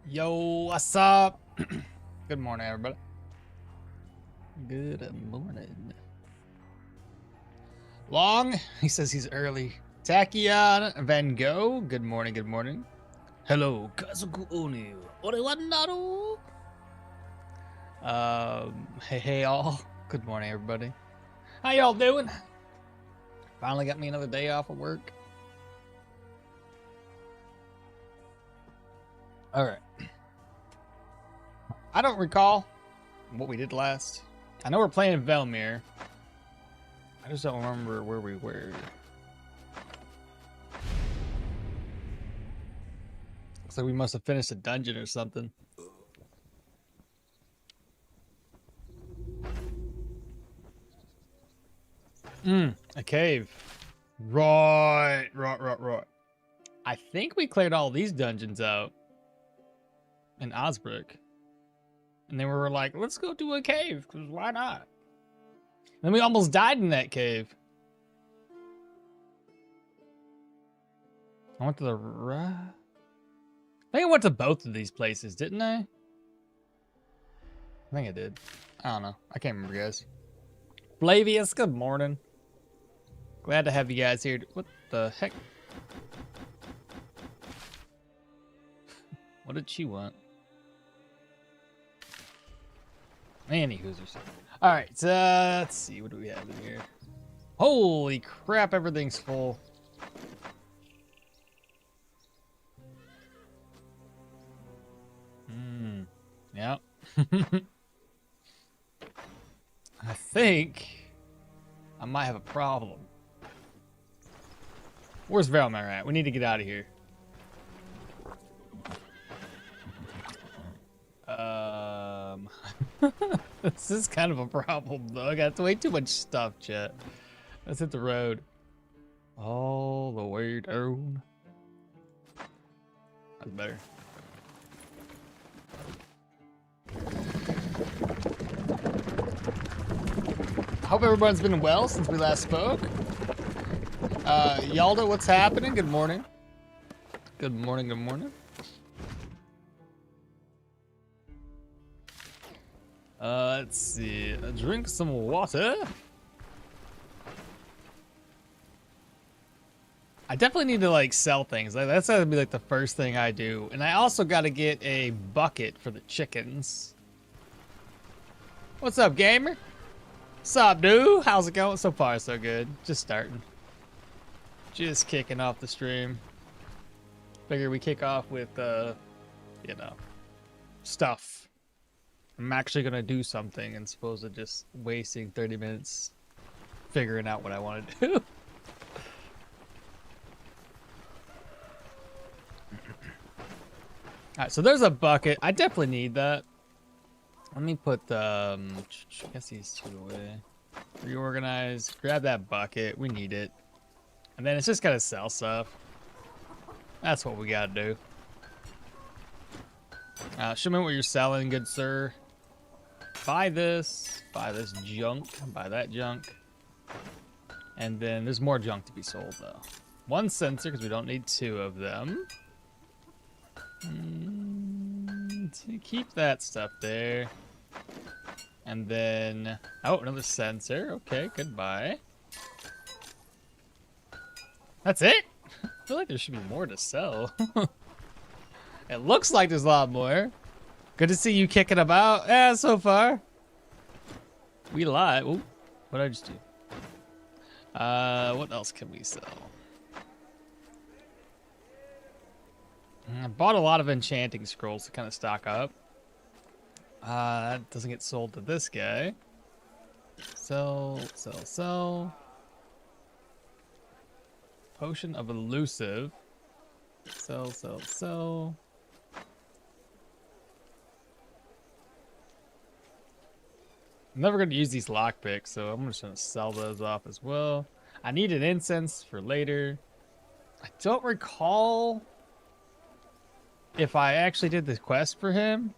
Yo, what's up? Good morning, everybody. Good morning. Long, he says he's early. Tachyon Van Gogh, good morning, good morning. Hello, Kazuku Onu. Orewannaru. Hey, all. Good morning, everybody. How y'all doing? Finally got me another day off of work. All right. I don't recall what we did last. I know we're playing Velmir. I just don't remember where we were. Looks like we must have finished a dungeon or something. A cave. Right. I think we cleared all these dungeons out in Osbrook. And then we were like, let's go do a cave, because why not? Then we almost died in that cave. I went to the I think I went to both of these places, didn't I? I think I did. I don't know. I can't remember, guys. Flavius, good morning. Glad to have you guys here. What the heck? What did she want? Anywho's or something. All right, let's see. What do we have in here? Holy crap! Everything's full. Yep. I think I might have a problem. Where's Velmir at? We need to get out of here. This is kind of a problem, though. I got way too much stuff, chat. Let's hit the road. All the way down. That's better. I hope everyone's been well since we last spoke. Yalda, what's happening? Good morning. Good morning, good morning. Let's see. Drink some water. I definitely need to like sell things. Like, that's gotta be like the first thing I do. And I also gotta get a bucket for the chickens. What's up, gamer? What's up, dude? How's it going? So far, so good. Just starting. Just kicking off the stream. Figure we kick off with, you know, stuff. I'm actually gonna do something as opposed to just wasting 30 minutes figuring out what I want to do. Alright, so there's a bucket. I definitely need that. Let me put I guess these two away. Reorganize. Grab that bucket. We need it. And then it's just gotta sell stuff. That's what we gotta do. Show me what you're selling, good sir. Buy this junk, buy that junk. And then there's more junk to be sold though. One sensor, because we don't need two of them. Keep that stuff there. And then, oh, another sensor. Okay, goodbye. That's it? I feel like there should be more to sell. It looks like there's a lot more. Good to see you kicking about. Yeah, so far. We lied. Ooh, what did I just do? What else can we sell? I bought a lot of enchanting scrolls to kind of stock up. That doesn't get sold to this guy. Sell. Potion of elusive. Sell. I'm never going to use these lockpicks, so I'm just going to sell those off as well. I need an incense for later. I don't recall if I actually did the quest for him.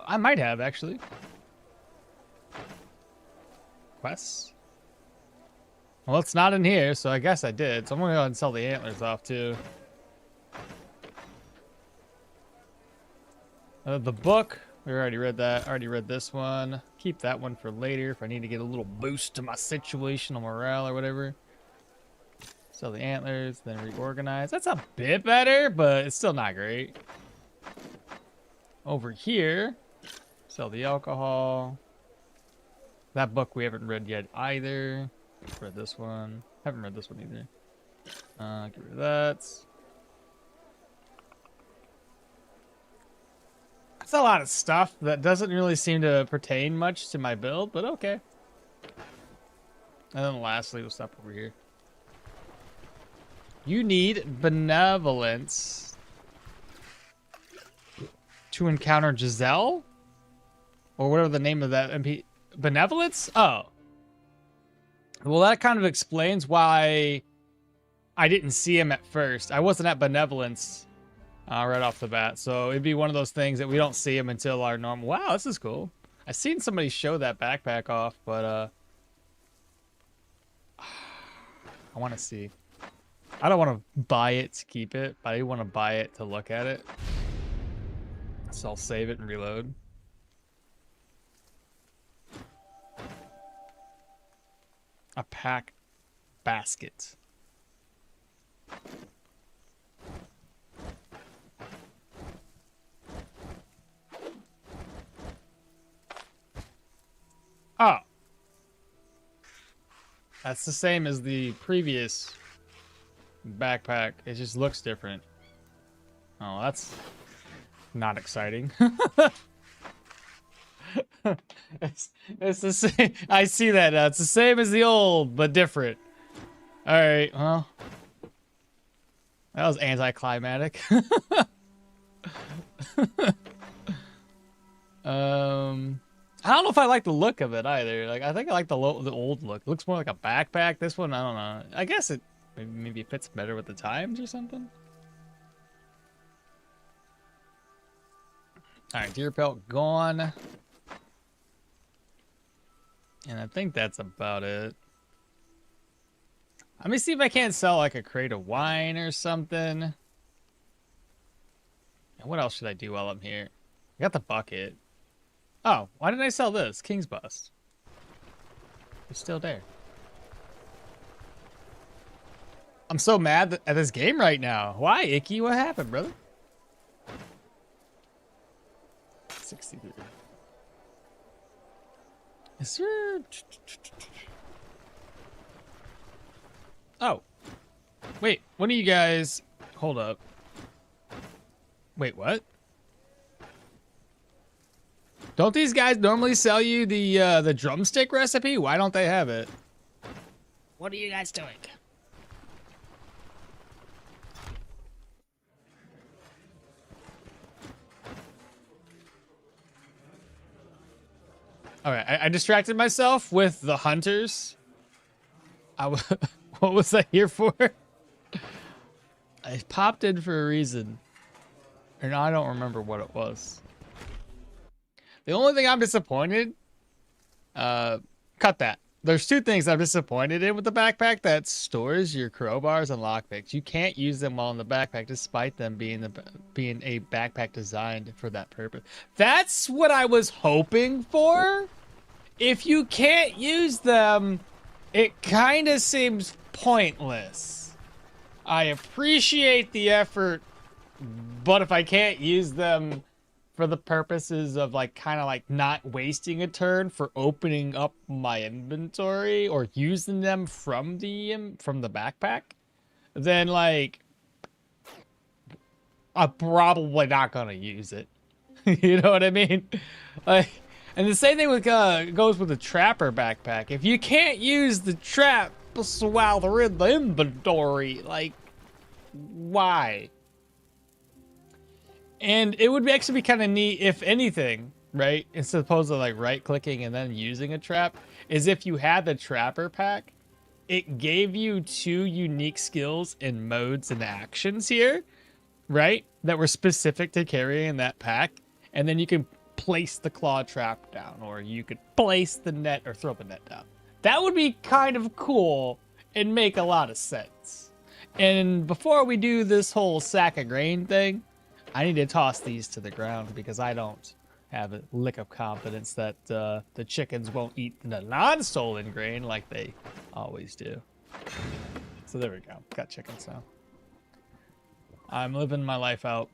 I might have, actually. Quests? Well, it's not in here, so I guess I did. So I'm gonna go ahead and sell the antlers off too. The book, we already read that. I already read this one. Keep that one for later if I need to get a little boost to my situational morale or whatever. Sell the antlers, then reorganize. That's a bit better, but it's still not great. Over here, sell the alcohol. That book we haven't read yet either. Read this one. Haven't read this one either. Get rid of that. That's a lot of stuff that doesn't really seem to pertain much to my build, but okay. And then lastly, we'll stop over here. You need benevolence to encounter Giselle? Or whatever the name of that MP. Benevolence? Oh. Well, that kind of explains why I didn't see him at first. I wasn't at benevolence right off the bat. So it'd be one of those things that we don't see him until our normal. Wow, this is cool. I've seen somebody show that backpack off, but I want to see. I don't want to buy it to keep it, but I want to buy it to look at it. So I'll save it and reload. A pack basket. Oh. That's the same as the previous backpack. It just looks different. Oh, that's not exciting. it's the same. I see that now. It's the same as the old, but different. All right. Well, that was anticlimactic. I don't know if I like the look of it either. Like, I think I like the old look. It looks more like a backpack. This one, I don't know. I guess it maybe it fits better with the times or something. All right, deer pelt gone. And I think that's about it. Let me see if I can't sell like a crate of wine or something. And what else should I do while I'm here? I got the bucket. Oh, why didn't I sell this? King's Bust. It's still there. I'm so mad at this game right now. Why, Icky? What happened, brother? 63. Is there... Oh. Wait, one of you guys... Hold up. Wait, what? Don't these guys normally sell you the drumstick recipe? Why don't they have it? What are you guys doing? All right, I distracted myself with the hunters. What was I here for? I popped in for a reason, and I don't remember what it was. The only thing I'm disappointed, cut that. There's two things I'm disappointed in with the backpack that stores your crowbars and lockpicks. You can't use them while in the backpack, despite them being a backpack designed for that purpose. That's what I was hoping for. If you can't use them, it kind of seems pointless. I appreciate the effort, but if I can't use them for the purposes of like kind of like not wasting a turn for opening up my inventory or using them from the backpack, then like I'm probably not gonna use it. You know what I mean? Like, and the same thing with goes with the trapper backpack. If you can't use the traps while they're in the inventory, like, why? And it would actually be kind of neat, if anything, right? Instead of like right-clicking and then using a trap, is if you had the trapper pack, it gave you two unique skills and modes and actions here, right? That were specific to carrying that pack. And then you can place the claw trap down, or you could place the net or throw the net down. That would be kind of cool and make a lot of sense. And before we do this whole sack of grain thing, I need to toss these to the ground because I don't have a lick of confidence that the chickens won't eat the non-stolen grain like they always do. So there we go. Got chickens now. I'm living my life out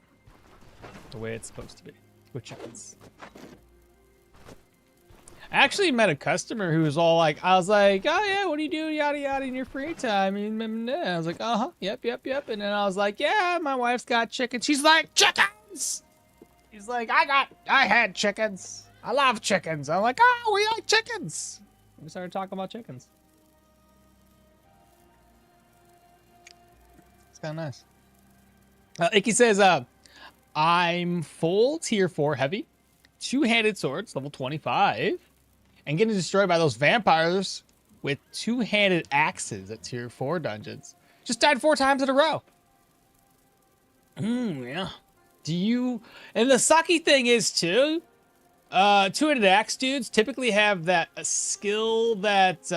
the way it's supposed to be with chickens. I actually met a customer who was all like, I was like, oh yeah, what do you do, yada yada, in your free time? And I was like, yep. And then I was like, yeah, my wife's got chickens. She's like, chickens! He's like, I had chickens. I love chickens. I'm like, oh, we like chickens. We started talking about chickens. It's kind of nice. Icky says, I'm full tier 4 heavy, two-handed swords, level 25, and getting destroyed by those vampires with two-handed axes at tier 4 dungeons. Just died 4 times in a row. Yeah. Do you... And the sucky thing is, too, two-handed axe dudes typically have that skill that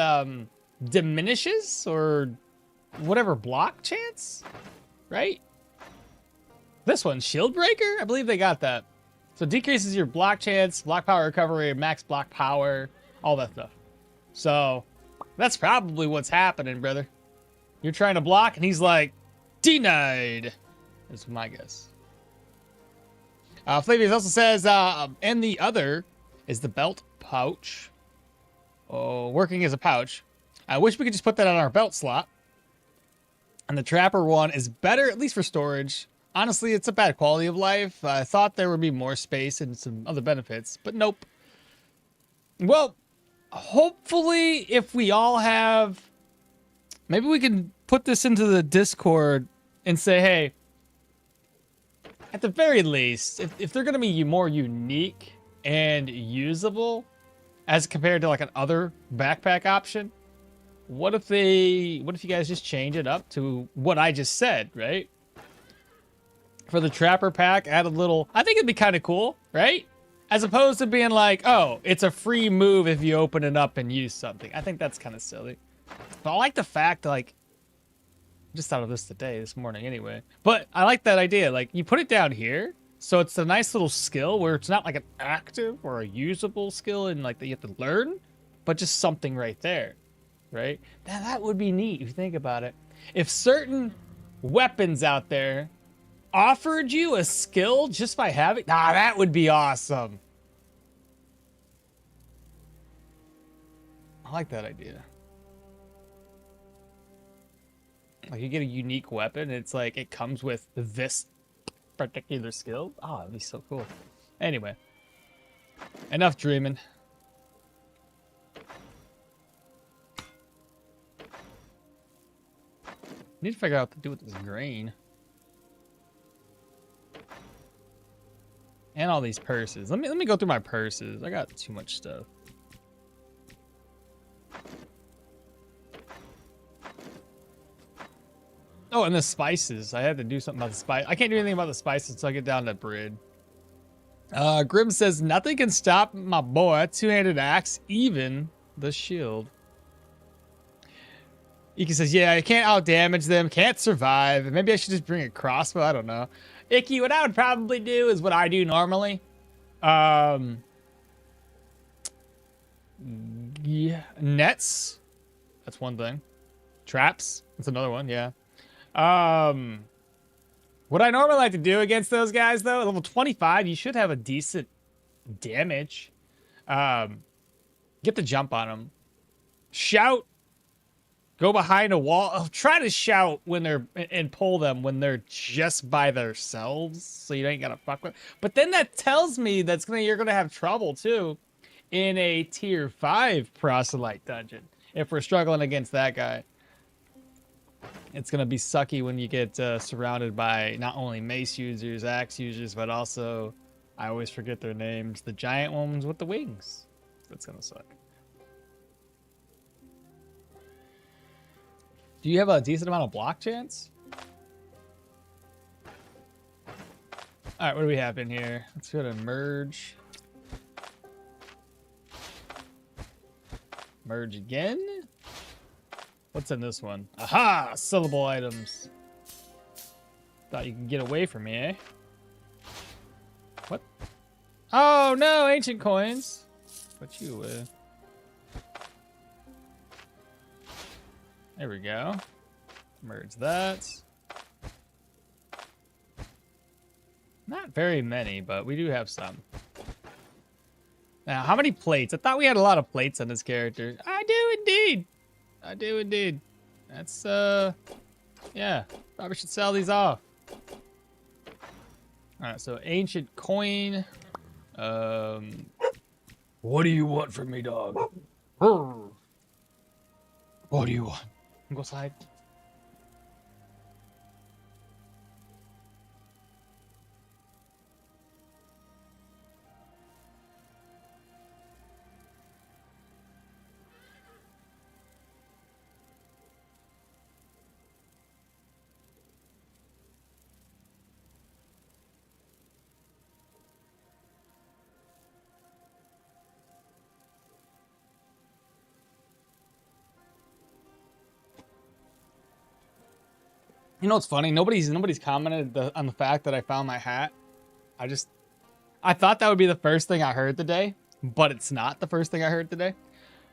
diminishes or whatever block chance, right? This one, Shield Breaker? I believe they got that. So decreases your block chance, block power recovery, max block power, all that stuff. So that's probably what's happening, brother. You're trying to block, and he's like, denied. That's my guess. Flavius also says, and the other is the belt pouch. Oh, working as a pouch. I wish we could just put that on our belt slot. And the trapper one is better, at least for storage. Honestly, it's a bad quality of life. I thought there would be more space and some other benefits, but nope. Well, hopefully if we all have... Maybe we can put this into the Discord and say, hey, at the very least, if they're going to be more unique and usable as compared to like an other backpack option, what if you guys just change it up to what I just said, right? For the Trapper pack, add a little... I think it'd be kind of cool, right? As opposed to being like, oh, it's a free move if you open it up and use something. I think that's kind of silly. But I like the fact, like... Just thought of this this morning anyway. But I like that idea. Like, you put it down here, so it's a nice little skill where it's not like an active or a usable skill and like that you have to learn, but just something right there, right? Now, that would be neat if you think about it. If certain weapons out there offered you a skill just by having... that would be awesome. I like that idea. Like, you get a unique weapon, it's like, it comes with this particular skill. Oh, that'd be so cool. Anyway. Enough dreaming. Need to figure out what to do with this grain. And all these purses. Let me go through my purses. I got too much stuff. Oh, and the spices. I had to do something about the spice. I can't do anything about the spices until I get down to bread. Grim says, nothing can stop my boy. Two-handed axe, even the shield. Icky says, yeah, I can't out-damage them. Can't survive. Maybe I should just bring a crossbow. I don't know. Icky, what I would probably do is what I do normally. Yeah, nets. That's one thing. Traps. That's another one, yeah. What I normally like to do against those guys, though, at level 25, you should have a decent damage. Get the jump on them. Shout. Go behind a wall. I'll try to shout when they're and pull them when they're just by themselves, so you ain't gonna fuck with. But then that tells me you're gonna have trouble too in a tier 5 proselyte dungeon if we're struggling against that guy. It's gonna be sucky when you get surrounded by not only mace users, axe users, but also, I always forget their names, the giant ones with the wings. That's gonna suck. Do you have a decent amount of block chance? All right, what do we have in here? Let's go to merge. Merge again. What's in this one? Aha! Syllable items. Thought you could get away from me, eh? What? Oh no, ancient coins. Put you away. There we go. Merge that. Not very many, but we do have some. Now, how many plates? I thought we had a lot of plates on this character. I do indeed. I do indeed. That's, yeah. Probably should sell these off. Alright, so ancient coin. What do you want from me, dog? What do you want? Go slide. You know what's funny? Nobody's commented on the fact that I found my hat. I thought that would be the first thing I heard today, but it's not the first thing I heard today.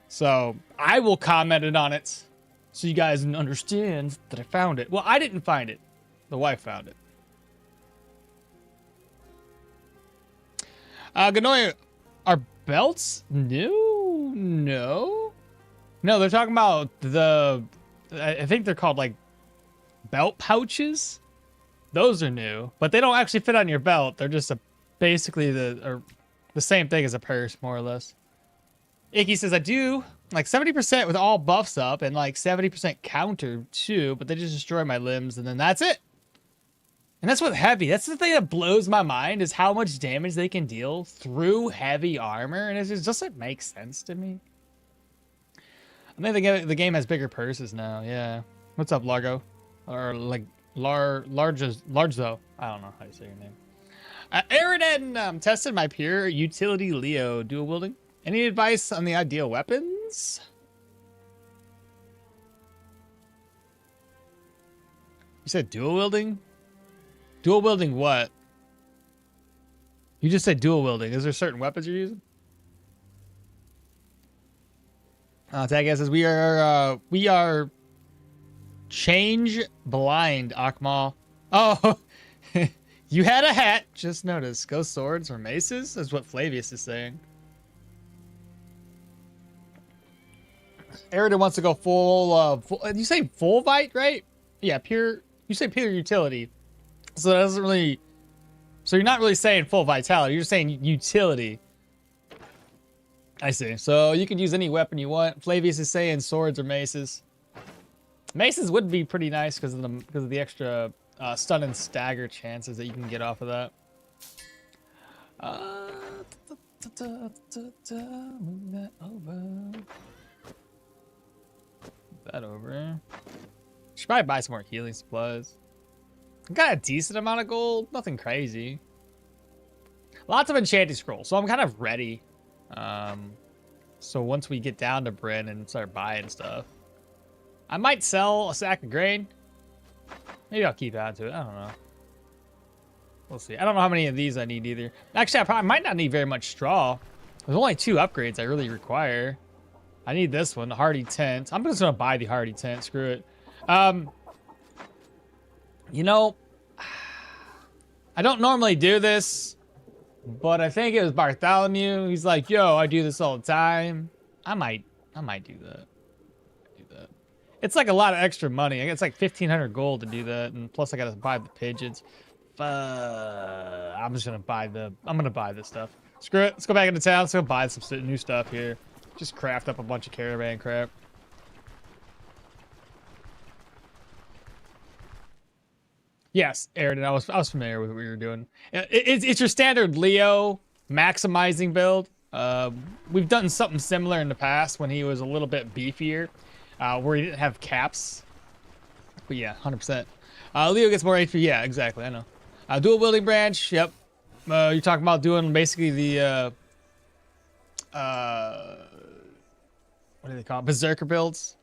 So I will comment it on it so you guys understand that I found it. Well, I didn't find it. The wife found it. Ganoy, are belts new? No. No, they're talking about I think they're called like belt pouches. Those are new, but they don't actually fit on your belt. They're just basically the same thing as a purse, more or less. Icky says, I do like 70% with all buffs up and like 70% counter too, but they just destroy my limbs and then that's it. And that's with heavy. That's the thing that blows my mind is how much damage they can deal through heavy armor, and it just doesn't make sense to me. I think the game has bigger purses now. Yeah. What's up, Largo? Or like Largo. I don't know how you say your name. Aridin tested my pure utility Leo dual wielding. Any advice on the ideal weapons? You said dual wielding? Dual wielding what? You just said dual wielding. Is there certain weapons you're using? Tag says we are change blind, okmall. Oh, you had a hat. Just noticed. Go swords or maces? That's what Flavius is saying. Aridin wants to go full, you say full vite, right? Yeah, pure. You say pure utility. So that doesn't really. So you're not really saying full vitality. You're just saying utility. I see. So you can use any weapon you want. Flavius is saying swords or maces. Maces would be pretty nice because of the extra stun and stagger chances that you can get off of that. Move that over. Move that over. Should probably buy some more healing supplies. I got a decent amount of gold, nothing crazy. Lots of enchanting scrolls, so I'm kind of ready. So once we get down to Bryn and start buying stuff, I might sell a sack of grain. Maybe I'll keep on to it. I don't know. We'll see. I don't know how many of these I need either. Actually, I might not need very much straw. There's only 2 upgrades I really require. I need this one, the hardy tent. I'm just gonna buy the hardy tent. Screw it. You know, I don't normally do this, but I think it was Bartholomew. He's like, yo, I do this all the time. I might do that. It's like a lot of extra money. It's like 1,500 gold to do that, and plus I gotta buy the pigeons. I'm gonna buy this stuff. Screw it. Let's go back into town. Let's go buy some new stuff here. Just craft up a bunch of caravan crap. Yes, Aridin, I was familiar with what you were doing. It's your standard Leo maximizing build. We've done something similar in the past when he was a little bit beefier, where he didn't have caps. But yeah, 100%. Leo gets more HP. Yeah, exactly. I know. Dual wielding branch. Yep. You're talking about doing basically the what do they call it? Berserker builds.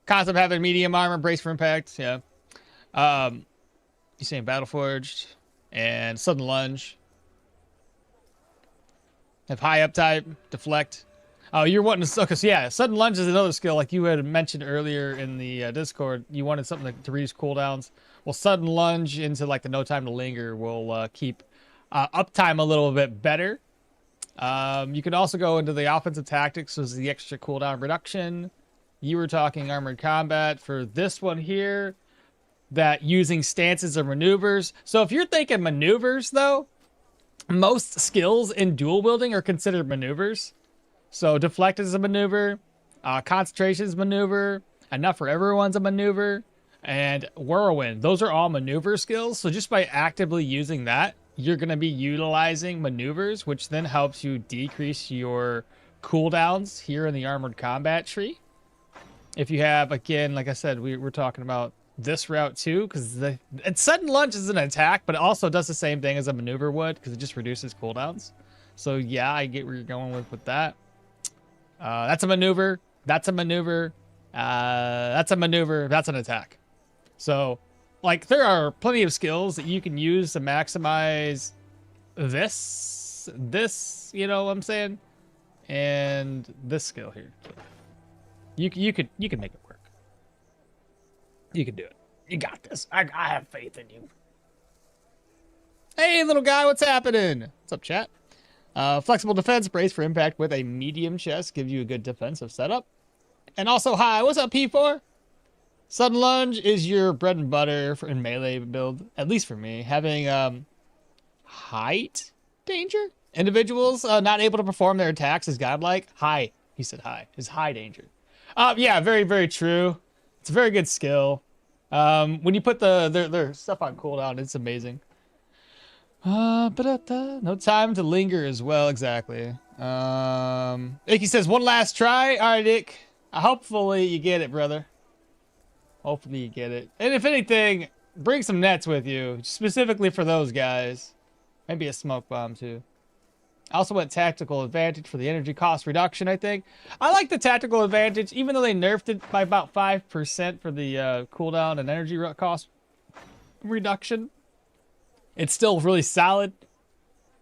Concept having medium armor, brace for impact. Yeah. You saying Battle Forged and Sudden Lunge. Have high uptime, deflect. Oh, you're wanting to because yeah, Sudden Lunge is another skill like you had mentioned earlier in the Discord. You wanted something to reduce cooldowns. Well, Sudden Lunge into like the No Time to Linger will keep uptime a little bit better. You can also go into the offensive tactics, so is the extra cooldown reduction. You were talking armored combat for this one here, that using stances or maneuvers. So if you're thinking maneuvers though, most skills in dual wielding are considered maneuvers. So deflect is a maneuver, concentration is a maneuver, enough for everyone's a maneuver, and whirlwind. Those are all maneuver skills. So just by actively using that, you're going to be utilizing maneuvers, which then helps you decrease your cooldowns here in the armored combat tree. If you have, again, like I said, we're talking about this route too, because Sudden Lunge is an attack, but it also does the same thing as a maneuver would, because it just reduces cooldowns. So yeah, I get where you're going with that. That's a maneuver. That's a maneuver. That's a maneuver. That's an attack. So, like, there are plenty of skills that you can use to maximize this, you know what I'm saying, and this skill here. You can make it work. You can do it. You got this. I have faith in you. Hey, little guy, what's happening? What's up, chat? Flexible defense, brace for impact with a medium chest, gives you a good defensive setup. And also, hi, what's up, P4? Sudden Lunge is your bread and butter in melee build, at least for me. Having height danger? Individuals not able to perform their attacks is godlike. High, he said high, is high danger. Yeah, very, very true. It's a very good skill. When you put their stuff on cooldown, it's amazing. No time to linger as well, exactly. Icky says, one last try. All right, Ick. Hopefully you get it, brother. Hopefully you get it. And if anything, bring some nets with you, specifically for those guys. Maybe a smoke bomb, too. I also went tactical advantage for the energy cost reduction, I think. I like the tactical advantage, even though they nerfed it by about 5% for the cooldown and energy cost reduction. It's still really solid,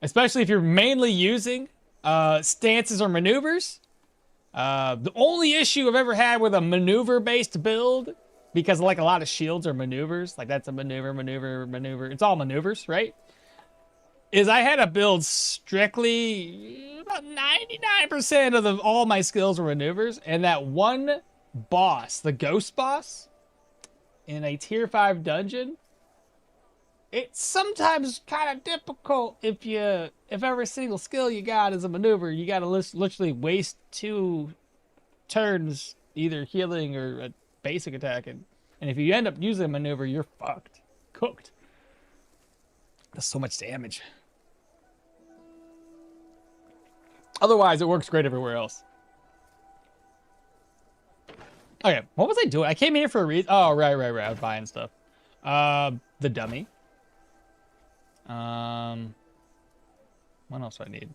especially if you're mainly using stances or maneuvers. The only issue I've ever had with a maneuver-based build, because like a lot of shields are maneuvers, like that's a maneuver, it's all maneuvers, right? Is I had to build strictly about 99% of all my skills were maneuvers, and that one boss, the ghost boss, in a tier 5 dungeon, it's sometimes kind of difficult if every single skill you got is a maneuver. You got to literally waste 2 turns either healing or a basic attacking. And if you end up using a maneuver, you're fucked. Cooked. That's so much damage. Otherwise, it works great everywhere else. Okay, what was I doing? I came here for a reason. Oh, right. I was buying stuff. The dummy. What else do I need?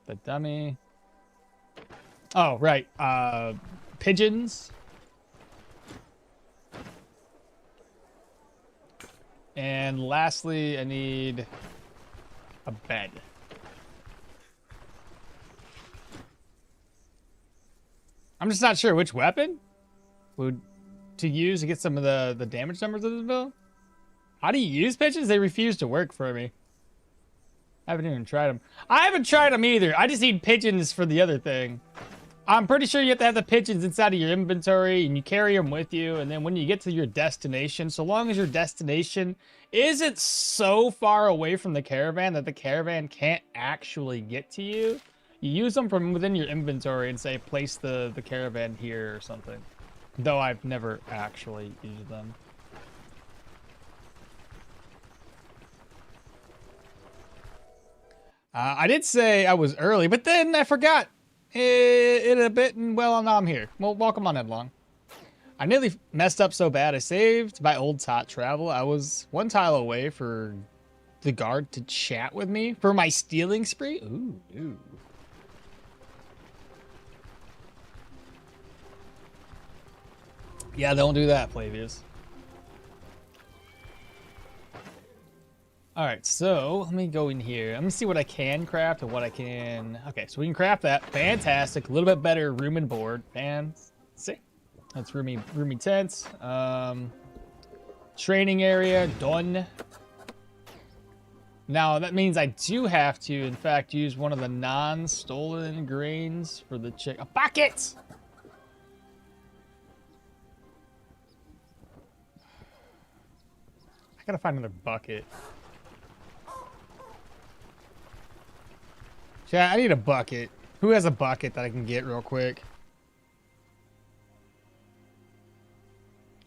The dummy. Oh, right. Pigeons. And lastly, I need a bed. I'm just not sure which weapon to use to get some of the damage numbers of this build. How do you use pigeons? They refuse to work for me. I haven't even tried them. I haven't tried them either. I just need pigeons for the other thing. I'm pretty sure you have to have the pigeons inside of your inventory and you carry them with you. And then when you get to your destination, so long as your destination isn't so far away from the caravan that the caravan can't actually get to you, you use them from within your inventory and say, place the caravan here or something. Though I've never actually used them. I did say I was early, but then I forgot it a bit, and well, now I'm here. Well, welcome on headlong. I nearly messed up so bad. I saved my old tot travel. I was 1 tile away for the guard to chat with me for my stealing spree. Ooh. Yeah, don't do that, Flavius. All right, so let me go in here. Let me see what I can craft and what I can. Okay, so we can craft that. Fantastic. A little bit better room and board. Fancy. That's roomy tents. Training area done. Now that means I do have to, in fact, use one of the non-stolen grains for the chick. A bucket. I gotta find another bucket. Chat, I need a bucket. Who has a bucket that I can get real quick?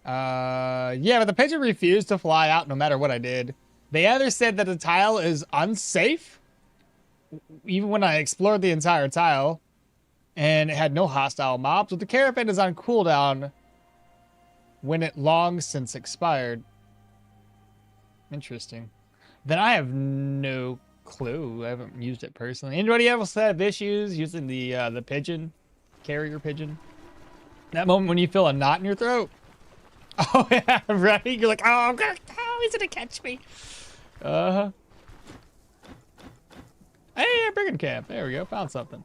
Yeah, but the pigeon refused to fly out no matter what I did. They either said that the tile is unsafe, even when I explored the entire tile, and it had no hostile mobs, but the caravan is on cooldown when it long since expired. Interesting. Then I have no clue. I haven't used it personally. Anybody else have issues using the pigeon, carrier pigeon? That moment when you feel a knot in your throat. Oh yeah, right. You're like, oh, he's gonna catch me. Hey, brigand camp. There we go. Found something.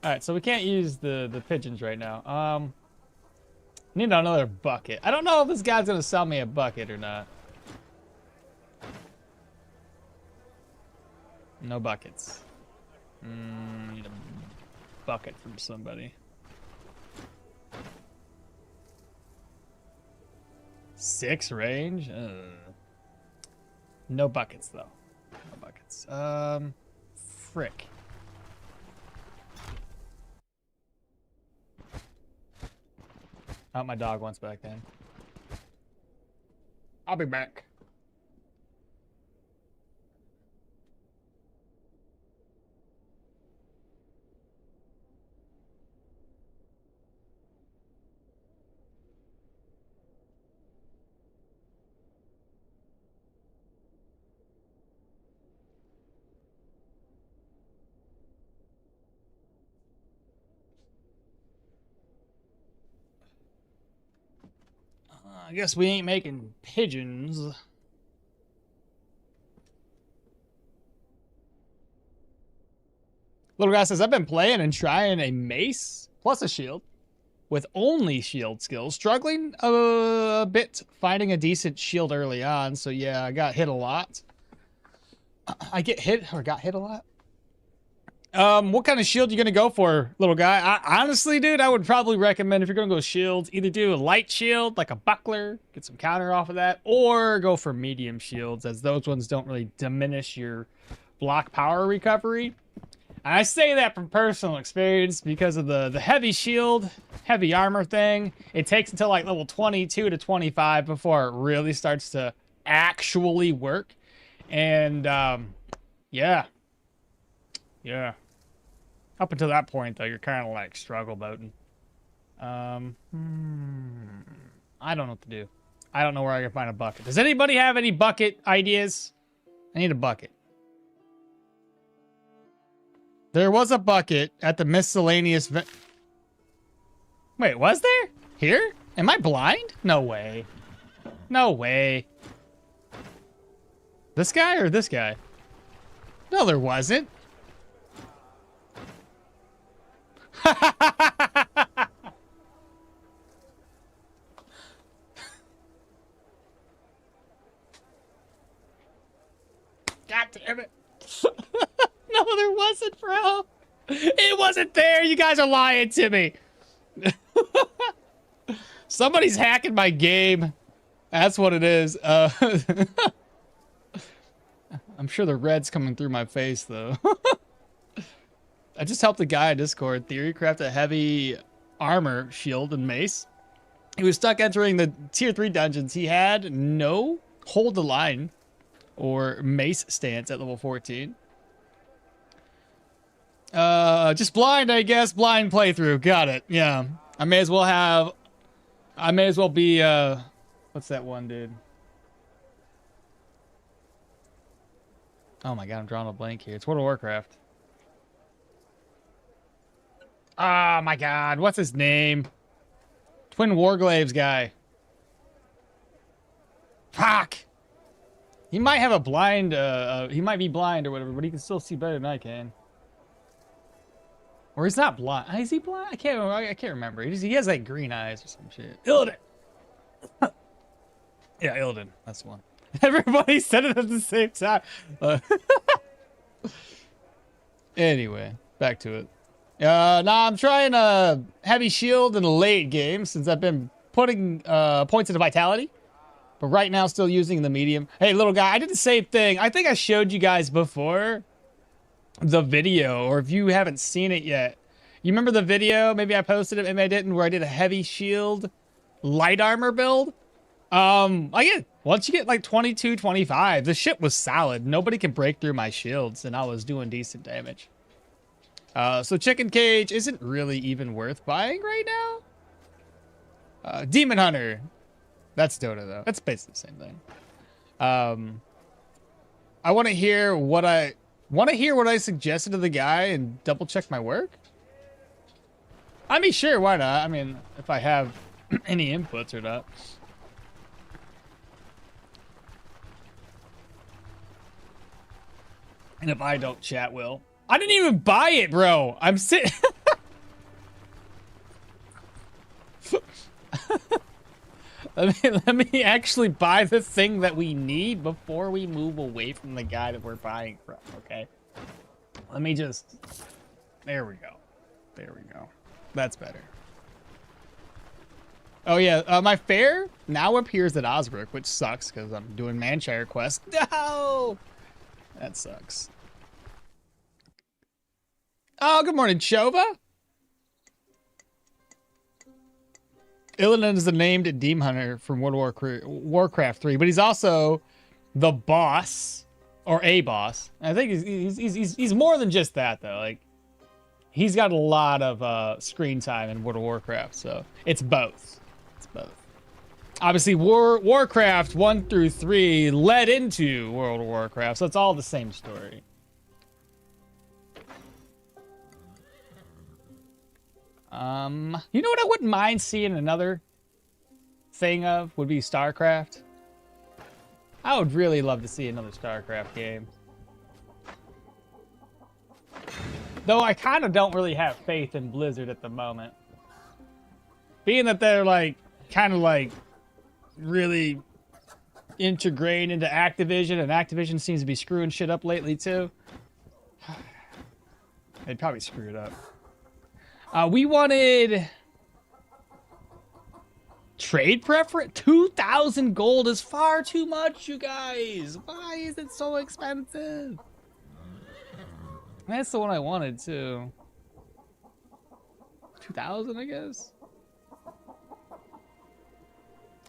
All right, so we can't use the pigeons right now. Need another bucket. I don't know if this guy's gonna sell me a bucket or not. No buckets. Need a bucket from somebody. 6 range? No buckets, though. No buckets. Frick. Oh, my dog wants back then. I'll be back. I guess we ain't making pigeons. Little guy says, I've been playing and trying a mace plus a shield with only shield skills. Struggling a bit finding a decent shield early on. So yeah, I got hit a lot. I got hit a lot. What kind of shield you gonna go for, little guy? Honestly, dude, I would probably recommend if you're gonna go shields, either do a light shield, like a buckler, get some counter off of that, or go for medium shields, as those ones don't really diminish your block power recovery. And I say that from personal experience because of the heavy shield, heavy armor thing. It takes until like level 22 to 25 before it really starts to actually work. And, yeah. Yeah. Up until that point, though, you're kind of like struggle boating. I don't know what to do. I don't know where I can find a bucket. Does anybody have any bucket ideas? I need a bucket. There was a bucket at the miscellaneous... Wait, was there? Here? Am I blind? No way. No way. This guy or this guy? No, there wasn't. God damn it. No, there wasn't, bro. It wasn't there. You guys are lying to me. Somebody's hacking my game. That's what it is. I'm sure the red's coming through my face, though. I just helped a guy in Discord theory craft a heavy armor shield and mace. He was stuck entering the tier 3 dungeons. He had no hold the line or mace stance at level 14. Just blind, I guess. Blind playthrough. Got it. Yeah. I may as well be, what's that one, dude? Oh my god, I'm drawing a blank here. It's World of Warcraft. Oh my god, what's his name? Twin Warglaives guy. Fuck! He might have a blind, he might be blind or whatever, but he can still see better than I can. Or he's not blind. Is he blind? I can't remember. He has like green eyes or some shit. Illidan! Yeah, Illidan. That's the one. Everybody said it at the same time. Anyway, back to it. Now I'm trying a heavy shield in the late game since I've been putting points into vitality. But right now still using the medium. Hey, little guy, I did the same thing. I think I showed you guys before the video, or if you haven't seen it yet. You remember the video? Maybe I posted it, maybe I didn't, where I did a heavy shield light armor build. Again, once you get like 22, 25, the shit was solid. Nobody can break through my shields, and I was doing decent damage. So Chicken Cage isn't really even worth buying right now. Demon Hunter. That's Dota, though. That's basically the same thing. I want to hear what I suggested to the guy and double check my work. I mean, sure, why not? I mean, if I have any inputs or not. And if I don't, chat will. I didn't even buy it, bro. I'm sitting. Let me actually buy the thing that we need before we move away from the guy that we're buying from, okay? Let me just... There we go. There we go. That's better. Oh, yeah. My fare now appears at Osbrook, which sucks because I'm doing Manshire quest. No! That sucks. Oh, good morning, Chova. Illidan is the named Demon Hunter from World of Warcraft 3, but he's also the boss, or a boss. I think he's more than just that, though. Like, he's got a lot of screen time in World of Warcraft, so it's both. It's both. Obviously, Warcraft 1 through 3 led into World of Warcraft, so it's all the same story. You know what I wouldn't mind seeing another thing of would be StarCraft. I would really love to see another StarCraft game. Though I kind of don't really have faith in Blizzard at the moment. Being that they're like, kind of like, really integrated into Activision, and Activision seems to be screwing shit up lately too. They'd probably screw it up. We wanted trade preference. 2,000 gold is far too much, you guys. Why is it so expensive? That's the one I wanted too. 2,000, I guess.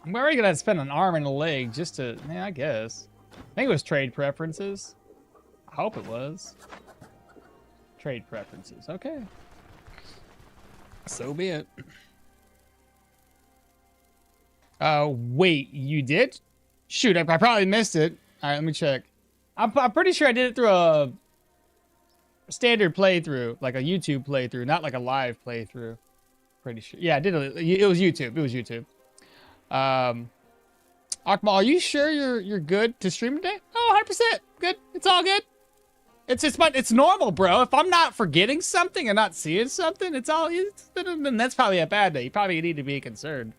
I'm already gonna spend an arm and a leg just to, yeah, I guess. I think it was trade preferences. I hope it was. Trade preferences, okay. So be it. Wait, you did? Shoot, I probably missed it. All right, let me check. I'm pretty sure I did it through a standard playthrough, like a YouTube playthrough, not like a live playthrough. Pretty sure. Yeah, I did it. It was YouTube. It was YouTube. Okmall, are you sure you're good to stream today? Oh, 100%. Good. It's all good. It's normal, bro. If I'm not forgetting something and not seeing something, then that's probably a bad day. You probably need to be concerned.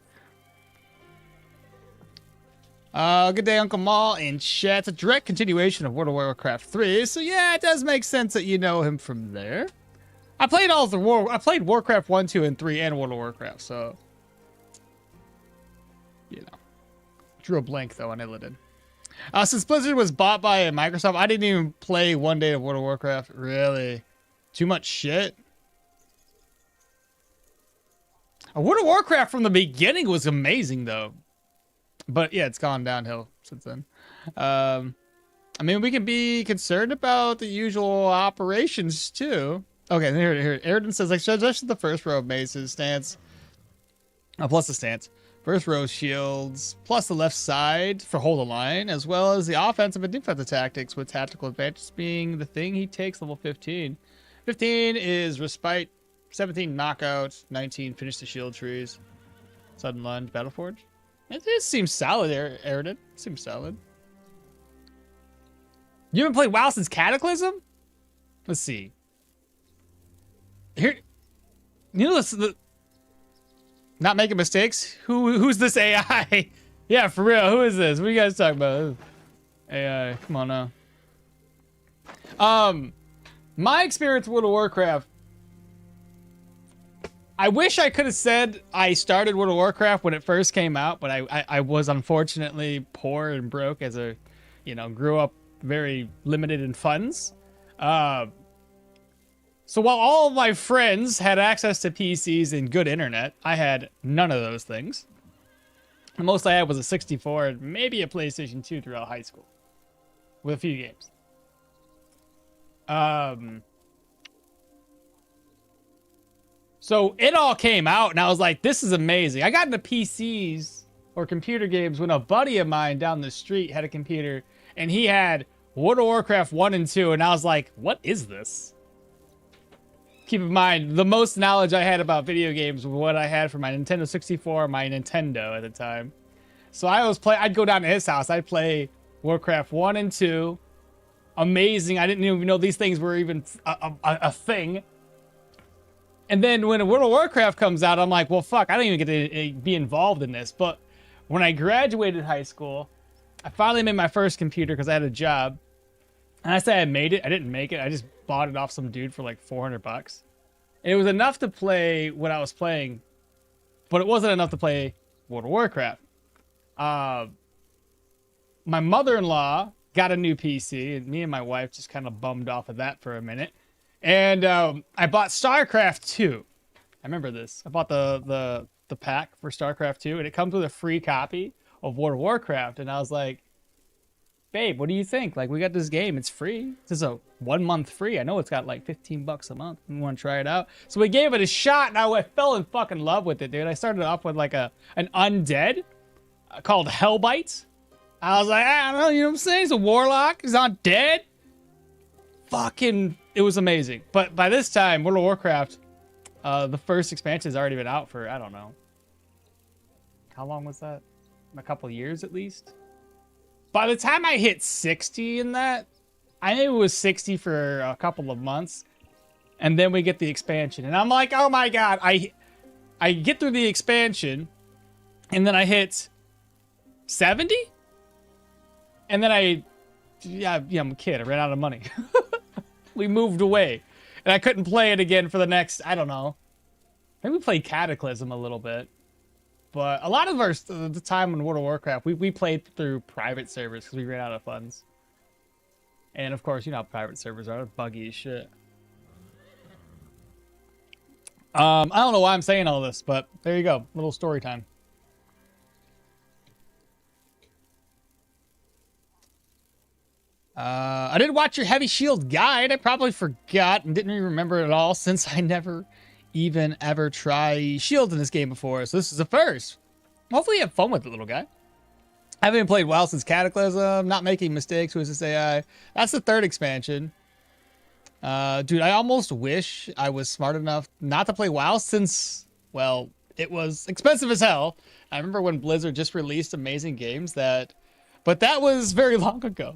Good day, Uncle Maul in chat. It's a direct continuation of World of Warcraft 3, so yeah, it does make sense that you know him from there. I played I played Warcraft 1, 2, and 3, and World of Warcraft, so you know. Drew a blank though on Illidan. Since Blizzard was bought by Microsoft, I didn't even play one day of World of Warcraft. Really? Too much shit? World of Warcraft from the beginning was amazing, though. But yeah, it's gone downhill since then. I mean, we can be concerned about the usual operations, too. Okay, here. Aridon says, like, just the first row of Mace's stance. Plus the stance. First row shields, plus the left side for hold the line, as well as the offensive and defensive tactics, with tactical advantage being the thing he takes level 15. 15 is respite, 17 knockout, 19 finish the shield trees. Sudden Lunge, Battleforge. It seems solid, Aridin. Seems solid. You haven't played WoW since Cataclysm? Let's see. Here, you know this. Not making mistakes. Who's this AI? Yeah, for real. Who is this? What are you guys talking about? AI. Come on now. My experience with World of Warcraft. I wish I could have said I started World of Warcraft when it first came out, but I was unfortunately poor and broke as a, grew up very limited in funds. So while all of my friends had access to PCs and good internet, I had none of those things. The most I had was a 64 and maybe a PlayStation 2 throughout high school. With a few games. So it all came out and I was like, this is amazing. I got into PCs or computer games when a buddy of mine down the street had a computer and he had World of Warcraft 1 and 2 and I was like, what is this? Keep in mind, the most knowledge I had about video games was what I had for my Nintendo 64 and my Nintendo at the time. So I'd go down to his house, I'd play Warcraft 1 and 2. Amazing. I didn't even know these things were even a thing. And then when World of Warcraft comes out, I'm like, well, fuck, I don't even get to be involved in this. But when I graduated high school, I finally made my first computer because I had a job. And I say I made it. I didn't make it. I just bought it off some dude for like $400. And it was enough to play what I was playing, but it wasn't enough to play World of Warcraft. My mother-in-law got a new PC, and me and my wife just kind of bummed off of that for a minute. And I bought StarCraft 2. I remember this. I bought the pack for StarCraft 2, and it comes with a free copy of World of Warcraft. And I was like, babe, what do you think? Like, we got this game. It's free. This is a 1 month free. I know it's got like $15 a month. We want to try it out. So we gave it a shot, and I fell in fucking love with it, dude. I started off with like an undead called Hellbite. I was like, I don't know, you know what I'm saying? He's a warlock. He's not dead. Fucking, it was amazing. But by this time, World of Warcraft, the first expansion has already been out for, I don't know. How long was that? A couple years at least? By the time I hit 60 in that, I knew it was 60 for a couple of months. And then we get the expansion. And I'm like, oh my god. I get through the expansion. And then I hit 70? And then I'm a kid. I ran out of money. We moved away. And I couldn't play it again for the next, I don't know. Maybe we played Cataclysm a little bit. But a lot of the time in World of Warcraft, we played through private servers because we ran out of funds. And of course, you know how private servers are. They're buggy as shit. I don't know why I'm saying all this, but there you go. Little story time. I did watch your Heavy Shield guide. I probably forgot and didn't even remember it at all since I never even ever try shield in this game before. So this is a first. Hopefully you have fun with it, little guy. I haven't played WoW since Cataclysm. Not making mistakes. Who's this AI? That's the third expansion. Dude, I almost wish I was smart enough not to play WoW since, well, it was expensive as hell. I remember when Blizzard just released amazing games but that was very long ago.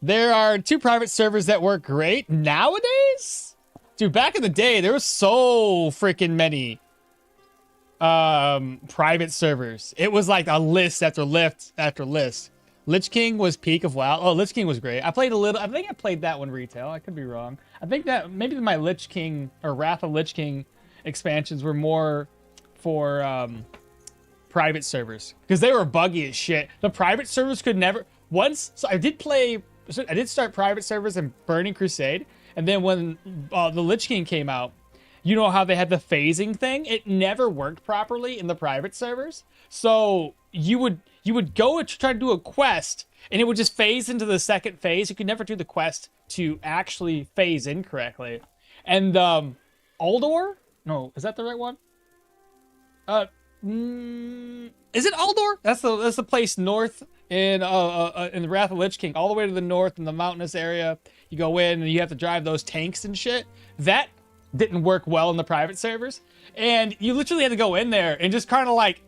There are 2 private servers that work great nowadays. Dude, back in the day, there was so freaking many private servers. It was like a list after list after list. Lich King was peak of WoW. Oh, Lich King was great. I think I played that one retail. I could be wrong. I think that maybe my Lich King or Wrath of Lich King expansions were more for private servers because they were buggy as shit. The private servers could never so I did start private servers in Burning Crusade. And then when the Lich King came out, you know how they had the phasing thing? It never worked properly in the private servers. So you would go and try to do a quest, and it would just phase into the second phase. You could never do the quest to actually phase in correctly. And Aldor? No, is that the right one? Is it Aldor? That's the place north in the Wrath of Lich King, all the way to the north in the mountainous area. You go in and you have to drive those tanks and shit. That didn't work well in the private servers. And you literally had to go in there and just kind of like,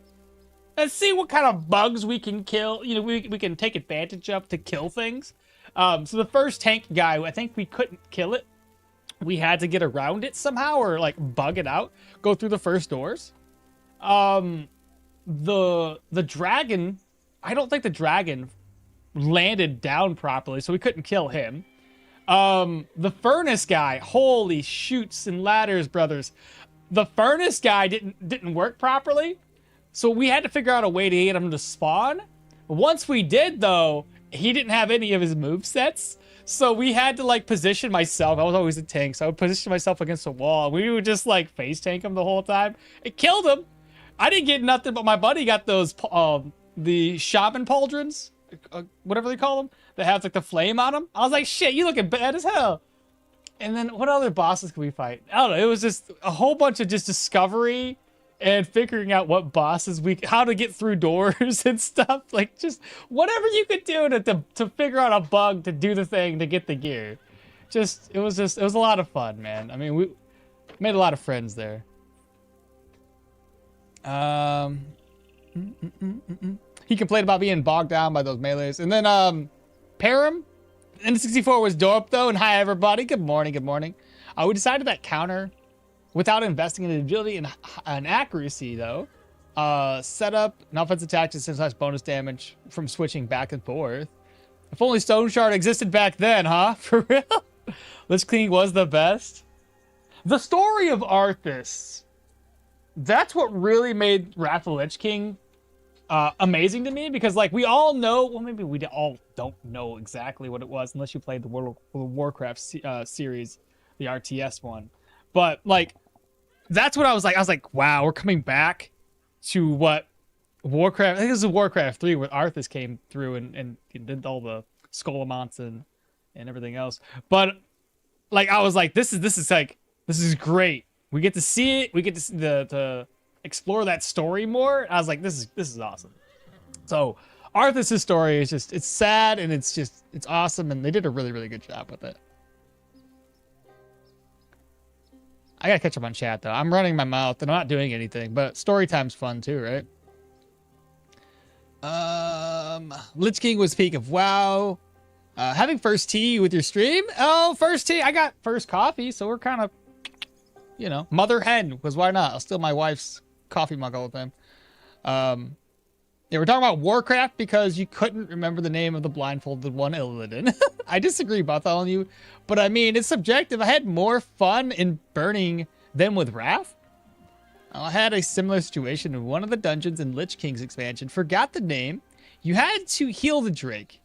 let's see what kind of bugs we can kill. You know, we can take advantage of to kill things. So the first tank guy, I think we couldn't kill it. We had to get around it somehow or like bug it out, go through the first doors. The dragon, I don't think the dragon landed down properly, so we couldn't kill him. The furnace guy, holy shoots and ladders, brothers. The furnace guy didn't work properly, so we had to figure out a way to get him to spawn. Once we did, though, he didn't have any of his movesets, so we had to like position myself. I was always a tank, so I would position myself against a wall. We would just like face tank him the whole time. It killed him. I didn't get nothing, but my buddy got those the shaman pauldrons, whatever they call them, that have like the flame on them. I was like, shit, you looking bad as hell. And then what other bosses could we fight? I don't know. It was just a whole bunch of just discovery and figuring out what bosses how to get through doors and stuff. Like just whatever you could do to figure out a bug to do the thing to get the gear. It was a lot of fun, man. I mean, we made a lot of friends there. He complained about being bogged down by those melees. And then, Param, N64 was dope, though. And hi, everybody. Good morning, good morning. We decided that counter, without investing in agility and accuracy, though, set up an offensive attack to send bonus damage from switching back and forth. If only Stoneshard existed back then, huh? For real? Lich King was the best. The story of Arthas. That's what really made Wrath of the Lich King amazing to me, because like we all know, well, maybe we all don't know exactly what it was unless you played the World of Warcraft series, the RTS one. But like, that's what I was like, wow, we're coming back to what Warcraft, I think this is Warcraft 3 where Arthas came through and did all the Skolamonts and everything else. But like, I was like, this is great. We get to see it. We get to explore that story more. I was like, this is awesome. So Arthas' story is just, it's sad and it's awesome, and they did a really, really good job with it. I gotta catch up on chat though. I'm running my mouth and I'm not doing anything, but story time's fun too, right? Lich King was peak of WoW. Having first tea with your stream? Oh, first tea. I got first coffee, so we're kind of, you know, mother hen, because why not? I'll steal my wife's coffee mug all the time. Yeah, we're talking about Warcraft because you couldn't remember the name of the blindfolded one, Illidan. I disagree, Bartholomew, but I mean, it's subjective. I had more fun in burning than with Wrath. I had a similar situation in one of the dungeons in Lich King's expansion. Forgot the name. You had to heal the Drake.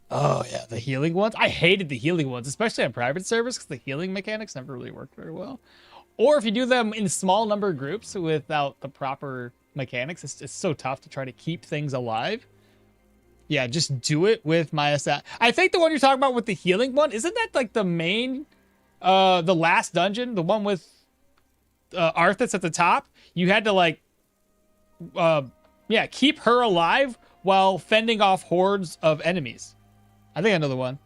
Oh, yeah, the healing ones. I hated the healing ones, especially on private servers, because the healing mechanics never really worked very well. Or if you do them in small number groups without the proper mechanics, it's so tough to try to keep things alive. Yeah, just do it with my assassin. I think the one you're talking about with the healing one, isn't that like the main, the last dungeon, the one with Arthas at the top? You had to like, yeah, keep her alive while fending off hordes of enemies. I think I know the one.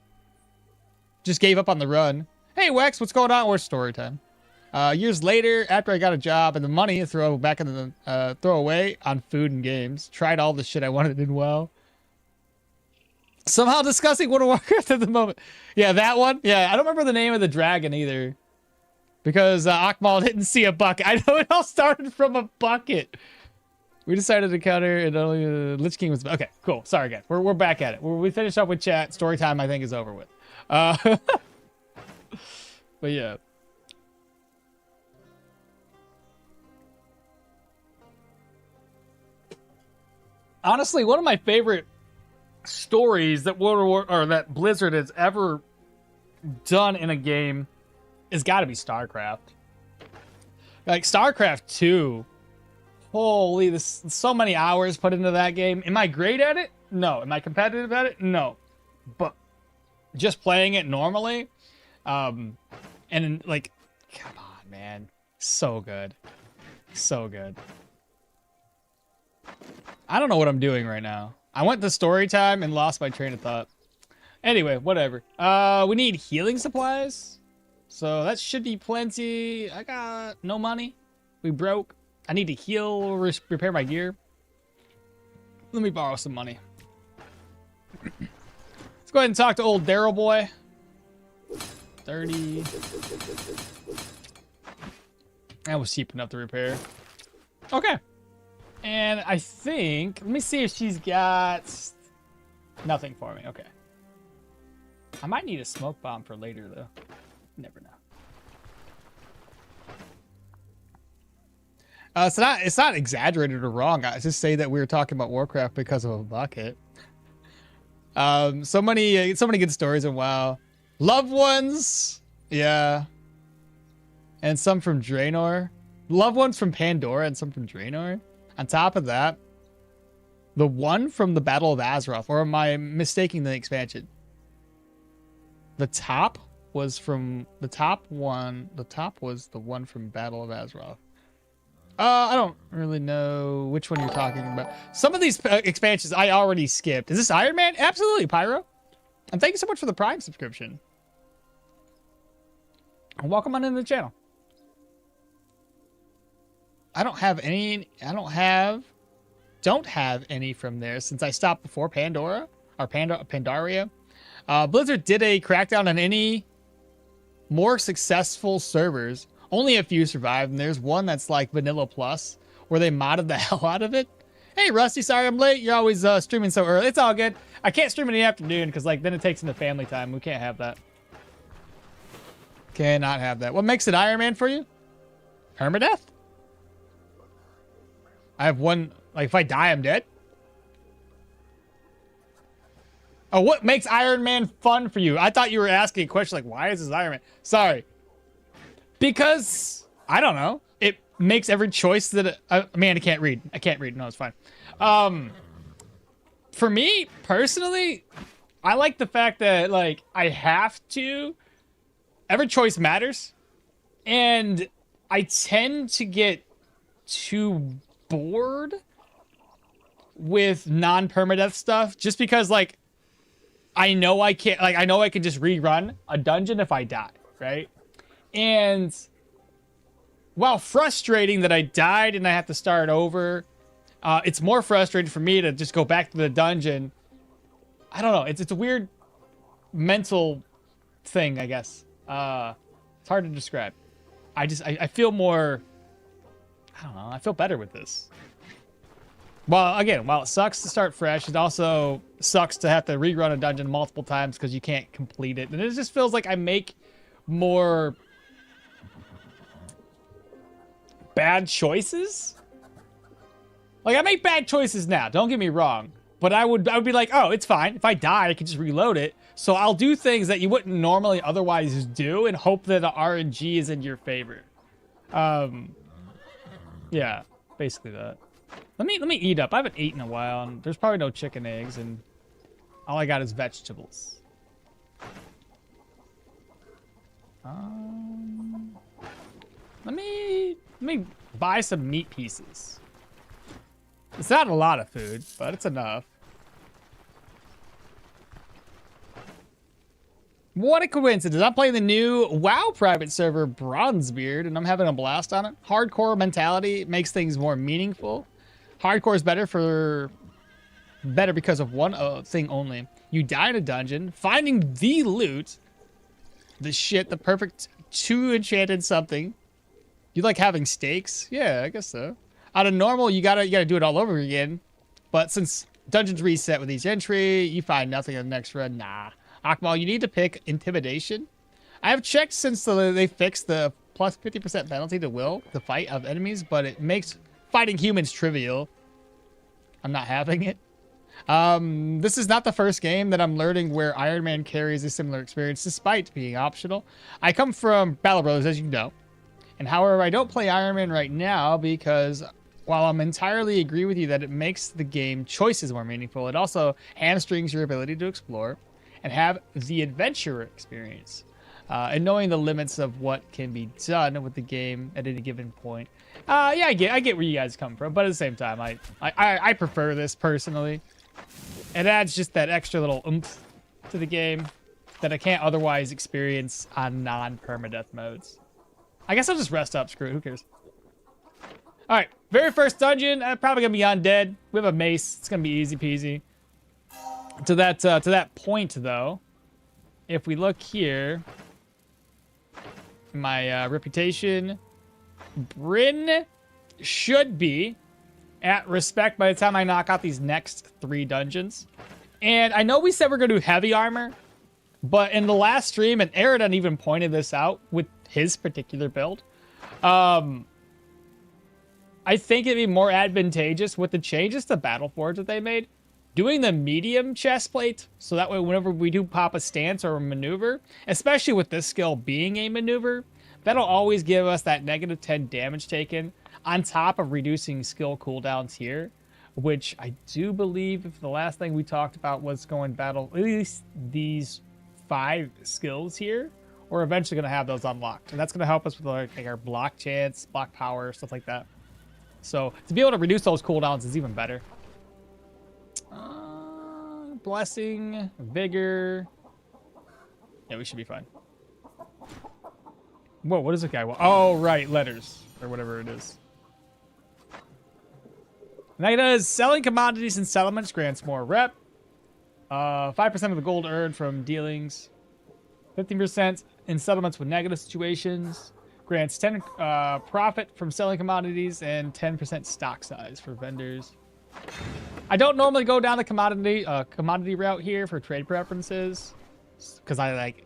Just gave up on the run. Hey, Wex, what's going on? Or story time. Years later, after I got a job and the money to throw back in the throw away on food and games, tried all the shit I wanted in WoW. Somehow discussing World of Warcraft at the moment. Yeah, that one. Yeah, I don't remember the name of the dragon either, because okmall didn't see a bucket. I know it all started from a bucket. We decided to counter, and only Lich King was okay. Cool. Sorry, guys. We're back at it. We finished up with chat. Story time, I think, is over with. But yeah. Honestly, one of my favorite stories that that Blizzard has ever done in a game has got to be StarCraft. Like StarCraft 2. Holy, this so many hours put into that game. Am I great at it? No. Am I competitive at it? No. But just playing it normally, and like, come on, man, so good, so good. I don't know what I'm doing right now. I went to story time and lost my train of thought. Anyway, whatever. We need healing supplies. So that should be plenty. I got no money. We broke. I need to heal, repair my gear. Let me borrow some money. Let's go ahead and talk to old Daryl boy. 30. That was cheap enough to repair. Okay. And I think, let me see if she's got nothing for me. Okay. I might need a smoke bomb for later, though. Never know. It's not exaggerated or wrong. I just say that we were talking about Warcraft because of a bucket. So many good stories in WoW. Loved ones, yeah. And some from Draenor. Loved ones from Pandora and some from Draenor. On top of that, the one from the Battle of Azeroth, or am I mistaking the expansion? The top was from the top one. The top was the one from Battle of Azeroth. I don't really know which one you're talking about. Some of these expansions I already skipped. Is this Iron Man? Absolutely, Pyro. And thank you so much for the Prime subscription. And welcome on into the channel. I don't have any from there since I stopped before Pandora or Pandaria. Blizzard did a crackdown on any more successful servers. Only a few survived, and there's one that's like Vanilla Plus, where they modded the hell out of it. Hey, Rusty, sorry I'm late. You're always streaming so early. It's all good. I can't stream in the afternoon because like then it takes into family time. We can't have that. Cannot have that. What makes it Iron Man for you? Permadeath? I have one. Like if I die, I'm dead. Oh, what makes Iron Man fun for you? I thought you were asking a question like, why is this Iron Man? Sorry. Because, I don't know. It makes every choice that... man, I can't read. I can't read. No, it's fine. For me, personally, I like the fact that, like, I have to... Every choice matters. And I tend to get too bored with non-permadeath stuff. Just because, like, I know I can't... Like, I know I can just rerun a dungeon if I die, right? And while frustrating that I died and I have to start over, it's more frustrating for me to just go back to the dungeon. I don't know. It's a weird mental thing, I guess. It's hard to describe. I feel more, I don't know. I feel better with this. Well, again, while it sucks to start fresh, it also sucks to have to rerun a dungeon multiple times because you can't complete it. And it just feels like I make more bad choices. Like I make bad choices now, don't get me wrong, but I would be like, oh, it's fine if I die I can just reload it. So I'll do things that you wouldn't normally otherwise do and hope that the RNG is in your favor. Yeah, basically that. Let me eat up. I haven't eaten in a while and there's probably no chicken eggs and all I got is vegetables. Let me buy some meat pieces. It's not a lot of food, but it's enough. What a coincidence. I'm playing the new WoW private server, Bronzebeard, and I'm having a blast on it. Hardcore mentality makes things more meaningful. Hardcore is better because of one thing only. You die in a dungeon, finding the loot, the perfect 2 enchanted something. You like having stakes? Yeah, I guess so. On a normal, you gotta do it all over again. But since dungeons reset with each entry, you find nothing in the next run. Nah. Okmall, you need to pick Intimidation. I have checked since they fixed the plus 50% penalty to will the fight of enemies, but it makes fighting humans trivial. I'm not having it. This is not the first game that I'm learning where Iron Man carries a similar experience, despite being optional. I come from Battle Brothers, as you know. And however, I don't play Iron Man right now because while I'm entirely agree with you that it makes the game choices more meaningful, it also hamstrings your ability to explore and have the adventure experience. And knowing the limits of what can be done with the game at any given point. Yeah, I get where you guys come from, but at the same time, I prefer this personally. It adds just that extra little oomph to the game that I can't otherwise experience on non-permadeath modes. I guess I'll just rest up. Screw it. Who cares? All right. Very first dungeon. Probably going to be undead. We have a mace. It's going to be easy peasy. To that point, though, if we look here, my reputation, Bryn should be at respect by the time I knock out these next 3 dungeons. And I know we said we're going to do heavy armor, but in the last stream, and Aridon even pointed this out with his particular build, I think it'd be more advantageous with the changes to Battleforge that they made, doing the medium chest plate, so that way whenever we do pop a stance or a maneuver, especially with this skill being a maneuver, that'll always give us that negative 10 damage taken on top of reducing skill cooldowns here, which I do believe if the last thing we talked about was going battle, at least these 5 skills here, we're eventually going to have those unlocked. And that's going to help us with like our block chance, block power, stuff like that. So to be able to reduce those cooldowns is even better. Blessing, vigor. Yeah, we should be fine. Whoa, what does the guy want? Oh, right, letters or whatever it is. Now he does selling commodities and settlements grants more rep. 5% of the gold earned from dealings. 15% in settlements with negative situations. Grants 10 profit from selling commodities and 10% stock size for vendors. I don't normally go down the commodity route here for trade preferences because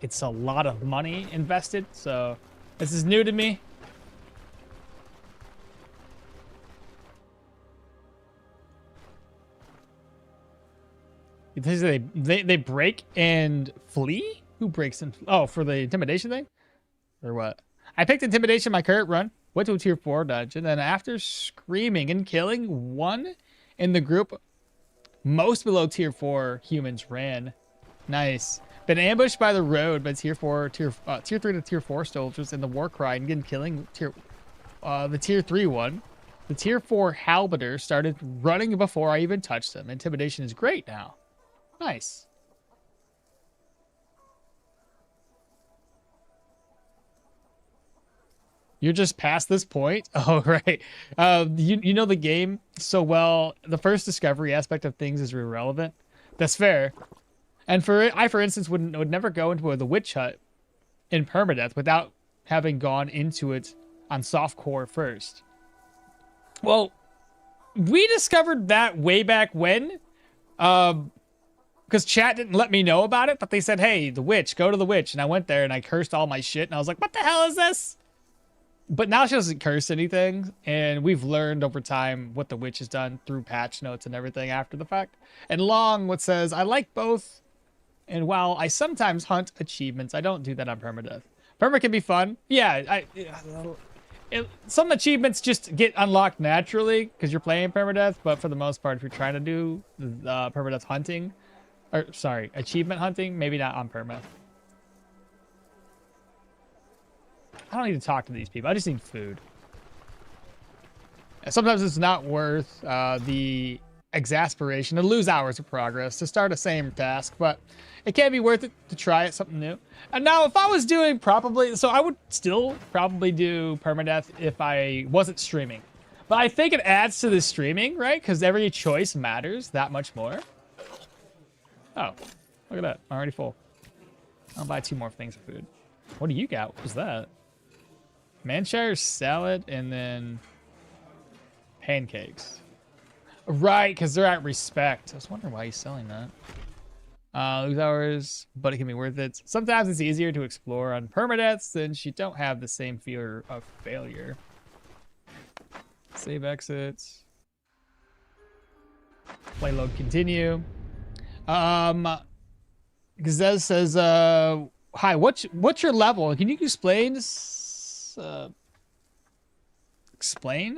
it's a lot of money invested. So this is new to me. They break and flee? Who breaks and oh, for the intimidation thing? Or what? I picked intimidation my current run, went to a tier 4 dungeon, and after screaming and killing one in the group, most below tier 4 humans ran. Nice. Been ambushed by the road by tier 3 to tier 4 soldiers in the war cry and again killing the tier 3 one. The tier 4 halberdier started running before I even touched him. Intimidation is great now. Nice. You're just past this point? Oh, right. You know the game so well. The first discovery aspect of things is irrelevant. That's fair. And for instance, would never go into the witch hut in Permadeath without having gone into it on softcore first. Well, we discovered that way back when. Because chat didn't let me know about it, but they said, hey, the witch, go to the witch. And I went there and I cursed all my shit. And I was like, what the hell is this? But now she doesn't curse anything, and we've learned over time what the witch has done through patch notes and everything after the fact. And Long what says, I like both, and while I sometimes hunt achievements, I don't do that on Permadeath. Perma can be fun. Yeah, some achievements just get unlocked naturally because you're playing Permadeath, but for the most part, if you're trying to do Permadeath hunting, or sorry, achievement hunting, maybe not on Perma. I don't need to talk to these people. I just need food. Sometimes it's not worth the exasperation to lose hours of progress to start a same task, but it can be worth it to try it, something new. And now if I was doing so I would still probably do Permadeath if I wasn't streaming. But I think it adds to the streaming, right? Because every choice matters that much more. Oh, look at that. I'm already full. I'll buy 2 more things of food. What do you got? What was that? Manshire salad and then pancakes. Right, because they're at respect. I was wondering why he's selling that. Lose hours, but it can be worth it. Sometimes it's easier to explore on Permadeath since you don't have the same fear of failure. Save exits. Play load continue. Gazez says, hi, what's your level? Can you explain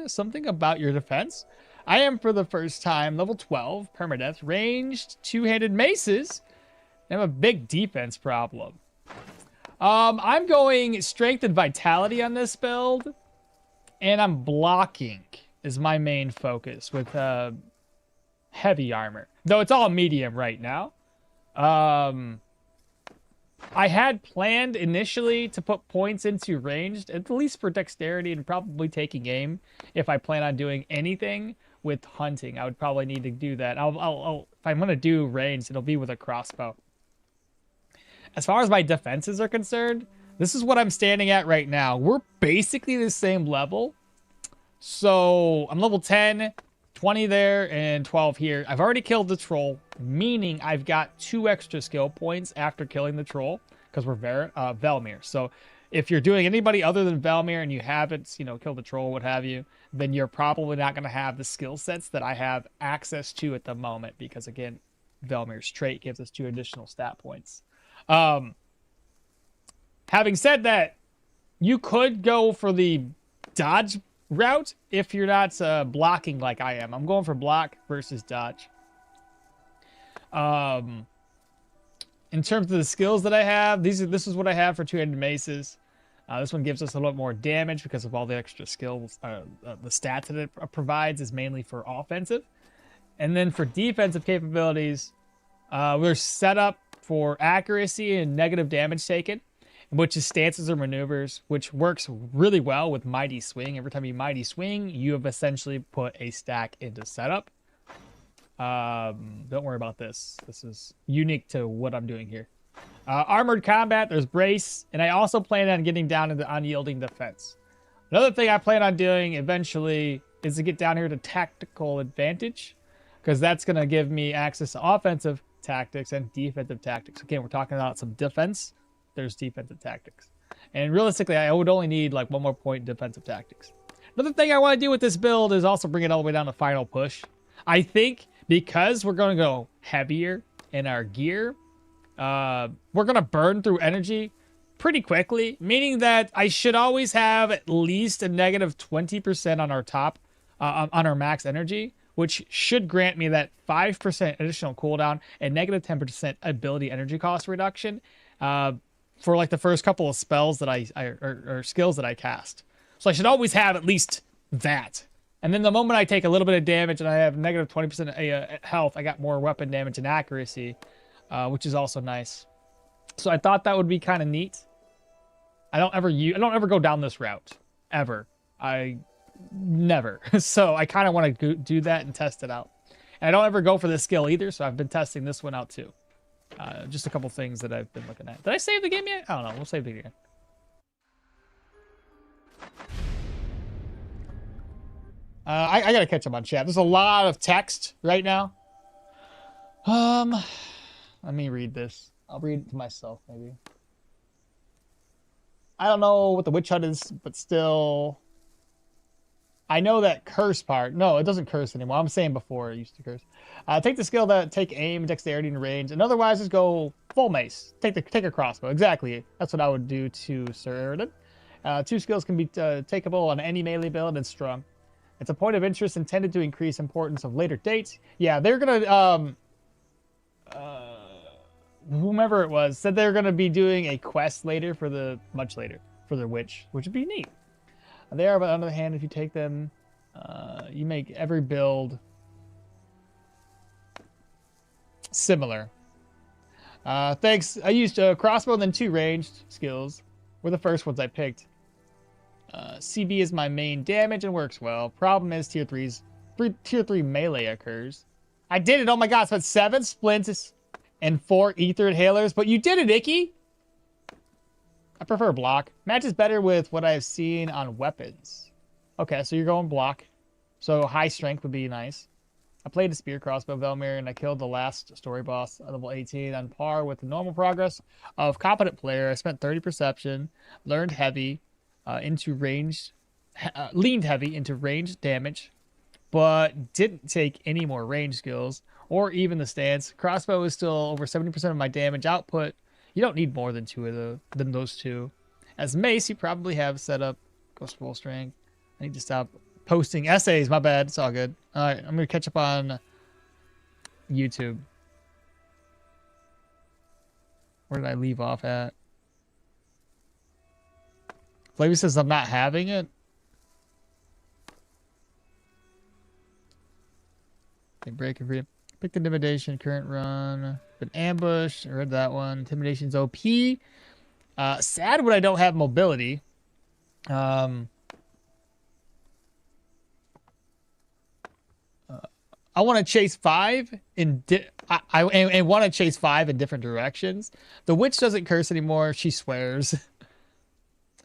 something about your defense? I am for the first time level 12 Permadeath, ranged 2-handed maces, and have a big defense problem. I'm going strength and vitality on this build, and I'm blocking is my main focus with heavy armor, though it's all medium right now. I had planned initially to put points into ranged, at least for dexterity and probably taking aim. If I plan on doing anything with hunting, I would probably need to do that. If I'm gonna do ranged, it'll be with a crossbow. As far as my defenses are concerned, this is what I'm standing at right now. We're basically the same level. So I'm level 10, 20 there, and 12 here. I've already killed the troll, meaning I've got 2 extra skill points after killing the troll, because we're Velmir. So if you're doing anybody other than Velmir and you haven't, killed the troll, what have you, then you're probably not going to have the skill sets that I have access to at the moment, because again, Velmir's trait gives us 2 additional stat points. Having said that, you could go for the dodge route if you're not blocking like I am. I'm going for block versus dodge. In terms of the skills that I have, this is what I have for two-handed maces. This one gives us a little bit more damage because of all the extra skills. The stats that it provides is mainly for offensive. And then for defensive capabilities, we're set up for accuracy and negative damage taken, which is stances or maneuvers, which works really well with Mighty Swing. Every time you Mighty Swing, you have essentially put a stack into setup. Don't worry about this. This is unique to what I'm doing here. Armored combat, there's brace, and I also plan on getting down into unyielding defense. Another thing I plan on doing eventually is to get down here to tactical advantage, because that's going to give me access to offensive tactics and defensive tactics. Again, we're talking about some defense. There's defensive tactics. And realistically, I would only need like 1 more point in defensive tactics. Another thing I want to do with this build is also bring it all the way down to final push. I think because we're going to go heavier in our gear, we're going to burn through energy pretty quickly, meaning that I should always have at least a negative 20% on our top, on our max energy, which should grant me that 5% additional cooldown and negative 10% ability energy cost reduction for like the first couple of spells that or skills that I cast. So I should always have at least that. And then the moment I take a little bit of damage and I have negative 20% health, I got more weapon damage and accuracy, which is also nice. So I thought that would be kind of neat. I don't ever go down this route ever. I never. So I kind of want to do that and test it out. And I don't ever go for this skill either, so I've been testing this one out too. Just a couple things that I've been looking at. Did I save the game yet? I don't know. We'll save the game. I gotta catch up on chat. There's a lot of text right now. Let me read this. I'll read it to myself, maybe. I don't know what the witch hunt is, but still, I know that curse part. No, it doesn't curse anymore. I'm saying before it used to curse. Take the skill that take aim, dexterity, and range, and otherwise just go full mace. Take a crossbow. Exactly. That's what I would do to Sir Eridan. 2 skills can be takeable on any melee build and strong. It's a point of interest intended to increase importance of later dates. Yeah, they're gonna whomever it was said they're gonna be doing a quest later for the witch, which would be neat. They are, but on the other hand, if you take them, you make every build similar. Thanks. I used a crossbow and then 2 ranged skills. Were the first ones I picked. CB is my main damage and works well. Problem is tier 3 melee occurs. I did it. Oh my god, so it's 7 splints and 4 ether inhalers, but you did it, Icky. I prefer block. Matches better with what I've seen on weapons. Okay, so you're going block. So high strength would be nice. I played a spear crossbow Velmir and I killed the last story boss at level 18 on par with the normal progress of competent player. I spent 30 perception, learned heavy into ranged, leaned heavy into ranged damage, but didn't take any more range skills or even the stance. Crossbow is still over 70% of my damage output. You don't need more than those two. As Mace, you probably have set up Ghost Full Strength. I need to stop posting essays. My bad. It's all good. All right, I'm going to catch up on YouTube. Where did I leave off at? Flavy says I'm not having it. Okay, break and free. Pick intimidation, current run. Been ambushed. I read that one. Intimidation's OP. Sad when I don't have mobility. I want to chase 5 in I want to chase 5 in different directions. The witch doesn't curse anymore. She swears.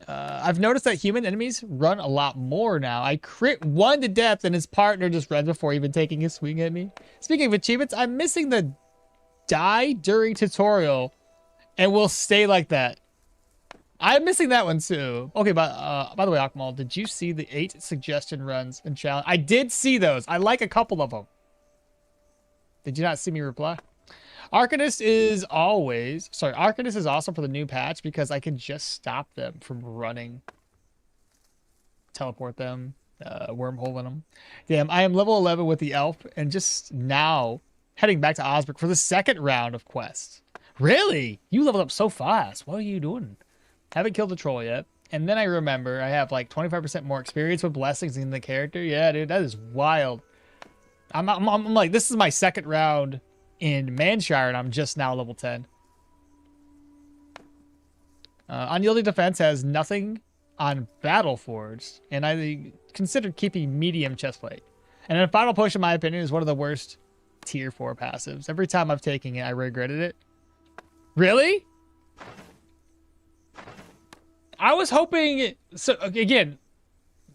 I've noticed that human enemies run a lot more now. I crit 1 to death and his partner just runs before even taking a swing at me. Speaking of achievements, I'm missing the die during tutorial and will stay like that. I'm missing that one too. Okay, but by the way, okmall, did you see the 8 suggestion runs and challenge? I did see those. I like a couple of them. Did you not see me reply? Arcanist is awesome for the new patch because I can just stop them from running. Teleport them, wormhole in them. Damn, I am level 11 with the elf and just now heading back to Osberg for the 2nd round of quests. Really? You leveled up so fast. What are you doing? Haven't killed the troll yet. And then I remember I have like 25% more experience with blessings in the character. Yeah, dude, that is wild. I'm like, this is my 2nd round in Manshire, and I'm just now level 10. Unyielding Defense has nothing on Battleforged, and I considered keeping medium chestplate. And then Final Push, in my opinion, is one of the worst tier 4 passives. Every time I've taken it, I regretted it. Really? I was hoping... So, again,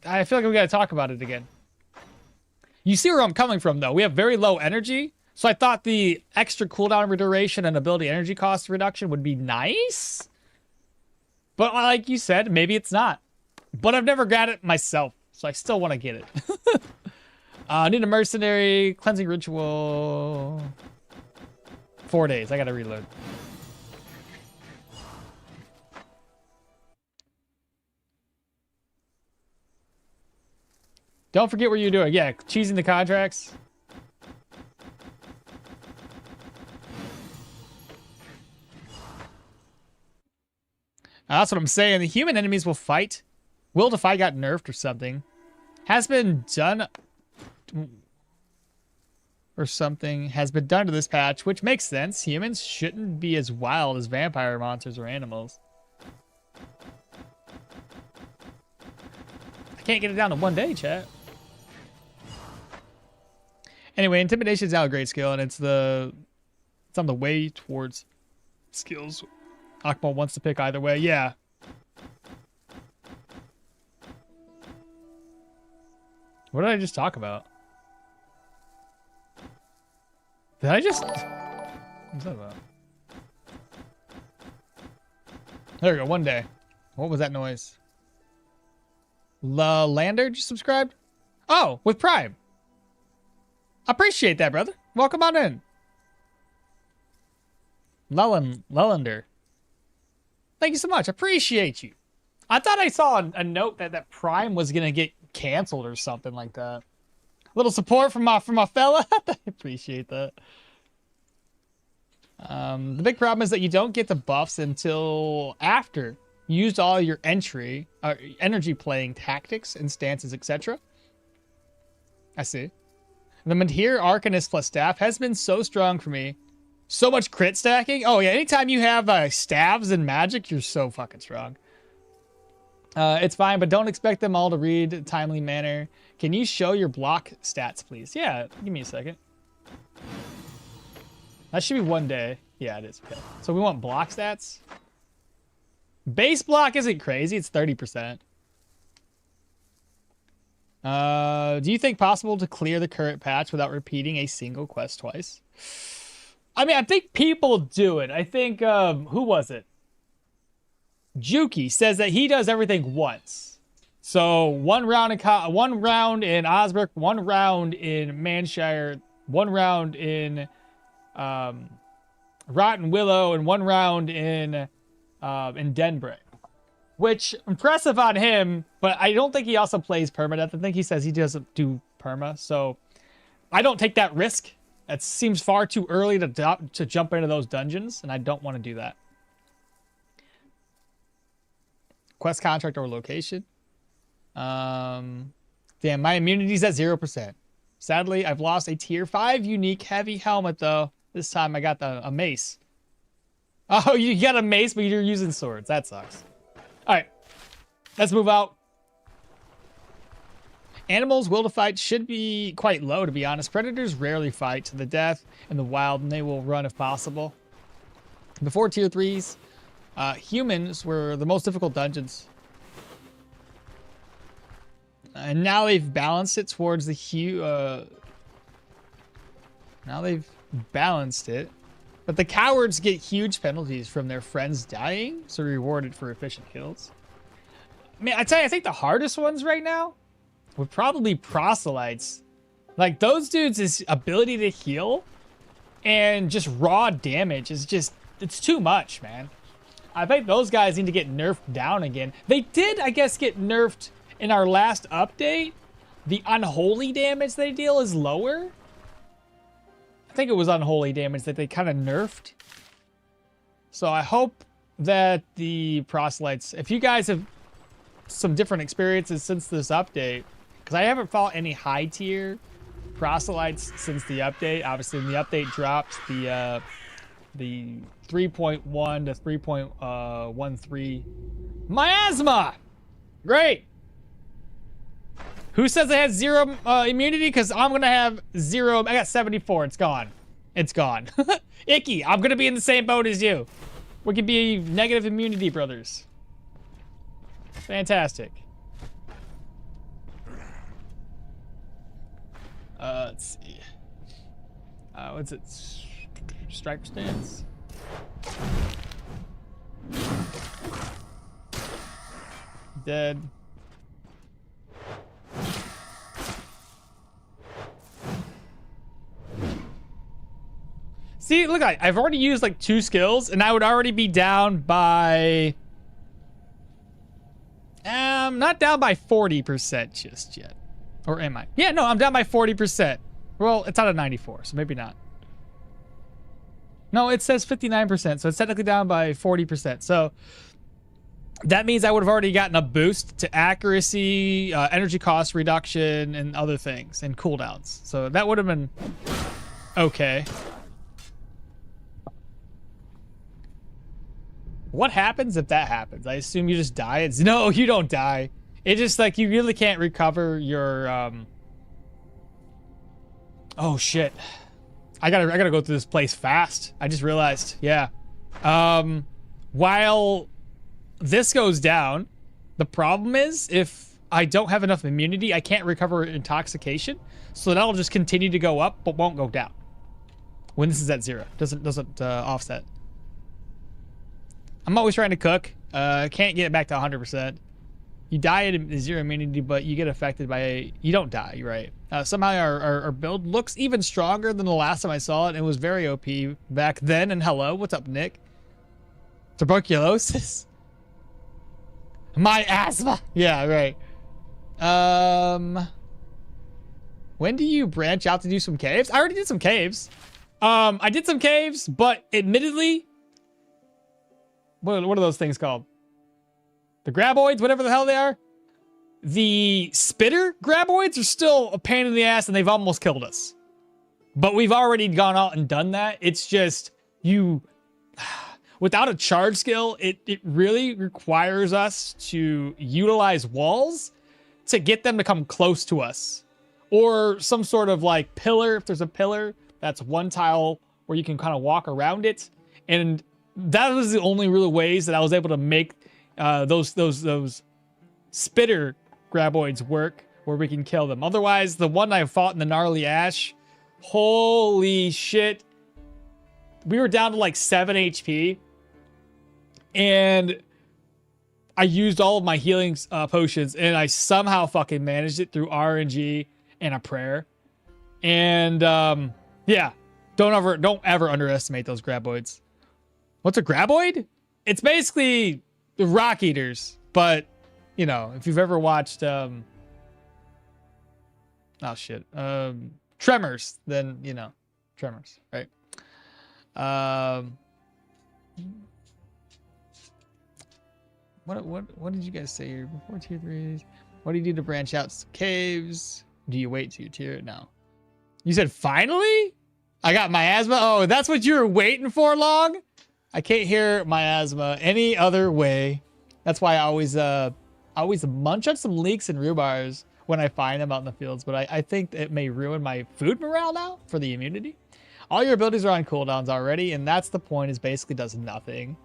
I feel like we got to talk about it again. You see where I'm coming from, though. We have very low energy. So I thought the extra cooldown duration and ability energy cost reduction would be nice. But like you said, maybe it's not. But I've never got it myself. So I still want to get it. Need a mercenary. Cleansing ritual. 4 days. I got to reload. Don't forget what you're doing. Yeah, cheesing the contracts. That's what I'm saying. The human enemies will fight. Will to fight got nerfed or something. Has been done... Or something has been done to this patch, which makes sense. Humans shouldn't be as wild as vampire monsters or animals. I can't get it down to 1 day, chat. Anyway, intimidation is now a great skill, and it's on the way towards skills. okmall wants to pick either way. Yeah. What did I just talk about? Did I just... What's that about? There we go, 1 day. What was that noise? La Lander just subscribed? Oh, with Prime. Appreciate that, brother. Welcome on in. Lullander. Thank you so much. Appreciate you. I thought I saw a note that Prime was gonna get canceled or something like that. A little support from my fella. I appreciate that. The big problem is that you don't get the buffs until after you used all your energy playing tactics and stances, etc. I see. The Menhir Arcanist plus staff has been so strong for me. So much crit stacking. Oh yeah, anytime you have staves and magic, you're so fucking strong. It's fine, but don't expect them all to read in a timely manner. Can you show your block stats, please? Yeah, give me a second. That should be 1 day. Yeah, it is. Okay. So we want block stats. Base block isn't crazy. It's 30%. Do you think possible to clear the current patch without repeating a single quest twice? I mean, I think people do it. I think, who was it? Juki says that he does everything once. So one round in Osberg, 1 round in Manshire, 1 round in Rotten Willow, and 1 round in Denbray. Which, impressive on him, but I don't think he also plays Permadeath. I think he says he doesn't do Perma, so I don't take that risk. That seems far too early to jump into those dungeons, and I don't want to do that. Quest contract or location. Damn, my immunity's at 0%. Sadly, I've lost a tier 5 unique heavy helmet, though. This time I got a mace. Oh, you got a mace, but you're using swords. That sucks. All right, let's move out. Animals' will to fight should be quite low, to be honest. Predators rarely fight to the death in the wild, and they will run if possible. Before tier 3s, humans were the most difficult dungeons. And now they've balanced it towards the now they've balanced it. But the cowards get huge penalties from their friends dying, so rewarded for efficient kills. I mean, I tell you, I think the hardest ones right now would probably proselytes. Like, those dudes' ability to heal and just raw damage is just, it's too much, man. I think those guys need to get nerfed down again. They did, I guess, get nerfed in our last update. The unholy damage they deal is lower. I think it was unholy damage that they kind of nerfed. So I hope that the proselytes, if you guys have some different experiences since this update, because I haven't fought any high tier proselytes since the update. Obviously, when the update dropped the 3.1 to 3.13 miasma. Great. Who says I had 0 immunity? Because I'm going to have 0. I got 74. It's gone. It's gone. Icky. I'm going to be in the same boat as you. We could be negative immunity brothers. Fantastic. Let's see. What's it? Striker stance. Dead. See, look, I've already used like 2 skills, and I would already be down by... not down by 40% just yet. Or am I? Yeah, no, I'm down by 40%. Well, it's out of 94, so maybe not. No, it says 59%, so it's technically down by 40%. So that means I would have already gotten a boost to accuracy, energy cost reduction, and other things, and cooldowns. So that would have been okay. What happens if that happens? I assume you just die. No, you don't die. It just, like, you really can't recover your, Oh, shit. I gotta go through this place fast. I just realized. Yeah. While this goes down, the problem is if I don't have enough immunity, I can't recover intoxication. So that'll just continue to go up, but won't go down. When this is at 0. Doesn't offset. I'm always trying to cook. Can't get it back to 100%. You die at 0 immunity, but you get affected by... You don't die, you're right. Somehow our build looks even stronger than the last time I saw it. It was very OP back then. And hello, what's up, Nick? Tuberculosis? My asthma! Yeah, right. When do you branch out to do some caves? I already did some caves. I did some caves, but admittedly... What are those things called? The graboids, whatever the hell they are. The spitter graboids are still a pain in the ass, and they've almost killed us. But we've already gone out and done that. It's just, you... Without a charge skill, it really requires us to utilize walls to get them to come close to us. Or some sort of, like, pillar. If there's a pillar, that's one tile where you can kind of walk around it. And that was the only real ways that I was able to make those spitter graboids work, where we can kill them. Otherwise, the one I fought in the gnarly ash, holy shit, we were down to like 7 HP, and I used all of my healing potions, and I somehow fucking managed it through RNG and a prayer. And yeah, don't ever underestimate those graboids. What's a graboid? It's basically the rock eaters, but you know, if you've ever watched Tremors, then you know Tremors, right? What did you guys say here before tier 3s? What do you do to branch out to caves? Do you wait till you tier? No. You said finally? I got miasma. Oh, that's what you were waiting for, Long? I can't hear miasma any other way. That's why I always munch on some leeks and rhubars when I find them out in the fields. But I think it may ruin my food morale now for the immunity. All your abilities are on cooldowns already, and that's the point, is basically does nothing.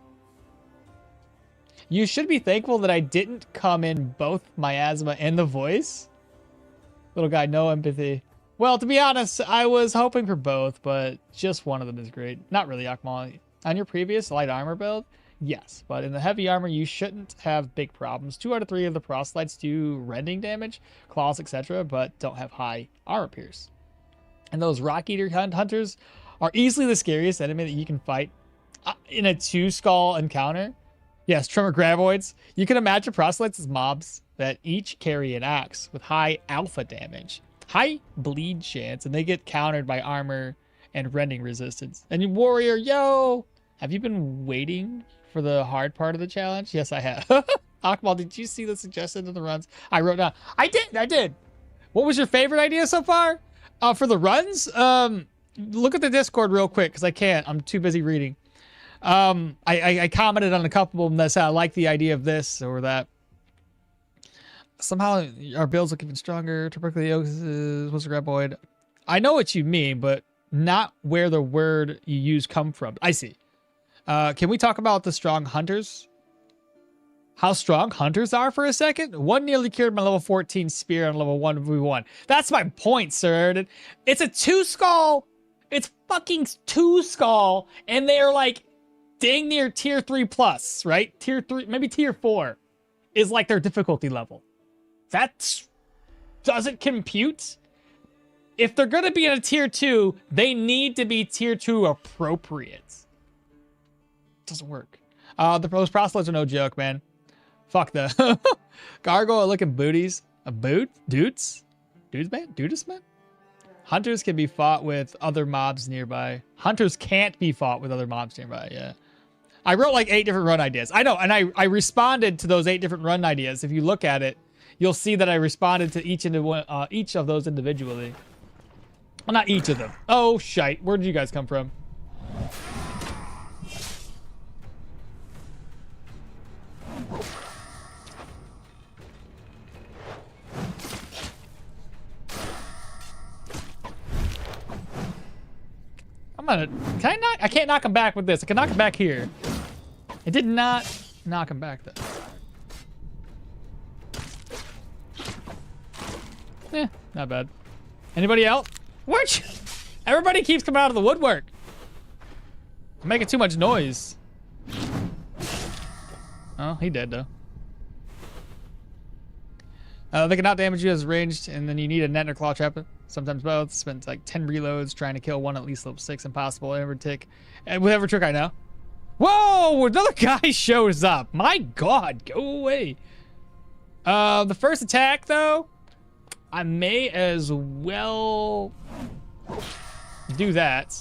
You should be thankful that I didn't come in both miasma and the voice. Little guy, no empathy. Well, to be honest, I was hoping for both, but just one of them is great. Not really, okmall. On your previous light armor build, yes, but in the heavy armor, you shouldn't have big problems. 2 out of 3 of the proselytes do rending damage, claws, etc., but don't have high armor pierce. And those rock eater hunters are easily the scariest enemy that you can fight in a 2-skull encounter. Yes, tremor graboids. You can imagine proselytes as mobs that each carry an axe with high alpha damage, high bleed chance, and they get countered by armor and rending resistance. And you warrior, yo, have you been waiting for the hard part of the challenge? Yes, I have. Okmall, did you see the suggestions in the runs I wrote down? I did. What was your favorite idea so far? For the runs? Look at the Discord real quick, because I can't. I'm too busy reading. I commented on a couple of them that said I like the idea of this or that. Somehow our builds look even stronger. Tuberculosis was a graboid. I know what you mean, but not where the word you use come from. I see. Can we talk about the strong hunters? How strong hunters are for a second? One nearly cured my level 14 spear on level 1v1. That's my point, sir. It's a 2-skull. It's fucking 2-skull. And they're like dang near tier 3+, right? Tier 3, maybe tier 4 is like their difficulty level. That doesn't compute. If they're going to be in a tier 2, they need to be tier 2 appropriate. Doesn't work. Those proselytes are no joke, man. Fuck the gargoyle looking booties. A boot? Dudes, man? Dudes, man? Hunters can be fought with other mobs nearby. Hunters can't be fought with other mobs nearby, yeah. I wrote like 8 different run ideas. I know, and I responded to those 8 different run ideas. If you look at it, you'll see that I responded to each of those individually. Well, not each of them. Oh, shite. Where did you guys come from? Can I knock? I can't knock him back with this. I can knock him back here. It did not knock him back though. Not bad. Anybody else? What? Everybody keeps coming out of the woodwork. I'm making too much noise. Oh, he dead though. They can out damage you as ranged, and then you need a net or claw trap. Sometimes both. Spent like 10 reloads trying to kill one at least level 6. Impossible. Every tick. And with every trick I know. Whoa! Another guy shows up. My god, go away. The first attack though, I may as well do that.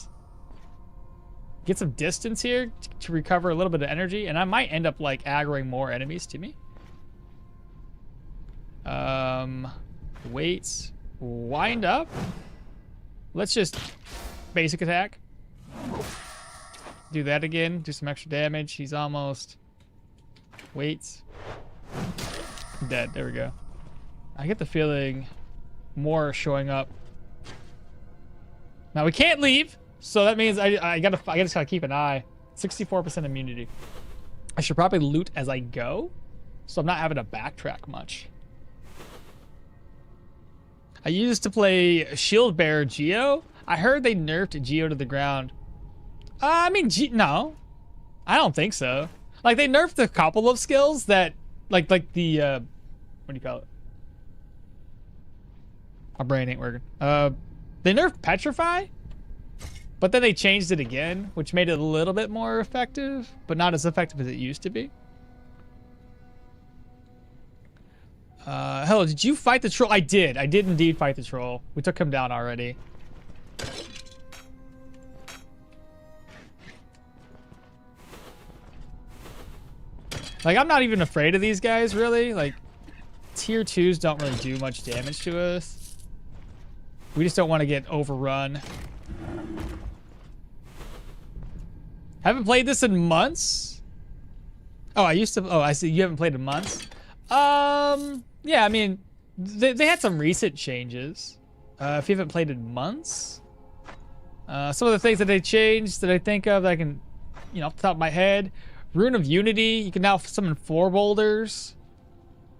Get some distance here to recover a little bit of energy, and I might end up like aggroing more enemies to me. Wait. Wind up. Let's just basic attack. Do that again. Do some extra damage. He's almost. Wait. Dead. There we go. I get the feeling more showing up. Now we can't leave, so that means I just gotta keep an eye. 64% immunity. I should probably loot as I go, so I'm not having to backtrack much. I used to play Shield Bearer Geo. I heard they nerfed Geo to the ground. I mean, no. I don't think so. Like, they nerfed a couple of skills that, like the, what do you call it? My brain ain't working. They nerfed Petrify, but then they changed it again, which made it a little bit more effective, but not as effective as it used to be. Hello, did you fight the troll? I did. I did indeed fight the troll. We took him down already. Like, I'm not even afraid of these guys, really. Like, tier 2s don't really do much damage to us. We just don't want to get overrun. Haven't played this in months. Oh, I used to. Oh, I see. You haven't played in months. Yeah, I mean, they had some recent changes. If you haven't played in months, some of the things that they changed that I think of that I can, you know, off the top of my head. Rune of Unity. You can now summon 4 boulders.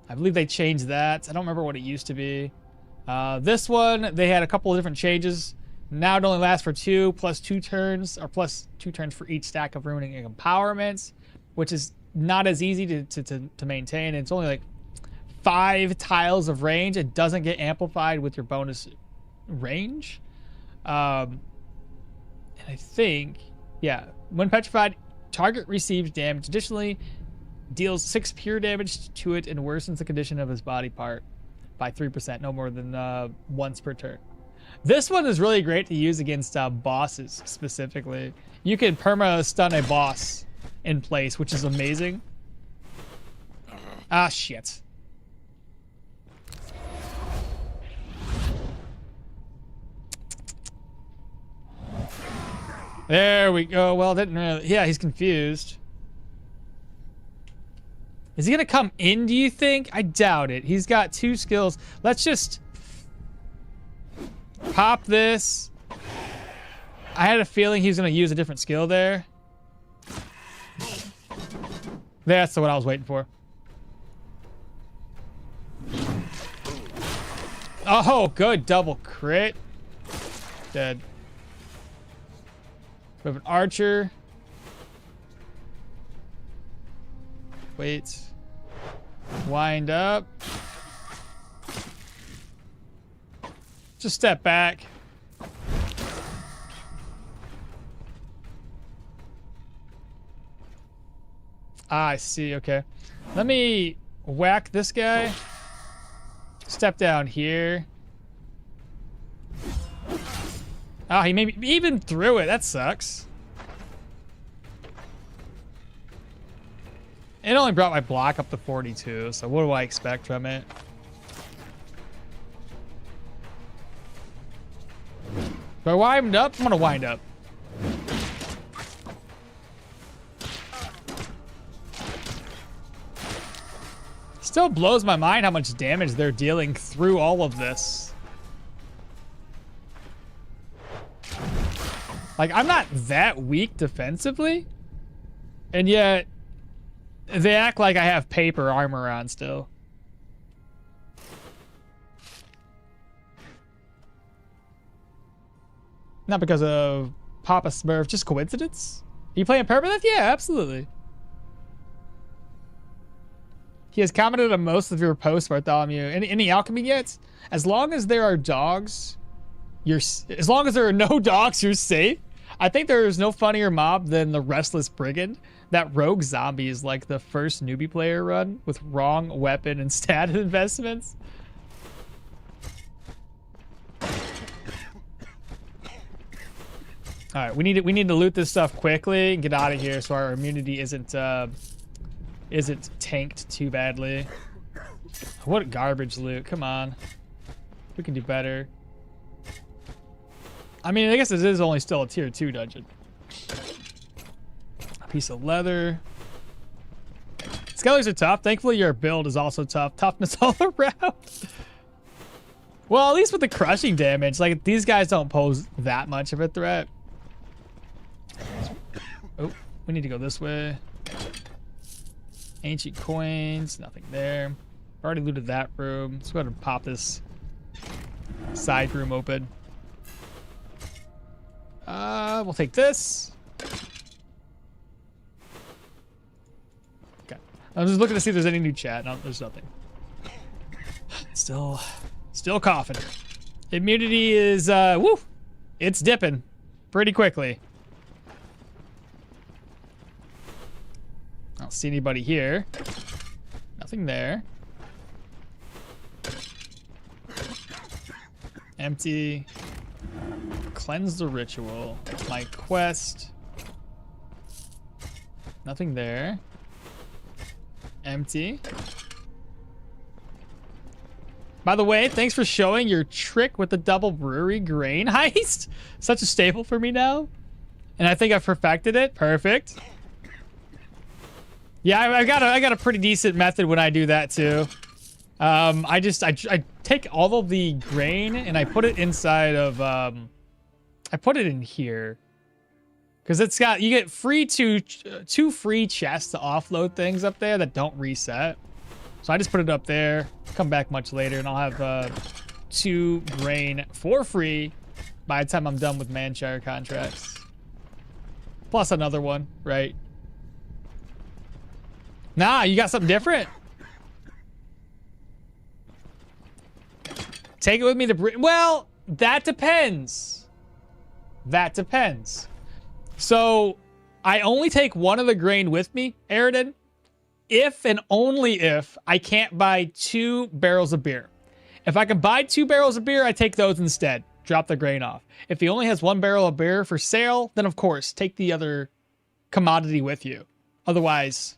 I believe they changed that. I don't remember what it used to be. This one, they had a couple of different changes. Now it only lasts for 2 plus 2 turns, or plus 2 turns for each stack of runing empowerments, which is not as easy to maintain. It's only like 5 tiles of range. It doesn't get amplified with your bonus range. And I think, yeah, when petrified, target receives damage. Additionally, deals 6 pure damage to it and worsens the condition of his body part by 3%, no more than once per turn. This one is really great to use against bosses specifically. You can perma stun a boss in place, which is amazing. Ah, shit. There we go. Well, didn't really. Yeah, he's confused. Is he gonna come in, do you think? I doubt it. He's got 2 skills. Let's just pop this. I had a feeling he's gonna use a different skill there. That's what I was waiting for. Oh, good. Double crit. Dead. We have an archer. Wait. Wind up. Just step back. Ah, I see. Okay. Let me whack this guy. Step down here. Oh, he maybe even threw it. That sucks. It only brought my block up to 42, so what do I expect from it? Do I wind up? I'm gonna wind up. Still blows my mind how much damage they're dealing through all of this. Like, I'm not that weak defensively, and yet they act like I have paper armor on still. Not because of Papa Smurf, just coincidence? Are you playing Permadeath? Yeah, absolutely. He has commented on most of your posts, Bartholomew. Any alchemy yet? As long as there are dogs, as long as there are no dogs, you're safe. I think there is no funnier mob than the Restless Brigand. That rogue zombie is like the first newbie player run with wrong weapon and stat investments. All right, we need to loot this stuff quickly and get out of here so our immunity isn't tanked too badly. What garbage loot! Come on, we can do better. I mean, I guess this is only still a tier 2 dungeon. A piece of leather. Skellies are tough. Thankfully, your build is also tough. Toughness all around. Well, at least with the crushing damage, like these guys don't pose that much of a threat. Oh, we need to go this way. Ancient coins, nothing there. Already looted that room. Let's go ahead and pop this side room open. We'll take this. Okay. I'm just looking to see if there's any new chat. No, there's nothing. Still coughing. Immunity is, woo! It's dipping pretty quickly. I don't see anybody here. Nothing there. Empty. Cleanse the ritual. My quest. Nothing there. Empty. By the way, thanks for showing your trick with the double brewery grain heist. Such a staple for me now. And I think I've perfected it. Perfect. Yeah, I got a pretty decent method when I do that too. I take all of the grain and I put it inside of I put it in here. Because it's got, you get free two free chests to offload things up there that don't reset. So I just put it up there, come back much later, and I'll have 2 grain for free by the time I'm done with Manshire contracts. Plus another one, right? Nah, you got something different? Take it with me to well, that depends. That depends. So, I only take 1 of the grain with me, Aridin, if and only if I can't buy 2 barrels of beer. If I can buy 2 barrels of beer, I take those instead. Drop the grain off. If he only has 1 barrel of beer for sale, then of course, take the other commodity with you. Otherwise,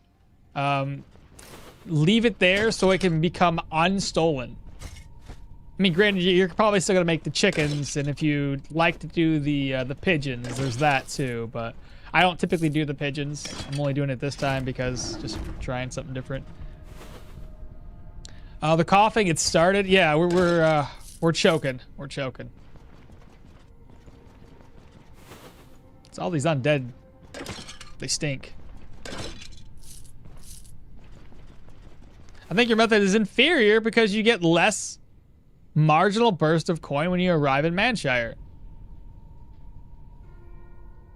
leave it there so it can become unstolen. I mean, granted, you're probably still gonna make the chickens, and if you like to do the pigeons, there's that too. But I don't typically do the pigeons. I'm only doing it this time because just trying something different. The coughing, it started. Yeah, we're choking. We're choking. It's all these undead. They stink. I think your method is inferior because you get less marginal burst of coin when you arrive in Manshire.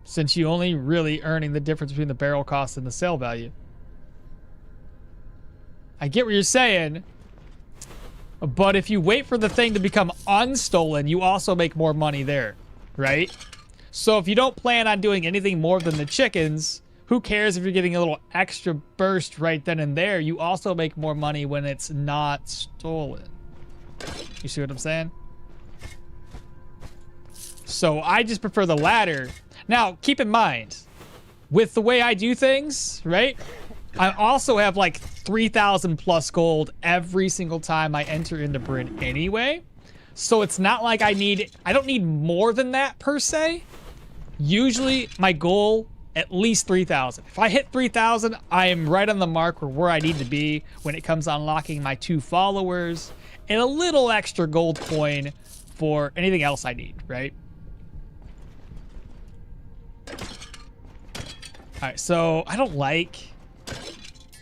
Since you only really earning the difference between the barrel cost and the sale value. I get what you're saying, but if you wait for the thing to become unstolen, you also make more money there, right? So if you don't plan on doing anything more than the chickens, who cares if you're getting a little extra burst right then and there? You also make more money when it's not stolen. You see what I'm saying? So I just prefer the latter. Now, keep in mind, with the way I do things, right? I also have like 3,000 plus gold every single time I enter into Bryn anyway. So it's not like I don't need more than that per se. Usually my goal, at least 3,000. If I hit 3,000, I am right on the mark where I need to be when it comes to unlocking my 2 followers and a little extra gold coin for anything else I need, right? All right, so I don't like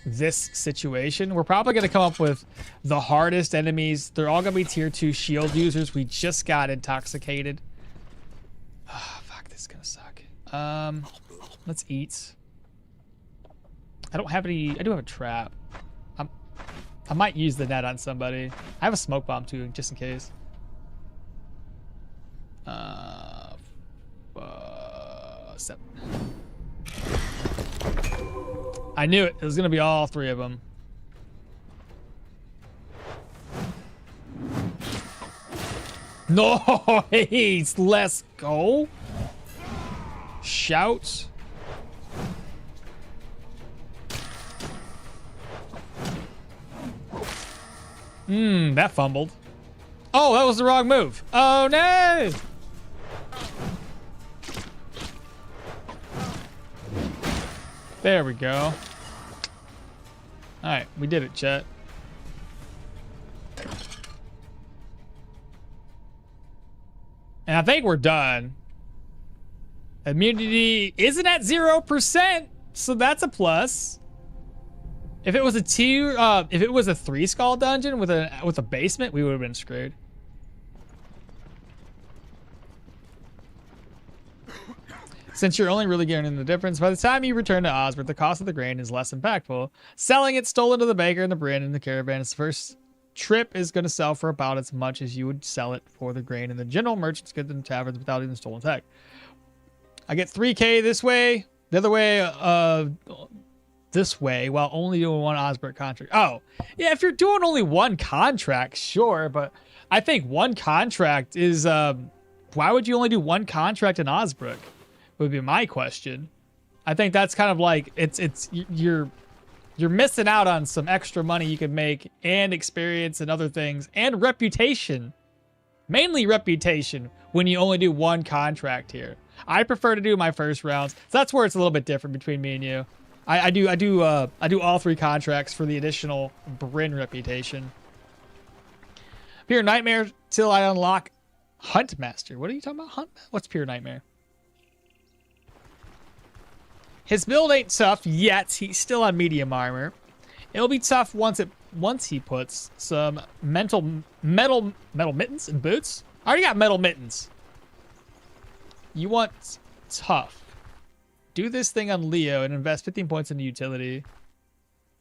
this situation. We're probably going to come up with the hardest enemies. They're all going to be tier 2 shield users. We just got intoxicated. Oh, fuck, this is going to suck. Let's eat. I don't have any. I do have a trap. I might use the net on somebody. I have a smoke bomb too, just in case. 7. I knew it. It was gonna be all 3 of them. Nice. Let's go. Shout. That fumbled. Oh, that was the wrong move. Oh, no. There we go. All right, we did it, chat. And I think we're done. Immunity isn't at 0%, so that's a plus. If it was a if it was a 3 skull dungeon with a basement, we would have been screwed. Since you're only really getting the difference, by the time you return to Osbert, the cost of the grain is less impactful. Selling it stolen to the baker and the Bryn and the caravan is the first trip is going to sell for about as much as you would sell it for the grain, and the general merchants get them taverns without even stolen tech. I get 3k this way, the other way, this way, while only doing 1 Osbert contract. Oh, yeah, if you're doing only 1 contract, sure, but I think 1 contract is, why would you only do 1 contract in Osbrook? Would be my question. I think that's kind of like, you're missing out on some extra money you could make, and experience and other things, and reputation. Mainly reputation when you only do 1 contract here. I prefer to do my first rounds. So that's where it's a little bit different between me and you. I do all 3 contracts for the additional Bryn reputation. Pure Nightmare till I unlock Hunt Master. What are you talking about? Hunt? What's Pure Nightmare? His build ain't tough yet. He's still on medium armor. It'll be tough once he puts some metal mittens and boots. I already got metal mittens. You want tough. Do this thing on Leo and invest 15 points into utility.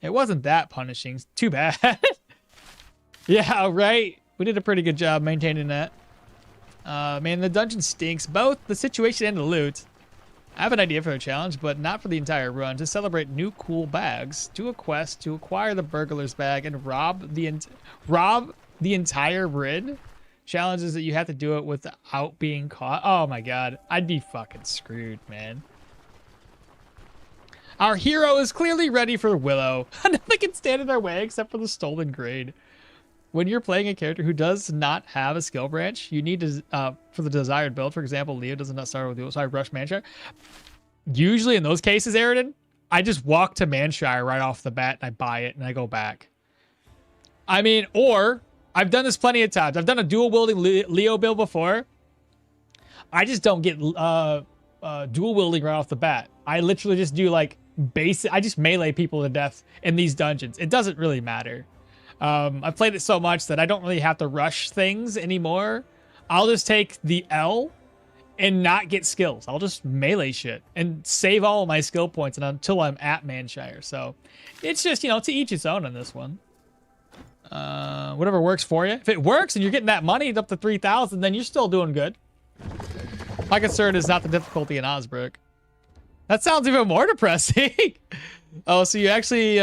It wasn't that punishing. Too bad. Yeah, right. We did a pretty good job maintaining that. Man, the dungeon stinks. Both the situation and the loot. I have an idea for a challenge, but not for the entire run. To celebrate new cool bags, do a quest to acquire the burglar's bag and rob the entire Bryn. Challenges that you have to do it without being caught. Oh my god, I'd be fucking screwed, man. Our hero is clearly ready for Willow. Nothing can stand in our way except for the stolen grade. When you're playing a character who does not have a skill branch, you need to, for the desired build, for example, Leo does not start with Willow, so I rush Manshire. Usually in those cases, Aridin, I just walk to Manshire right off the bat and I buy it and I go back. I mean, or I've done this plenty of times. I've done a dual wielding Leo build before. I just don't get dual wielding right off the bat. I literally just do like basic, I just melee people to death in these dungeons. It doesn't really matter. I've played it so much that I don't really have to rush things anymore. I'll just take the L and not get skills. I'll just melee shit and save all of my skill points until I'm at Manshire. So it's just, you know, to each its own on this one. Whatever works for you. If it works and you're getting that money up to 3,000, then you're still doing good. My concern is not the difficulty in Osbrook. That sounds even more depressing. Oh, so you actually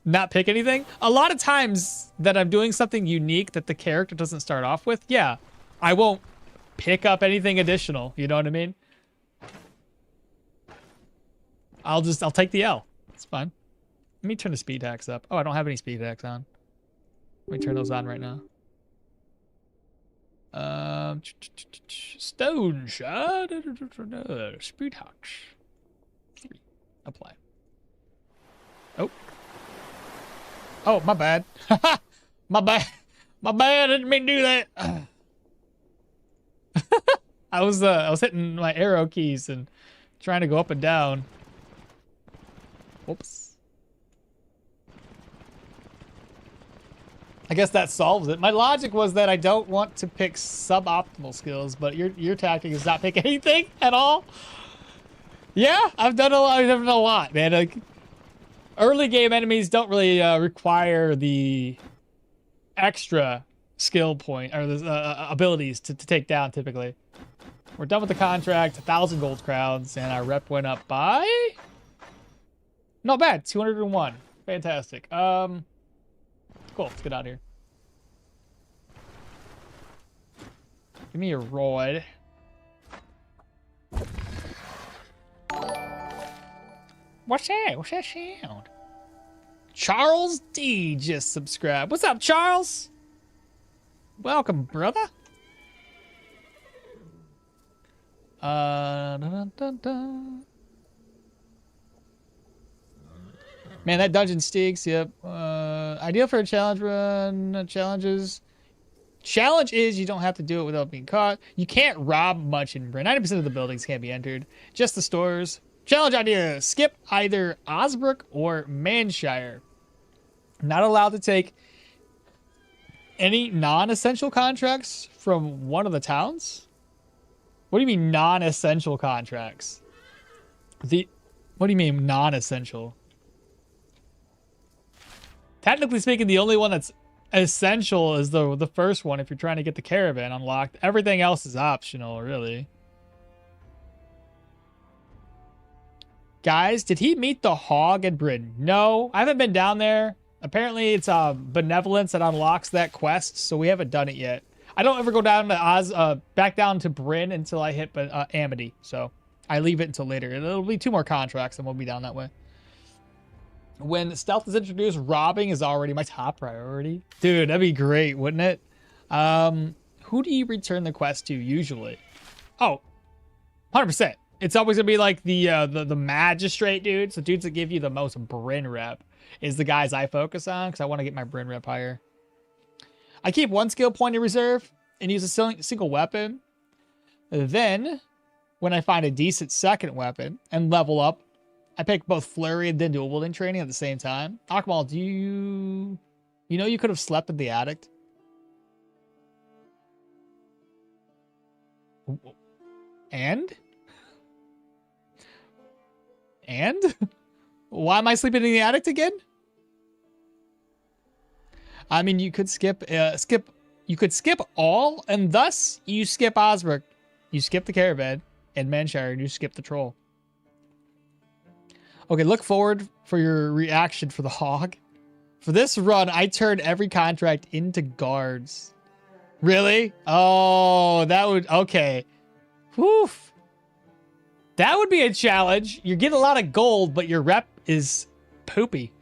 not pick anything? A lot of times that I'm doing something unique that the character doesn't start off with, yeah, I won't pick up anything additional. You know what I mean? I'll take the L. It's fine. Let me turn the speed hacks up. Oh, I don't have any speed hacks on. Let me turn those on right now. Stoneshard. Speed hacks. 3. Apply. Oh. Oh, my bad. My bad. My bad. I didn't mean to do that. I was hitting my arrow keys and trying to go up and down. Oops. I guess that solves it. My logic was that I don't want to pick suboptimal skills, but your tactic is not pick anything at all. Yeah, I've done a lot, man. Like, early game enemies don't really require the extra skill point or the abilities to take down typically. We're done with the contract, 1,000 gold crowns, and our rep went up by not bad, 201. Fantastic. Cool, let's get out of here. Give me a ride. What's that? What's that sound? Charles D just subscribed. What's up, Charles? Welcome, brother. Dun, dun, dun. Man, that dungeon stinks. Yep. Ideal for a challenge run. Challenges. Challenge is you don't have to do it without being caught. You can't rob much in Bryn. 90% of the buildings can't be entered. Just the stores. Challenge idea. Skip either Osbrook or Manshire. Not allowed to take any non-essential contracts from one of the towns? What do you mean non-essential contracts? What do you mean non-essential? Technically speaking, the only one that's essential is the first one if you're trying to get the caravan unlocked. Everything else is optional, really. Guys, did he meet the hog in Bryn? No, I haven't been down there. Apparently, it's benevolence that unlocks that quest, so we haven't done it yet. I don't ever go down to back down to Bryn until I hit Amity, so I leave it until later. It'll be 2 more contracts, and we'll be down that way. When stealth is introduced, robbing is already my top priority. Dude, that'd be great, wouldn't it? Who do you return the quest to usually? Oh, 100%. It's always gonna be like the magistrate dudes, the dudes that give you the most Bryn rep, is the guys I focus on because I want to get my Bryn rep higher. I keep 1 skill point in reserve and use a single weapon. Then, when I find a decent second weapon and level up, I pick both flurry and then dual wielding training at the same time. Okmall, do you know you could have slept in the attic? And? Why am I sleeping in the attic again? I mean, you could skip all, and thus you skip Osric, you skip the caravan, and Manshire, and you skip the troll. Okay, look forward for your reaction for the hog. For this run, I turned every contract into guards. Really? Oh, that would, okay. Whew. That would be a challenge. You're getting a lot of gold, but your rep is poopy.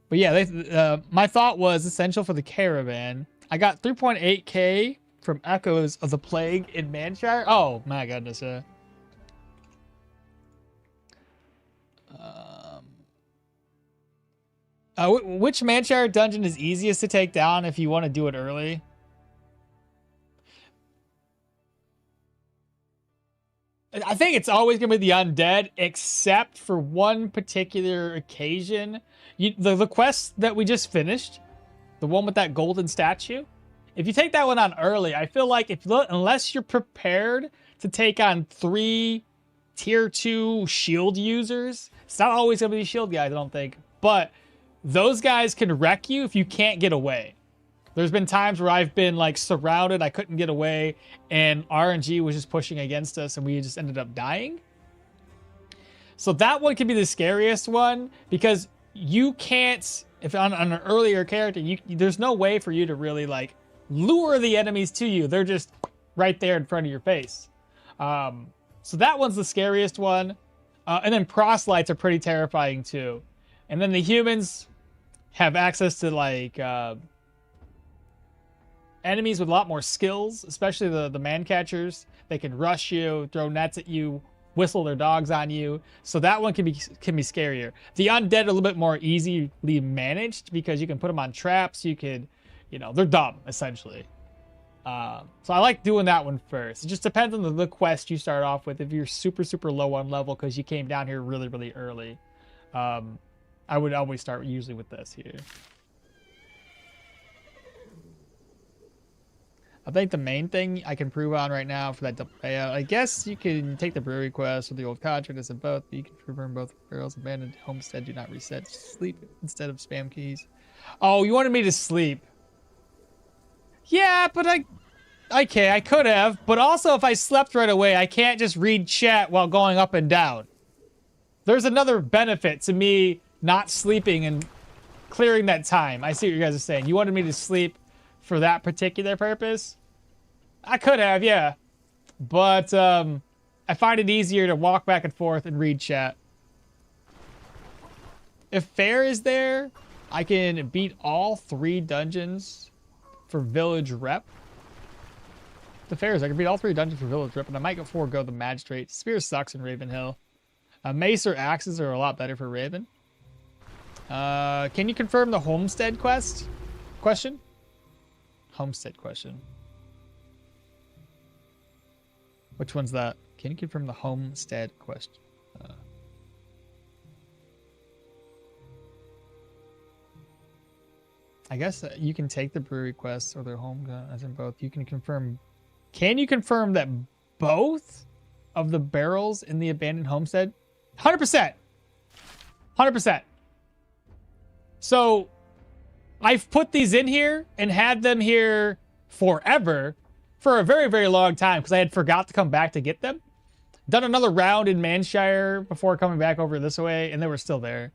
But yeah, my thought was essential for the caravan. I got 3.8k from Echoes of the Plague in Manshire. Oh my goodness. Which Manshire dungeon is easiest to take down if you want to do it early? I think it's always going to be the undead, except for one particular occasion. The quest that we just finished, the one with that golden statue, if you take that one on early, I feel like unless you're prepared to take on 3 tier 2 shield users, it's not always going to be shield guys, I don't think, but those guys can wreck you if you can't get away. There's been times where I've been like surrounded, I couldn't get away, and RNG was just pushing against us and we just ended up dying. So that one can be the scariest one because you can't, if on an earlier character, there's no way for you to really like lure the enemies to you. They're just right there in front of your face. So that one's the scariest one. And then proselytes are pretty terrifying too. And then the humans have access to like enemies with a lot more skills, especially the man catchers. They can rush you, throw nets at you, whistle their dogs on you. So that one can be scarier. The undead are a little bit more easily managed because you can put them on traps. You could, they're dumb essentially. So I like doing that one first. It just depends on the quest you start off with. If you're super, super low on level because you came down here really, really early, I would always start usually with this here. I think the main thing I can prove on right now for that double payout, I guess you can take the brewery quest or the old contract as in both, but you can confirm both barrels. Abandoned homestead do not reset. Sleep instead of spam keys. Oh, you wanted me to sleep. Yeah, but okay, I could have, but also if I slept right away, I can't just read chat while going up and down. There's another benefit to me not sleeping and clearing that time. I see what you guys are saying. You wanted me to sleep for that particular purpose? I could have, yeah. But I find it easier to walk back and forth and read chat. If fair is there, I can beat all 3 dungeons for village rep. The fair is I can beat all 3 dungeons for village rep, and I might forego the magistrate. Spear sucks in Ravenhill. Mace or axes are a lot better for Raven. Can you confirm the homestead quest? Question? Homestead question. Which one's that? Can you confirm the homestead question? I guess you can take the brewery quest or their home as in both. You can confirm. Can you confirm that both of the barrels in the abandoned homestead? 100%. 100%. So I've put these in here and had them here forever for a very, very long time because I had forgot to come back to get them. Done another round in Manshire before coming back over this way, and they were still there.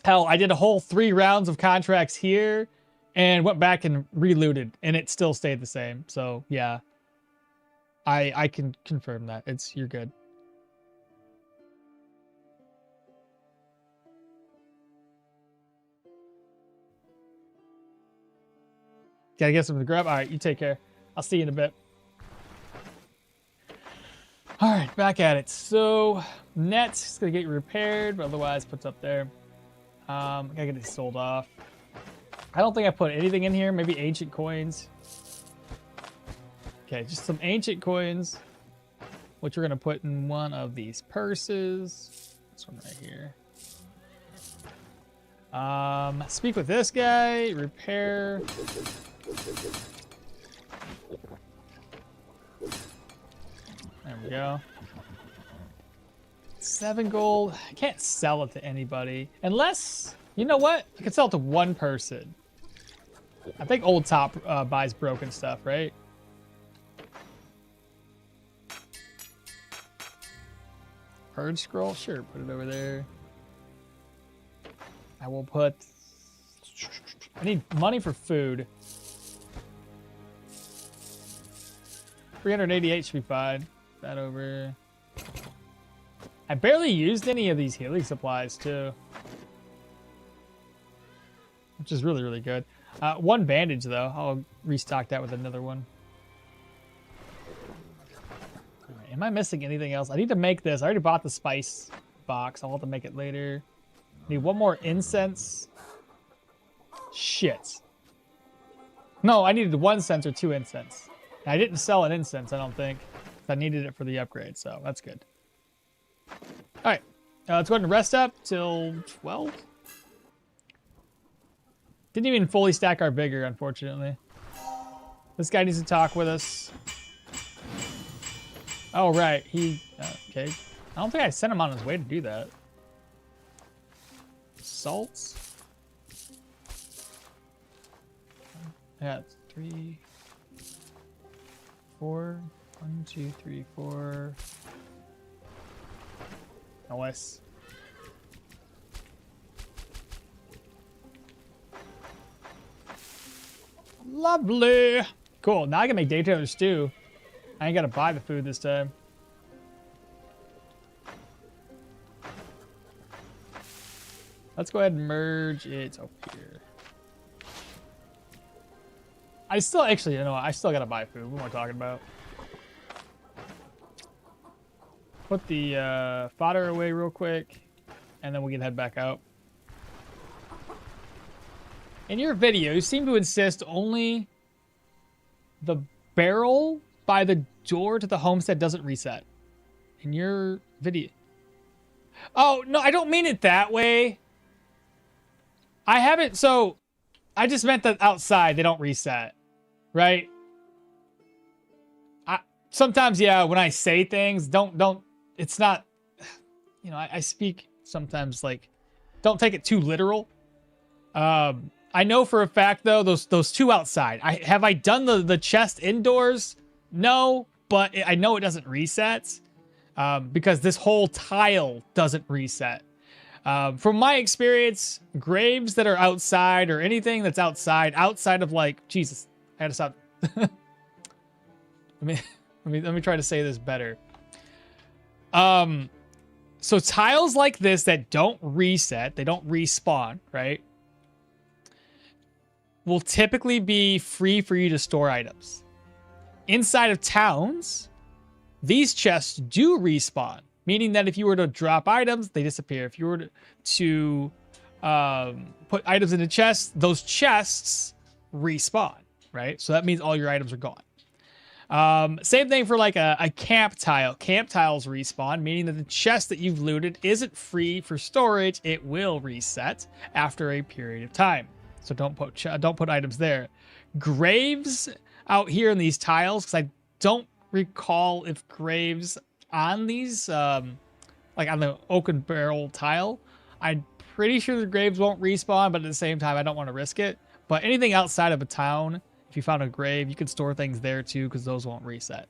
Hell, I did a whole 3 rounds of contracts here and went back and relooted, and it still stayed the same. So, yeah. I can confirm that. You're good. Gotta get some to grab. All right, you take care. I'll see you in a bit. back at it. So net's gonna get repaired, but otherwise puts up there. Gotta get these sold off. I don't think I put anything in here. Maybe ancient coins. Okay, just some ancient coins, which we're gonna put in one of these purses. This one right here. Speak with this guy. Repair. There we go. 7 gold. I can't sell it to anybody. Unless, you know what? I can sell it to one person. I think Old Top buys broken stuff, right? Purge scroll? Sure, put it over there. I will put... I need money for food. 388 should be fine. That over. I barely used any of these healing supplies too, which is really, really good. 1 bandage though. I'll restock that with another one. Right, am I missing anything else? I need to make this. I already bought the spice box. I'll have to make it later. Need 1 more incense. Shit. No, I needed 1 incense or 2 incense. I didn't sell an incense, I don't think. I needed it for the upgrade, so that's good. Alright, let's go ahead and rest up till 12. Didn't even fully stack our vigor, unfortunately. This guy needs to talk with us. Oh, right, he... okay. I don't think I sent him on his way to do that. Salts. I got 3... 4. 1, 2, 3, 4. Nice. Lovely. Cool. Now I can make day trailer stew. I ain't gotta buy the food this time. Let's go ahead and merge it over here. I still actually, you know what? I still gotta buy food. What am I talking about? Put the fodder away real quick, and then we can head back out. In your video, you seem to insist only the barrel by the door to the homestead doesn't reset. In your video. Oh, no, I don't mean it that way. I haven't, so I just meant that outside they don't reset, right? Sometimes, yeah, when I say things, don't, it's not, you know, I speak sometimes like, don't take it too literal. I know for a fact though, those 2 outside, have I done the chest indoors? No, but I know it doesn't reset, because this whole tile doesn't reset. From my experience, graves that are outside or anything that's outside of like, Jesus, I had to stop. Let me try to say this better. So tiles like this that don't reset, they don't respawn, right? Will typically be free for you to store items. Inside of towns, these chests do respawn, meaning that if you were to drop items, they disappear. If you were to put items in a chest, those chests respawn, right? So that means all your items are gone. Same thing for like a camp tile. Camp tiles respawn, meaning that the chest that you've looted isn't free for storage. It will reset after a period of time. So don't put items there. Graves out here in these tiles, because I don't recall if graves on these, like on the oaken barrel tile, I'm pretty sure the graves won't respawn, but at the same time, I don't want to risk it. But anything outside of a town, if you found a grave, you can store things there too, because those won't reset.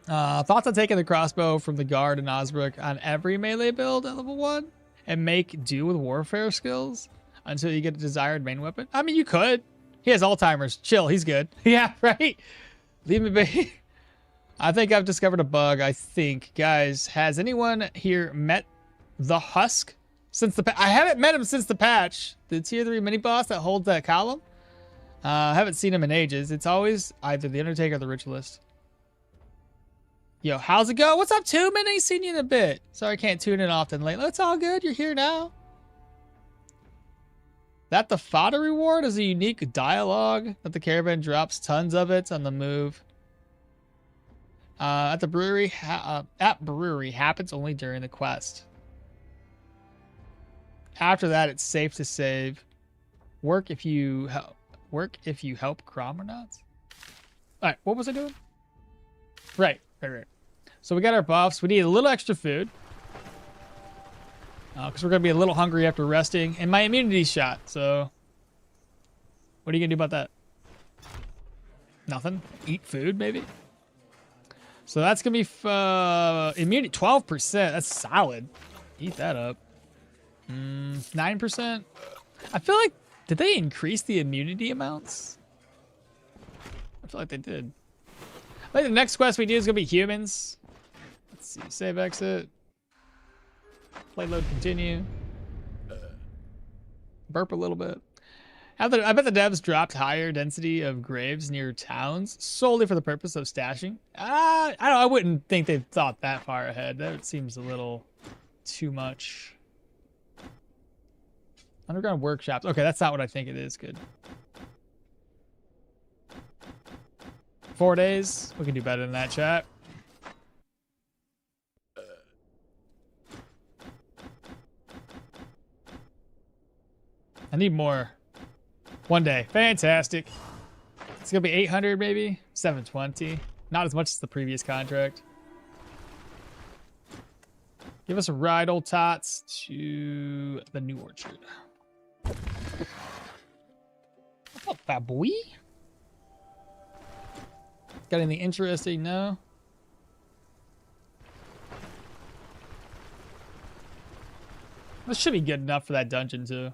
Thoughts on taking the crossbow from the guard in Osbrook on every melee build at level 1 and make do with warfare skills until you get a desired main weapon? I mean, you could. He has Alzheimer's. Chill, he's good. Yeah, right? Leave me be. I think I've discovered a bug, I think. Guys, has anyone here met the Husk since the patch? I haven't met him since the patch. The tier 3 mini boss that holds that column. I haven't seen him in ages. It's always either the Undertaker or the Ritualist. Yo, how's it go? What's up, Two Man? Ain't seen you in a bit. Sorry I can't tune in often lately. It's all good. You're here now. That the fodder reward is a unique dialogue that the caravan drops tons of it on the move. At the brewery, happens only during the quest. After that, it's safe to save. Work if you help Chromonauts. All right, what was I doing? Right. So we got our buffs. We need a little extra food. Because we're going to be a little hungry after resting. And my immunity's shot, so... What are you going to do about that? Nothing? Eat food, maybe? So that's going to be... immunity, 12%. That's solid. Eat that up. 9%? I feel like... Did they increase the immunity amounts? I feel like they did. I think the next quest we do is going to be humans. Let's see. Save, exit. Play, load, continue. Burp a little bit. I bet the devs dropped higher density of graves near towns solely for the purpose of stashing. I wouldn't think they've thought that far ahead. That seems a little too much. Underground workshops. Okay, that's not what I think it is. Good. 4 days. We can do better than that, chat. I need more. 1 day. Fantastic. It's going to be 800 maybe? 720. Not as much as the previous contract. Give us a ride, old tots, to the New Orchard. What's up, fat boy? Got anything interesting? No? This should be good enough for that dungeon, too.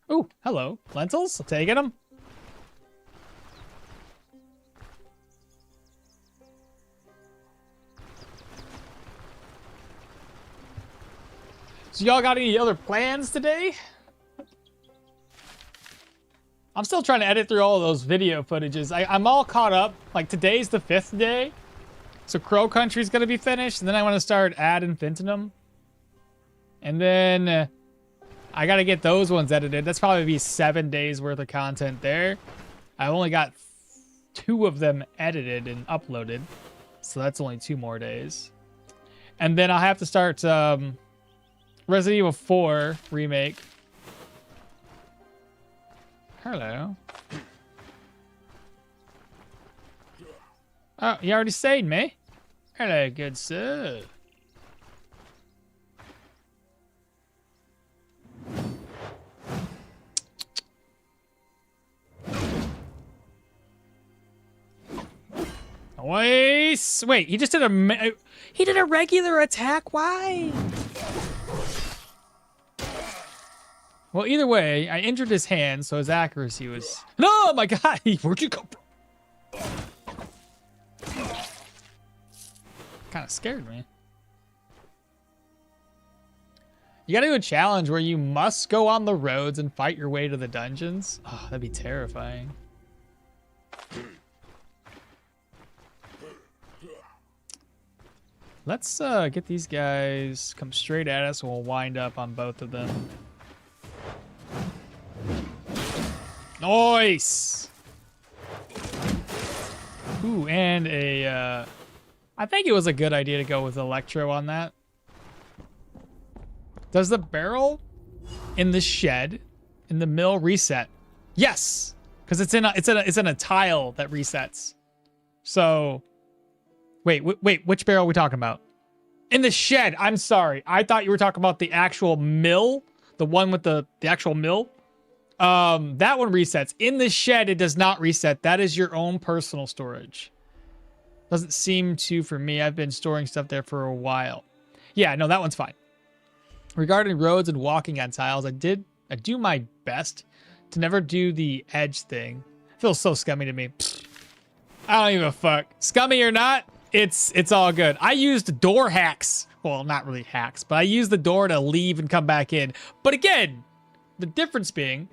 Oh, hello. Lentils? I'm taking them. So y'all got any other plans today? I'm still trying to edit through all of those video footages. I'm all caught up. Like, today's the 5th day. So Crow Country's going to be finished. And then I want to start Ad Infinitum. And then I got to get those ones edited. That's probably be 7 days worth of content there. I only got 2 of them edited and uploaded. So that's only 2 more days. And then I'll have to start Resident Evil 4 remake. Hello. Oh, you already saved me? Hello, good sir. Wait, he just did a regular attack? Why? Well, either way, I injured his hand, so his accuracy was... No, my God! Where'd you go? Kind of scared me. You gotta do a challenge where you must go on the roads and fight your way to the dungeons. Oh, that'd be terrifying. Let's get these guys come straight at us and we'll wind up on both of them. Nice! Ooh, and a, I think it was a good idea to go with Electro on that. Does the barrel in the shed, in the mill, reset? Yes! Because it's in a tile that resets. So, wait, which barrel are we talking about? In the shed, I'm sorry. I thought you were talking about the actual mill. The one with the actual mill. That one resets. In the shed, it does not reset. That is your own personal storage. Doesn't seem to for me. I've been storing stuff there for a while. Yeah, no, that one's fine. Regarding roads and walking on tiles, I do my best to never do the edge thing. It feels so scummy to me. Pfft. I don't give a fuck. Scummy or not, it's all good. I used door hacks. Well, not really hacks, but I used the door to leave and come back in. But again, the difference being,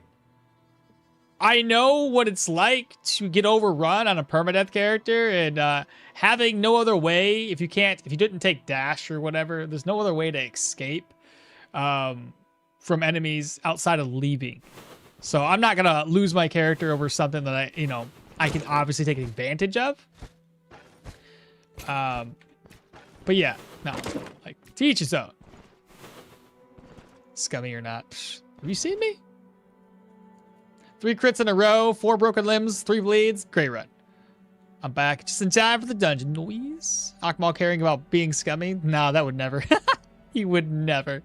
I know what it's like to get overrun on a permadeath character, and having no other way, if you didn't take dash or whatever, there's no other way to escape from enemies outside of leaving. So I'm not gonna lose my character over something that I can obviously take advantage of. But yeah, no, like to each his own. Scummy or not. Have you seen me? 3 crits in a row, 4 broken limbs, 3 bleeds. Great run. I'm back just in time for the dungeon noise. Okmall caring about being scummy? No, that would never. He would never.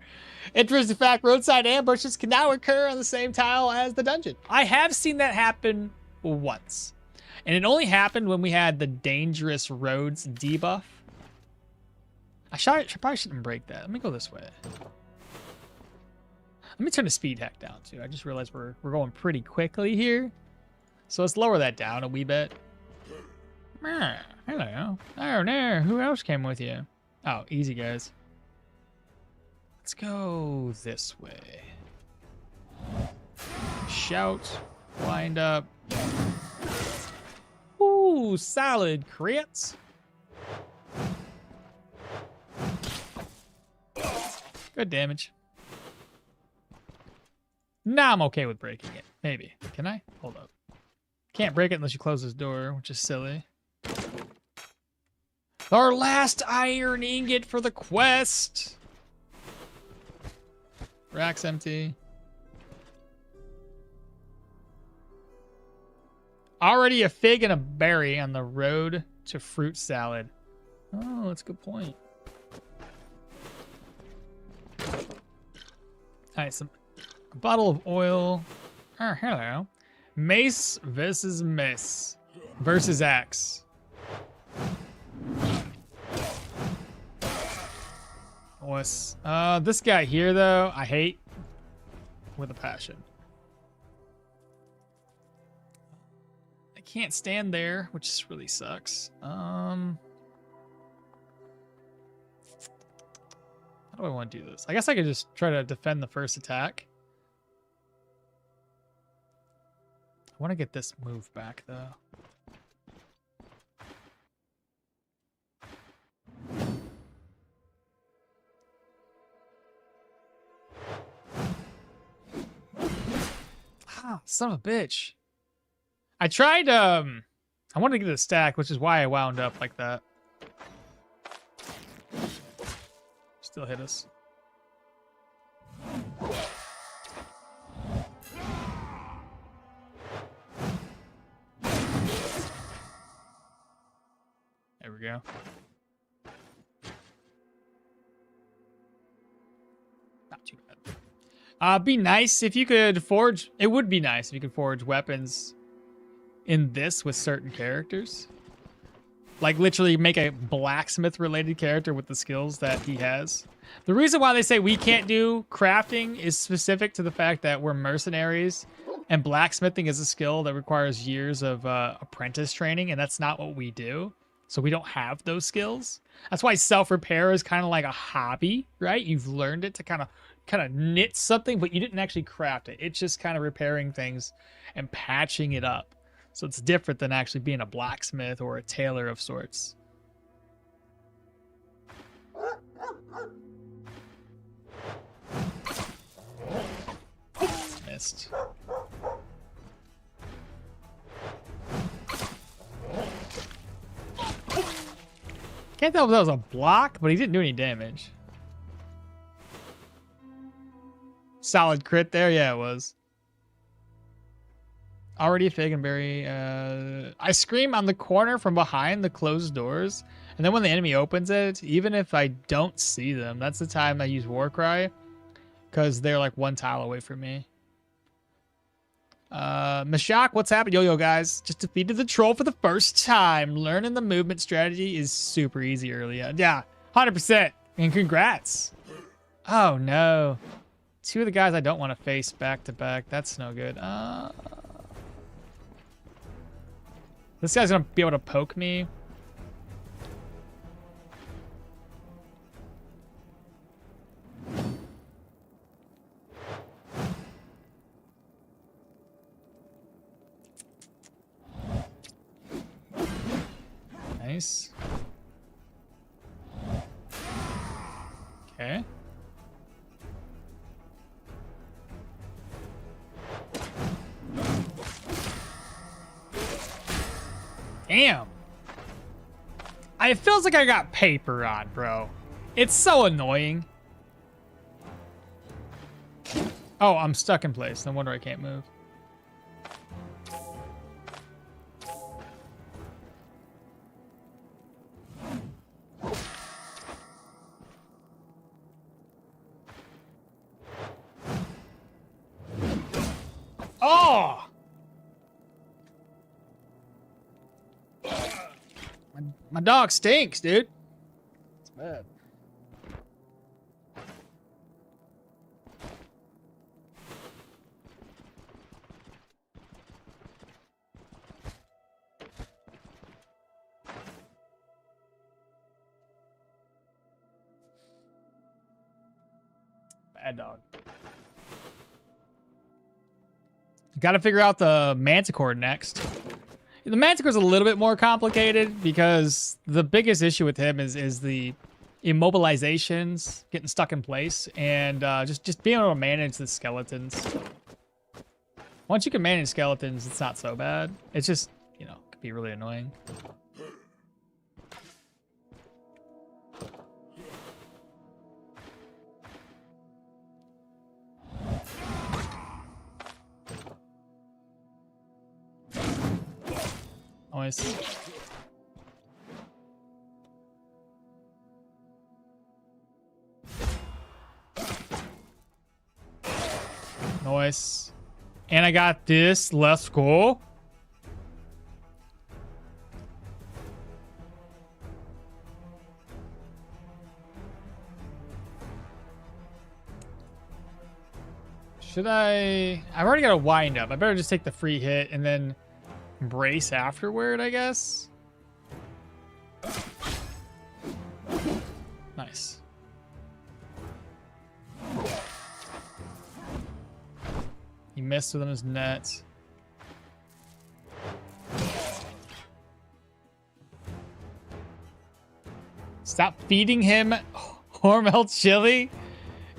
Interesting fact, roadside ambushes can now occur on the same tile as the dungeon. I have seen that happen once. And it only happened when we had the dangerous roads debuff. I probably shouldn't break that. Let me go this way. Let me turn the speed hack down too. I just realized we're going pretty quickly here. So let's lower that down a wee bit. Hello. Oh, no. Who else came with you? Oh, easy, guys. Let's go this way. Shout. Wind up. Ooh, solid crits. Good damage. Now I'm okay with breaking it. Maybe. Can I? Hold up. Can't break it unless you close this door, which is silly. Our last iron ingot for the quest. Rack's empty. Already a fig and a berry on the road to fruit salad. Oh, that's a good point. Alright, a bottle of oil. Oh, hello. Mace versus Mace versus Axe. This guy here, though, I hate with a passion. I can't stand there, which really sucks. How do I want to do this? I guess I could just try to defend the first attack. I want to get this move back, though. Ah, son of a bitch. I tried, I wanted to get a stack, which is why I wound up like that. Still hit us. There we go. Not too bad. Be nice if you could forge. It would be nice if you could forge weapons in this with certain characters. Like literally make a blacksmith related character with the skills that he has. The reason why they say we can't do crafting is specific to the fact that we're mercenaries and blacksmithing is a skill that requires years of apprentice training, and that's not what we do. So we don't have those skills. That's why self-repair is kind of like a hobby, right? You've learned it to kind of knit something, but you didn't actually craft it. It's just kind of repairing things and patching it up. So it's different than actually being a blacksmith or a tailor of sorts. Missed. Can't tell if that was a block, but he didn't do any damage. Solid crit there. Yeah, it was. Already a fig and berry. I scream on the corner from behind the closed doors. And then when the enemy opens it, even if I don't see them, that's the time I use Warcry. Because they're like one tile away from me. Mashak, what's happened? Yo, guys. Just defeated the troll for the first time. Learning the movement strategy is super easy early on. Yeah, 100%. And congrats. Oh, no. 2 of the guys I don't want to face back to back. That's no good. This guy's going to be able to poke me. Nice. Okay. Damn. It feels like I got paper on, bro. It's so annoying. Oh, I'm stuck in place. No wonder I can't move. Oh! My dog stinks, dude. It's bad. Bad dog. Got to figure out the Manticore next. The Manticore's a little bit more complicated because the biggest issue with him is the immobilizations, getting stuck in place, and just being able to manage the skeletons. Once you can manage skeletons, it's not so bad. It's just, you know, could be really annoying. Nice. Nice. And I got this. Let's go. Should I? I've already got a wind up. I better just take the free hit and then brace afterward, I guess. Nice. He missed within his net. Stop feeding him Hormel chili.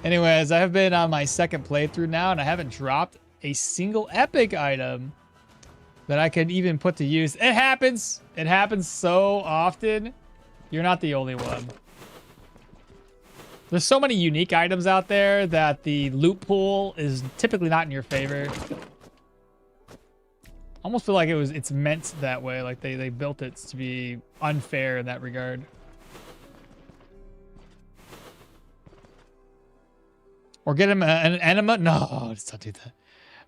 Anyways, I have been on my second playthrough now, and I haven't dropped a single epic item that I could even put to use. It happens. It happens so often. You're not the only one. There's so many unique items out there that the loot pool is typically not in your favor. Almost feel like it's meant that way. Like they built it to be unfair in that regard. Or get him an enema. No, just don't do that.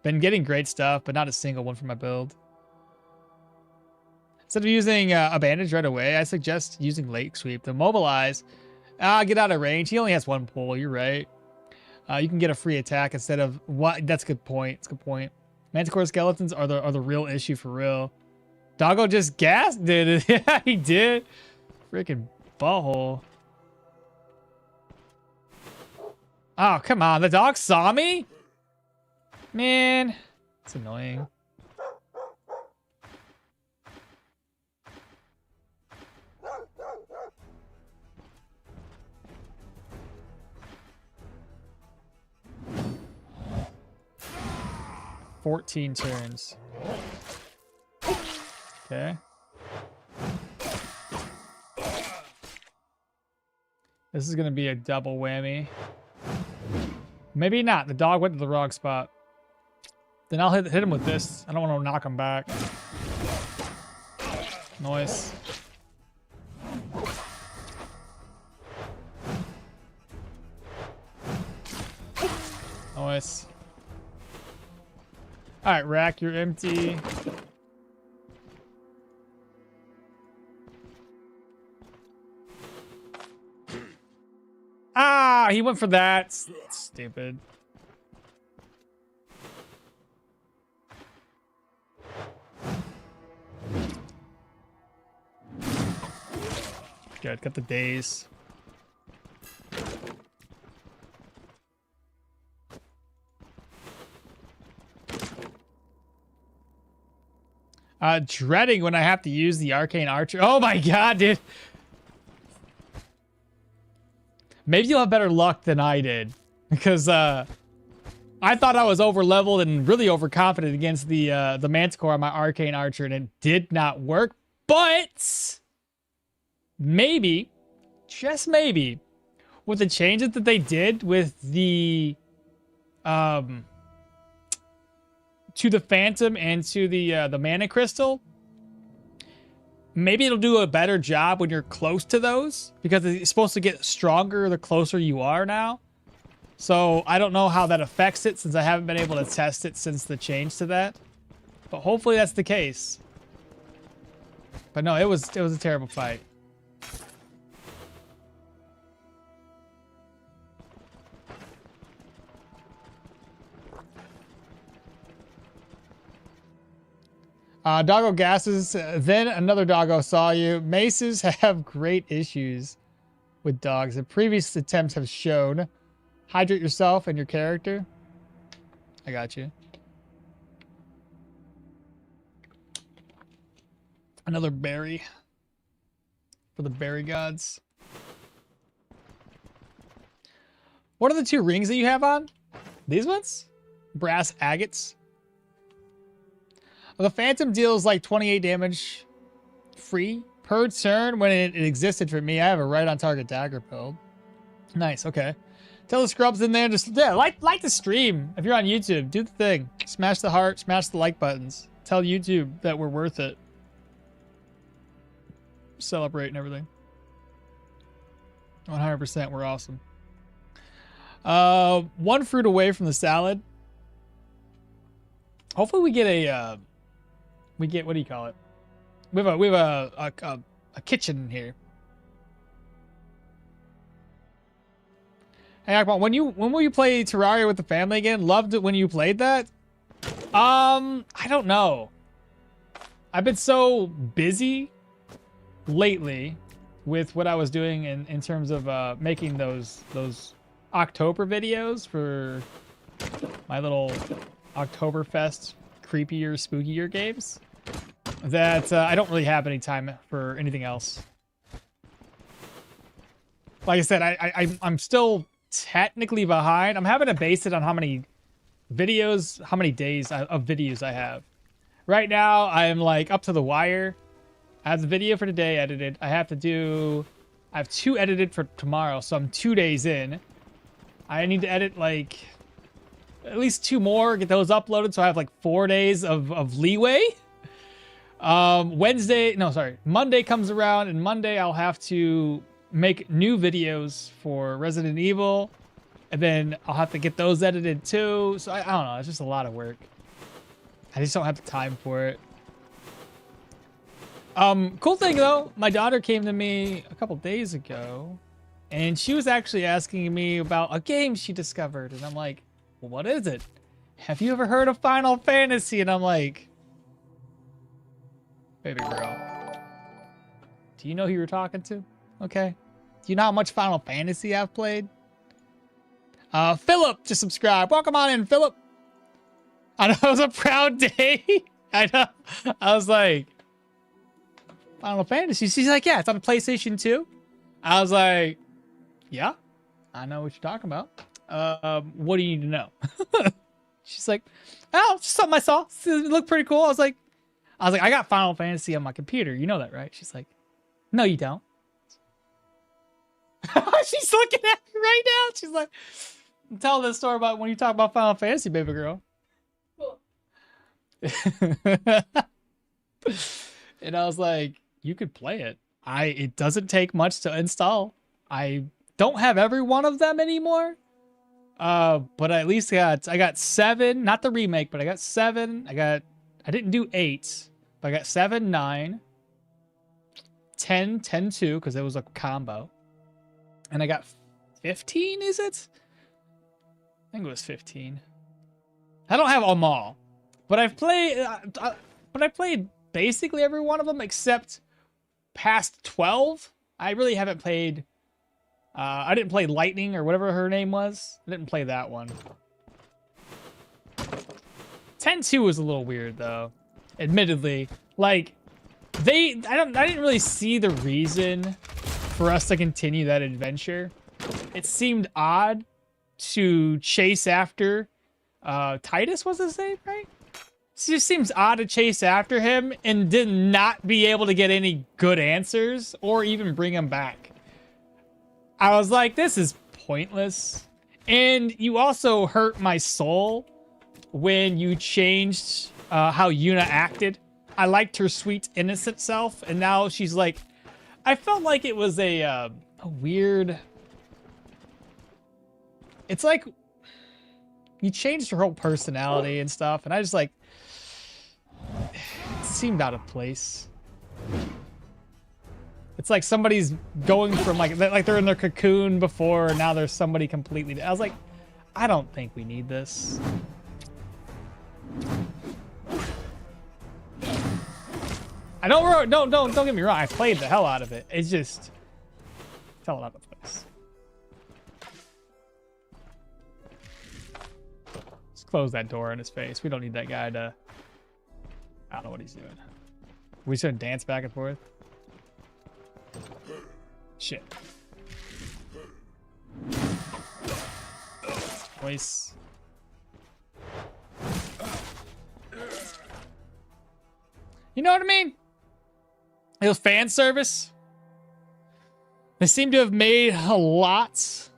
Been getting great stuff, but not a single one for my build. Instead of using a bandage right away, I suggest using late sweep to mobilize. Get out of range. He only has one pull. You're right. You can get a free attack instead of what? That's a good point. It's a good point. Manticore skeletons are the real issue for real. Doggo just gassed, did it? Yeah, he did. Freaking butthole. Oh, come on. The dog saw me? Man, it's annoying. "14 turns. Okay. This is going to be a double whammy. Maybe not. The dog went to the wrong spot. Then I'll hit him with this. I don't want to knock him back. Nice. Nice. All right, Rack, you're empty. Ah, he went for that. Stupid. Good, got the daze. Dreading when I have to use the arcane archer. Oh my god, dude. Maybe you'll have better luck than I did. Because, I thought I was over leveled and really overconfident against the manticore on my arcane archer, and it did not work. But maybe, just maybe, with the changes that they did with the to the phantom and to the mana crystal, maybe it'll do a better job when you're close to those, because it's supposed to get stronger the closer you are now. So I don't know how that affects it, since I haven't been able to test it since the change to that. But hopefully that's the case. But no, it was a terrible fight. Doggo gasses. Then another doggo saw you. Maces have great issues with dogs. The previous attempts have shown. Hydrate yourself and your character. I got you. Another berry. For the berry gods. What are the 2 rings that you have on? These ones? Brass agates. The Phantom deals like 28 damage free per turn when it existed for me. I have a right on target dagger build. Nice, okay. Tell the scrubs in there, just, yeah, like the stream. If you're on YouTube, do the thing. Smash the heart, smash the like buttons. Tell YouTube that we're worth it. Celebrate and everything. 100%, we're awesome. 1 fruit away from the salad. Hopefully we get a, what do you call it? We have a kitchen here. Hey Akmal, when will you play Terraria with the family again? Loved it when you played that. I don't know. I've been so busy lately with what I was doing in terms of making those October videos for my little Oktoberfest creepier, spookier games, that I don't really have any time for anything else. Like I said, I'm still technically behind. I'm having to base it on how many videos, how many days of videos I have. Right now, I'm like up to the wire. I have the video for today edited. I have 2 edited for tomorrow, so I'm 2 days in. I need to edit like at least 2 more, get those uploaded, so I have like 4 days of leeway. Monday comes around, and Monday I'll have to make new videos for Resident Evil, and then I'll have to get those edited too. So I don't know, it's just a lot of work. I just don't have the time for it. Cool thing though, my daughter came to me a couple days ago, and she was actually asking me about a game she discovered, and I'm like, well, what is it? Have you ever heard of Final Fantasy? And I'm like, baby girl, do you know who you're talking to? Okay. Do you know how much Final Fantasy I've played? Philip just subscribed. Welcome on in, Philip. I know it was a proud day. I know. I was like, Final Fantasy. She's like, yeah, it's on PlayStation 2. I was like, yeah, I know what you're talking about. What do you need to know? She's like, oh, just something I saw. It looked pretty cool. I was like, I got Final Fantasy on my computer. You know that, right? She's like, no, you don't. She's looking at me right now. She's like, tell this story about when you talk about Final Fantasy, baby girl. Cool. And I was like, you could play it. It doesn't take much to install. I don't have every one of them anymore. But I at least I got 7, not the remake, but I got 7. I didn't do 8, but I got 7, 9, 10, 10, 2, because it was a combo. And I got 15, is it? I think it was 15. I don't have them all, but I've played, I played basically every one of them except past 12. I really haven't played. I didn't play Lightning or whatever her name was. I didn't play that one. 10-2 was a little weird though. Admittedly, Like, I didn't really see the reason for us to continue that adventure. It seemed odd to chase after Titus was his name, right? It just seems odd to chase after him and did not be able to get any good answers or even bring him back. I was like, this is pointless. And you also hurt my soul when you changed how Yuna acted. I liked her sweet, innocent self, and now she's like, I felt like it was a weird. It's like you changed her whole personality and stuff, and I just like, it seemed out of place. It's like somebody's going from like they're in their cocoon before, and now there's somebody completely. I was like, I don't think we need this. I don't get me wrong. I played the hell out of it. It's just fell out of place. Let's close that door in his face. We don't need that guy to. I don't know what he's doing. We just gonna dance back and forth. Shit. Mace. You know what I mean? It was fan service. They seem to have made a lot.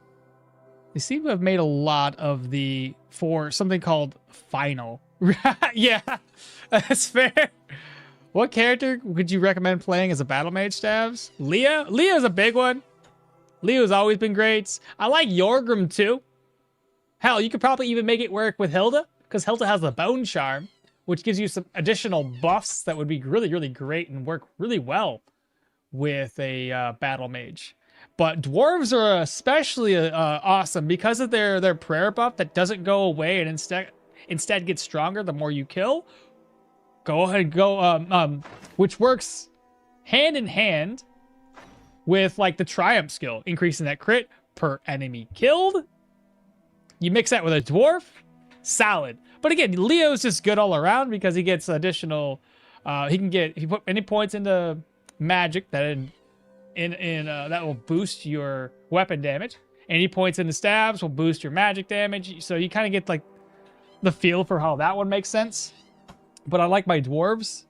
They seem to have made a lot of the for something called final. Yeah, that's fair. What character would you recommend playing as a battle mage, Stabs? Leah? Leah's a big one. Leah's always been great. I like Yorgrim too. Hell, you could probably even make it work with Hilda, because Hilda has the bone charm, which gives you some additional buffs that would be really, really great and work really well with a battle mage. But dwarves are especially awesome because of their prayer buff that doesn't go away and instead gets stronger the more you kill. Go ahead and go, which works hand in hand with like the triumph skill, increasing that crit per enemy killed. You mix that with a dwarf, solid. But again, Leo's just good all around because he gets additional. If you put any points into magic that that will boost your weapon damage. Any points into stabs will boost your magic damage. So you kind of get like the feel for how that one makes sense. But I like my dwarves,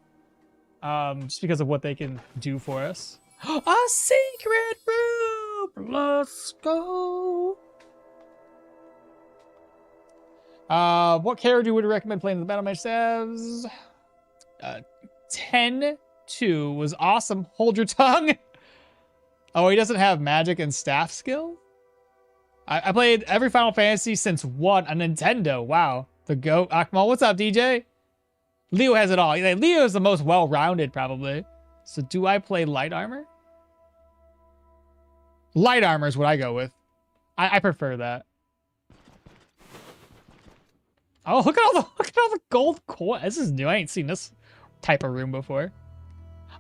just because of what they can do for us. A secret room. Let's go. What character would you recommend playing in the battle mage stabs? 10-2 was awesome. Hold your tongue. Oh, he doesn't have magic and staff skill? I played every Final Fantasy since 1 on Nintendo. Wow. The GOAT. okmall, what's up, DJ? Leo has it all. Leo is the most well-rounded, probably. So do I play light armor? Light armor is what I go with. I prefer that. Oh, look at all the gold coin. This is new. I ain't seen this type of room before.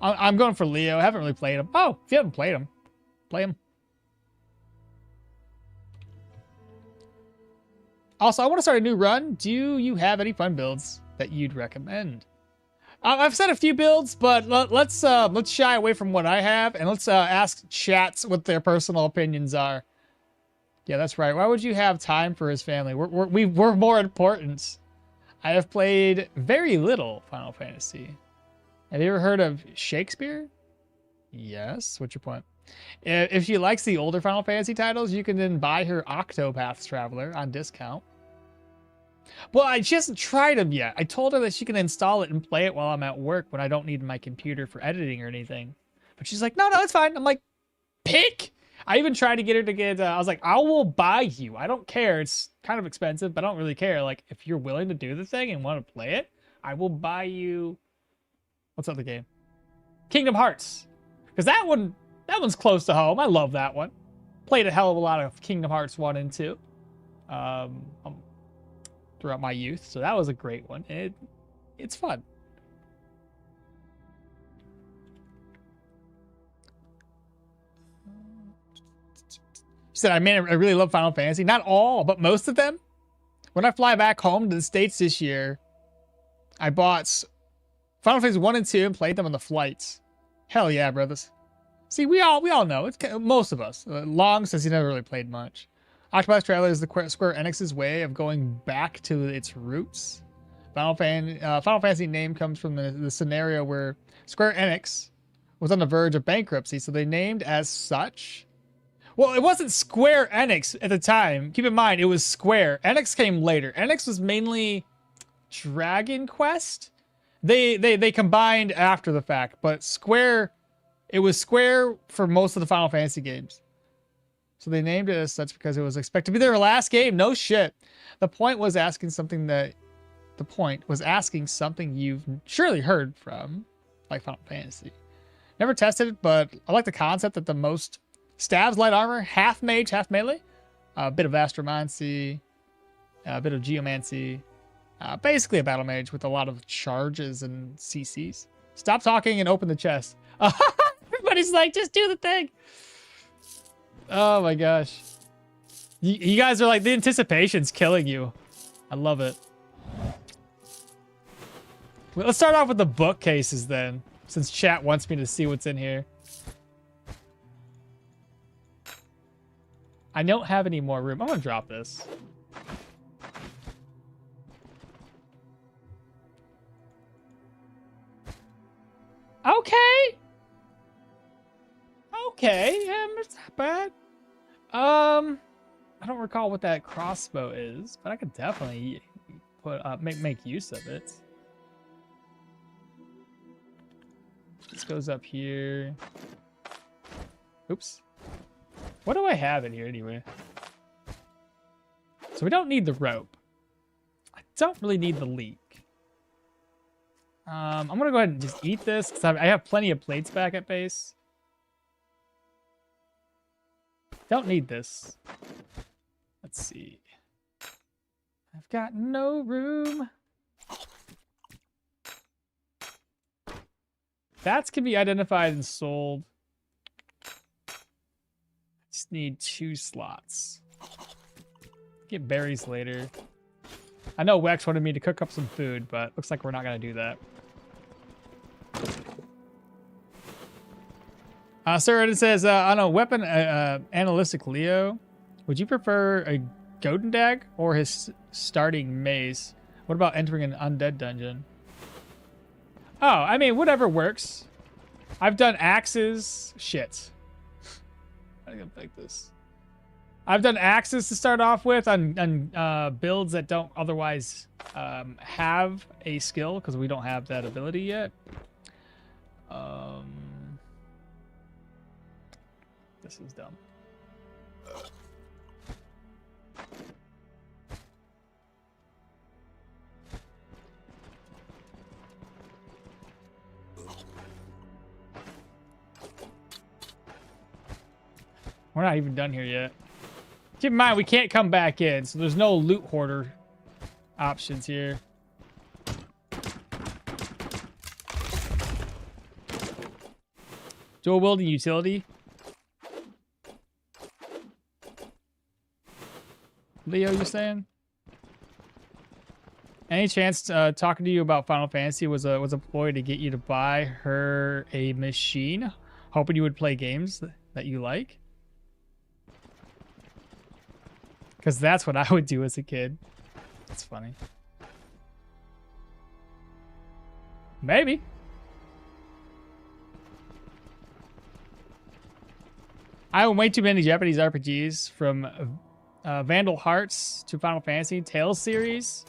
I'm going for Leo. I haven't really played him. Oh, if you haven't played him, play him. Also, I want to start a new run. Do you have any fun builds that you'd recommend? I've said a few builds, but let's shy away from what I have and let's ask chats what their personal opinions are. Yeah, that's right. Why would you have time for his family? We're more important. I have played very little Final Fantasy. Have you ever heard of Shakespeare? Yes. What's your point? If she likes the older Final Fantasy titles, you can then buy her Octopath Traveler on discount. Well, she hasn't tried them yet. I told her that she can install it and play it while I'm at work when I don't need my computer for editing or anything. But she's like, no, it's fine. I'm like, pick. I even tried to get her to get, I was like, I will buy you. I don't care. It's kind of expensive, but I don't really care. Like, if you're willing to do the thing and want to play it, I will buy you. What's the other game? Kingdom Hearts. Because that one's close to home. I love that one. Played a hell of a lot of Kingdom Hearts 1 and 2 throughout my youth. So that was a great one. It's fun. She said, I really love Final Fantasy. Not all, but most of them. When I fly back home to the States this year, I bought Final Fantasy 1 and 2 and played them on the flights. Hell yeah, brothers. See, we all know. It's most of us. Long says he never really played much. Octopath Traveler is the Square Enix's way of going back to its roots. Final Fantasy name comes from the scenario where Square Enix was on the verge of bankruptcy, so they named as such. Well, it wasn't Square Enix at the time. Keep in mind, it was Square. Enix came later. Enix was mainly Dragon Quest. They combined after the fact, but Square, it was Square for most of the Final Fantasy games. So they named it as such because it was expected to be their last game. No shit. The point was asking something you've surely heard from, like Final Fantasy. Never tested it, but I like the concept that the most stabs light armor, half mage, half melee, a bit of astromancy, a bit of geomancy, basically a battle mage with a lot of charges and CCs. Stop talking and open the chest. Everybody's like, just do the thing. Oh my gosh. You guys are like, the anticipation's killing you. I love it. Well, let's start off with the bookcases then, since chat wants me to see what's in here. I don't have any more room. I'm gonna drop this. Okay. Okay, it's not bad. I don't recall what that crossbow is, but I could definitely put make use of it. This goes up here. Oops. What do I have in here anyway? So we don't need the rope. I don't really need the leek. I'm gonna go ahead and just eat this because I have plenty of plates back at base. Don't need this. Let's see. I've got no room. Bats can be identified and sold. I just need 2 slots. Get berries later. I know Wex wanted me to cook up some food, but looks like we're not gonna do that. Sir, it says, on a weapon analytic Leo, would you prefer a Godendag or his starting mace? What about entering an undead dungeon? Oh, I mean, whatever works. I've done axes. Shit. I think I'm like this. I've done axes to start off with on builds that don't otherwise have a skill because we don't have that ability yet. This is dumb. We're not even done here yet. Keep in mind, we can't come back in, so there's no loot hoarder options here. Dual wielding utility. Leo, you're saying? Any chance talking to you about Final Fantasy was a ploy to get you to buy her a machine, hoping you would play games that you like? Because that's what I would do as a kid. That's funny. Maybe. I own way too many Japanese RPGs, from Vandal Hearts to Final Fantasy Tales series.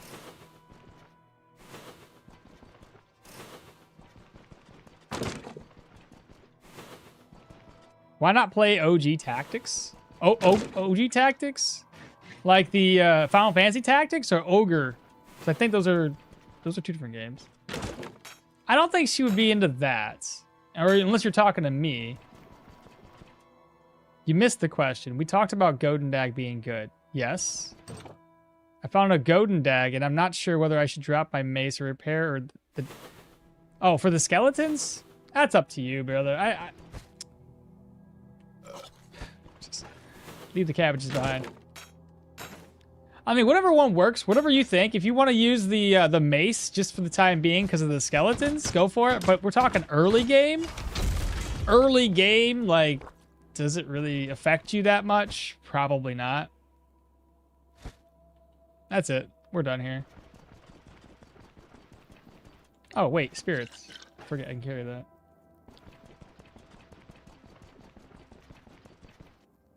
Why not play OG Tactics? OG Tactics? Like the Final Fantasy Tactics or Ogre? Because I think those are 2 different games. I don't think she would be into that. Or unless you're talking to me. You missed the question. We talked about Godendag being good. Yes. I found a Godendag, and I'm not sure whether I should drop my mace or repair or the... Oh, for the skeletons? That's up to you, brother. Just leave the cabbages behind. I mean, whatever one works, whatever you think. If you want to use the mace just for the time being because of the skeletons, go for it. But we're talking early game. Early game, like, does it really affect you that much? Probably not. That's it. We're done here. Oh, wait, spirits. Forget I can carry that.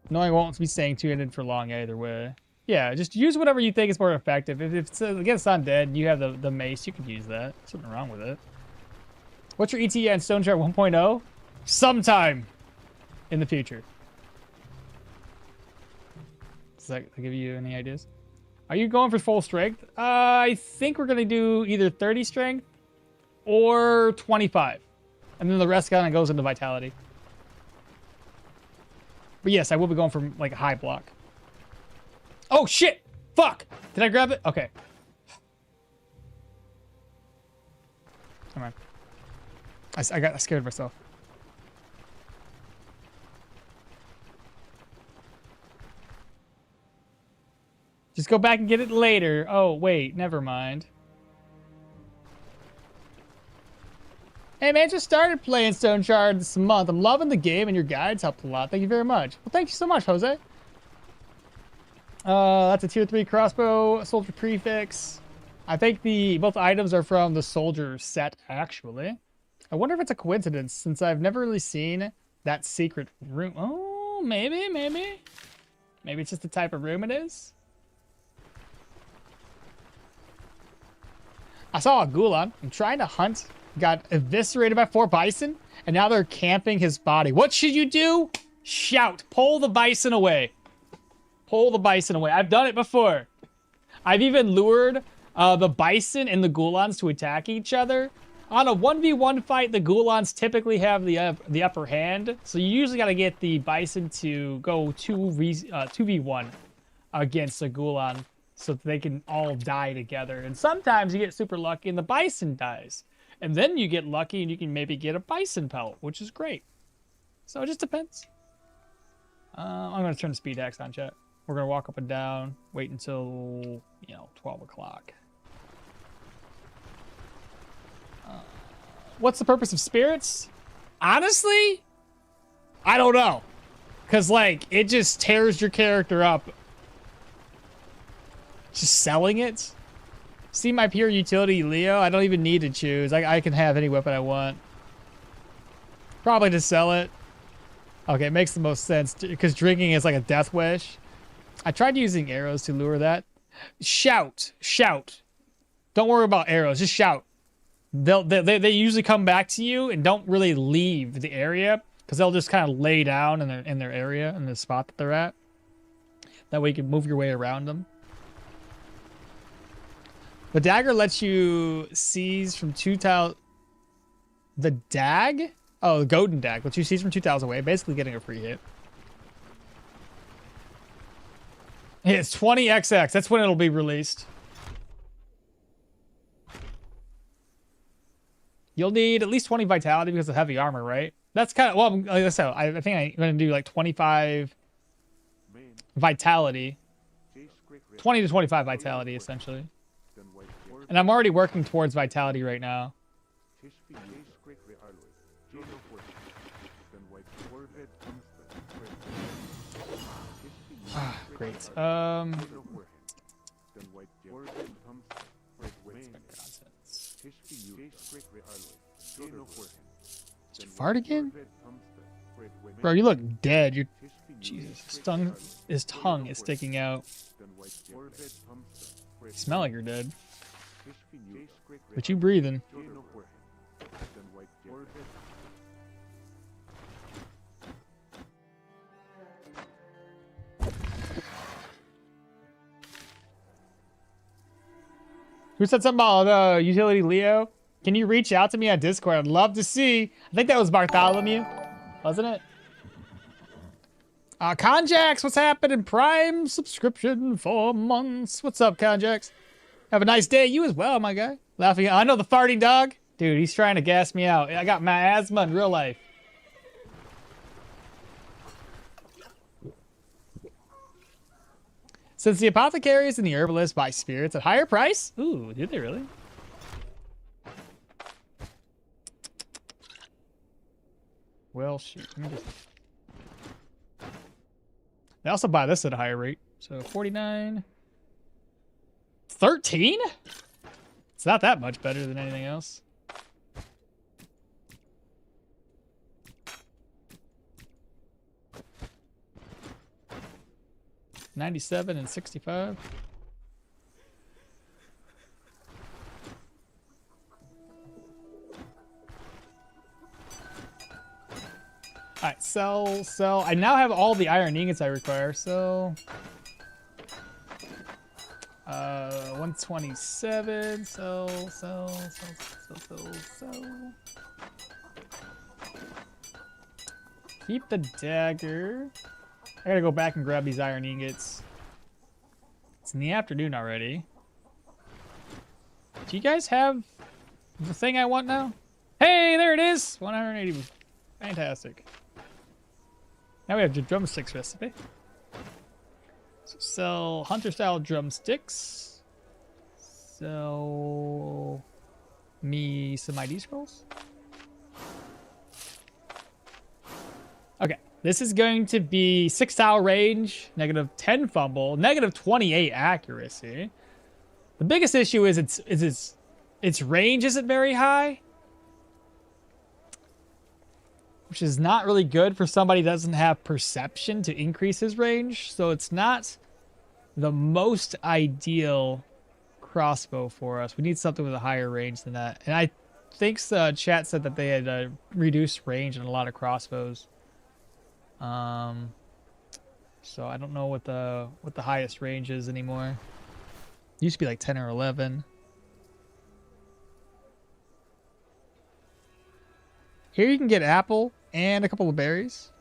No, I won't be staying two-handed for long either way. Yeah, just use whatever you think is more effective. If it's against undead and you have the mace, you can use that. There's nothing wrong with it. What's your ETA on Stoneshard 1.0? Sometime in the future. Does that give you any ideas? Are you going for full strength? I think we're going to do either 30 strength or 25. And then the rest kind of goes into vitality. But yes, I will be going for like a high block. Oh shit! Fuck! Did I grab it? Okay. Come on. I got scared myself. Just go back and get it later. Oh, wait. Never mind. Hey, man, just started playing Stoneshard this month. I'm loving the game, and your guides helped a lot. Thank you very much. Well, thank you so much, Jose. That's a tier 3 crossbow, soldier prefix. I think both items are from the soldier set, actually. I wonder if it's a coincidence, since I've never really seen that secret room. Oh, maybe. Maybe it's just the type of room it is. I saw a Gulan. I'm trying to hunt. Got eviscerated by 4 bison, and now they're camping his body. What should you do? Shout. Pull the bison away. Pull the bison away. I've done it before. I've even lured the bison and the Gulans to attack each other. On a 1v1 fight, the Gulans typically have the upper hand, so you usually got to get the bison to go 2v1 against a Gulan so that they can all die together. And sometimes you get super lucky and the bison dies. And then you get lucky and you can maybe get a bison pelt, which is great. So it just depends. I'm going to turn the speed axe on, chat. We're going to walk up and down, wait until, 12 o'clock. What's the purpose of spirits? Honestly, I don't know. Because, it just tears your character up. Just selling it. See my pure utility, Leo? I don't even need to choose. I can have any weapon I want. Probably to sell it. Okay, it makes the most sense because drinking is like a death wish. I tried using arrows to lure that. Shout. Don't worry about arrows. Just shout. They usually come back to you and don't really leave the area because they'll just kind of lay down in their area, in the spot that they're at. That way you can move your way around them. The dagger lets you seize from 2 tiles. The dag? Oh, the golden dag lets you seize from 2 tiles away, basically getting a free hit. It's 20XX. That's when it'll be released. You'll need at least 20 vitality because of heavy armor, right? That's kind of, well, like I said, I think I'm going to do like 25 vitality. 20 to 25 vitality, essentially. And I'm already working towards vitality right now. Great. Did you fart again? Bro, you look dead. You're... Jesus. His tongue is sticking out. You smell like you're dead. But you breathing. Who said something about utility Leo? Can you reach out to me on Discord? I'd love to see. I think that was Bartholomew, wasn't it? Conjax, what's happening? Prime subscription for months. What's up, Conjax? Have a nice day. You as well, my guy. Laughing. I know the farting dog. Dude, he's trying to gas me out. I got my asthma in real life. Since the apothecaries and the herbalists buy spirits at higher price. Ooh, did they really? Well, shoot. Let me just... They also buy this at a higher rate. So 49. 13? It's not that much better than anything else. $97 and $65. All right, sell. I now have all the iron ingots I require. So, 127. Sell. Keep the dagger. I gotta go back and grab these iron ingots. It's in the afternoon already. Do you guys have the thing I want now? Hey, there it is! 180. Fantastic. Now we have the drumsticks recipe. So sell hunter-style drumsticks. Sell me some ID scrolls. Okay. This is going to be 6-hour range, -10 fumble, -28 accuracy. The biggest issue is its range isn't very high, which is not really good for somebody who doesn't have perception to increase his range. So it's not the most ideal crossbow for us. We need something with a higher range than that. And I think the chat said that they had reduced range in a lot of crossbows. So I don't know what the highest range is anymore. It used to be like 10 or 11. Here you can get apple and a couple of berries.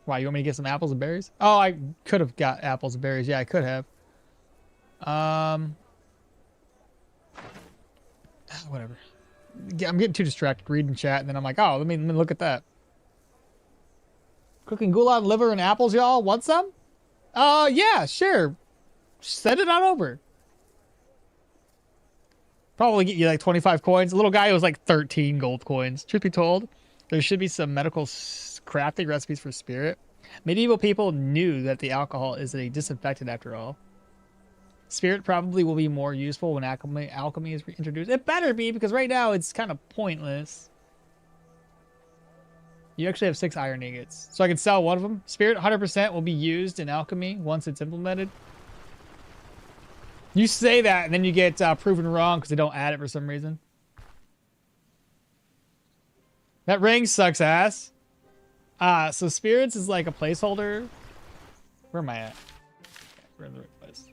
Why, you want me to get some apples and berries? Oh, I could have got apples and berries. Yeah, I could have. Whatever. I'm getting too distracted reading chat, and then I'm like, oh, let me look at that. Cooking goulash, liver, and apples, y'all. Want some? Yeah, sure. Send it on over. Probably get you like 25 coins. The little guy was like 13 gold coins. Truth be told, there should be some medical crafting recipes for spirit. Medieval people knew that the alcohol is a disinfectant after all. Spirit probably will be more useful when alchemy is reintroduced. It better be, because right now it's kind of pointless. You actually have 6 iron ingots, so I can sell one of them. Spirit 100% will be used in alchemy once it's implemented. You say that, and then you get proven wrong because they don't add it for some reason. That ring sucks ass. So spirits is like a placeholder. Where am I at? We're in the right place.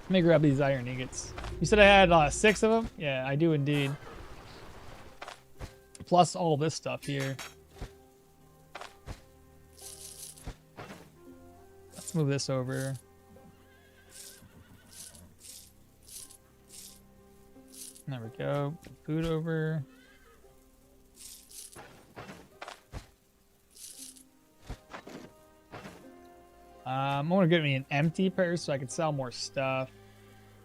Let me grab these iron ingots. You said I had 6 of them? Yeah, I do indeed. Plus all this stuff here. Let's move this over. There we go. Food over. I'm going to get me an empty purse so I can sell more stuff.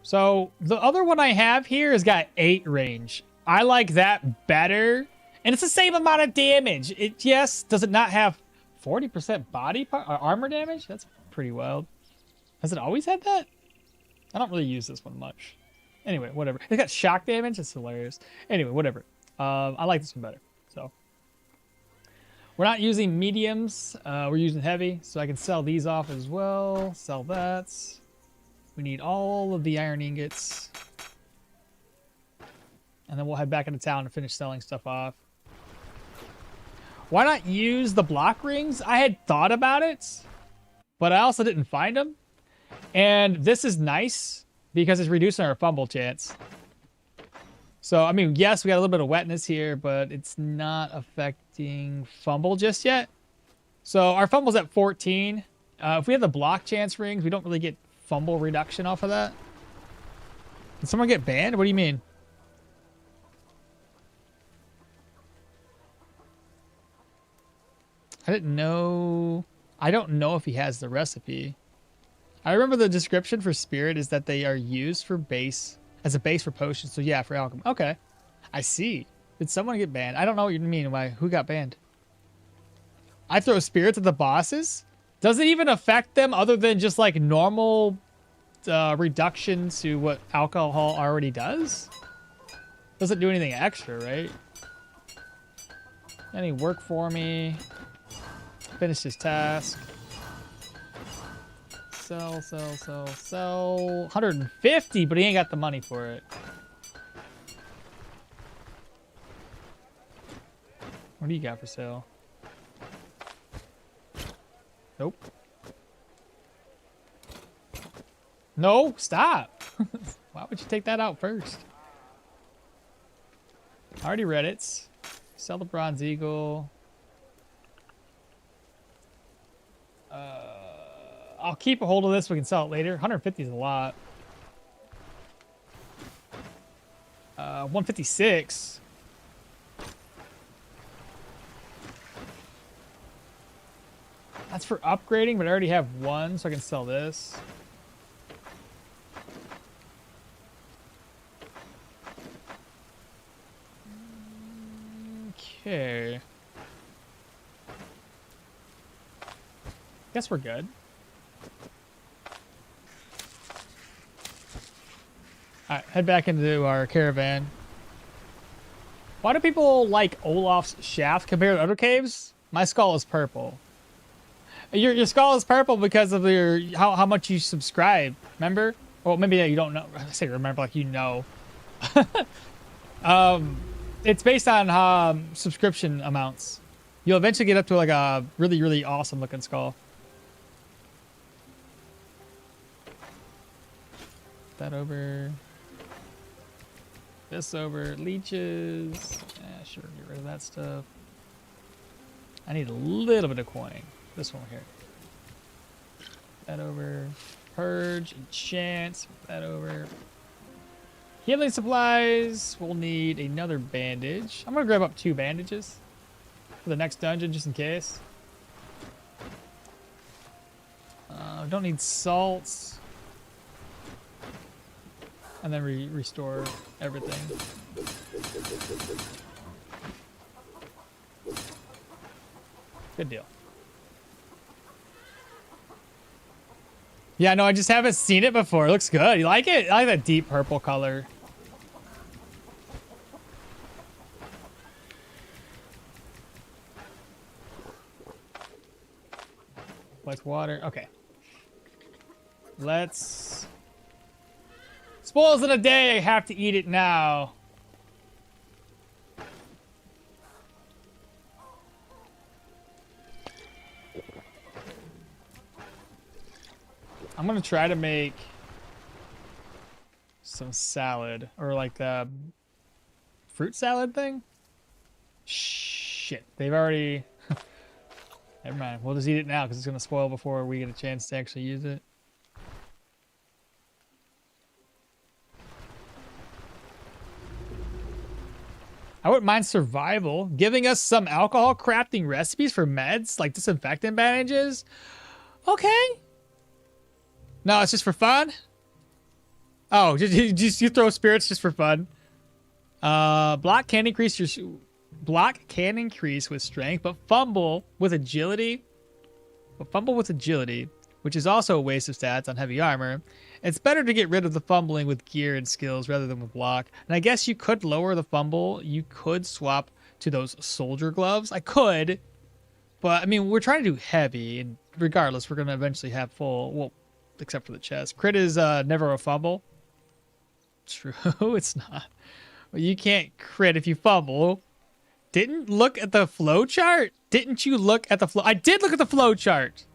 So the other one I have here has got 8 range. I like that better. And it's the same amount of damage. Does it not have 40% body armor damage? That's pretty wild. Has it always had that? I don't really use this one much. Anyway, whatever. It's got shock damage. It's hilarious. Anyway, whatever. I like this one better. So we're not using mediums. We're using heavy. So I can sell these off as well. Sell that. We need all of the iron ingots. And then we'll head back into town and finish selling stuff off. Why not use the block rings? I had thought about it, but I also didn't find them. And this is nice because it's reducing our fumble chance. So, I mean, yes, we got a little bit of wetness here, but it's not affecting fumble just yet. So our fumble's at 14. If we have the block chance rings, we don't really get fumble reduction off of that. Did someone get banned? What do you mean? I didn't know. I don't know if he has the recipe. I remember the description for spirit is that they are used for base, as a base for potions. So yeah, for alchemy. Okay. I see. Did someone get banned? I don't know what you mean. Why? Who got banned? I throw spirits at the bosses? Does it even affect them other than just like normal reduction to what alcohol already does? Doesn't do anything extra, right? Any work for me? Finish this task. Sell, sell, sell, sell. 150, but he ain't got the money for it. What do you got for sale? Nope. No, stop. Why would you take that out first? I already read it. Sell the bronze eagle. I'll keep a hold of this. We can sell it later. 150 is a lot. 156. That's for upgrading, but I already have one, so I can sell this. Okay. Guess we're good. All right, head back into our caravan. Why do people like Olaf's shaft compared to other caves? My skull is purple. Your skull is purple because of your how much you subscribe. Remember? Well, maybe you don't know. I say remember like you know. It's based on subscription amounts. You'll eventually get up to like a really, really awesome looking skull. That over. This over. Leeches. Yeah, sure. Get rid of that stuff. I need a little bit of coin. This one here. That over. Purge. Enchant. That over. Healing supplies. We'll need another bandage. I'm going to grab up 2 bandages for the next dungeon just in case. Don't need salts. And then restore everything. Good deal. Yeah, no, I just haven't seen it before. It looks good. You like it? I like that deep purple color. What's water? Okay. Let's... Spoils in a day. I have to eat it now. I'm gonna try to make some salad or like the fruit salad thing. Shit, they've already. Never mind. We'll just eat it now because it's gonna spoil before we get a chance to actually use it. I wouldn't mind survival giving us some alcohol crafting recipes for meds like disinfectant bandages. Okay. No, it's just for fun. Oh, just you throw spirits just for fun. Block can increase with strength, but fumble with agility. Which is also a waste of stats on heavy armor. It's better to get rid of the fumbling with gear and skills rather than with block. And I guess you could lower the fumble. You could swap to those soldier gloves. I could, but I mean, we're trying to do heavy, and regardless, we're gonna eventually have full. Well, except for the chest. Crit is never a fumble. True, it's not. Well, you can't crit if you fumble. Didn't look at the flow chart? Didn't you look at the flow? I did look at the flow chart.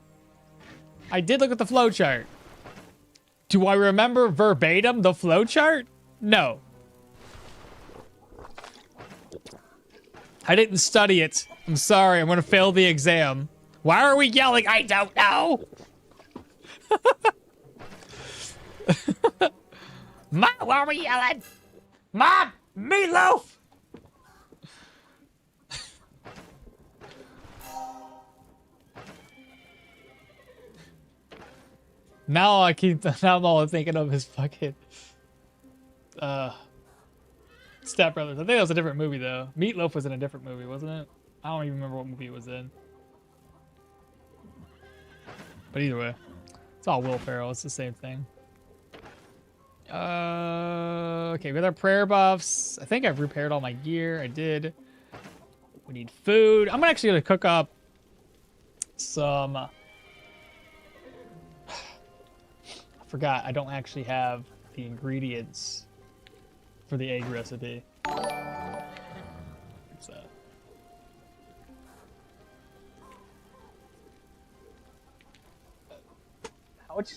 Do I remember verbatim the flow chart? No. I didn't study it. I'm sorry, I'm gonna fail the exam. Why are we yelling? I don't know. Mom, why are we yelling? Mom, meatloaf. Now I'm all thinking of his fucking Step Brothers. I think that was a different movie though. Meatloaf was in a different movie, wasn't it? I don't even remember what movie it was in. But either way, it's all Will Ferrell. It's the same thing. Okay, with our prayer buffs, I think I've repaired all my gear. I did. We need food. I'm actually gonna cook up some. I forgot. I don't actually have the ingredients for the egg recipe. What's that?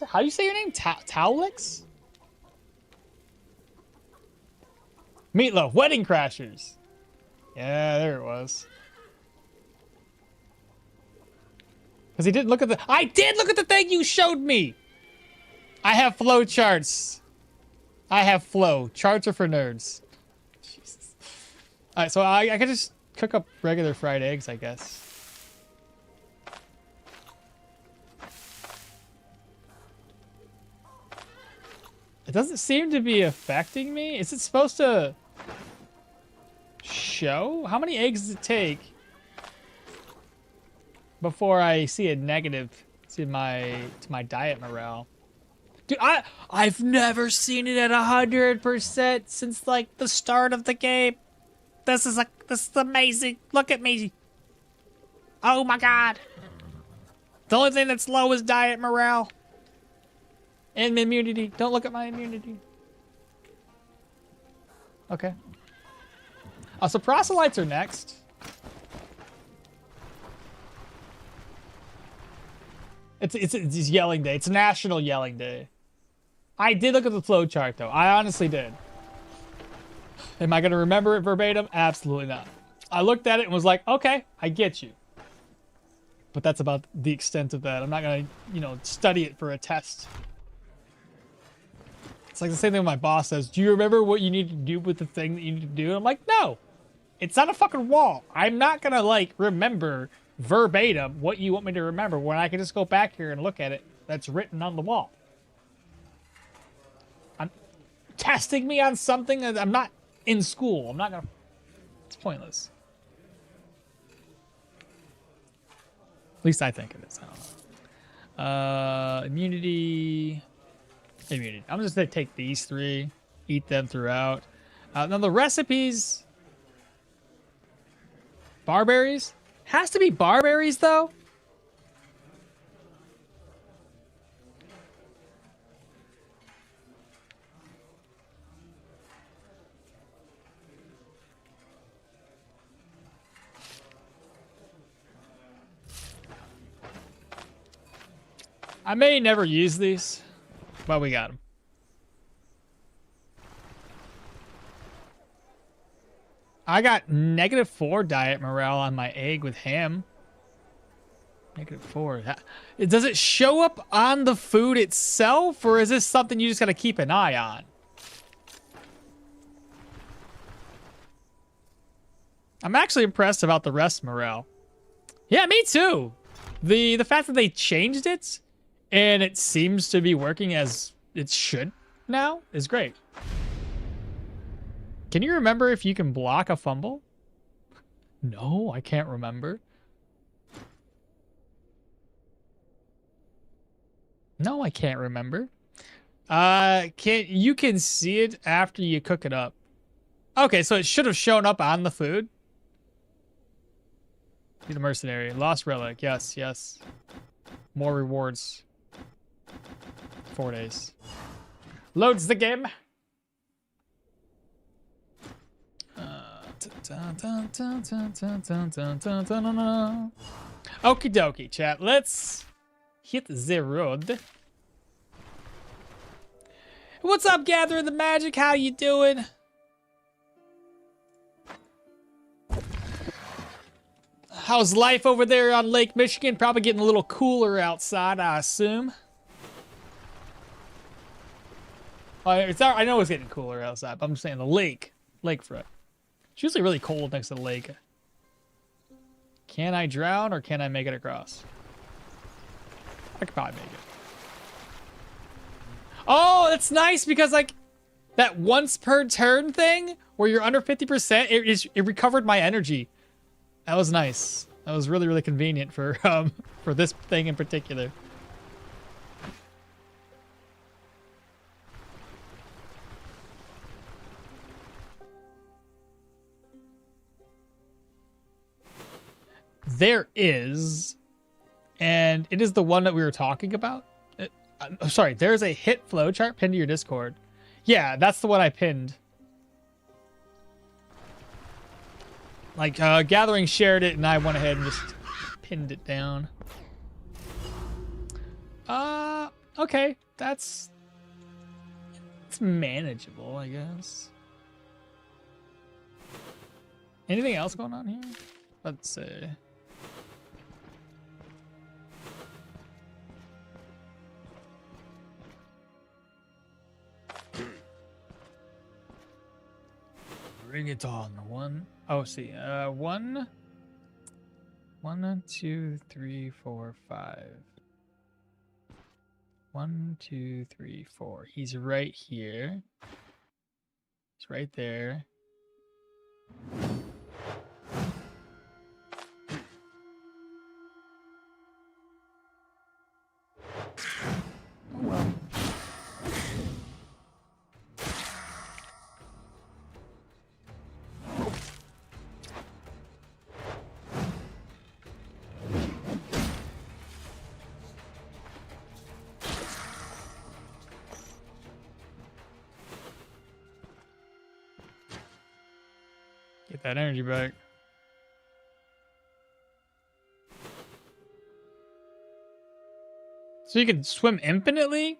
How do you say your name? Towlix? Meatloaf, Wedding Crashers. Yeah, there it was. Because he didn't look at the... I did look at the thing you showed me! I have flow charts. I have flow. Charts are for nerds. Jesus. Alright, so I could just cook up regular fried eggs, I guess. It doesn't seem to be affecting me. Is it supposed to show? How many eggs does it take before I see a negative to my diet morale? Dude, I've never seen it at 100% since like the start of the game. This is amazing. Look at me. Oh my god. The only thing that's low is diet morale. And immunity. Don't look at my immunity. Okay. So proselytes are next. It's yelling day. It's National Yelling Day. I did look at the flow chart though. I honestly did. Am I gonna remember it verbatim? Absolutely not. I looked at it and was like, okay, I get you. But that's about the extent of that. I'm not gonna, study it for a test. It's like the same thing when my boss says, do you remember what you need to do with the thing that you need to do? I'm like, no, it's not a fucking wall. I'm not going to remember verbatim what you want me to remember when I can just go back here and look at it that's written on the wall. I'm testing me on something that I'm not in school. I'm not going to, it's pointless. At least I think it is. I don't know. Immunity. I'm just gonna take these three, eat them throughout. Now the recipes, barberries, has to be barberries though. I may never use these. But we got him. I got -4 diet morale on my egg with ham. -4. Does it show up on the food itself, or is this something you just gotta keep an eye on? I'm actually impressed about the rest morale. Yeah, me too. The fact that they changed it and it seems to be working as it should now is great. Can you remember if you can block a fumble? No, I can't remember. No, I can't remember. You can see it after you cook it up. Okay, so it should have shown up on the food. Be the mercenary. Lost relic. Yes, yes. More rewards. 4 days. Loads the game. Okie dokie, chat. Let's hit the road. What's up, Gathering the Magic? How you doing? How's life over there on Lake Michigan? Probably getting a little cooler outside, I assume. I know it's getting cooler outside, but I'm just saying the lakefront. It's usually really cold next to the lake. Can I drown or can I make it across? I could probably make it. Oh, that's nice because like that once per turn thing where you're under 50%, it recovered my energy. That was nice. That was really, really convenient for this thing in particular. There is, and it is the one that we were talking about. I'm sorry, there's a hit flowchart pinned to your Discord. Yeah, that's the one I pinned. Like, Gathering shared it, and I went ahead and just pinned it down. Okay, it's manageable, I guess. Anything else going on here? Let's see. Bring it on. One. Oh, see. One, 2, 3, 4, 5. 1, 2, 3, 4. He's right here. He's right there. Oh well. Get that energy back. So you can swim infinitely?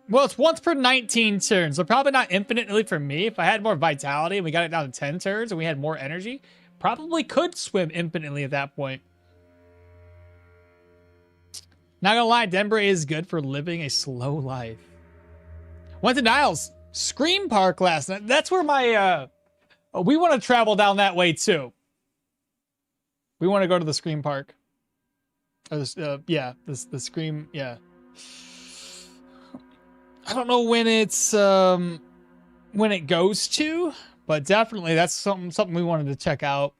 Well, it's once per 19 turns, so probably not infinitely for me. If I had more vitality and we got it down to 10 turns and we had more energy, probably could swim infinitely at that point. Not gonna lie, Denbray is good for living a slow life. Went to Niles Scream Park last night. That's where my we want to travel down that way too. We want to go to the Scream Park. Or the Scream, yeah. I don't know when it's when it goes to, but definitely that's something we wanted to check out.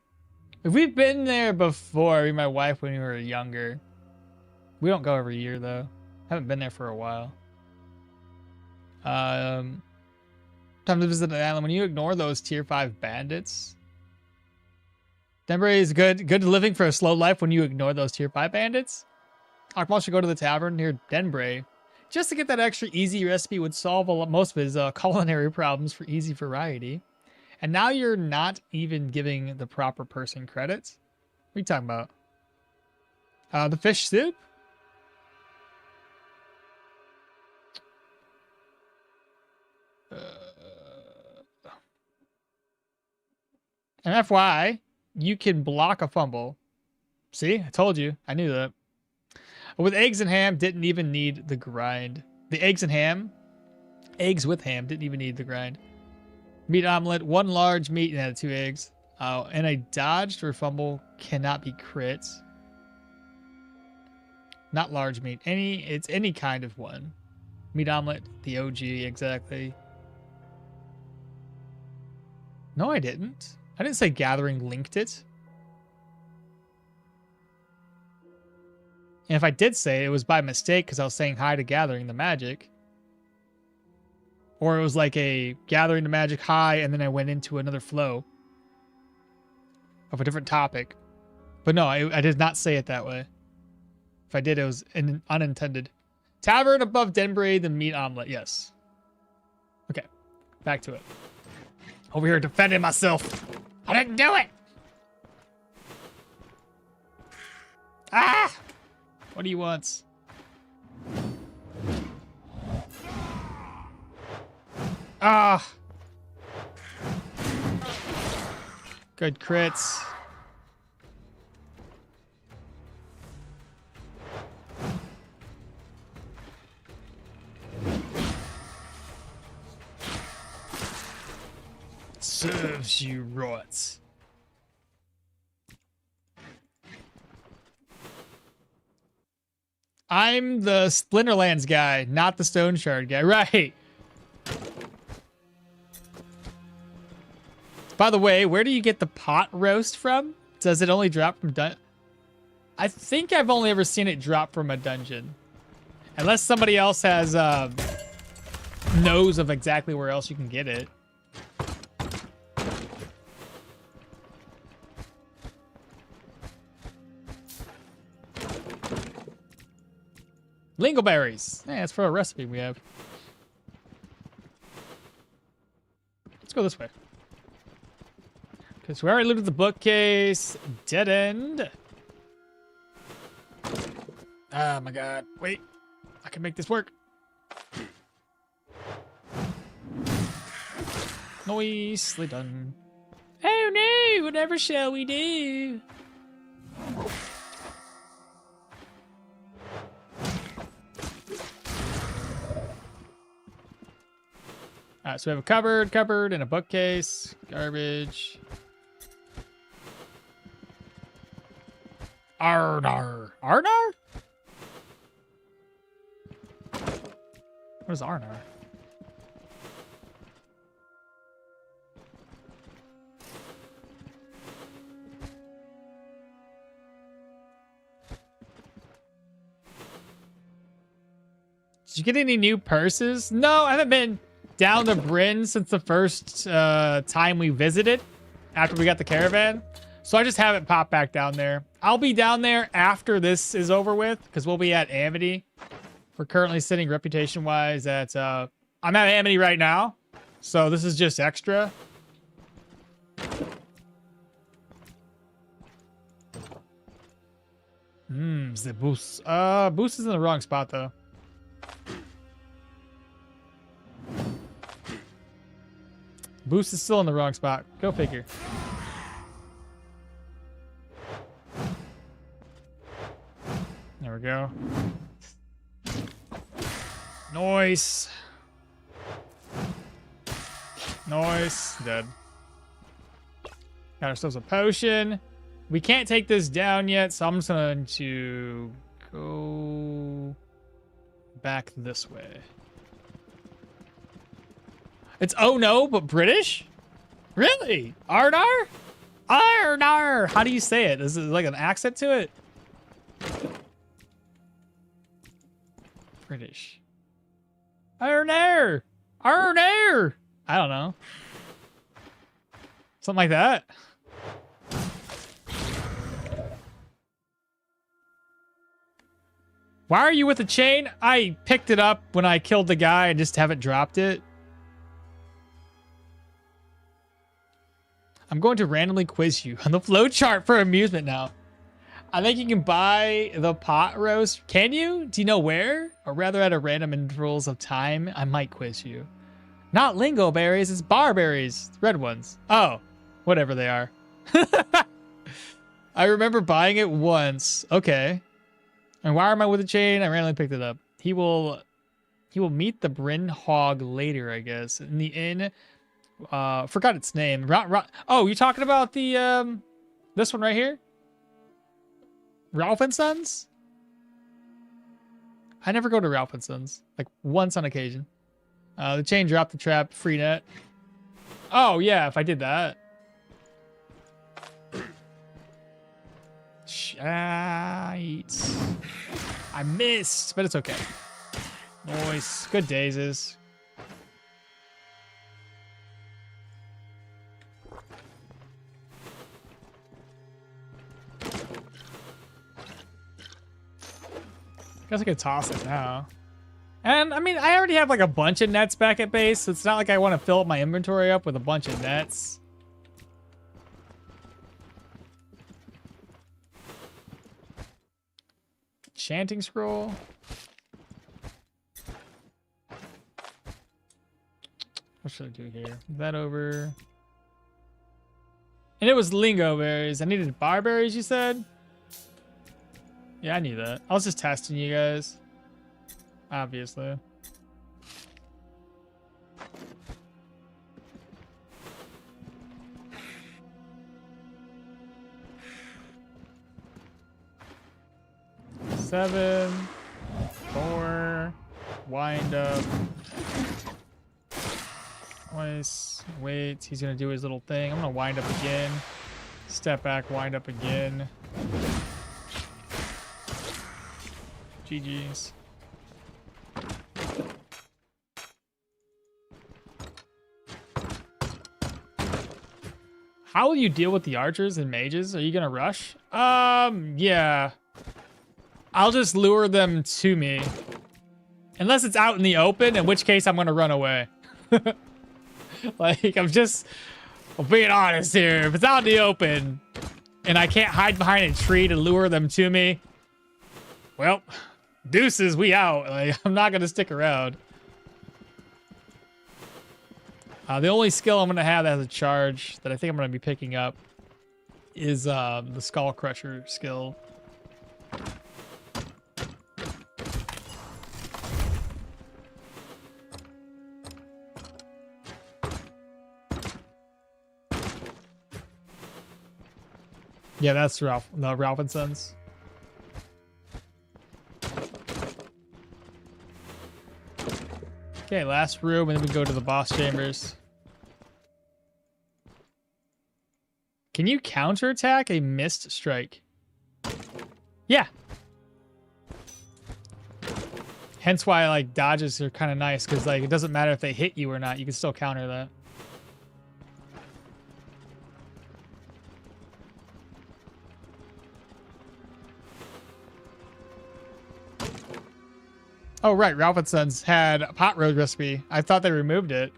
If we've been there before, me and my wife when we were younger. We don't go every year though. Haven't been there for a while. Time to visit the island. When you ignore those tier 5 bandits. Denbray is good living for a slow life when you ignore those tier 5 bandits. Okmall should go to the tavern near Denbray. Just to get that extra easy recipe would solve most of his culinary problems for easy variety. And now you're not even giving the proper person credit. What are you talking about? The fish soup? And FYI, you can block a fumble. See, I told you. I knew that. With eggs and ham, didn't even need the grind. The eggs and ham, eggs with ham, didn't even need the grind. Meat omelet, 1 large meat and added 2 eggs. And I dodged or fumble cannot be crits. Not large meat. It's any kind of one. Meat omelet, the OG, exactly. No, I didn't. I didn't say gathering linked it. And if I did say it was by mistake because I was saying hi to gathering the magic. Or it was like a gathering the magic hi and then I went into another flow of a different topic. But no, I did not say it that way. If I did, it was unintended. Tavern above Denbray, the meat omelet. Yes. Okay. Back to it. Over here defending myself. I didn't do it. Ah! What do you want? Ah! Good crits. Serves you right. I'm the Splinterlands guy, not the Stoneshard guy. Right. By the way, where do you get the pot roast from? Does it only drop from I think I've only ever seen it drop from a dungeon. Unless somebody else has knows of exactly where else you can get it. Lingoberries. Yeah, that's for a recipe we have. Let's go this way. Because we already looted the bookcase. Dead end. Oh my god. Wait. I can make this work. Nicely done. Oh no! Whatever shall we do? Alright, so we have a cupboard, and a bookcase. Garbage. Arnar. Arnar? What is Arnar? Did you get any new purses? No, I haven't been down to Bryn since the first time we visited after we got the caravan. So I just haven't popped back down there. I'll be down there after this is over with because we'll be at Amity. We're currently sitting reputation-wise at... I'm at Amity right now. So this is just extra. The boost. Boost is in the wrong spot, though. Boost is still in the wrong spot. Go figure. There we go. Nice. Nice. Dead. Got ourselves a potion. We can't take this down yet, so I'm just going to go back this way. It's oh no, but British? Really? Arnar? Arnar! How do you say it? Is it like an accent to it? British. Arnar! Arnar! I don't know. Something like that. Why are you with the chain? I picked it up when I killed the guy and just haven't dropped it. I'm going to randomly quiz you on the flowchart for amusement now. I think you can buy the pot roast. Can you? Do you know where? Or rather at a random intervals of time, I might quiz you. Not lingo berries, it's barberries. Red ones. Oh, whatever they are. I remember buying it once. Okay. And why am I with a chain? I randomly picked it up. He will meet the Bryn Hog later, I guess. In the inn. Forgot its name. Oh, you talking about the this one right here? Ralph and Sons? I never go to Ralph and Sons. Like once on occasion. The chain dropped the trap, free net. Oh yeah, if I did that. Shite. I missed, but it's okay. Nice. Good daisies. Guess I could toss it now. And I mean, I already have like a bunch of nets back at base, so it's not like I want to fill up my inventory up with a bunch of nets. Chanting scroll. What should I do here? Move that over. And it was lingo berries. I needed barberries, you said? Yeah, I knew that. I was just testing you guys. Obviously. Seven. wind up. Twice. Wait, he's gonna do his little thing. I'm gonna wind up again. Step back, wind up again. GG's. How will you deal with the archers and mages? Are you gonna rush? Yeah. I'll just lure them to me. Unless it's out in the open, in which case I'm gonna run away. Like, I'm being honest here. If it's out in the open and I can't hide behind a tree to lure them to me, well, deuces, we out. Like, I'm not gonna stick around. The only skill I'm gonna have that has a charge that I think I'm gonna be picking up is the Skull Crusher skill. Yeah, that's the Ralphinsons. Okay, last room, and then we go to the boss chambers. Can you counterattack a missed strike? Yeah. Hence why, like, dodges are kind of nice, because, like, it doesn't matter if they hit you or not. You can still counter that. Oh, right. Ralph and Sons had a pot road recipe. I thought they removed it.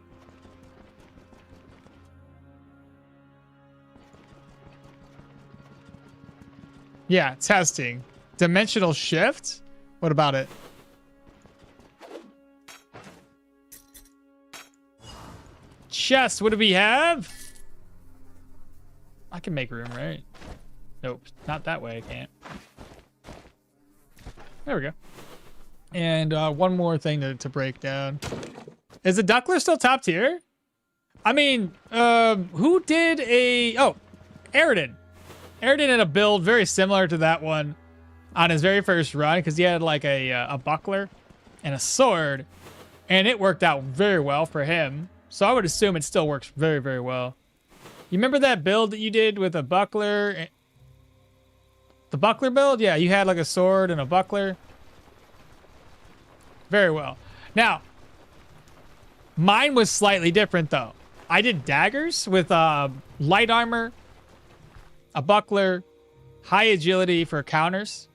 Yeah, testing. Dimensional shift? What about it? Chest, what do we have? I can make room, right? Nope, not that way, I can't. There we go. And one more thing to break down. Is the Duckler still top tier? I mean, who did a... Oh, Aridin. Aridin had a build very similar to that one on his very first run, because he had like a buckler and a sword, and it worked out very well for him. So I would assume it still works very, very well. You remember that build that you did with a buckler? The buckler build? Yeah, you had like a sword and a buckler. Very well. Now, mine was slightly different though. I did daggers with light armor, a buckler, high agility for counters,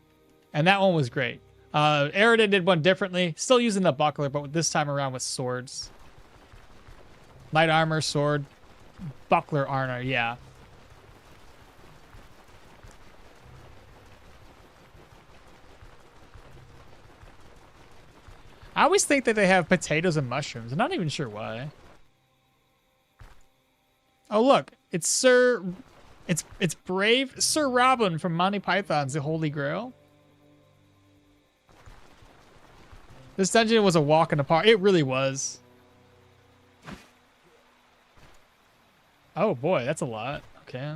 and that one was great. Aridin did one differently, still using the buckler, but this time around with swords. Light armor, sword, buckler armor, yeah. I always think that they have potatoes and mushrooms. I'm not even sure why. Oh look, it's brave Sir Robin from Monty Python's The Holy Grail. This dungeon was a walk in the park. It really was. Oh boy, that's a lot. Okay.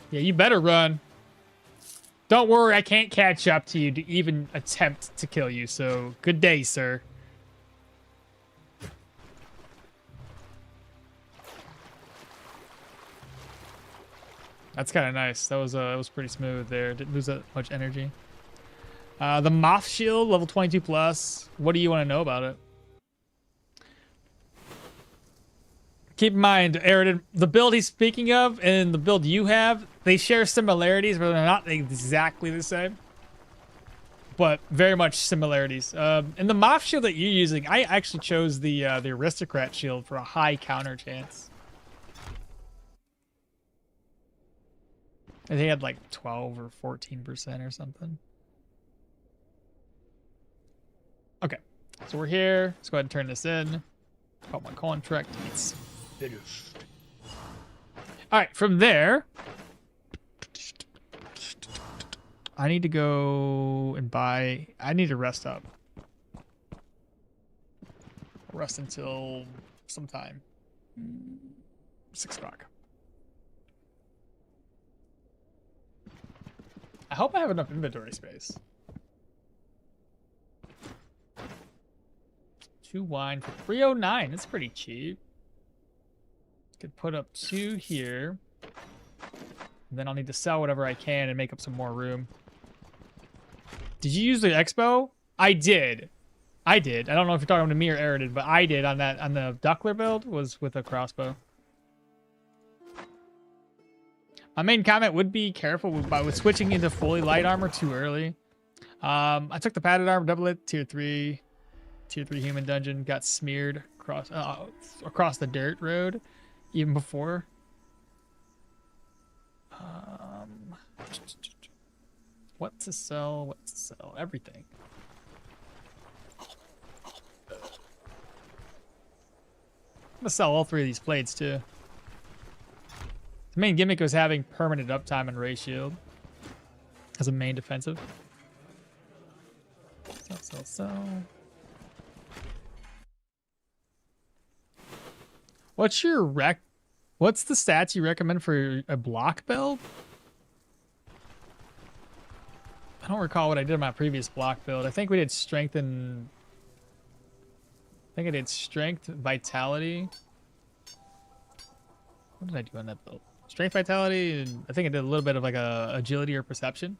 Yeah, you better run. Don't worry, I can't catch up to you to even attempt to kill you, so good day, sir. That's kind of nice. That was pretty smooth there. Didn't lose that much energy. The Moth Shield, level 22 plus. What do you want to know about it? Keep in mind, Aridin, the build he's speaking of and the build you have, they share similarities, but they're not exactly the same. But very much similarities. And the Moth Shield that you're using, I actually chose the Aristocrat Shield for a high counter chance. I think it had like 12 or 14% or something. Okay, so we're here. Let's go ahead and turn this in. Oh, my contract, it's finished. All right, from there, I need to go and buy. I need to rest up. Rest until sometime. 6 o'clock. I hope I have enough inventory space. 2 wine for 309. That's pretty cheap. Could put up 2 here. And then I'll need to sell whatever I can and make up some more room. Did you use the expo? I did. I did. I don't know if you're talking to me or Eridan, but I did on that, on the Duckler build, was with a crossbow. My main comment would be careful with switching into fully light armor too early. I took the padded armor, double it, tier 3 human dungeon, got smeared across the dirt road even before. What to sell? What to sell? Everything. I'm gonna sell all 3 of these plates too. The main gimmick was having permanent uptime and ray shield as a main defensive. Sell. What's the stats you recommend for a block build? I don't recall what I did in my previous block build. I think we did strength and... I think I did strength, vitality. What did I do on that build? Strength, vitality, and I think I did a little bit of like a agility or perception.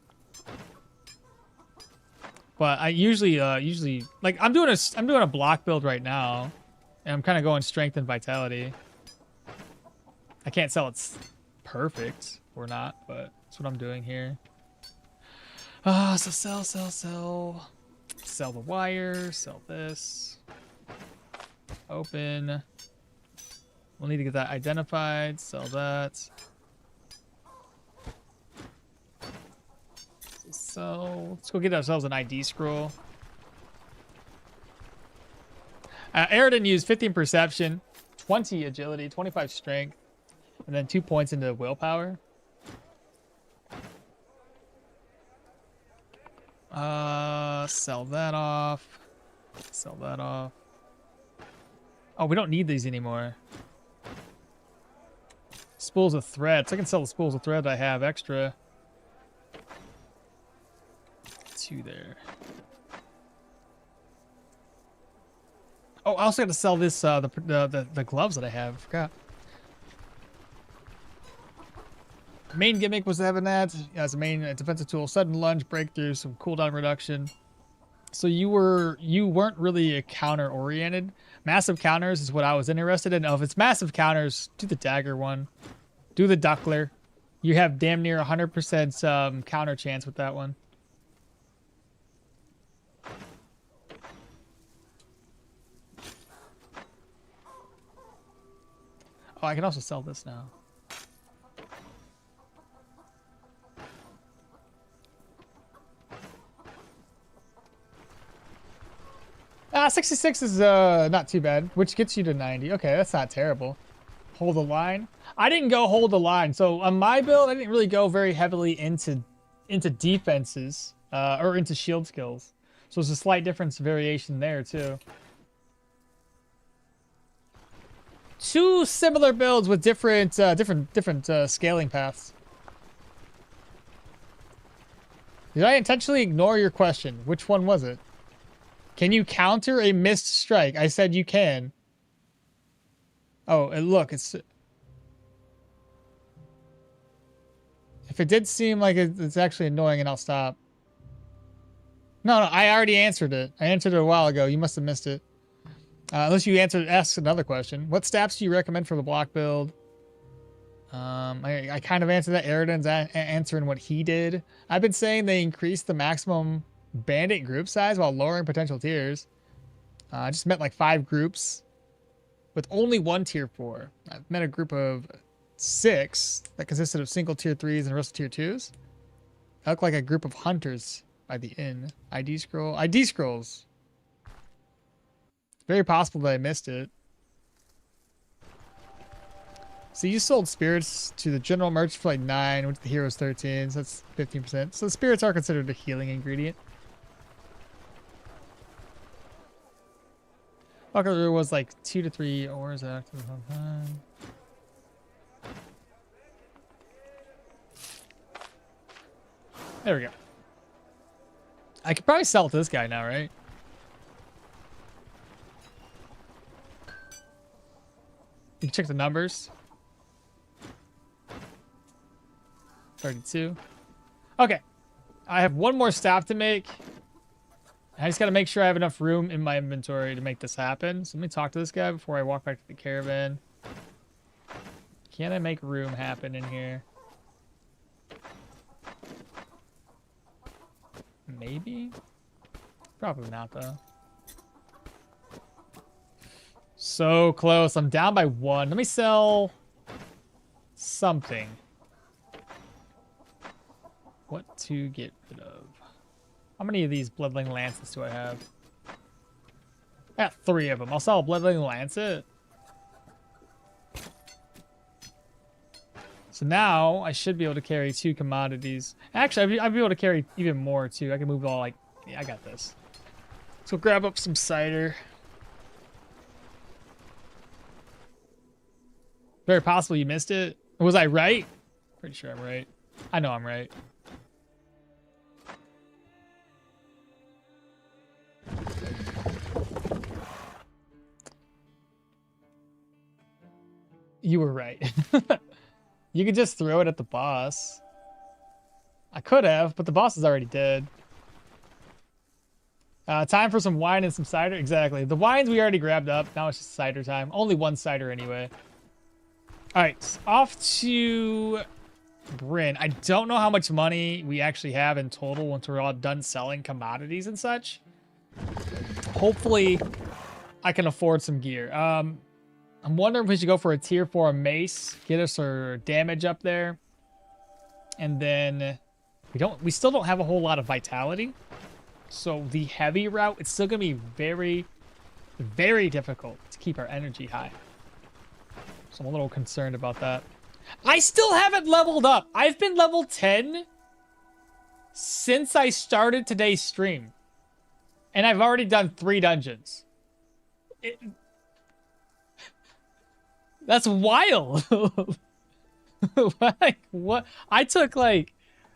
But I usually like I'm doing a block build right now, and I'm kind of going strength and vitality. I can't sell it's perfect or not, but that's what I'm doing here. So sell the wire, sell this. Open. We'll need to get that identified. Sell that. So let's go get ourselves an ID scroll. Eridan used 15 perception, 20 agility, 25 strength, and then 2 points into willpower. Sell that off. Sell that off. Oh, we don't need these anymore. Spools of thread. So I can sell the spools of thread I have extra. 2 there. Oh, I also got to sell this the gloves that I have. I forgot. Main gimmick was having that as a main defensive tool. Sudden lunge, breakthrough, some cooldown reduction. So you weren't really a counter oriented. Massive counters is what I was interested in. If it's massive counters, do the dagger one. Do the duckler. You have damn near 100% counter chance with that one. Oh, I can also sell this now. 66 is not too bad, which gets you to 90. Okay, that's not terrible. Hold the line. I didn't go hold the line. So on my build, I didn't really go very heavily into defenses or into shield skills. So there's a slight difference variation there too. 2 similar builds with different scaling paths. Did I intentionally ignore your question? Which one was it? Can you counter a missed strike? I said you can. Oh, and look, it's... If it did seem like it's actually annoying, and I'll stop. No, I already answered it. I answered it a while ago. You must have missed it. Unless you asked another question. What stats do you recommend for the block build? I kind of answered that. Eridan's answering what he did. I've been saying they increased the maximum bandit group size while lowering potential tiers. I just met like 5 groups with only 1 tier 4. I've met a group of 6 that consisted of single tier 3s and the rest of tier 2s. I look like a group of hunters by the inn. ID scrolls. It's very possible that I missed it. So you sold spirits to the general merchant for like 9, went to the heroes 13, so that's 15%. So spirits are considered a healing ingredient. Buckaroo was like 2 to 3 ores active the whole time. There we go. I could probably sell it to this guy now, right? You can check the numbers. 32. Okay. I have one more staff to make. I just got to make sure I have enough room in my inventory to make this happen. So let me talk to this guy before I walk back to the caravan. Can I make room happen in here? Maybe? Probably not, though. So close. I'm down by 1. Let me sell something. What to get rid of? How many of these Bloodling Lances do I have? I got 3 of them. I'll sell a Bloodling Lancet. So now I should be able to carry 2 commodities. Actually, I'd be able to carry even more too. I can move all like, yeah, I got this. So grab up some cider. Very possible you missed it. Was I right? Pretty sure I'm right. I know I'm right. You were right. You could just throw it at the boss. I could have, but the boss is already dead. Time for some wine and some cider. Exactly. The wines we already grabbed up. Now it's just cider time. Only 1 cider anyway. All right, off to Bryn. I don't know how much money we actually have in total once we're all done selling commodities and such. Hopefully, I can afford some gear. I'm wondering if we should go for a tier 4 mace, get us our damage up there, and then we still don't have a whole lot of vitality. So the heavy route, it's still gonna be very, very difficult to keep our energy high. So I'm a little concerned about that. I still haven't leveled up. I've been level 10 since I started today's stream. And I've already done 3 dungeons. That's wild. Like, what? I took like,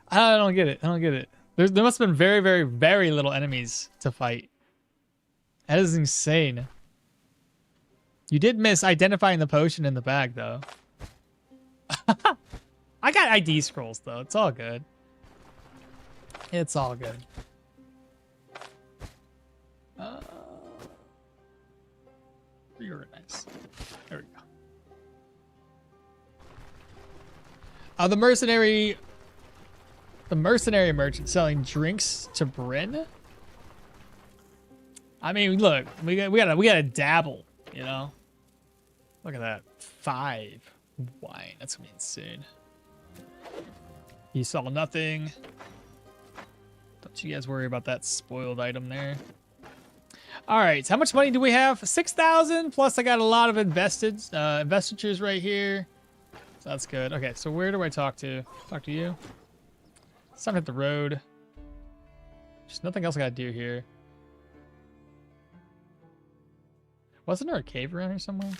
I don't get it. I don't get it. There must have been very, very, very little enemies to fight. That is insane. You did miss identifying the potion in the bag, though. I got ID scrolls, though. It's all good. It's all good. Reorganize. There we go. The mercenary merchant selling drinks to Bryn. I mean, look, we gotta dabble, you know. Look at that, 5 wine. That's gonna be insane. You saw nothing. Don't you guys worry about that spoiled item there. All right, so how much money do we have? 6,000 plus. I got a lot of investitures right here. So that's good. Okay, so where do I talk to? Talk to you. It's time to hit the road. There's nothing else I gotta do here. Wasn't there a cave around here somewhere?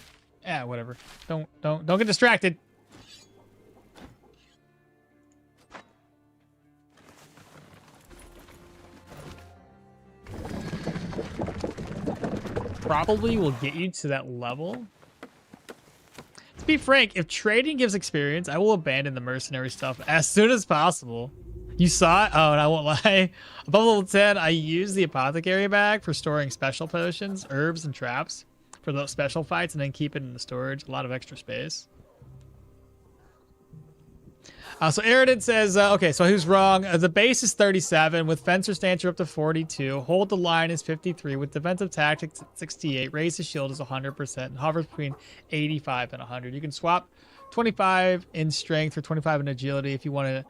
Yeah, whatever. Don't get distracted. Probably will get you to that level. To be frank, if trading gives experience, I will abandon the mercenary stuff as soon as possible. You saw it? Oh, and I won't lie. Above level 10, I use the apothecary bag for storing special potions, herbs, and traps for those special fights, and then keep it in the storage. A lot of extra space. So Aridin says, okay, so who's wrong? The base is 37, with fencer stance you're up to 42. Hold the line is 53, with defensive tactics 68. Raise the shield is 100%, and hovers between 85 and 100. You can swap 25 in strength for 25 in agility if you want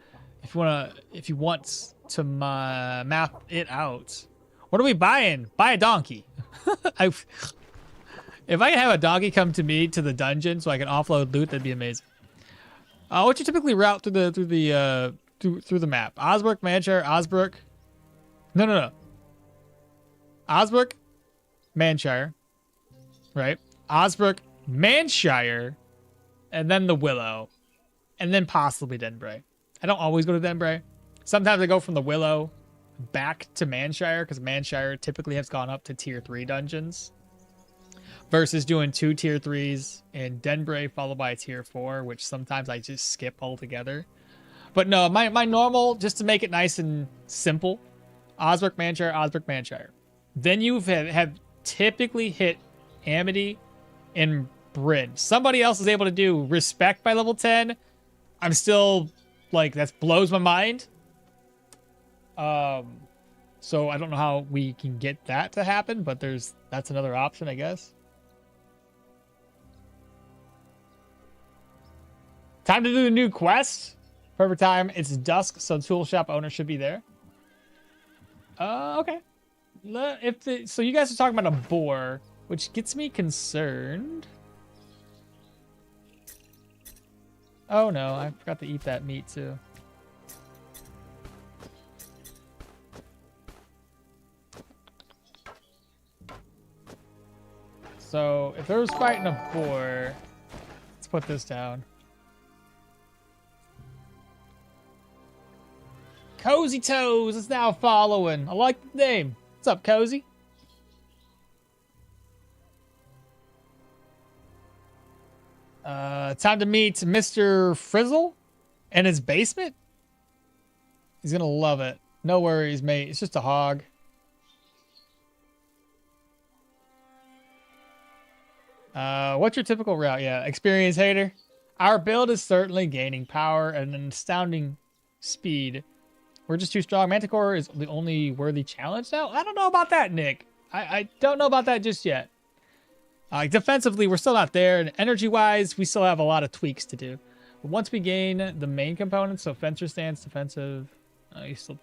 to map it out. What are we buying? Buy a donkey. If I can have a doggy come to me to the dungeon so I can offload loot, that'd be amazing. What you typically route through the map? Osbrook, Manshire, Osbrook. No. Osbrook, Manshire, right? Osbrook, Manshire, and then the Willow, and then possibly Denbray. I don't always go to Denbray. Sometimes I go from the Willow back to Manshire because Manshire typically has gone up to tier 3 dungeons versus doing 2 tier 3s in Denbray followed by a tier 4, which sometimes I just skip altogether. But no, my normal, just to make it nice and simple, Osbrook, Manshire. Then you have typically hit Amity and Bryn. Somebody else is able to do Respect by level 10. I'm still, like, that blows my mind. So I don't know how we can get that to happen, but that's another option, I guess. Time to do the new quest. Perfect time. It's dusk, so tool shop owner should be there. Okay. So you guys are talking about a boar, which gets me concerned. Oh no, I forgot to eat that meat too. So if there was fighting a boar, let's put this down. Cozy Toes is now following. I like the name. What's up, Cozy? Time to meet Mr. Frizzle in his basement. He's gonna love it. No worries, mate. It's just a hog. What's your typical route? Yeah, experience hater. Our build is certainly gaining power and an astounding speed. We're just too strong. Manticore is the only worthy challenge now? I don't know about that, Nick. I don't know about that just yet. Defensively, we're still not there. And energy-wise, we still have a lot of tweaks to do. But once we gain the main components, so fencer stance, defensive, you still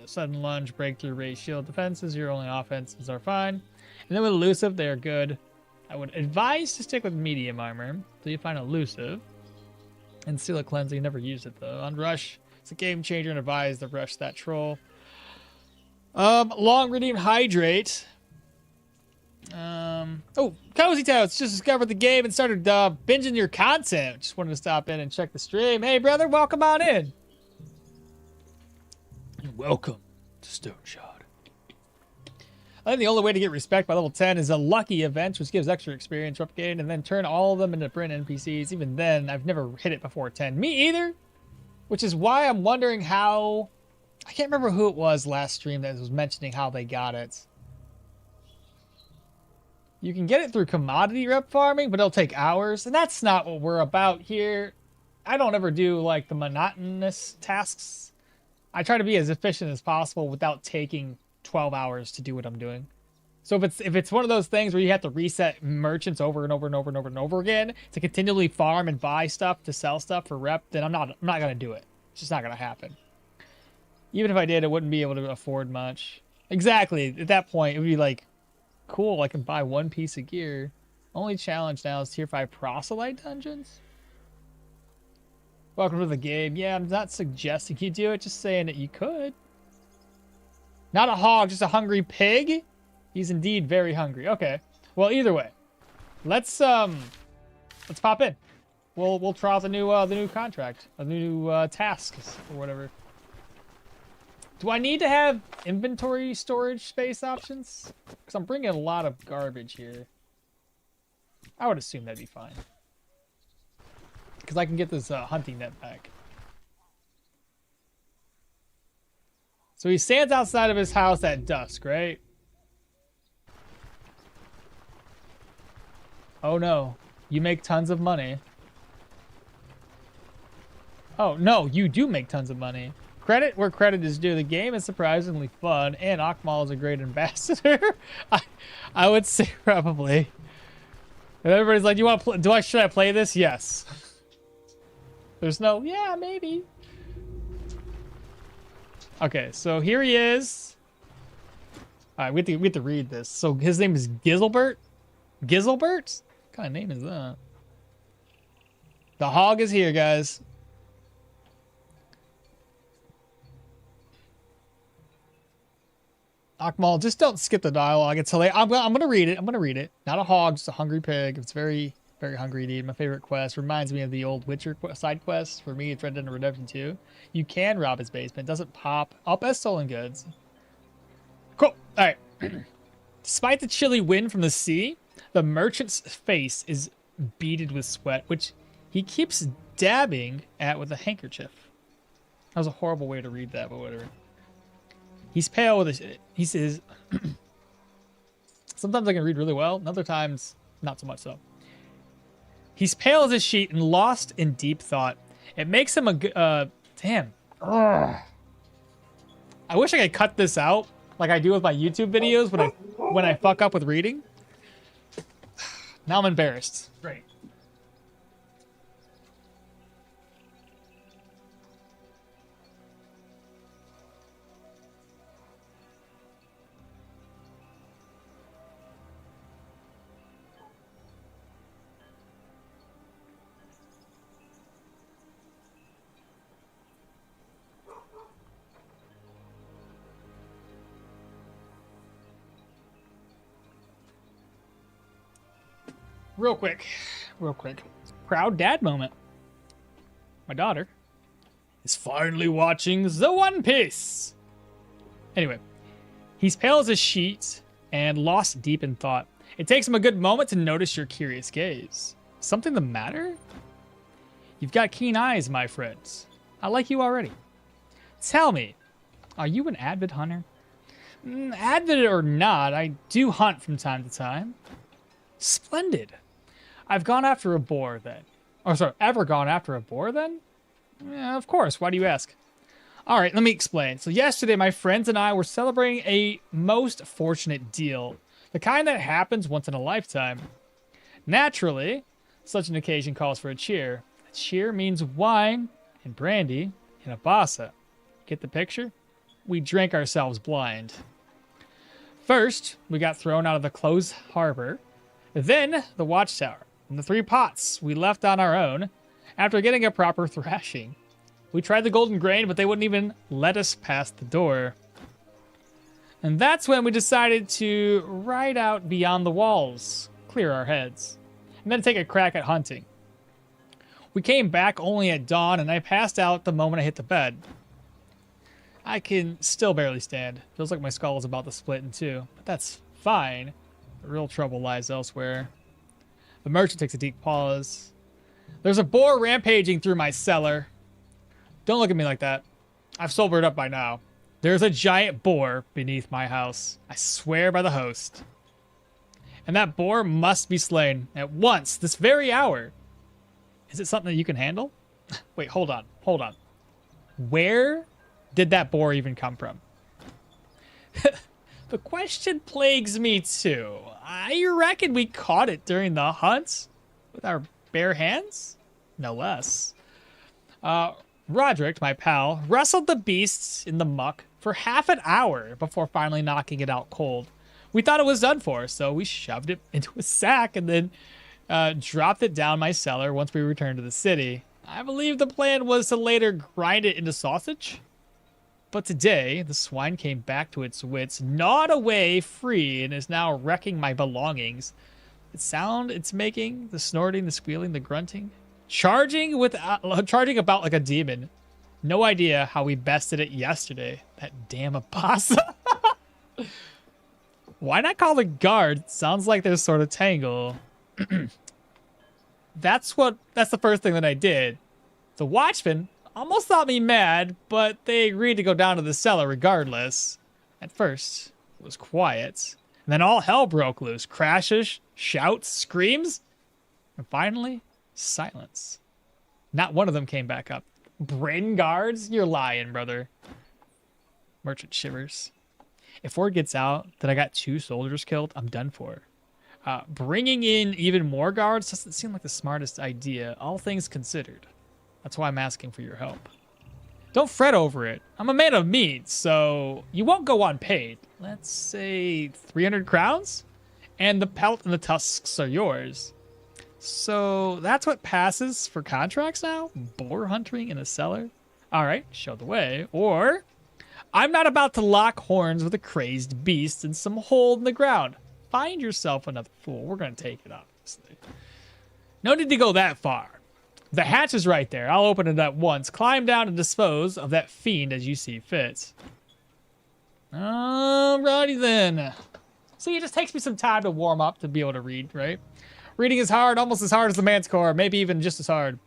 sudden lunge, breakthrough, raise, shield, defenses, your only offenses are fine. And then with elusive, they are good. I would advise to stick with medium armor until you find elusive. And seal cleansing, never used it though. On rush, it's a game changer and advise to rush that troll. Long redeem hydrate. Oh, Cozy Toads just discovered the game and started binging your content. Just wanted to stop in and check the stream. Hey, brother, welcome on in. Welcome to Stoneshard. I think the only way to get respect by level 10 is a lucky event, which gives extra experience rep gain, and then turn all of them into Bryn NPCs. Even then, I've never hit it before 10. Me either, which is why I'm wondering how... I can't remember who it was last stream that was mentioning how they got it. You can get it through commodity rep farming, but it'll take hours, and that's not what we're about here. I don't ever do, like, the monotonous tasks. I try to be as efficient as possible without taking 12 hours to do what I'm doing. So if it's one of those things where you have to reset merchants over and over and over and over and over again to continually farm and buy stuff to sell stuff for rep, then I'm not gonna do it. It's just not gonna happen. Even if I did, I wouldn't be able to afford much. Exactly. At that point, it would be like, cool, I can buy one piece of gear. Only challenge now is tier 5 proselyte dungeons. Welcome to the game. Yeah, I'm not suggesting you do it, just saying that you could. Not a hog, just a hungry pig. He's indeed very hungry. Okay. Well, either way, let's pop in. We'll try out the new contract, the new tasks or whatever. Do I need to have inventory storage space options? Because I'm bringing a lot of garbage here. I would assume that'd be fine. Because I can get this hunting net back. So he stands outside of his house at dusk, right? Oh no, you make tons of money. Oh no, you do make tons of money. Credit where credit is due. The game is surprisingly fun, and okmall is a great ambassador. I would say probably. And everybody's like, "You want to play? Should I play this?" Yes. There's no, yeah, maybe. Okay, so here he is. All right, we have to read this. So his name is Gizelbert. Gizelbert? What kind of name is that? The hog is here, guys. Okmall, just don't skip the dialogue. It's hilarious. I'm gonna read it. I'm gonna read it. Not a hog, just a hungry pig. It's very, very hungry indeed. My favorite quest. Reminds me of the old Witcher side quest. For me, it's Red Dead Redemption 2. You can rob his basement. Doesn't pop up as stolen goods. Cool. All right. Despite the chilly wind from the sea, the merchant's face is beaded with sweat, which he keeps dabbing at with a handkerchief. That was a horrible way to read that, but whatever. He's pale with a... He says... Sometimes I can read really well. And other times, not so much so. He's pale as a sheet and lost in deep thought. It makes him a... damn. Ugh. I wish I could cut this out like I do with my YouTube videos when I fuck up with reading. Now I'm embarrassed. Great. Real quick. Proud dad moment. My daughter is finally watching the One Piece. Anyway, he's pale as a sheet and lost deep in thought. It takes him a good moment to notice your curious gaze. Something the matter? You've got keen eyes, my friends. I like you already. Tell me, are you an avid hunter? Avid or not, I do hunt from time to time. Splendid. I've gone after a boar then. Or sorry, ever gone after a boar then? Yeah, of course. Why do you ask? All right, let me explain. So yesterday, my friends and I were celebrating a most fortunate deal. The kind that happens once in a lifetime. Naturally, such an occasion calls for a cheer. A cheer means wine and brandy in a bassa. Get the picture? We drank ourselves blind. First, we got thrown out of the closed harbor. Then, the watchtower. And the 3 pots we left on our own after getting a proper thrashing. We tried the golden grain, but they wouldn't even let us past the door. And that's when we decided to ride out beyond the walls, clear our heads, and then take a crack at hunting. We came back only at dawn, and I passed out the moment I hit the bed. I can still barely stand. Feels like my skull is about to split in two, but that's fine. The real trouble lies elsewhere. The merchant takes a deep pause. There's a boar rampaging through my cellar. Don't look at me like that. I've sobered up by now. There's a giant boar beneath my house. I swear by the host. And that boar must be slain at once, this very hour. Is it something that you can handle? Wait, hold on. Where did that boar even come from? The question plagues me too. I reckon we caught it during the hunt with our bare hands? No less. Roderick, my pal, wrestled the beasts in the muck for half an hour before finally knocking it out cold. We thought it was done for, so we shoved it into a sack and then dropped it down my cellar once we returned to the city. I believe the plan was to later grind it into sausage. But today, the swine came back to its wits, gnawed away free, and is now wrecking my belongings. The sound it's making, the snorting, the squealing, the grunting, charging about like a demon. No idea how we bested it yesterday. That damn Apasa. Why not call the guard? Sounds like there's sort of tangle. That's the first thing that I did. The watchman almost thought me mad, but they agreed to go down to the cellar regardless. At first, it was quiet. And then all hell broke loose. Crashes, shouts, screams. And finally, silence. Not one of them came back up. Brain guards? You're lying, brother. Merchant shivers. If word gets out that I got 2 soldiers killed, I'm done for. Bringing in even more guards doesn't seem like the smartest idea, all things considered. That's why I'm asking for your help. Don't fret over it. I'm a man of means, so you won't go unpaid. Let's say 300 crowns? And the pelt and the tusks are yours. So that's what passes for contracts now? Boar hunting in a cellar? Alright, show the way. Or, I'm not about to lock horns with a crazed beast in some hole in the ground. Find yourself another fool. We're going to take it, obviously. No need to go that far. The hatch is right there. I'll open it up once. Climb down and dispose of that fiend as you see fit. Alrighty then. See, it just takes me some time to warm up to be able to read, right? Reading is hard, almost as hard as the man's core, maybe even just as hard.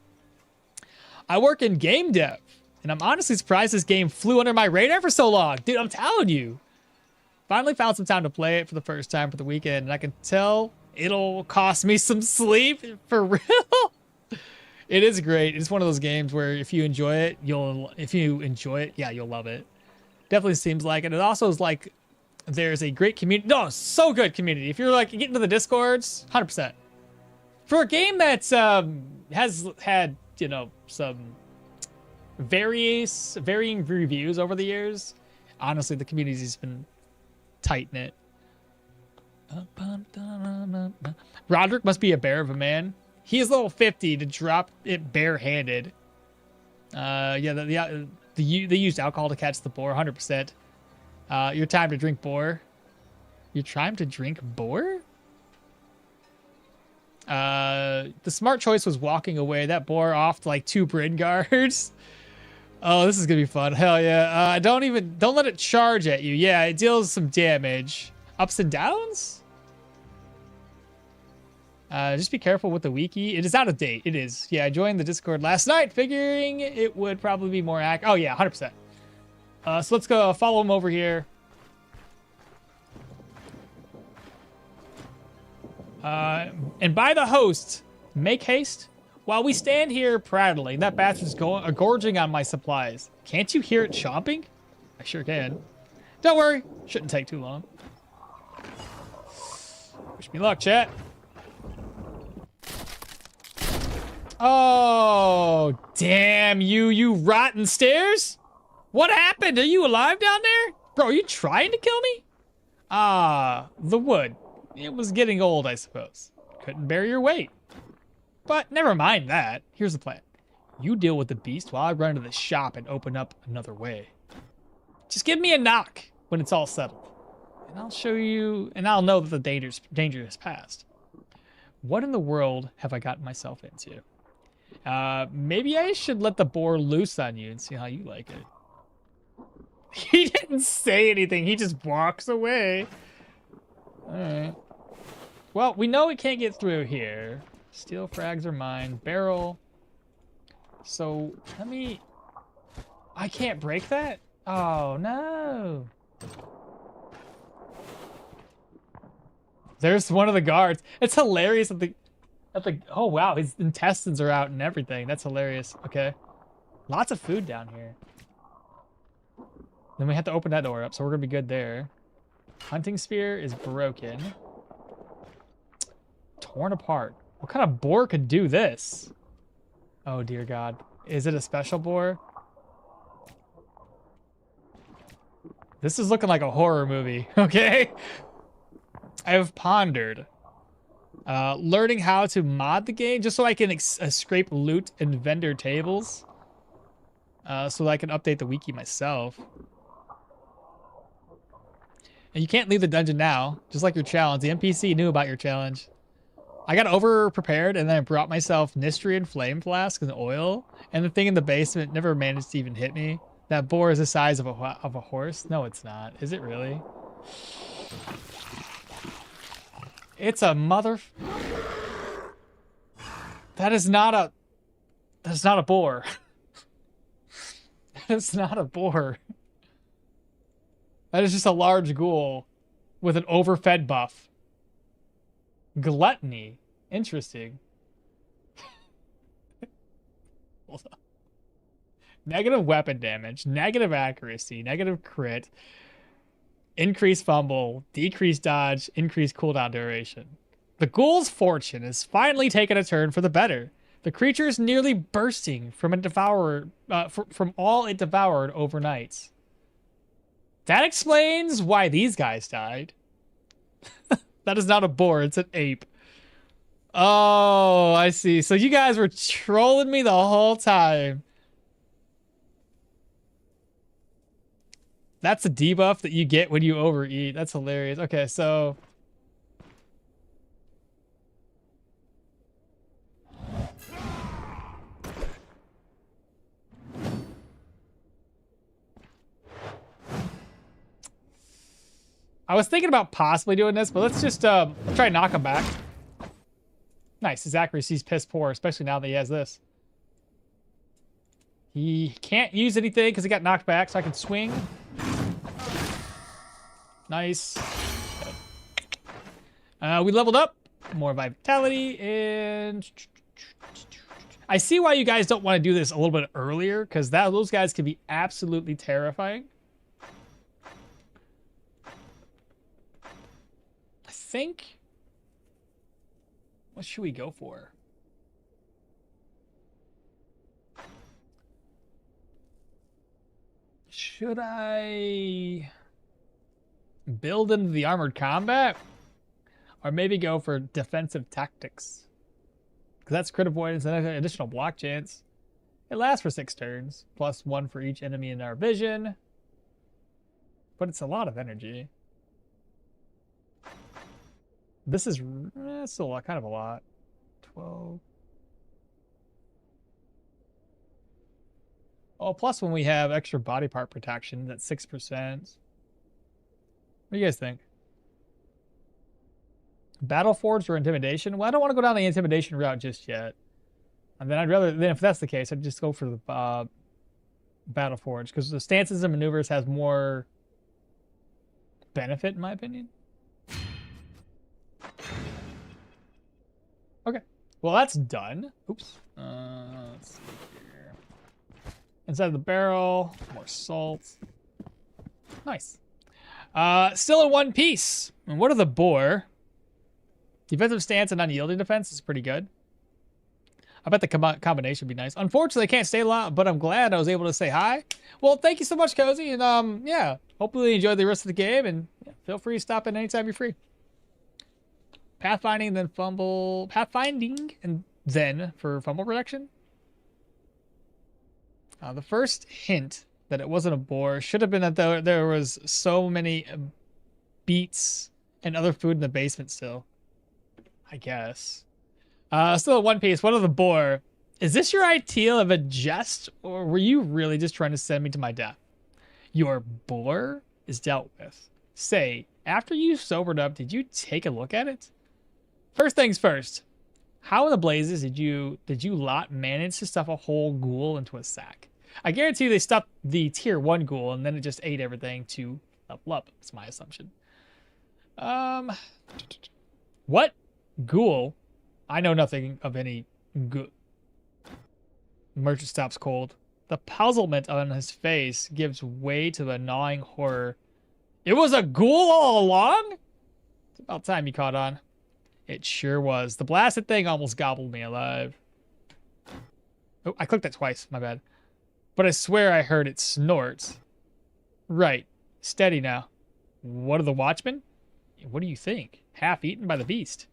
I work in game dev, and I'm honestly surprised this game flew under my radar for so long. Dude, I'm telling you. Finally found some time to play it for the first time for the weekend, and I can tell it'll cost me some sleep. For real? It is great. It's one of those games where if you enjoy it, you'll love it. Definitely seems like it. It also is like there's a great community. No, so good community. If you're like getting into the Discords, 100%. For a game that's has had, you know, some varying reviews over the years, honestly, the community's been tight-knit. Roderick must be a bear of a man. He is level 50 to drop it barehanded. They used alcohol to catch the boar, 100%. Your time to drink boar. Your time to drink boar? The smart choice was walking away. That bore off to like 2 Bryn guards. Oh, this is gonna be fun. Hell yeah. Don't let it charge at you. Yeah, it deals some damage. Ups and downs? Just be careful with the wiki. It is out of date. It is. Yeah, I joined the Discord last night, figuring it would probably be more accurate. Oh yeah, 100%. So let's go follow him over here. And by the host, make haste. While we stand here prattling, that bastard's gorging on my supplies. Can't you hear it chomping? I sure can. Don't worry, shouldn't take too long. Wish me luck, chat. Oh, damn you rotten stairs. What happened? Are you alive down there? Bro, are you trying to kill me? The wood. It was getting old, I suppose. Couldn't bear your weight. But never mind that. Here's the plan. You deal with the beast while I run to the shop and open up another way. Just give me a knock when it's all settled. And I'll show you, and I'll know that the danger has passed. What in the world have I gotten myself into? Maybe I should let the boar loose on you and see how you like it. He didn't say anything. He just walks away. Alright. Well, we know we can't get through here. Steel frags are mine. Barrel. So, I can't break that? Oh, no. There's one of the guards. It's hilarious oh, wow. His intestines are out and everything. That's hilarious. Okay. Lots of food down here. Then we have to open that door up, so we're going to be good there. Hunting spear is broken. Torn apart. What kind of boar could do this? Oh, dear God. Is it a special boar? This is looking like a horror movie, okay? I have pondered learning how to mod the game just so I can scrape loot and vendor tables so that I can update the wiki myself. And you can't leave the dungeon now, just like your challenge. The NPC knew about your challenge. I got over-prepared, and then I brought myself Nistrian flame flask and oil, and the thing in the basement never managed to even hit me. That boar is the size of a horse? No, it's not. Is it really? It's a mother... That's not a boar. That's not a boar. That is just a large ghoul with an overfed buff. Gluttony. Interesting. Hold on. Negative weapon damage, negative accuracy, negative crit, increased fumble, decreased dodge, increased cooldown duration. The ghoul's fortune has finally taken a turn for the better. The creature is nearly bursting from from all it devoured overnight. That explains why these guys died. That is not a boar, it's an ape. Oh, I see. So you guys were trolling me the whole time. That's a debuff that you get when you overeat. That's hilarious. Okay, so... I was thinking about possibly doing this, but let's just try and knock him back. Nice, his accuracy's piss poor, especially now that he has this. He can't use anything because he got knocked back, so I can swing. Nice. We leveled up. More vitality, and... I see why you guys don't want to do this a little bit earlier, because those guys can be absolutely terrifying. I think... What should we go for? Should I build into the armored combat? Or maybe go for defensive tactics? Because that's crit avoidance and additional block chance. It lasts for 6 turns, plus 1 for each enemy in our vision. But it's a lot of energy. This is still kind of a lot. 12. Oh, plus when we have extra body part protection, that's 6%. What do you guys think? Battle Forge or Intimidation? Well, I don't want to go down the Intimidation route just yet. And then if that's the case, I'd just go for the Battle Forge. Because the stances and maneuvers has more benefit, in my opinion. Okay. Well, that's done. Oops. Let's see here. Inside the barrel, more salt. Nice. Still in one piece. And what are the boar? Defensive stance and unyielding defense is pretty good. I bet the combination would be nice. Unfortunately, I can't stay a lot, but I'm glad I was able to say hi. Well, thank you so much, Cozy. And yeah, hopefully you enjoyed the rest of the game. And yeah, feel free to stop in anytime you're free. Pathfinding, then fumble. Pathfinding, and then for fumble protection. The first hint that it wasn't a boar should have been that there was so many beets and other food in the basement still. I guess. Still at one piece. What of the boar? Is this your ideal of a jest, or were you really just trying to send me to my death? Your boar is dealt with. Say, after you sobered up, did you take a look at it? First things first. How in the blazes did you lot manage to stuff a whole ghoul into a sack? I guarantee they stuffed the tier 1 ghoul and then it just ate everything to level up. That's my assumption. What ghoul? I know nothing of any ghoul. Merchant stops cold. The puzzlement on his face gives way to the gnawing horror. It was a ghoul all along? It's about time you caught on. It sure was. The blasted thing almost gobbled me alive. Oh, I clicked that twice. My bad. But I swear I heard it snort. Right. Steady now. What are the watchmen? What do you think? Half eaten by the beast.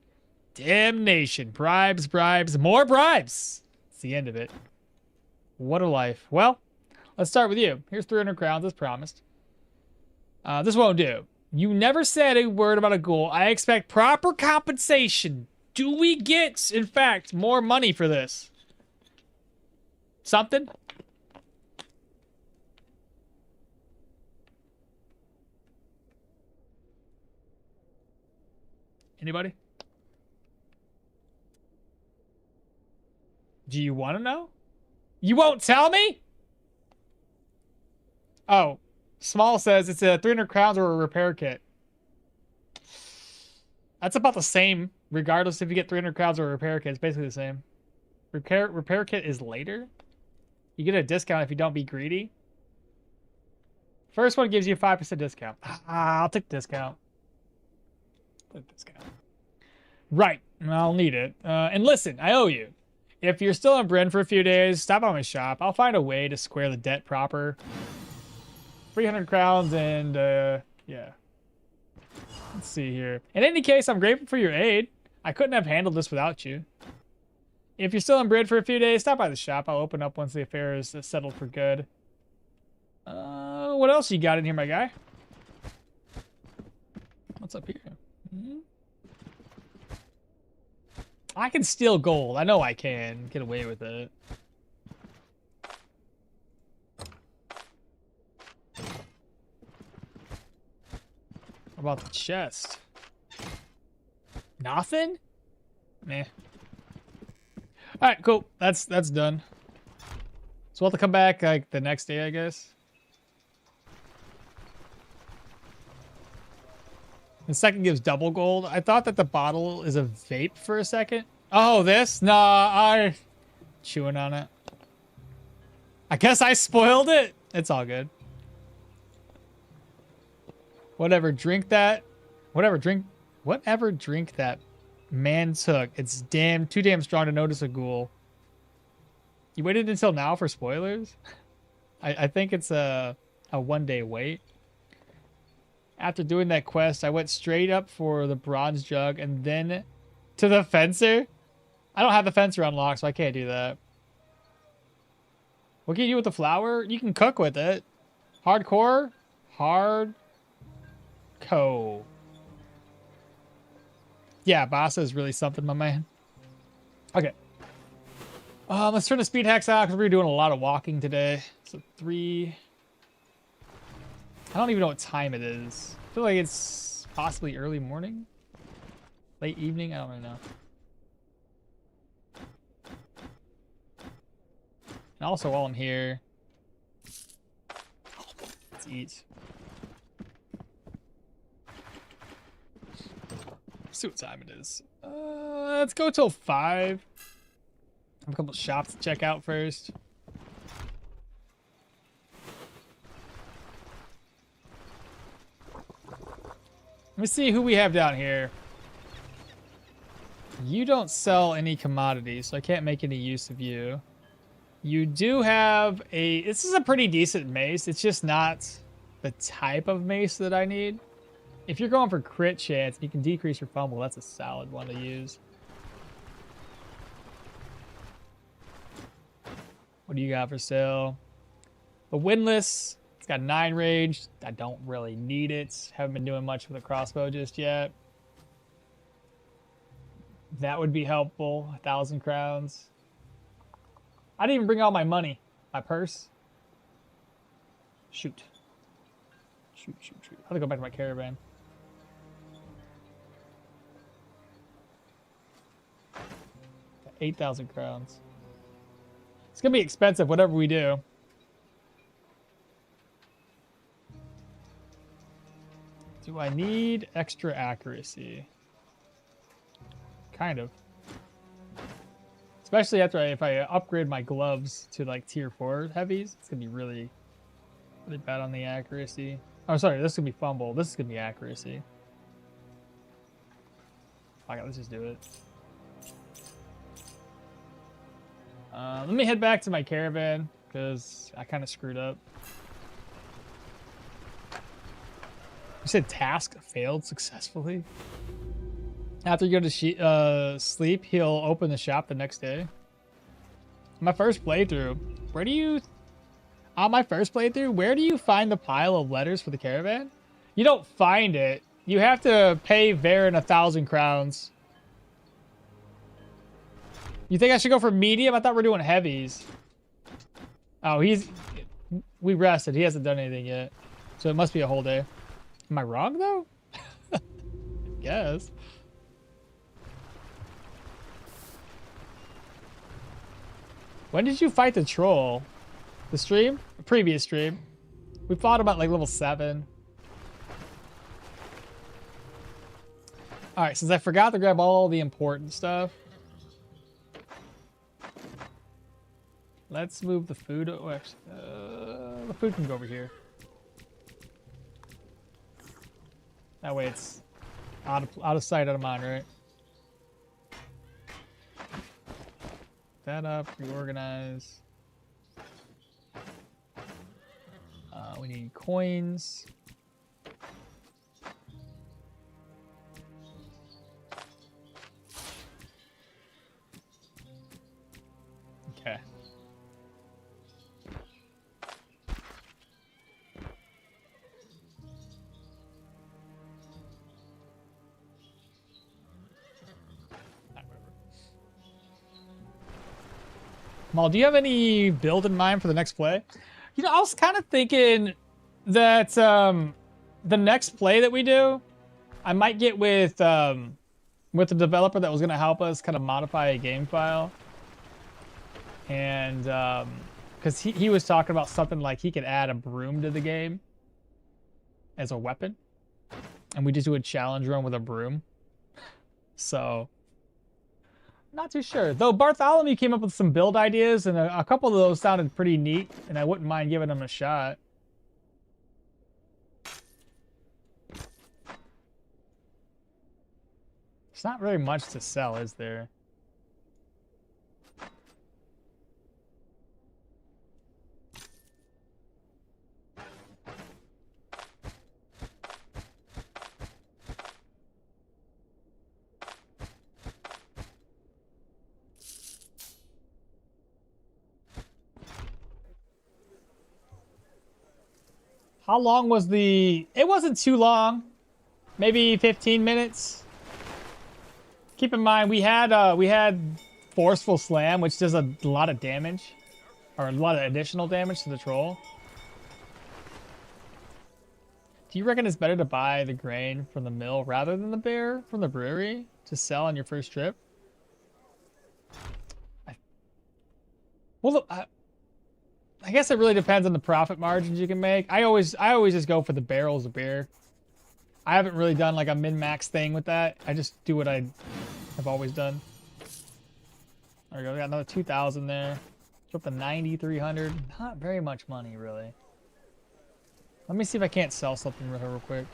Damnation. Bribes, bribes, more bribes. It's the end of it. What a life. Well, let's start with you. Here's 300 crowns as promised. This won't do. You never said a word about a ghoul. I expect proper compensation. Do we get, in fact, more money for this? Something? Anybody? Do you want to know? You won't tell me? Oh, Small says it's a 300 crowns or a repair kit. That's about the same, regardless if you get 300 crowns or a repair kit. It's basically the same. Repair kit is later. You get a discount if you don't be greedy. First one gives you a 5% discount. I'll take the discount. Right, I'll need it. And listen, I owe you. If you're still in Bryn for a few days, stop by my shop. I'll find a way to square the debt proper. 300 crowns and, yeah. Let's see here. In any case, I'm grateful for your aid. I couldn't have handled this without you. If you're still in Bryn for a few days, stop by the shop. I'll open up once the affair is settled for good. What else you got in here, my guy? What's up here? I can steal gold. I know I can get away with it. What about the chest? Nothing? Meh. Alright, cool. That's done. So we'll have to come back like the next day, I guess. The second gives double gold. I thought that the bottle is a vape for a second. Oh, this? Nah, I chewing on it. I guess I spoiled it. It's all good. Whatever, drink that. Whatever drink that man took. It's too damn strong to notice a ghoul. You waited until now for spoilers? I think it's a 1 day wait. After doing that quest, I went straight up for the bronze jug and then to the fencer. I don't have the fencer unlocked, so I can't do that. What can you do with the flour? You can cook with it. Hardcore? Hardco. Yeah, Bassa is really something, my man. Okay. Let's turn the speed hacks out because we're doing a lot of walking today. So 3... I don't even know what time it is. I feel like it's possibly early morning, late evening. I don't really know. And also, while I'm here, let's eat. Let's see what time it is. Let's go till 5. I have a couple shops to check out first. Let me see who we have down here. You don't sell any commodities, so I can't make any use of you. You do have a... This is a pretty decent mace. It's just not the type of mace that I need. If you're going for crit chance, you can decrease your fumble. That's a solid one to use. What do you got for sale? The windlass. It's got 9 range. I don't really need it. Haven't been doing much with a crossbow just yet. That would be helpful. 1,000 crowns. I didn't even bring all my money. My purse. Shoot. Shoot. I have to go back to my caravan. Got 8,000 crowns. It's going to be expensive, whatever we do. Do I need extra accuracy? Kind of. Especially after if I upgrade my gloves to like tier 4 heavies, it's gonna be really bad on the accuracy. Oh, sorry, this is gonna be fumble. This is gonna be accuracy. Okay, let's just do it. Let me head back to my caravan because I kind of screwed up. You said task failed successfully? After you go to sleep, he'll open the shop the next day. My first playthrough, where do you find the pile of letters for the caravan? You don't find it. You have to pay Varen 1,000 crowns. You think I should go for medium? I thought we're doing heavies. Oh, we rested. He hasn't done anything yet. So it must be a whole day. Am I wrong, though? I guess. When did you fight the troll? The stream? The previous stream. We fought him at like level 7. Alright, since I forgot to grab all the important stuff. Let's move the food. Oh, actually, the food can go over here. That way it's out of sight, out of mind, right? that up. Reorganize. We need coins. Okay. Mal, do you have any build in mind for the next play? You know, I was kind of thinking that the next play that we do, I might get with the developer that was going to help us kind of modify a game file. And because he was talking about something like he could add a broom to the game as a weapon. And we just do a challenge run with a broom. So... not too sure. Though Bartholomew came up with some build ideas, and a couple of those sounded pretty neat, and I wouldn't mind giving them a shot. There's not really much to sell, is there? How long was the... It wasn't too long. Maybe 15 minutes. Keep in mind, we had Forceful Slam, which does a lot of damage. Or a lot of additional damage to the troll. Do you reckon it's better to buy the grain from the mill rather than the beer from the brewery to sell on your first trip? Well, look... I guess it really depends on the profit margins you can make. I always just go for the barrels of beer. I haven't really done like a min-max thing with that. I just do what I have always done. There we go. We got another 2,000 there. Up to 9,300. Not very much money, really. Let me see if I can't sell something real quick.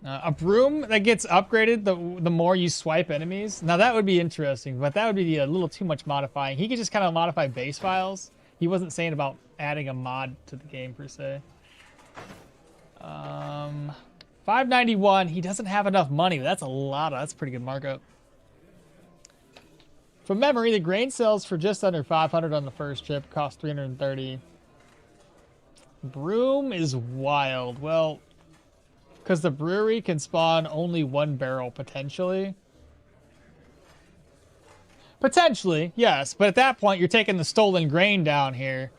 A broom that gets upgraded the more you swipe enemies. Now that would be interesting, but that would be a little too much modifying. He could just kind of modify base files. He wasn't saying about adding a mod to the game per se. 591. He doesn't have enough money. That's a lot. That's a pretty good markup. From memory, the grain sells for just under 500 on the first trip. Cost 330. Broom is wild. Well. Because the brewery can spawn only one barrel, potentially. Potentially, yes. But at that point, you're taking the stolen grain down here.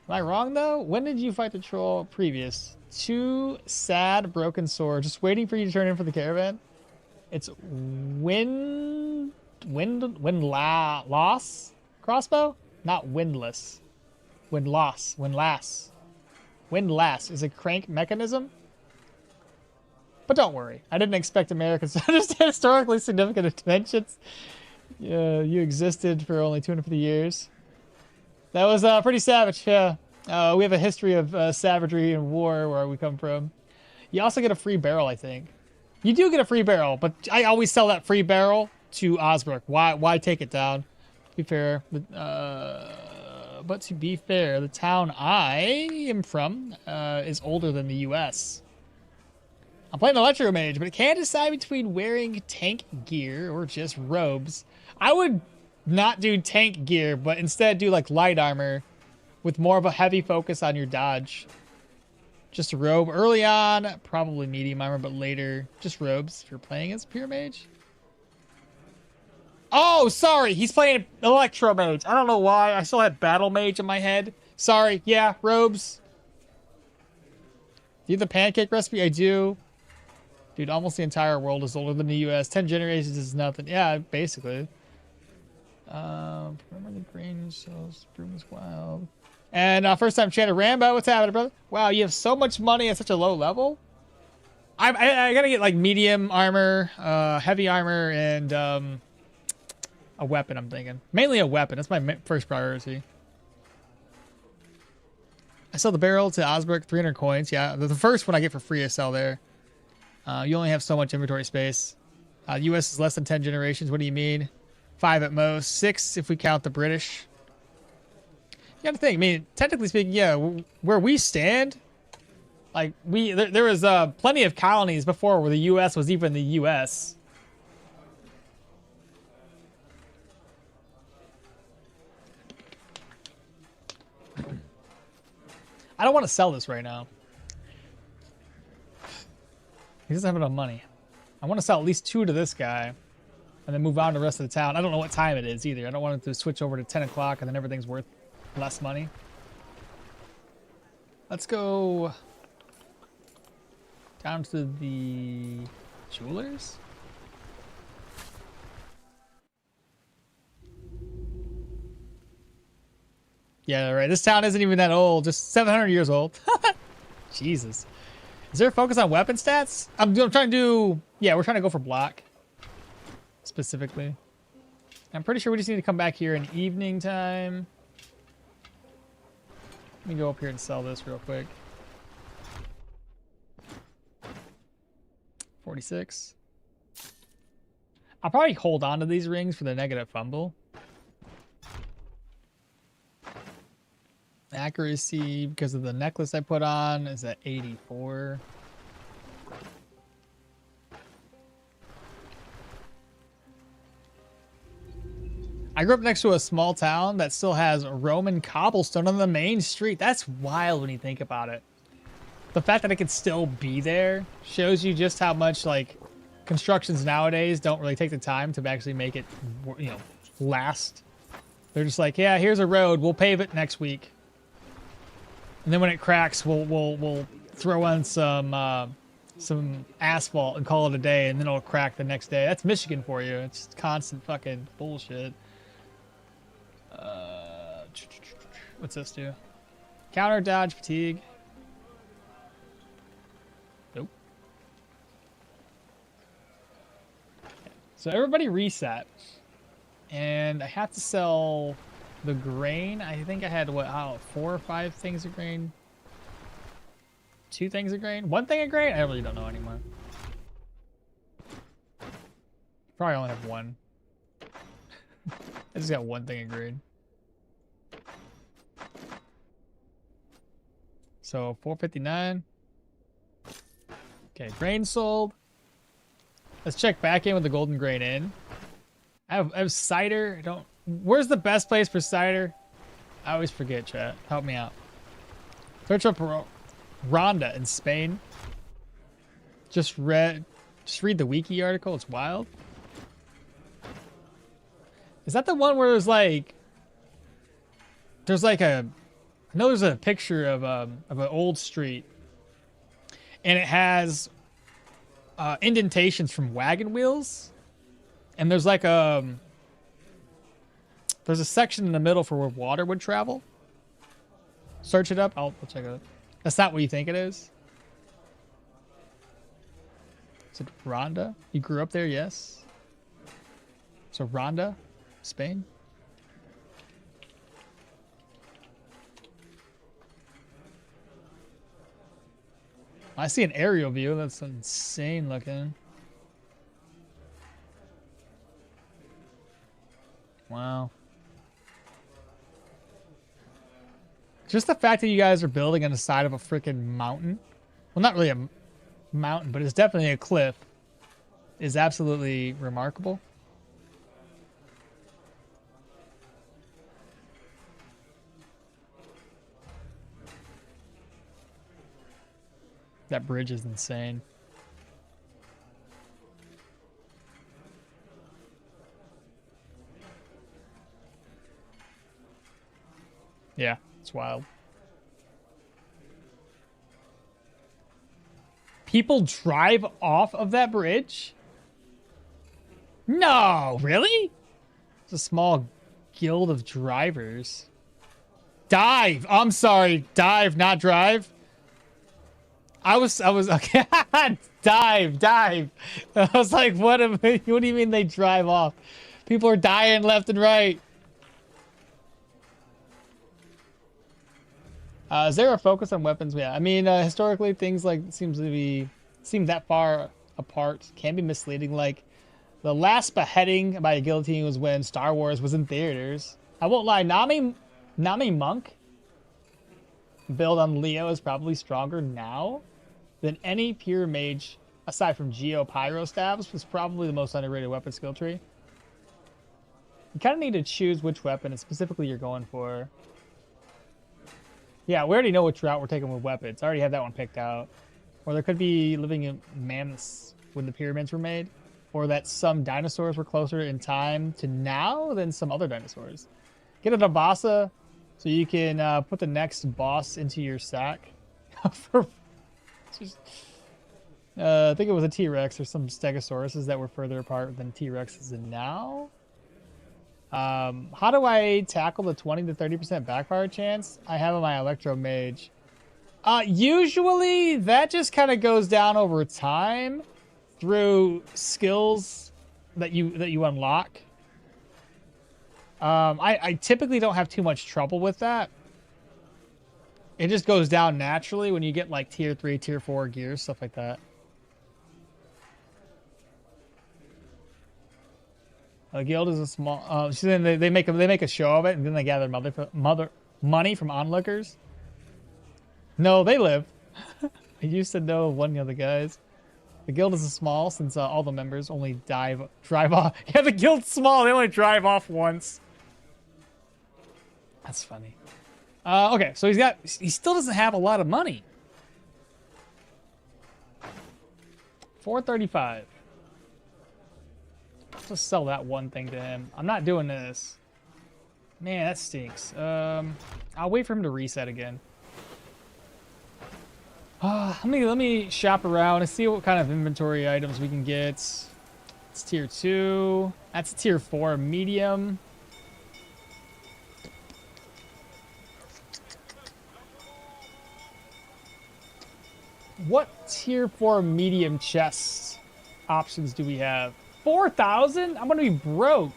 Am I wrong, though? When did you fight the troll previous? 2 sad, broken sword. Just waiting for you to turn in for the caravan. It's loss crossbow? Not windless. Windlass. Windlass is a crank mechanism. But don't worry, I didn't expect Americans to understand historically significant inventions. You existed for only 250 years. That was pretty savage, yeah. We have a history of savagery and war where we come from. You also get a free barrel, I think. You do get a free barrel, but I always sell that free barrel to Osbrook. Why take it down? To be fair, but to be fair, the town I am from is older than the U.S. I'm playing Electro Mage, but I can't decide between wearing tank gear or just robes. I would not do tank gear, but instead do like light armor with more of a heavy focus on your dodge. Just a robe early on, probably medium armor, but later just robes if you're playing as pure mage. Oh, sorry. He's playing Electro Mage. I don't know why. I still had Battle Mage in my head. Sorry. Yeah, robes. Do you have the pancake recipe? I do. Dude, almost the entire world is older than the U.S. 10 generations is nothing. Yeah, basically. Remember the grain shells. Broom is wild. And first time chatter. Rambo, what's happening, brother? Wow, you have so much money at such a low level? I gotta get like medium armor, heavy armor, and a weapon, I'm thinking. Mainly a weapon. That's my first priority. I sell the barrel to Osberg, 300 coins. Yeah, the first one I get for free I sell there. You only have so much inventory space. US is less than 10 generations. What do you mean? 5 at most. 6 if we count the British. You got to think. I mean, technically speaking, yeah, where we stand, like there was plenty of colonies before where the US was even the US. I don't want to sell this right now. He doesn't have enough money. I want to sell at least 2 to this guy and then move on to the rest of the town. I don't know what time it is either. I don't want it to switch over to 10 o'clock and then everything's worth less money. Let's go down to the jewelers. Yeah, right. This town isn't even that old. Just 700 years old. Jesus. Is there a focus on weapon stats? I'm trying to do... Yeah, we're trying to go for block. Specifically. I'm pretty sure we just need to come back here in evening time. Let me go up here and sell this real quick. 46. I'll probably hold on to these rings for the negative fumble. Accuracy, because of the necklace I put on, is at 84. I grew up next to a small town that still has Roman cobblestone on the main street. That's wild when you think about it. The fact that it could still be there shows you just how much, like, constructions nowadays don't really take the time to actually make it, you know, last. They're just like, yeah, here's a road. We'll pave it next week. And then when it cracks, we'll throw on some asphalt and call it a day, and then it'll crack the next day. That's Michigan for you. It's constant fucking bullshit. What's this do? Counter dodge fatigue. Nope. So everybody reset, and I have to sell the grain. I think I had, what, 4 or 5 things of grain? 2 things of grain? 1 thing of grain? I really don't know anymore. Probably only have 1. I just got 1 thing of grain. So 459. Okay, grain sold. Let's check back in with the golden grain in. I have cider. Where's the best place for cider? I always forget, chat. Help me out. Search up Ronda in Spain. Just read the wiki article. It's wild. Is that the one where there's like I know there's a picture of an old street, and it has indentations from wagon wheels, and there's like there's a section in the middle for where water would travel. Search it up. I'll check it out. That's not what you think it is. Is it Ronda? You grew up there, yes. So Ronda, Spain. I see an aerial view. That's insane looking. Wow. Just the fact that you guys are building on the side of a freaking mountain. Well, not really a mountain, but it's definitely a cliff. Is absolutely remarkable. That bridge is insane. Yeah, it's wild. People drive off of that bridge? No, really? It's a small guild of drivers. Dive. I'm sorry. Dive, not drive. I was okay. dive. I was like, what do you mean they drive off? People are dying left and right. Is there a focus on weapons? Yeah, I mean, historically, things like seem that far apart can be misleading. Like the last beheading by a guillotine was when Star Wars was in theaters. I won't lie, Nami Monk build on Leo is probably stronger now than any pure mage aside from Geo Pyro Stabs. Was probably the most underrated weapon skill tree. You kind of need to choose which weapon and specifically you're going for. Yeah, we already know which route we're taking with weapons. I already have that one picked out. Or there could be living mammoths when the pyramids were made. Or that some dinosaurs were closer in time to now than some other dinosaurs. Get a Nabasa so you can put the next boss into your sack. I think it was a T-Rex or some Stegosauruses that were further apart than T-Rexes and now. How do I tackle the 20 to 30% backfire chance I have on my Electro Mage? Usually that just kind of goes down over time through skills that you unlock. I typically don't have too much trouble with that. It just goes down naturally when you get like tier 3, tier 4 gears, stuff like that. A guild is a small. Then they make a show of it, and then they gather money from onlookers. No, they live. I used to know one of the guys. The guild is a small since all the members only drive off. Yeah, the guild's small. They only drive off once. That's funny. Okay, so he still doesn't have a lot of money. 435. Just sell that one thing to him. I'm not doing this. Man, that stinks. I'll wait for him to reset again. Let me shop around and see what kind of inventory items we can get. It's tier 2. That's tier 4 medium. What tier 4 medium chest options do we have? 4,000? I'm gonna be broke.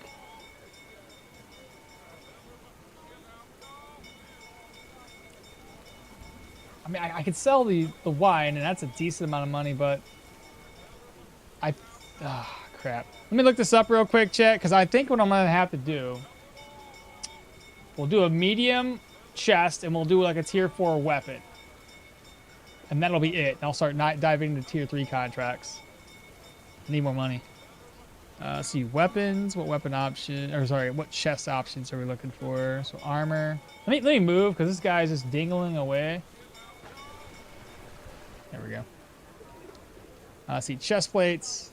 I mean, I could sell the wine, and that's a decent amount of money, but crap. Let me look this up real quick, chat, because I think what I'm gonna have to do, we'll do a medium chest, and we'll do like a tier 4 weapon, and that'll be it. I'll start diving into tier 3 contracts. I need more money. See weapons. What weapon option? Or sorry, what chest options are we looking for? So armor. Let me move because this guy's just dingling away. There we go. See chest plates.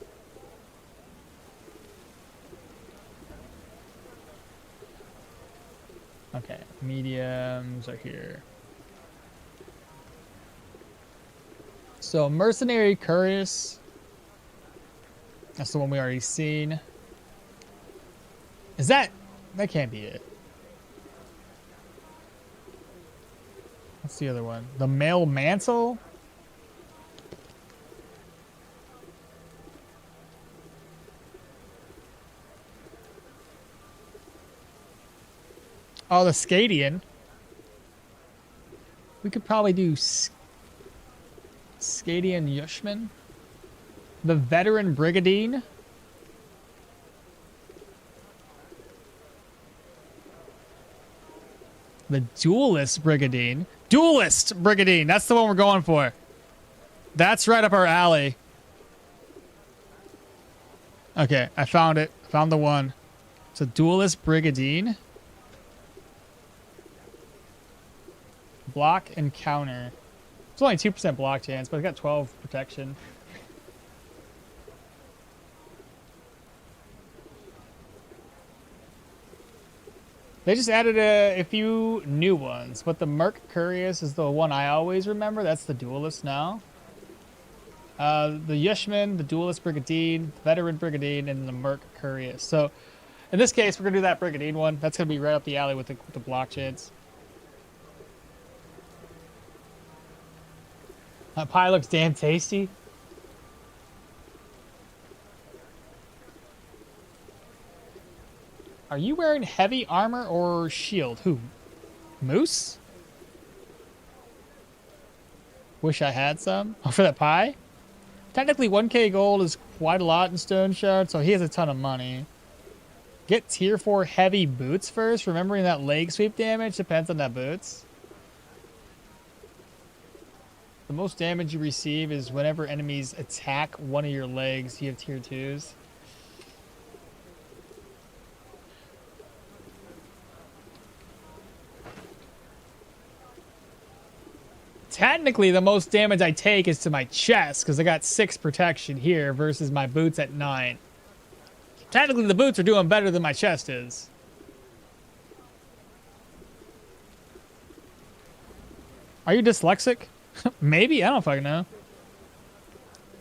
Okay, mediums are here. So mercenary Curious. That's the one we already seen. Is that can't be it. What's the other one? The male mantle? Oh, the Scadian. We could probably do Scadian Yushman. The veteran Brigandine. The duelist Brigandine. Duelist Brigandine. That's the one we're going for. That's right up our alley. Okay, I found it. Found the one. It's a duelist Brigandine. Block and counter. It's only 2% block chance, but it's got 12 protection. They just added a few new ones, but the Merc Curious is the one I always remember. That's the Duelist now. The Yushman, the Duelist Brigandine, Veteran Brigandine, and the Merc Curious. So, in this case, we're going to do that Brigandine one. That's going to be right up the alley with the block chance. That pie looks damn tasty. Are you wearing heavy armor or shield? Who? Moose? Wish I had some. Oh, for that pie? Technically, 1k gold is quite a lot in Stoneshard, so he has a ton of money. Get tier 4 heavy boots first, remembering that leg sweep damage depends on that boots. The most damage you receive is whenever enemies attack one of your legs, you have tier 2s. Technically, the most damage I take is to my chest, because I got 6 protection here versus my boots at 9. Technically, the boots are doing better than my chest is. Are you dyslexic? Maybe, I don't fucking know.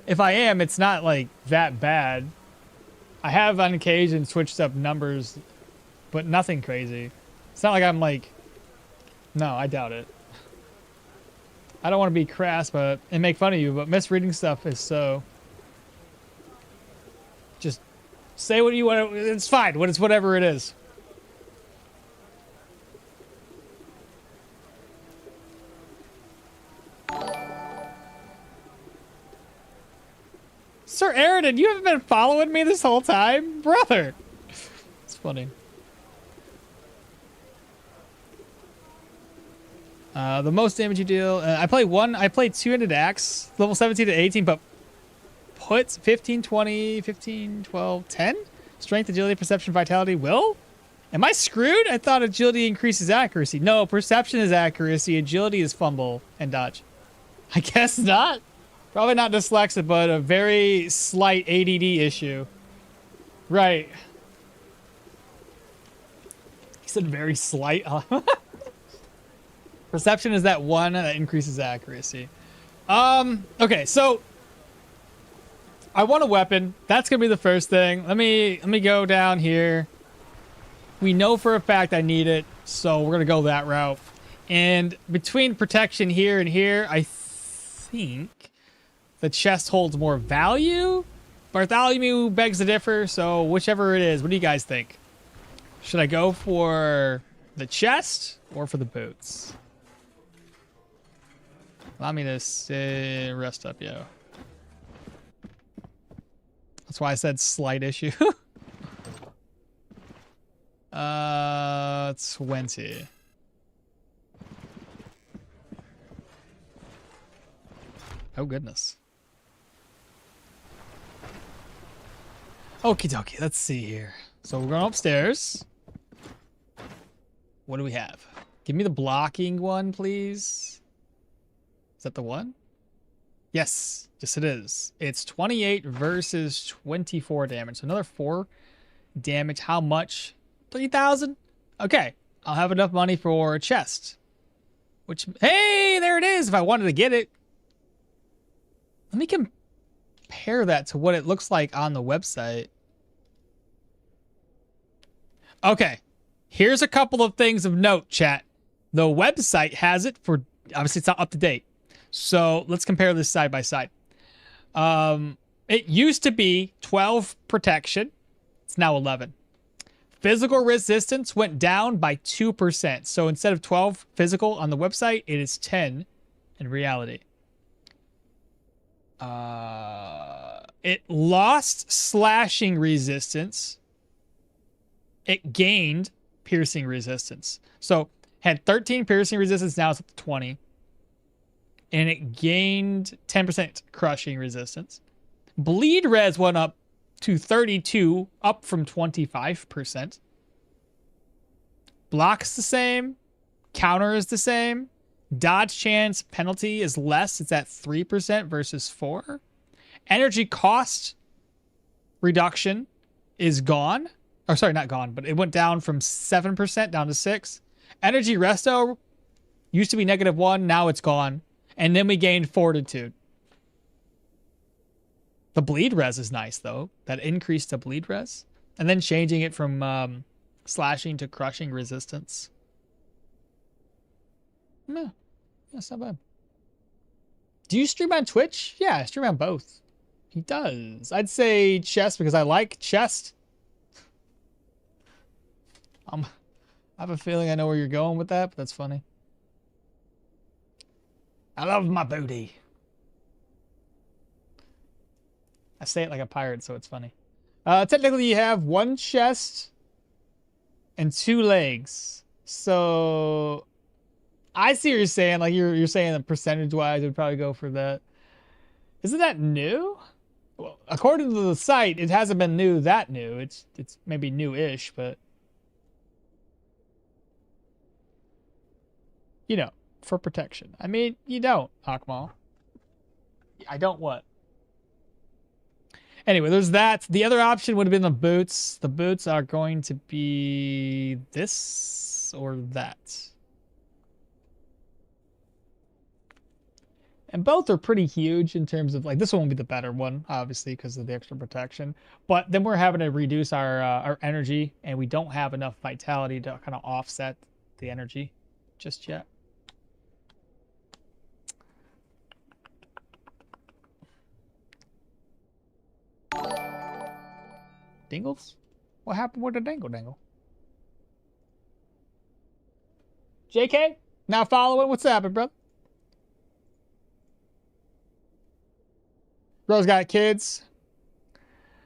If I am, it's not like that bad. I have on occasion switched up numbers, but nothing crazy. It's not like I'm like, no, I doubt it. I don't want to be crass and make fun of you, but misreading stuff is so. Just say what you want. It's fine. It's whatever it is. Sir Aridin, you haven't been following me this whole time? Brother. It's funny. The most damage you deal. I play two-handed axe, level 17 to 18, but puts 15, 20, 15, 12, 10? Strength, agility, perception, vitality, will? Am I screwed? I thought agility increases accuracy. No, perception is accuracy. Agility is fumble and dodge. I guess not. Probably not dyslexic, but a very slight ADD issue. Right. He said very slight. Perception is that one that increases accuracy. Okay, so I want a weapon. That's gonna be the first thing. Let me go down here. We know for a fact I need it, so we're gonna go that route. And between protection here and here, I think the chest holds more value. Bartholomew begs to differ, so whichever it is, what do you guys think? Should I go for the chest or for the boots? Allow me to rest up, yo. That's why I said slight issue. 20. Oh, goodness. Okie dokie, let's see here. So we're going upstairs. What do we have? Give me the blocking one, please. Is that the one? Yes. Yes, it is. It's 28 versus 24 damage. So another 4 damage. How much? 3,000? Okay. I'll have enough money for a chest. Which, hey, there it is if I wanted to get it. Let me compare that to what it looks like on the website. Okay. Here's a couple of things of note, chat. The website has it for, obviously it's not up to date. So let's compare this side by side. It used to be 12 protection. It's now 11. Physical resistance went down by 2%. So instead of 12 physical on the website, it is 10 in reality. It lost slashing resistance. It gained piercing resistance. So had 13 piercing resistance, now it's up to 20. And it gained 10% crushing resistance. Bleed res went up to 32, up from 25%. Block's the same. Counter is the same. Dodge chance penalty is less. It's at 3% versus 4. Energy cost reduction is gone. Or sorry, not gone, but it went down from 7% down to 6. Energy resto used to be -1, now it's gone. And then we gained fortitude. The bleed res is nice, though. That increased the bleed res. And then changing it from slashing to crushing resistance. Yeah, that's not bad. Do you stream on Twitch? Yeah, I stream on both. He does. I'd say chest because I like chest. I have a feeling I know where you're going with that, but that's funny. I love my booty. I say it like a pirate, so it's funny. Technically, you have one chest and 2 legs. So I see what you're saying. Like you're saying that percentage-wise, it would probably go for that. Isn't that new? Well, according to the site, it hasn't been that new. It's maybe new-ish, but you know, for protection. I mean, you don't, okmall. I don't what? Anyway, there's that. The other option would have been the boots. The boots are going to be this or that. And both are pretty huge in terms of, like, this one will be the better one, obviously, because of the extra protection. But then we're having to reduce our energy, and we don't have enough vitality to kind of offset the energy just yet. Dingles? What happened with the dangle? JK? Now following? What's happening, brother? Bro's got kids.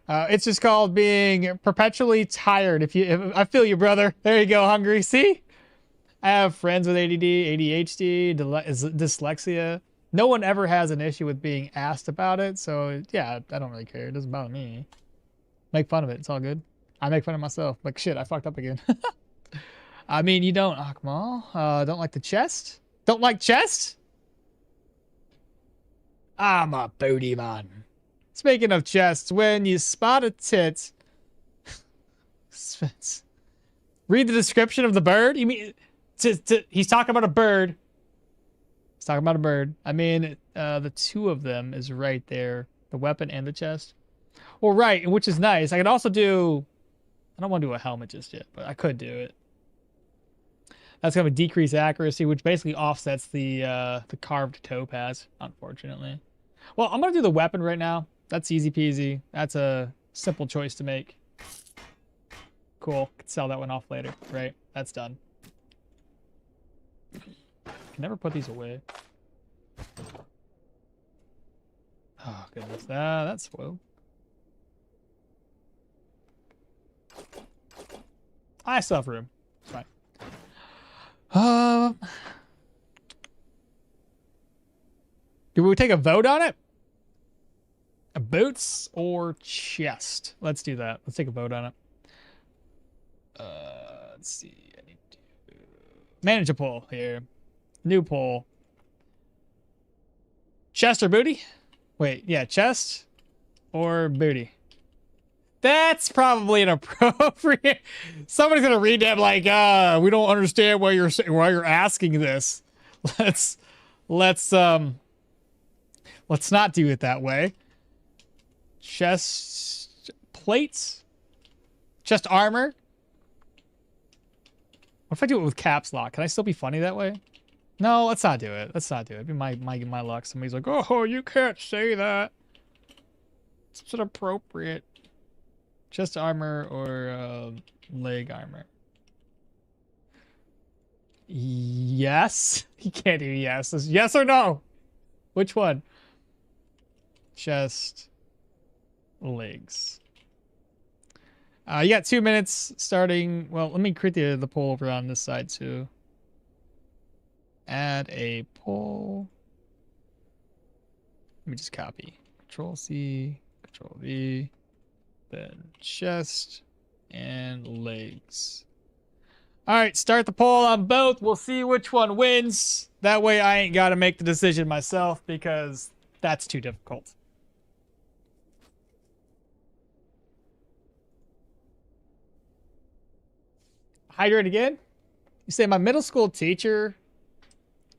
It's just called being perpetually tired. If I feel you, brother. There you go, hungry. See? I have friends with ADD, ADHD, dyslexia. No one ever has an issue with being asked about it. So, yeah, I don't really care. It doesn't bother me. Make fun of it. It's all good. I make fun of myself. Like, shit, I fucked up again. I mean, you don't, okmall. Don't like the chest? Don't like chest? I'm a booty man. Speaking of chests, when you spot a tit, read the description of the bird. You mean he's talking about a bird? He's talking about a bird. I mean, the 2 of them is right there, the weapon and the chest. Well, right, which is nice. I could also do. I don't want to do a helmet just yet, but I could do it. That's going to decrease accuracy, which basically offsets the carved topaz, unfortunately. Well, I'm going to do the weapon right now. That's easy peasy. That's a simple choice to make. Cool. Could sell that one off later, right? That's done. Can never put these away. Oh, goodness. That's spoiled. I still have room. It's fine. Do we take a vote on it? Boots or chest? Let's do that. Let's take a vote on it. Let's see. I need to manage a poll here. New poll. Chest or booty? Wait, yeah, chest or booty? That's probably inappropriate. Somebody's gonna read that like, we don't understand why you're asking this. Let's not do it that way. Chest plates, chest armor. What if I do it with caps lock? Can I still be funny that way? No, let's not do it. Let's not do it. It'd be my luck. Somebody's like, oh, you can't say that. It's inappropriate. Chest armor or leg armor? Yes. You can't do yes. It's yes or no. Which one? Chest, legs. You got 2 minutes starting. Well, let me create the poll over on this side too. Add a poll. Let me just copy. Control C, Control V. Then chest and legs. All right, start the poll on both. We'll see which one wins. That way I ain't got to make the decision myself because that's too difficult. Hydrate again? You say my middle school teacher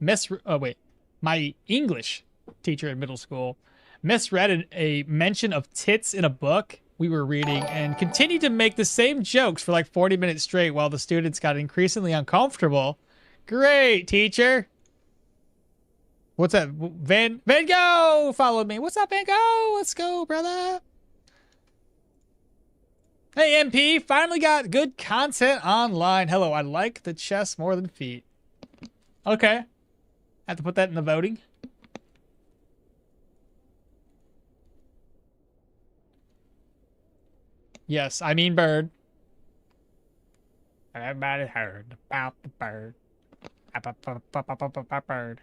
my English teacher in middle school misread a mention of tits in a book we were reading and continued to make the same jokes for like 40 minutes straight while the students got increasingly uncomfortable. Great, teacher. What's that? Van Gogh followed me. What's up, Van Gogh? Let's go, brother. Hey, MP, finally got good content online. Hello, I like the chest more than feet. Okay. Have to put that in the voting. Yes, I mean bird. Everybody heard about the bird. Bird.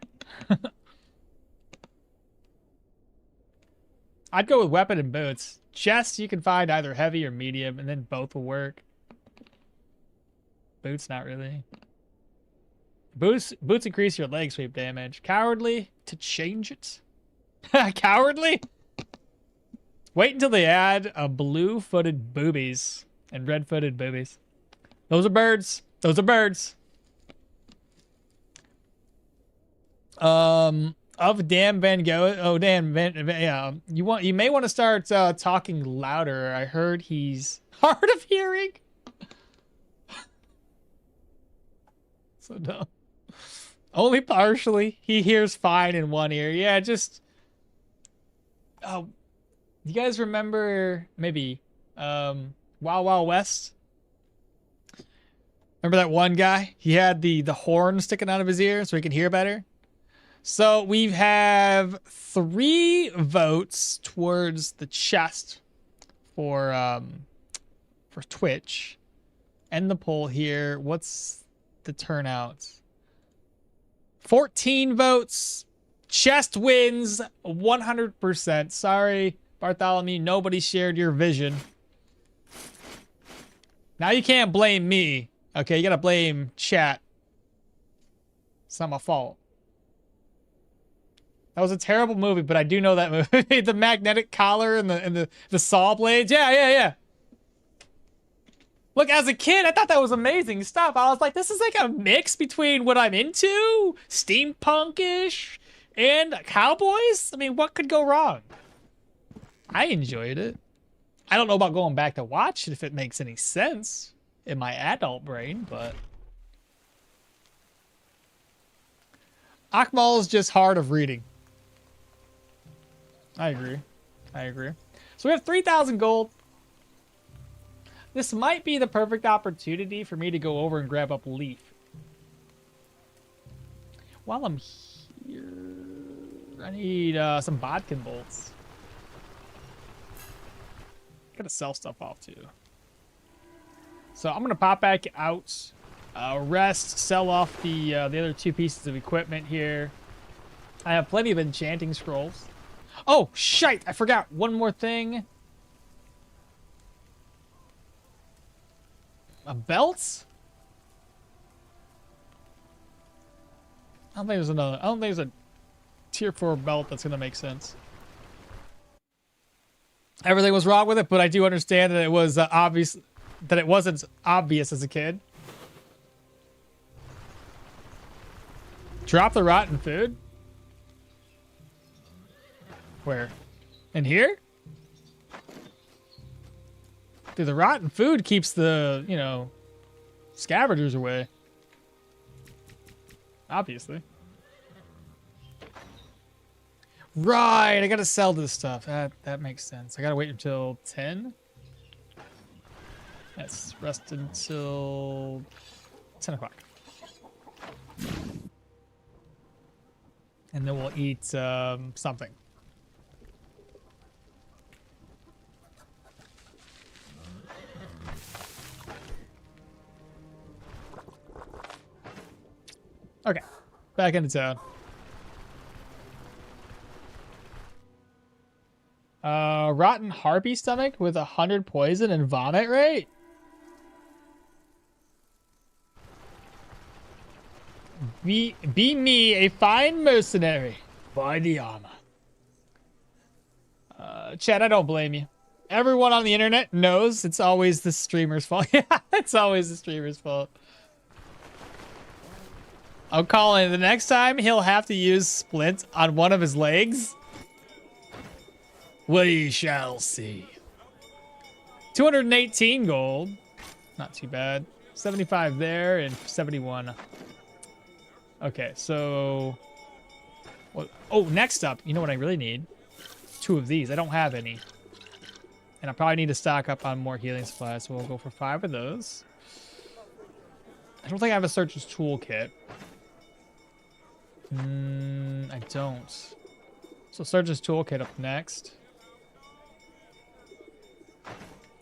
I'd go with weapon and boots. Chest, you can find either heavy or medium, and then both will work. Boots, not really. Boots increase your leg sweep damage. Cowardly, to change it. Cowardly? Wait until they add a blue-footed boobies and red-footed boobies. Those are birds. Those are birds. Of Dan Van Gogh. Oh, Dan Van. Yeah. You may want to start talking louder. I heard he's hard of hearing. So dumb. Only partially. He hears fine in one ear. Yeah, just. Oh, you guys remember maybe Wild Wild West? Remember that one guy? He had the horn sticking out of his ear so he could hear better. So we have 3 votes towards the chest for Twitch. End the poll here. What's the turnout? 14 votes. Chest wins 100%. Sorry, Bartholomew. Nobody shared your vision. Now you can't blame me. Okay, you gotta blame chat. It's not my fault. That was a terrible movie, but I do know that movie. The magnetic collar and the saw blades. Yeah. Look, as a kid, I thought that was amazing stuff. I was like, this is like a mix between what I'm into, steampunkish, and cowboys. I mean, what could go wrong? I enjoyed it. I don't know about going back to watch it if it makes any sense in my adult brain, but okmall is just hard of reading. I agree. So we have 3,000 gold. This might be the perfect opportunity for me to go over and grab up Leaf. While I'm here, I need some bodkin bolts. Gotta sell stuff off too. So I'm gonna pop back out, rest, sell off the other 2 pieces of equipment here. I have plenty of enchanting scrolls. Oh, shite! I forgot one more thing. A belt? I don't think there's another. I don't think there's a tier 4 belt that's gonna make sense. Everything was wrong with it, but I do understand that it was obvious that it wasn't obvious as a kid. Drop the rotten food? Where? In here? Dude, the rotten food keeps the, you know, scavengers away. Obviously. Right, I gotta sell this stuff. That makes sense. I gotta wait until 10. Yes, rest until 10 o'clock. And then we'll eat something. Okay, back into town. Rotten harpy stomach with 100 poison and vomit rate? Be me a fine mercenary. Buy the armor. Chad, I don't blame you. Everyone on the internet knows it's always the streamer's fault. Yeah, it's always the streamer's fault. I'm calling it. The next time he'll have to use Splint on one of his legs. We shall see. 218 gold. Not too bad. 75 there and 71. Okay, so... What? Oh, next up, you know what I really need? 2 of these. I don't have any. And I probably need to stock up on more healing supplies, so we'll go for 5 of those. I don't think I have a searcher's toolkit. I don't. So Surgeon's Toolkit up next.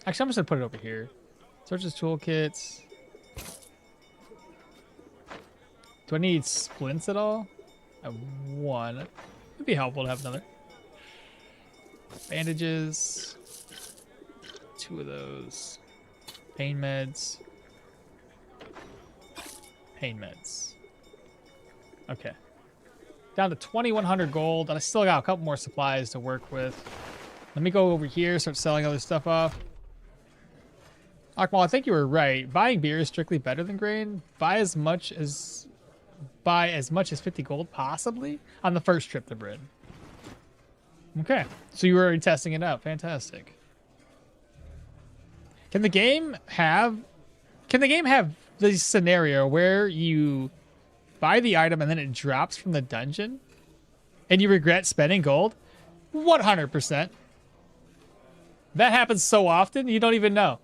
Actually, I'm just gonna put it over here. Surgeon's Toolkits. Do I need splints at all? I have one. It'd be helpful to have another. Bandages. 2 of those. Pain meds. Pain meds. Okay. Down to 2,100 gold, and I still got a couple more supplies to work with. Let me go over here, start selling other stuff off. Okmall, I think you were right. Buying beer is strictly better than grain. Buy as much as 50 gold, possibly, on the first trip to Britain. Okay, so you were already testing it out. Fantastic. Can the game have this scenario where you buy the item and then it drops from the dungeon and you regret spending gold? 100%. That happens so often you don't even know.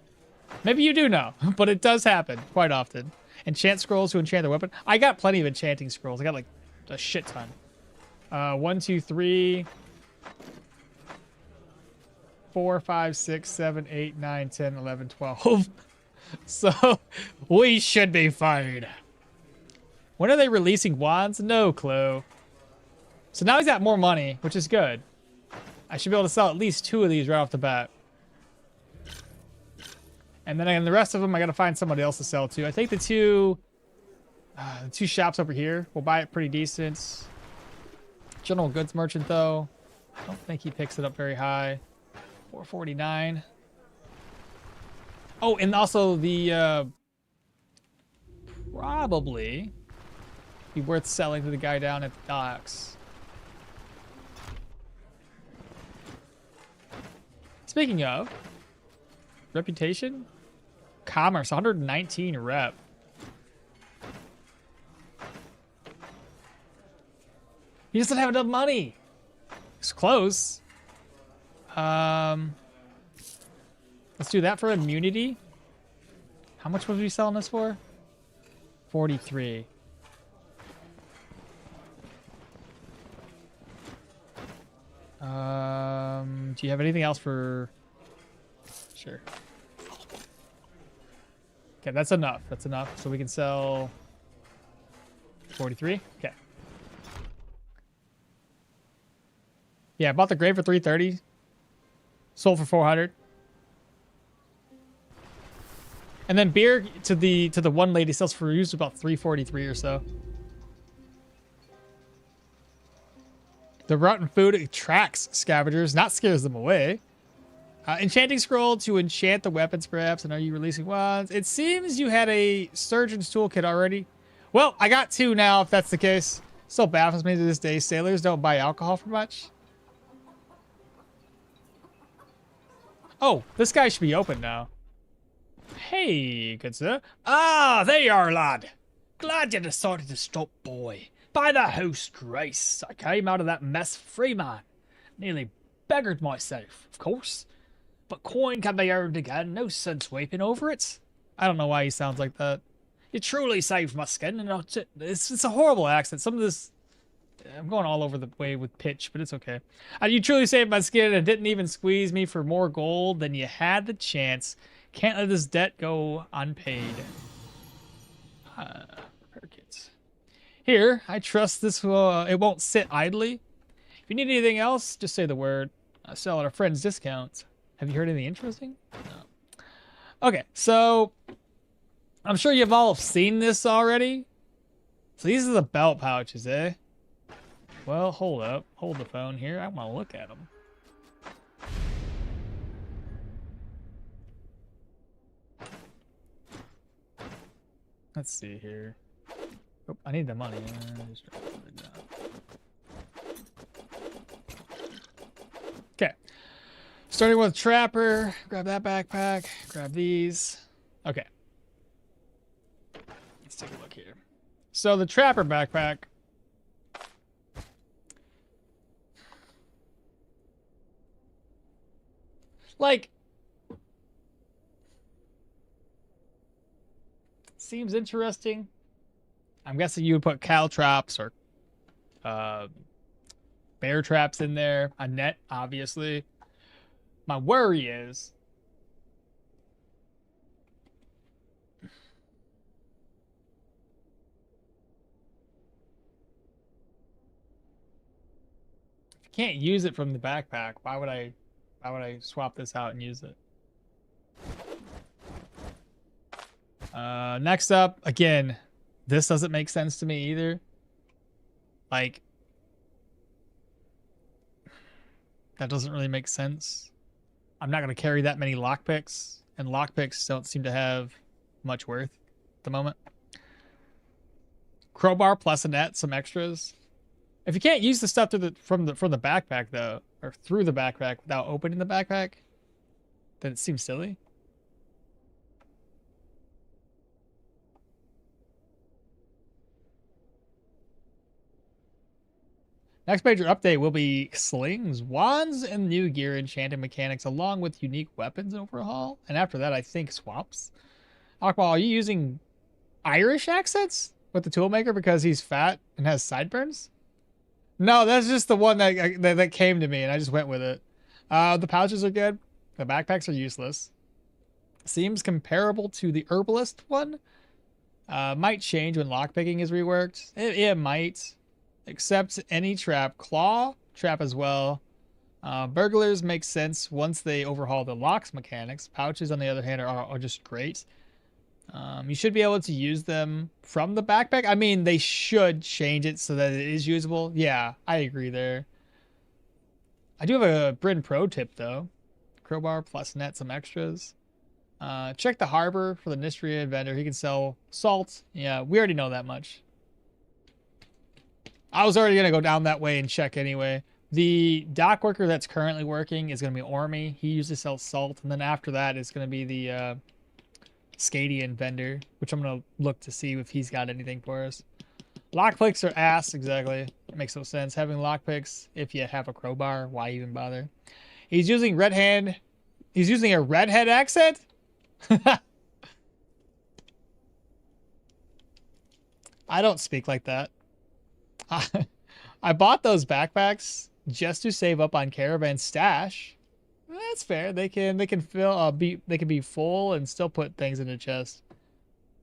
Maybe you do know, but it does happen quite often. Enchant scrolls to enchant the weapon. I got plenty of enchanting scrolls. I got like a shit ton. 1, 2, 3, 4, 5, 6, 7, 8, 9, 10, 11, 12. So we should be fine. When are they releasing wands? No clue. So now he's got more money, which is good. I should be able to sell at least 2 of these right off the bat. And then again, the rest of them, I gotta find somebody else to sell to. I think the two shops over here will buy it pretty decent. General goods merchant, though, I don't think he picks it up very high. 449. Oh, and also the probably be worth selling to the guy down at the docks. Speaking of reputation, commerce, 119 rep. He doesn't have enough money. It's close. Let's do that for immunity. How much was we selling this for? 43. Do you have anything else for? Sure. Okay, that's enough. That's enough. So we can sell 43. Okay. Yeah, I bought the grave for 330. Sold for 400. And then beer to the one lady sells for used about 343 or so. The rotten food attracts scavengers, not scares them away. Enchanting scroll to enchant the weapons, perhaps. And are you releasing wands? It seems you had a surgeon's toolkit already. Well, I got 2 now, if that's the case. Still baffles me to this day. Sailors don't buy alcohol for much. Oh, this guy should be open now. Hey, good sir. Ah, there you are, lad. Glad you decided to stop by. By the host grace, I came out of that mess free, man. Nearly beggared myself, of course. But coin can be earned again, no sense weeping over it. I don't know why he sounds like that. You truly saved my skin, and It's a horrible accent. Some of this... I'm going all over the way with pitch, but it's okay. You truly saved my skin and didn't even squeeze me for more gold than you had the chance. Can't let this debt go unpaid. Repair kits. Here, I trust this will, it won't sit idly. If you need anything else, just say the word. I sell at a friend's discount. Have you heard anything interesting? No. Okay, so I'm sure you've all seen this already. So these are the belt pouches, eh? Well, hold up. Hold the phone here. I want to look at them. Let's see here. Oh, I need the money. Okay. Starting with Trapper. Grab that backpack. Grab these. Okay. Let's take a look here. So the Trapper backpack. Like, seems interesting. I'm guessing you would put caltrops or bear traps in there, a net, obviously. My worry is if you can't use it from the backpack, why would I swap this out and use it? Next up, again, this doesn't make sense to me either. Like, that doesn't really make sense. I'm not going to carry that many lockpicks, and lockpicks don't seem to have much worth at the moment. Crowbar plus a net, some extras. If you can't use the stuff from the backpack though, or through the backpack without opening the backpack, then it seems silly. Next major update will be slings, wands, and new gear enchanting mechanics, along with unique weapons overhaul. And after that, I think swaps. Okmall, are you using Irish accents with the toolmaker because he's fat and has sideburns? No, that's just the one that came to me, and I just went with it. The pouches are good. The backpacks are useless. Seems comparable to the herbalist one. Might change when lockpicking is reworked. It might. Except any trap. Claw trap as well. Burglars make sense once they overhaul the locks mechanics. Pouches, on the other hand, are just great. You should be able to use them from the backpack. I mean, they should change it so that it is usable. Yeah, I agree there. I do have a Bryn Pro tip, though. Crowbar plus net, some extras. Check the harbor for the Nistrian vendor. He can sell salt. Yeah, we already know that much. I was already going to go down that way and check anyway. The dock worker that's currently working is going to be Ormy. He usually sells salt. And then after that is going to be the Scadian vendor, which I'm going to look to see if he's got anything for us. Lockpicks are ass, exactly. It makes no sense. Having lockpicks, if you have a crowbar, why even bother? He's using He's using a redhead accent? I don't speak like that. I bought those backpacks just to save up on caravan stash. That's fair. They can fill they can be full and still put things in the chest.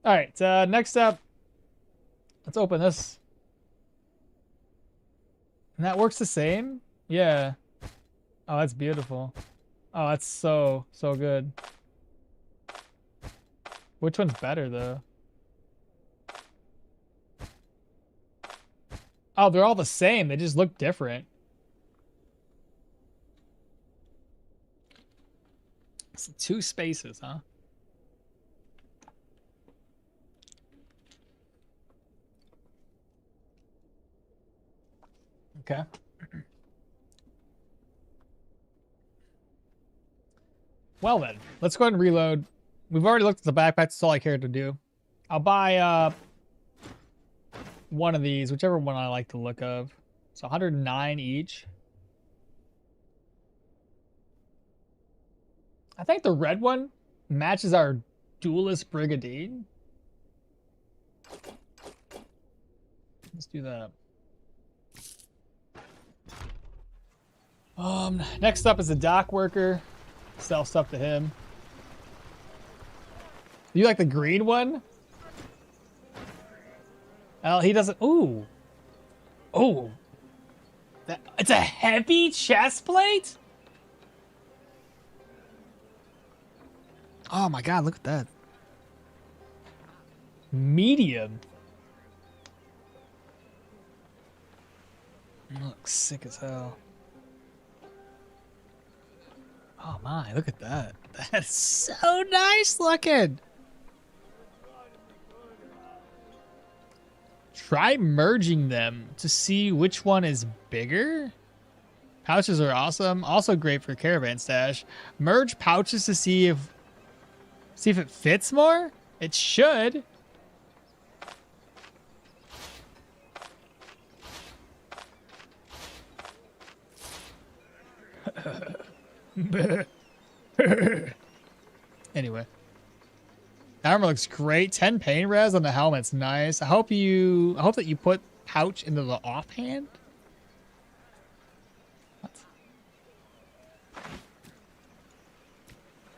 All right, next up, let's open this. And that works the same? Yeah. Oh, that's beautiful. Oh, that's so good. Which one's better though? Oh, they're all the same. They just look different. So 2 spaces, huh? Okay. Well then, let's go ahead and reload. We've already looked at the backpack. That's all I cared to do. I'll buy one of these, whichever one I like the look of. It's 109 each. I think the red one matches our duelist brigandine. Let's do that. Next up is a dock worker. Sell stuff to him. You like the green one? Well, he doesn't. Ooh. Oh. It's a heavy chest plate? Oh my god, look at that. Medium. Looks sick as hell. Oh my, look at that. That's so nice looking. Try merging them to see which one is bigger. Pouches are awesome. Also great for caravan stash. Merge pouches to see if it fits more. It should. Anyway. Armor looks great. 10 pain res on the helmet's nice. I hope that you put pouch into the offhand? What? What are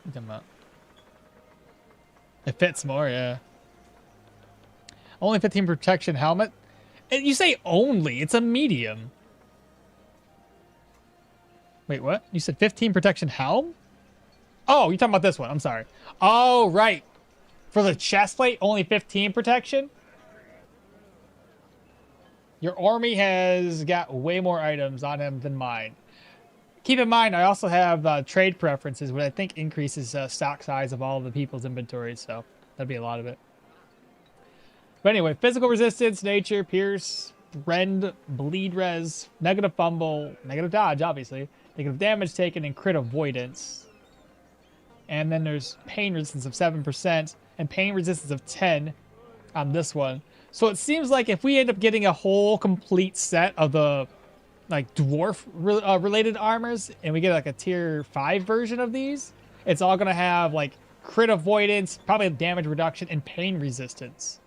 you talking about? It fits more, yeah. Only 15 protection helmet. And you say only. It's a medium. Wait, what? You said 15 protection helm? Oh, you're talking about this one. I'm sorry. Oh, right. For the chest plate, only 15 protection? Your army has got way more items on him than mine. Keep in mind, I also have trade preferences, which I think increases stock size of all of the people's inventories, so that'd be a lot of it. But anyway, physical resistance, nature, pierce, rend, bleed res, negative fumble, negative dodge, obviously, negative damage taken, and crit avoidance. And then there's pain resistance of 7% and pain resistance of 10 on this one. So it seems like if we end up getting a whole complete set of the like dwarf related armors and we get like a tier 5 version of these, it's all gonna have like crit avoidance, probably damage reduction, and pain resistance.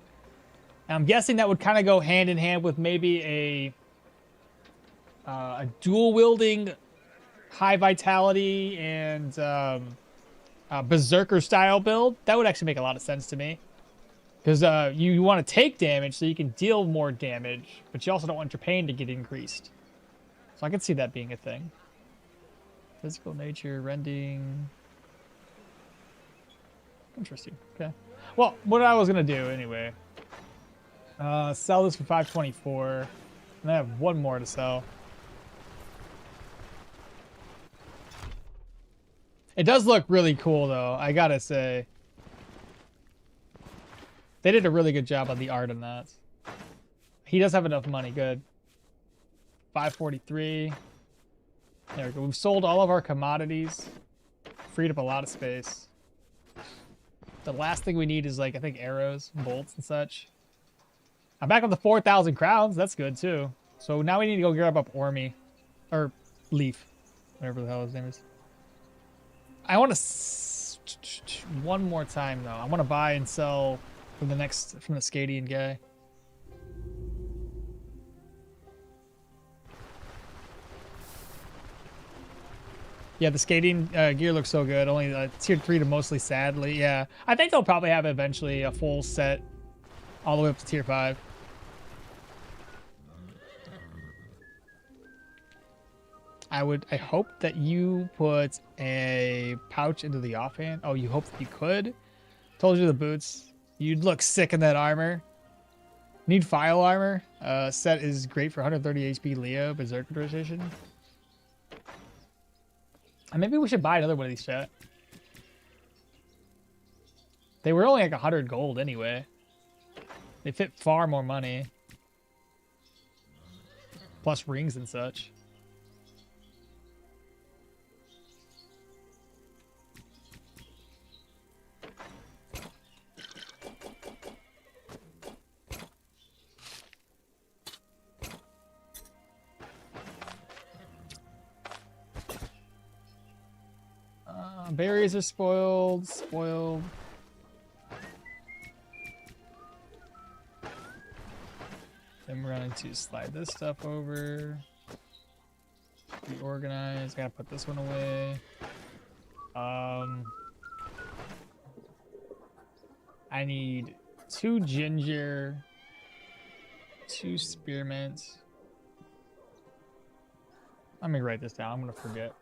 And I'm guessing that would kind of go hand in hand with maybe a dual wielding high vitality and berserker style build. That would actually make a lot of sense to me. Because you want to take damage so you can deal more damage, but you also don't want your pain to get increased. So I can see that being a thing. Physical nature, rending. Interesting. Okay. Well, what I was going to do anyway. Sell this for 524. And I have one more to sell. It does look really cool, though, I gotta say. They did a really good job on the art on that. He does have enough money, good. 543. There we go. We've sold all of our commodities. Freed up a lot of space. The last thing we need is, like, I think arrows, bolts, and such. I'm back up to 4,000 crowns. That's good, too. So now we need to go grab up Ormy. Or Leaf. Whatever the hell his name is. I want to... One more time, though. I want to buy and sell from the Scadian guy. Yeah, the Scadian gear looks so good. Only tier 3 to mostly sadly. Yeah, I think they'll probably have eventually a full set all the way up to tier 5. I hope that you put a pouch into the offhand. Oh, you hope that you could? Told you the boots. You'd look sick in that armor. Need file armor. Set is great for 130 HP Leo, Berserker Precision. And maybe we should buy another one of these, chat. They were only like 100 gold anyway. They fit far more money. Plus rings and such. Berries are spoiled. Then we're going to slide this stuff over. Reorganize. Gotta put this one away. I need 2 ginger, 2 spearmint. Let me write this down. I'm gonna forget.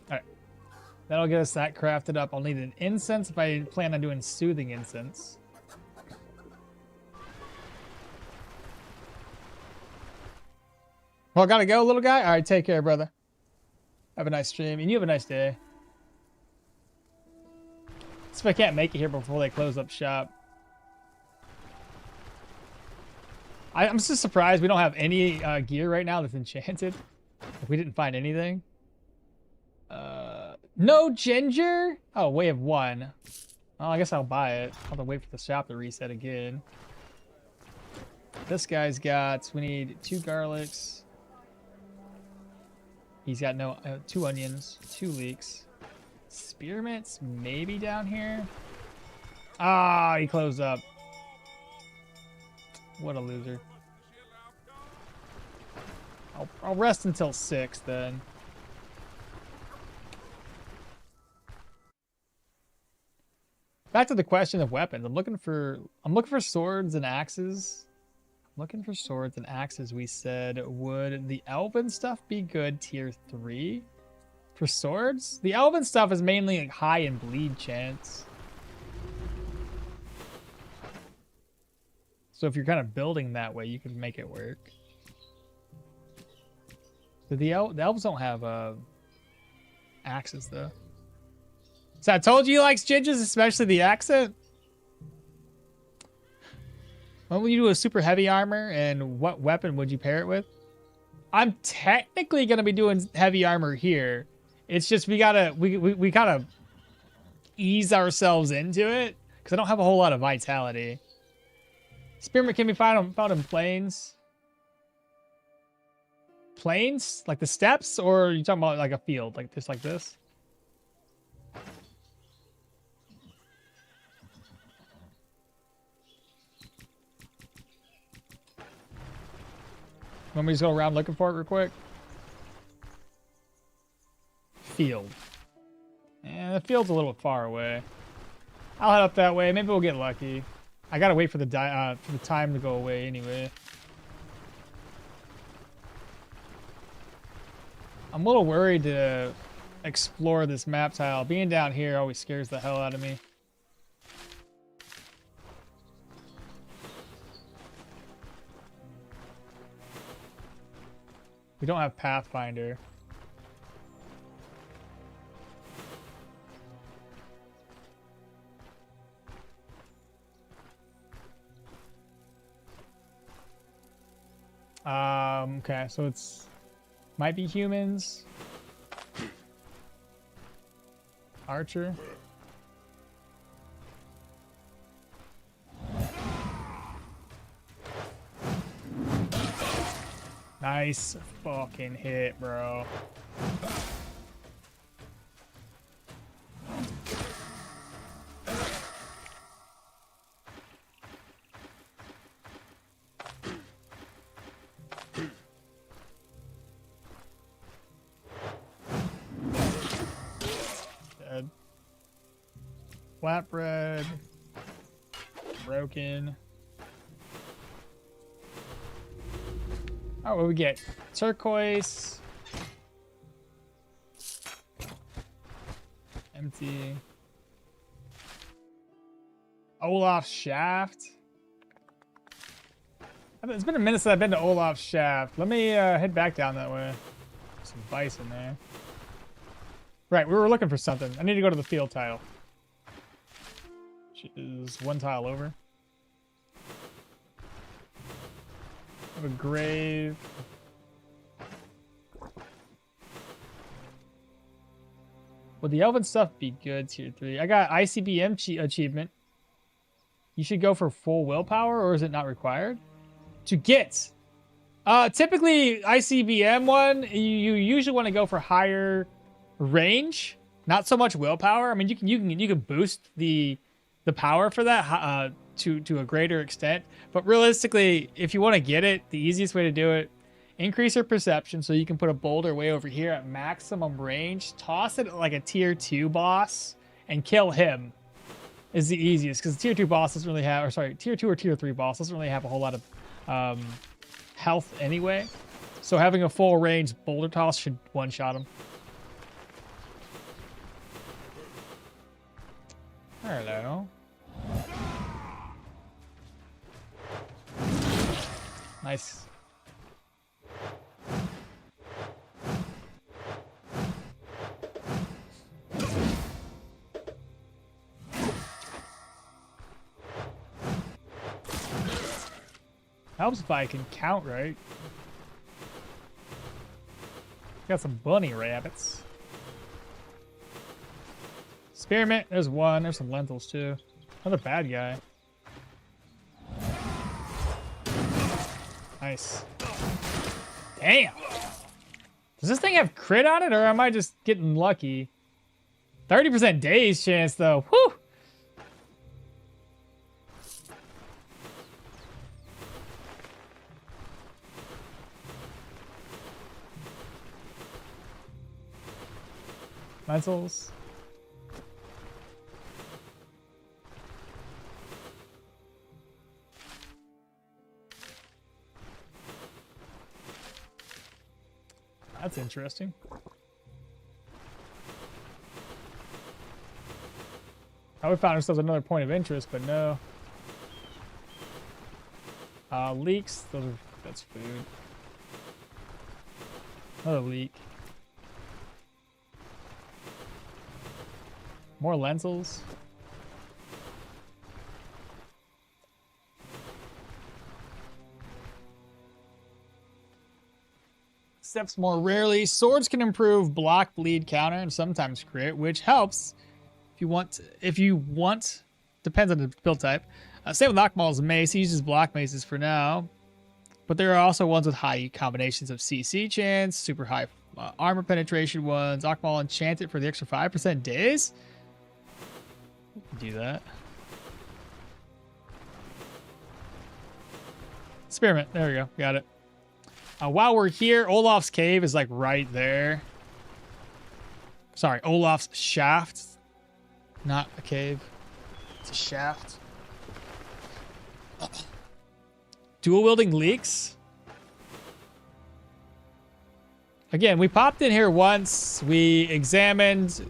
Alright. That'll get us that crafted up. I'll need an incense if I plan on doing soothing incense. Well, gotta go, little guy? Alright, take care, brother. Have a nice stream, and you have a nice day. So if I can't make it here before they close up shop. I'm just surprised we don't have any gear right now that's enchanted. If we didn't find anything. No ginger? Oh, way of 1. Oh, I guess I'll buy it. I'll have to wait for the shop to reset again. This guy's got, we need 2 garlics. He's got no, 2 onions, 2 leeks. Spearmints maybe down here. Ah, he closed up. What a loser. I'll rest until 6 then. Back to the question of weapons. I'm looking for swords and axes. I'm looking for swords and axes. We said, would the elven stuff be good tier 3? For swords? The elven stuff is mainly like high in bleed chance. So if you're kind of building that way, you can make it work. The elves don't have axes though. So I told you he likes gingers, especially the accent. When will you do a super heavy armor, and what weapon would you pair it with? I'm technically gonna be doing heavy armor here. It's just we gotta ease ourselves into it because I don't have a whole lot of vitality. Spearmint can be found in plains. Plains? Like the steppes? Or are you talking about like a field? Like just like this? Want me to just go around looking for it real quick? Field. And the field's a little far away. I'll head up that way. Maybe we'll get lucky. I gotta wait for the time to go away anyway. I'm a little worried to explore this map tile. Being down here always scares the hell out of me. We don't have Pathfinder. Okay, so it's might be humans. Archer. Nice fucking hit, bro. Dead. Flatbread. Broken. Oh, what do we get? Turquoise. Empty. Olaf's Shaft. It's been a minute since I've been to Olaf's Shaft. Let me head back down that way. Some bison there. Right, we were looking for something. I need to go to the field tile. Which is 1 tile over. Have a grave. Would the elven stuff be good tier 3? I got ICBM achievement. You should go for full willpower, or is it not required? To get. Typically ICBM one, you usually want to go for higher range, not so much willpower. I mean, you can boost the power for that to a greater extent, but realistically, if you want to get it, the easiest way to do it, increase your perception so you can put a boulder way over here at maximum range, toss it like a tier 2 boss and kill him is the easiest, because tier 2 boss doesn't really have, or sorry, tier 2 or tier 3 boss doesn't really have a whole lot of health anyway, so having a full range boulder toss should one-shot him. Hello. Nice. Helps if I can count right. Got some bunny rabbits. Spearmint, there's one. There's some lentils too. Another bad guy. Nice. Damn. Does this thing have crit on it, or am I just getting lucky? 30% daze chance, though. Whew. Lentils. That's interesting. Now we found ourselves another point of interest, but no. Leeks, that's food. Another leek. More lentils. Steps more rarely. Swords can improve block, bleed, counter, and sometimes crit, which helps if you want. Depends on the build type. Same with okmall's mace. He uses block maces for now, but there are also ones with high combinations of CC chance, super high armor penetration ones. Okmall enchanted for the extra 5% days. Do that. Spearmint. There we go. Got it. While we're here, Olaf's cave is like right there. Sorry, Olaf's shaft. Not a cave. It's a shaft. Dual wielding leaks. Again, we popped in here once. We examined.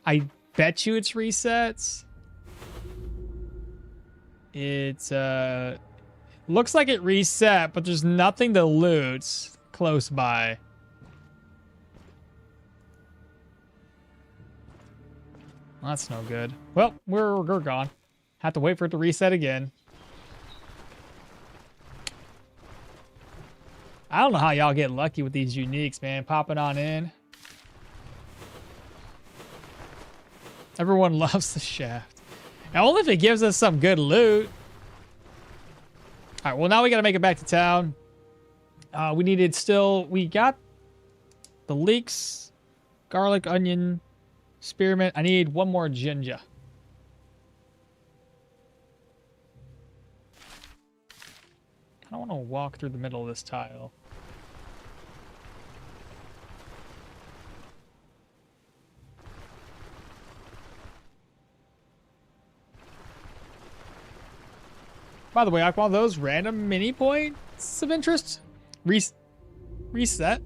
I bet you it's resets. It's looks like it reset, but there's nothing to loot close by. Well, that's no good. Well, we're gone. Have to wait for it to reset again. I don't know how y'all get lucky with these uniques, man. Popping on in. Everyone loves the shaft. Now, only if it gives us some good loot. All right, well, now we got to make it back to town. We got the leeks, garlic, onion, spearmint. I need one more ginger. I don't want to walk through the middle of this tile. By the way, Aqua, those random mini points of interest reset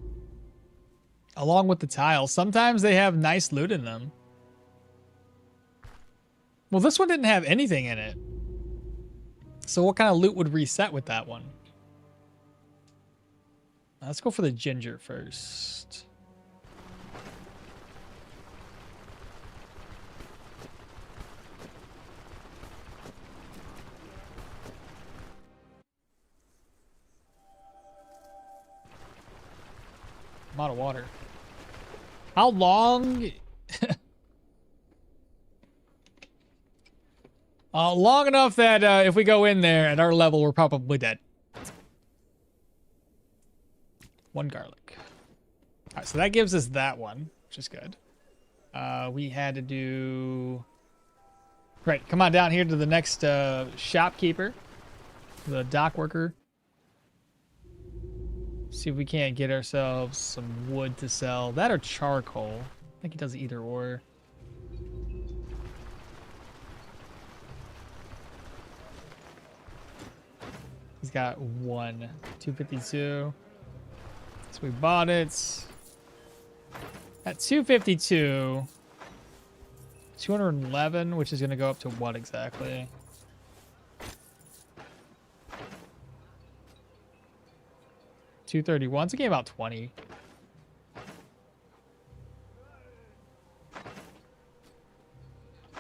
along with the tiles. Sometimes they have nice loot in them. Well, this one didn't have anything in it. So what kind of loot would reset with that one? Let's go for the ginger first. I'm out of water. How long? Long enough that if we go in there at our level, we're probably dead. One garlic. All right, so that gives us that one, which is good. We had to do... Right, come on down here to the next shopkeeper. The dock worker. See if we can't get ourselves some wood to sell. That or charcoal. I think he does either or. He's got one. 252. So we bought it. At 252. 211, which is going to go up to what exactly? $231. It's a game about 20.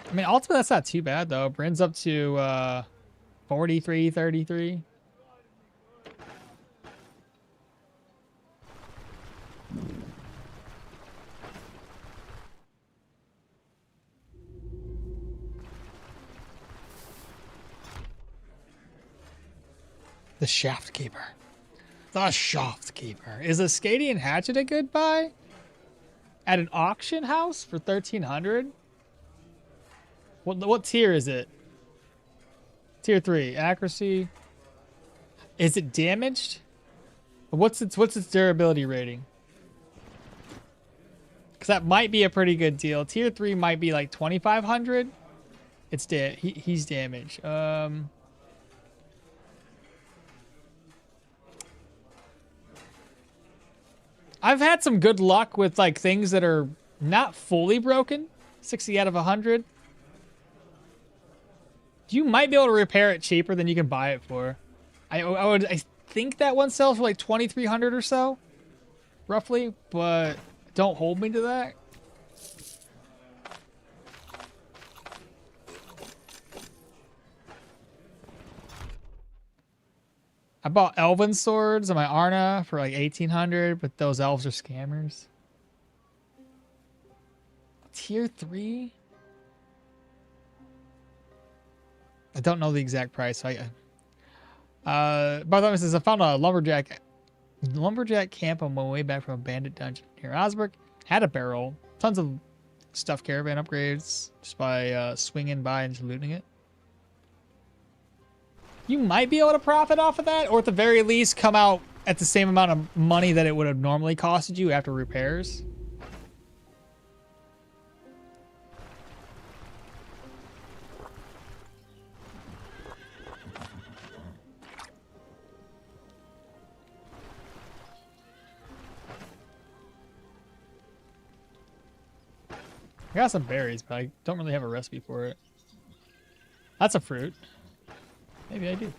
I mean, ultimately, that's not too bad, though. Bryn's up to 43.33. The Shaft Keeper. The Shaft Keeper. Is a Scadian Hatchet a good buy? At an auction house for 1,300? What tier is it? Tier 3. Accuracy. Is it damaged? What's its durability rating? Because that might be a pretty good deal. Tier 3 might be like 2,500. It's dead. He's damaged. I've had some good luck with like things that are not fully broken. 60 out of 100. You might be able to repair it cheaper than you can buy it for. I think that one sells for like 2,300 or so, roughly. But don't hold me to that. I bought elven swords on my Arna for like 1,800, but those elves are scammers. Tier 3? I don't know the exact price. So by the way, says I found a lumberjack camp on my way back from a bandit dungeon near Osberg. Had a barrel, tons of stuff, caravan upgrades, just by swinging by and just looting it. You might be able to profit off of that, or at the very least come out at the same amount of money that it would have normally costed you after repairs. I got some berries, but I don't really have a recipe for it. That's a fruit. Maybe I do.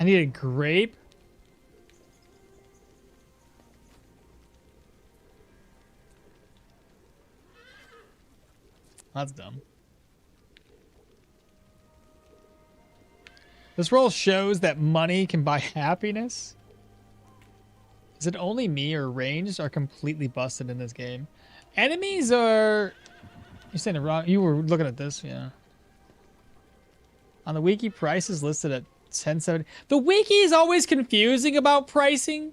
I need a grape. That's dumb. This roll shows that money can buy happiness. Is it only me or ranged are completely busted in this game? Enemies are... You're saying it wrong. You were looking at this, yeah. On the wiki, price is listed at 1070. The wiki is always confusing about pricing.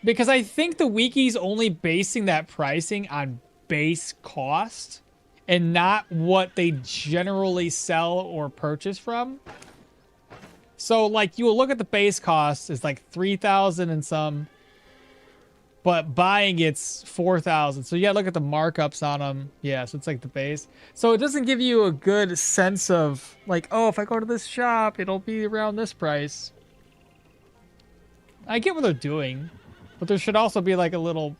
Because I think the wiki's only basing that pricing on base cost. And not what they generally sell or purchase from. So, like, you will look at the base cost is like 3,000 and some, but buying it's 4,000. So you gotta look at the markups on them. Yeah, so it's like the base. So it doesn't give you a good sense of like, oh, if I go to this shop, it'll be around this price. I get what they're doing, but there should also be like a little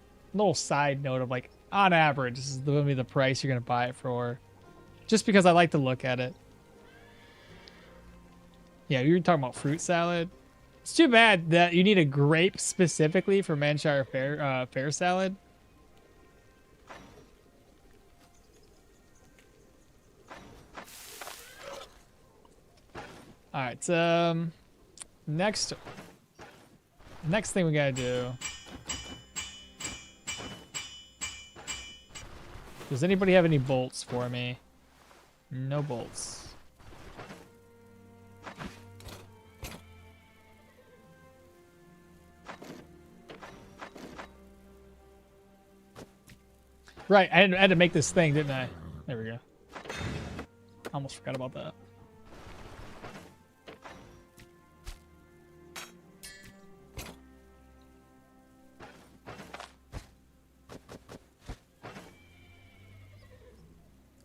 side note of like, on average, this is gonna be the price you're gonna buy it for. Just because I like to look at it. Yeah, you were talking about fruit salad. It's too bad that you need a grape specifically for Manshire Fair salad. All right, next thing we gotta do. Does anybody have any bolts for me? No bolts. Right, I had to make this thing, didn't I? There we go. Almost forgot about that.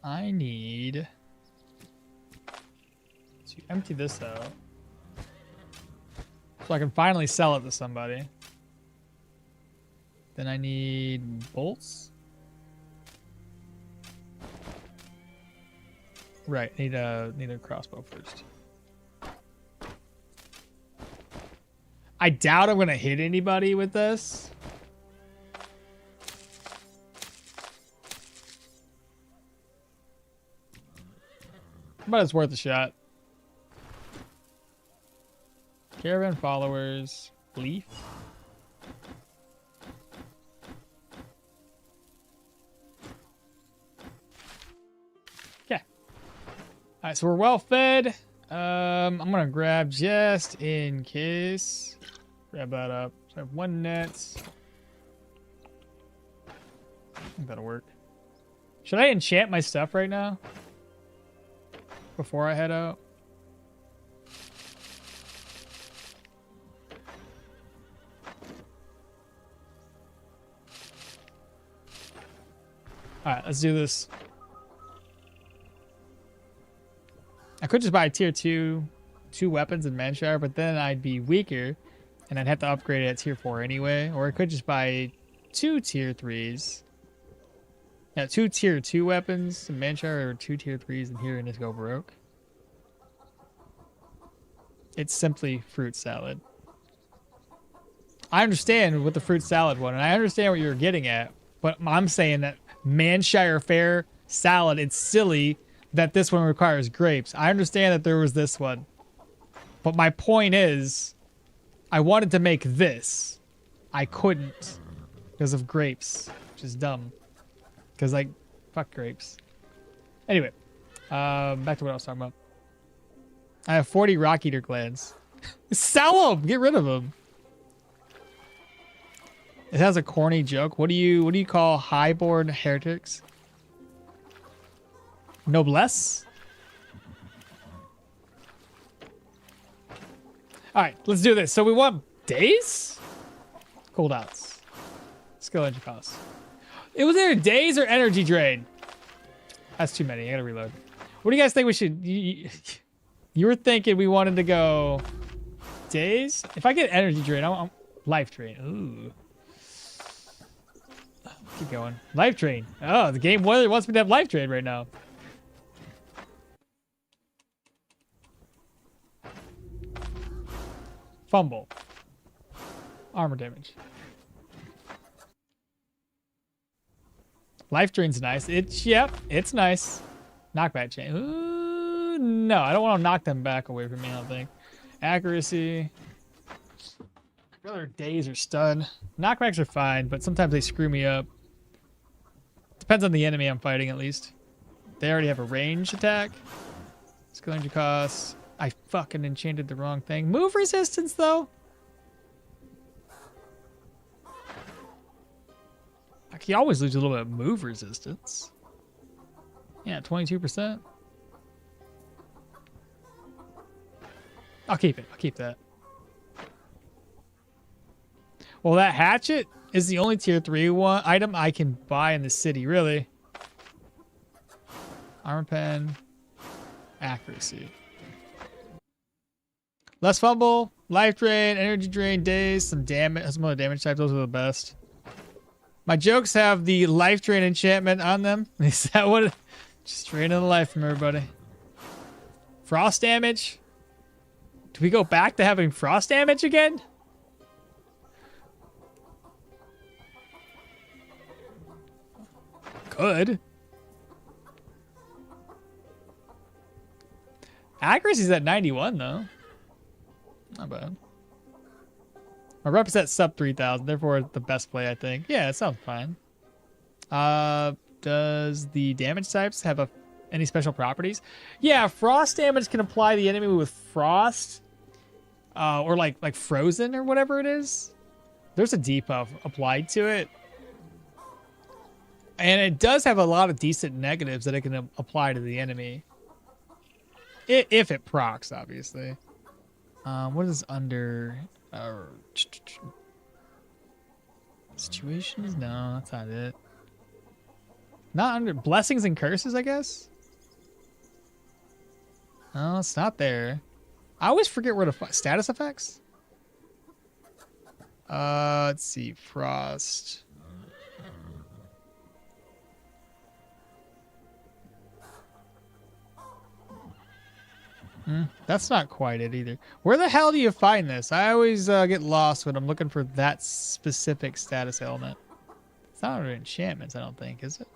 I need to empty this out so I can finally sell it to somebody. Then I need bolts. Right, need a crossbow first. I doubt I'm gonna hit anybody with this. But it's worth a shot. Caravan followers, leaf. All right, so we're well fed. I'm gonna grab just in case. Grab that up. So I have 1 net. I think that'll work. Should I enchant my stuff right now? Before I head out? Alright, let's do this. I could just buy tier 2 weapons in Manshire, but then I'd be weaker. And I'd have to upgrade it at tier 4 anyway. Or I could just buy 2 tier 3s. Yeah, 2 tier 2 weapons in Manshire or 2 tier 3s in here and just go broke. It's simply fruit salad. I understand with the fruit salad one, and I understand what you're getting at, but I'm saying that Manshire fare salad, it's silly that this one requires grapes. I understand that there was this one, but my point is, I wanted to make this. I couldn't because of grapes, which is dumb. Because, like, fuck grapes. Anyway, back to what I was talking about. I have 40 rock eater glands. Sell them! Get rid of them. It has a corny joke. What do you call highborn heretics? Noblesse? Alright, let's do this. So we want days? Cooldowns. Skill energy costs. It was either days or energy drain. That's too many. I gotta reload. What do you guys think we should... You were thinking we wanted to go... days? If I get energy drain, I'm life drain. Ooh. Keep going. Life drain. Oh, the game wants me to have life drain right now. Fumble. Armor damage. Life drain's nice. It's nice. Knockback chain. Ooh, no, I don't want to knock them back away from me, I don't think. Accuracy. I'd rather daze or stun. Knockbacks are fine, but sometimes they screw me up. Depends on the enemy I'm fighting, at least. They already have a range attack. Skill energy costs. I fucking enchanted the wrong thing. Move resistance, though. He always lose a little bit of move resistance. Yeah, 22%. I'll keep it. I'll keep that. Well, that hatchet is the only tier 3 item I can buy in the city, really. Armor pen. Accuracy. Less fumble, life drain, energy drain, days, some damage, some other damage types. Those are the best. My jokes have the life drain enchantment on them. Is that what? Just draining the life from everybody. Frost damage. Do we go back to having frost damage again? Could. Accuracy's at 91 though. Not bad. My rep is at sub 3,000, therefore the best play, I think. Yeah, it sounds fine. Does the damage types have any special properties? Yeah, frost damage can apply the enemy with frost, or like frozen or whatever it is. There's a debuff applied to it, and it does have a lot of decent negatives that it can apply to the enemy, if it procs, obviously. What is under? Situations? No, that's not it. Not under blessings and curses, I guess. No, it's not there. I always forget where to status effects. Let's see, frost. That's not quite it either. Where the hell do you find this? I always get lost when I'm looking for that specific status element. It's not under enchantments, I don't think, is it?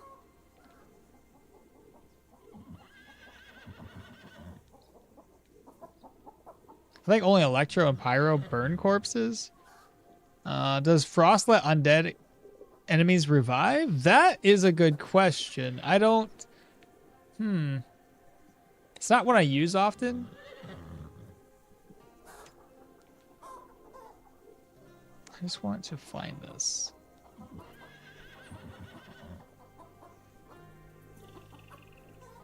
I think only Electro and Pyro burn corpses. Does Frost let undead enemies revive? That is a good question. I don't... It's not one I use often. I just want to find this.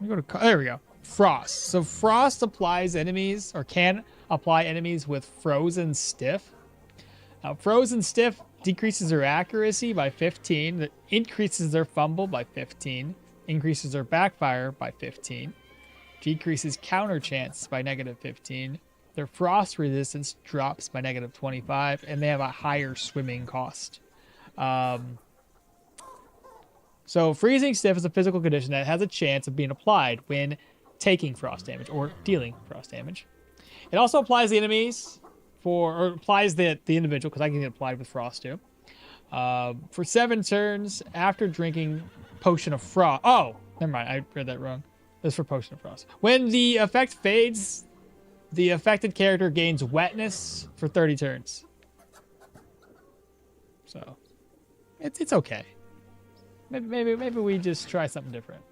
Let me go to, there we go. Frost. So frost applies enemies, or can apply enemies with frozen stiff. Now, frozen stiff decreases their accuracy by 15, that increases their fumble by 15, increases their backfire by 15, decreases counter chance by -15. Their frost resistance drops by -25, and they have a higher swimming cost. So freezing stiff is a physical condition that has a chance of being applied when taking frost damage or dealing frost damage. It also applies the enemies or applies the individual, because I can get applied with frost too. For 7 turns after drinking potion of frost. Oh, never mind. I read that wrong. This is for potion of frost. When the effect fades, the affected character gains wetness for 30 turns. So it's okay. Maybe we just try something different.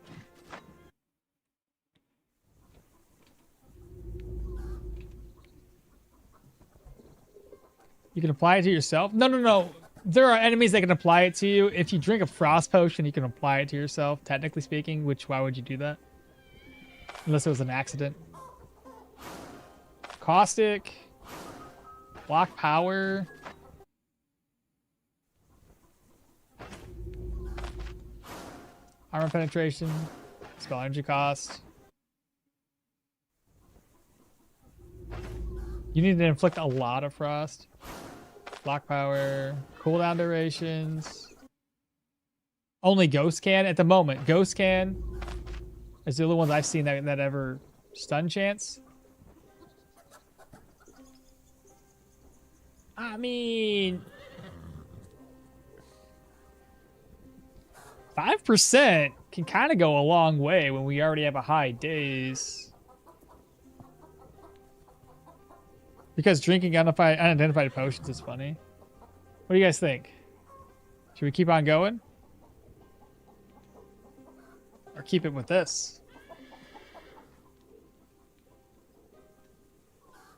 You can apply it to yourself? No. There are enemies that can apply it to you. If you drink a frost potion, you can apply it to yourself, technically speaking, which why would you do that? Unless it was an accident. Caustic. Block power. Armor penetration. Spell energy cost. You need to inflict a lot of frost. Block power. Cooldown durations. Only Ghost can at the moment. Ghost can is the only ones I've seen that ever stun chance. I mean, 5% can kind of go a long way when we already have a high daze. Because drinking unidentified potions is funny. What do you guys think? Should we keep on going? Or keep it with this?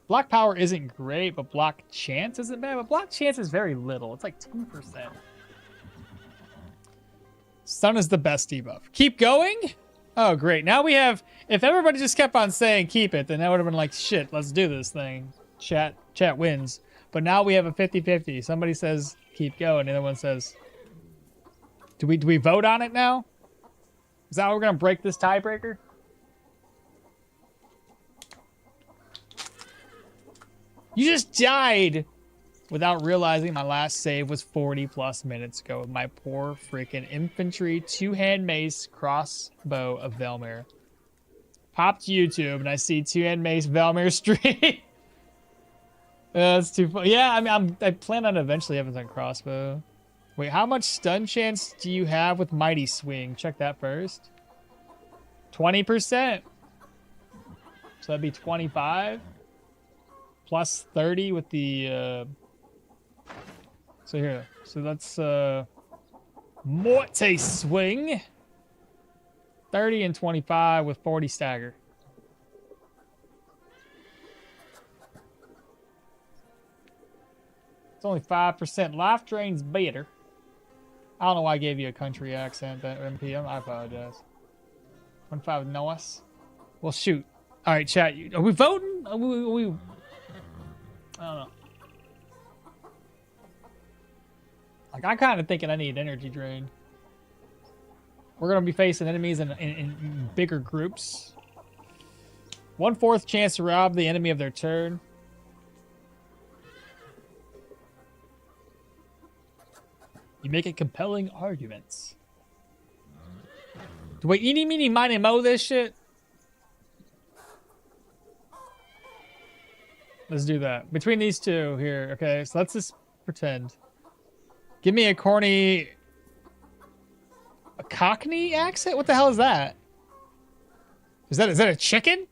Block power isn't great, but block chance isn't bad. But block chance is very little. It's like 2%. Stun is the best debuff. Keep going? Oh, great. Now we have... If everybody just kept on saying keep it, then that would have been like, shit, let's do this thing. Chat wins. But now we have a 50-50. Somebody says keep going. The other one says... Do we vote on it now? Is that how we're going to break this tiebreaker? You just died without realizing my last save was 40+ minutes ago with my poor freaking infantry 2-hand mace crossbow of Velmir. Popped YouTube and I see 2-hand mace Velmir stream. That's too fun. Yeah, I mean, I plan on eventually having some crossbow. Wait, how much stun chance do you have with Mighty Swing? Check that first. 20%. So that'd be 25. Plus 30 with the... So here. So that's... Morte Swing. 30 and 25 with 40 stagger. It's only 5%. Life drain's better. I don't know why I gave you a country accent, that MPM. I apologize. 1-5 Noahs. Well, shoot. All right, chat. Are we voting? Are we... I don't know. Like, I'm kind of thinking I need energy drain. We're going to be facing enemies in bigger groups. 1/4 chance to rob the enemy of their turn. You make it compelling arguments. Do we eeny, meeny, miny, moe this shit? Let's do that. Between these two here. Okay, so let's just pretend. Give me a corny... A Cockney accent? What the hell is that? Is that a chicken?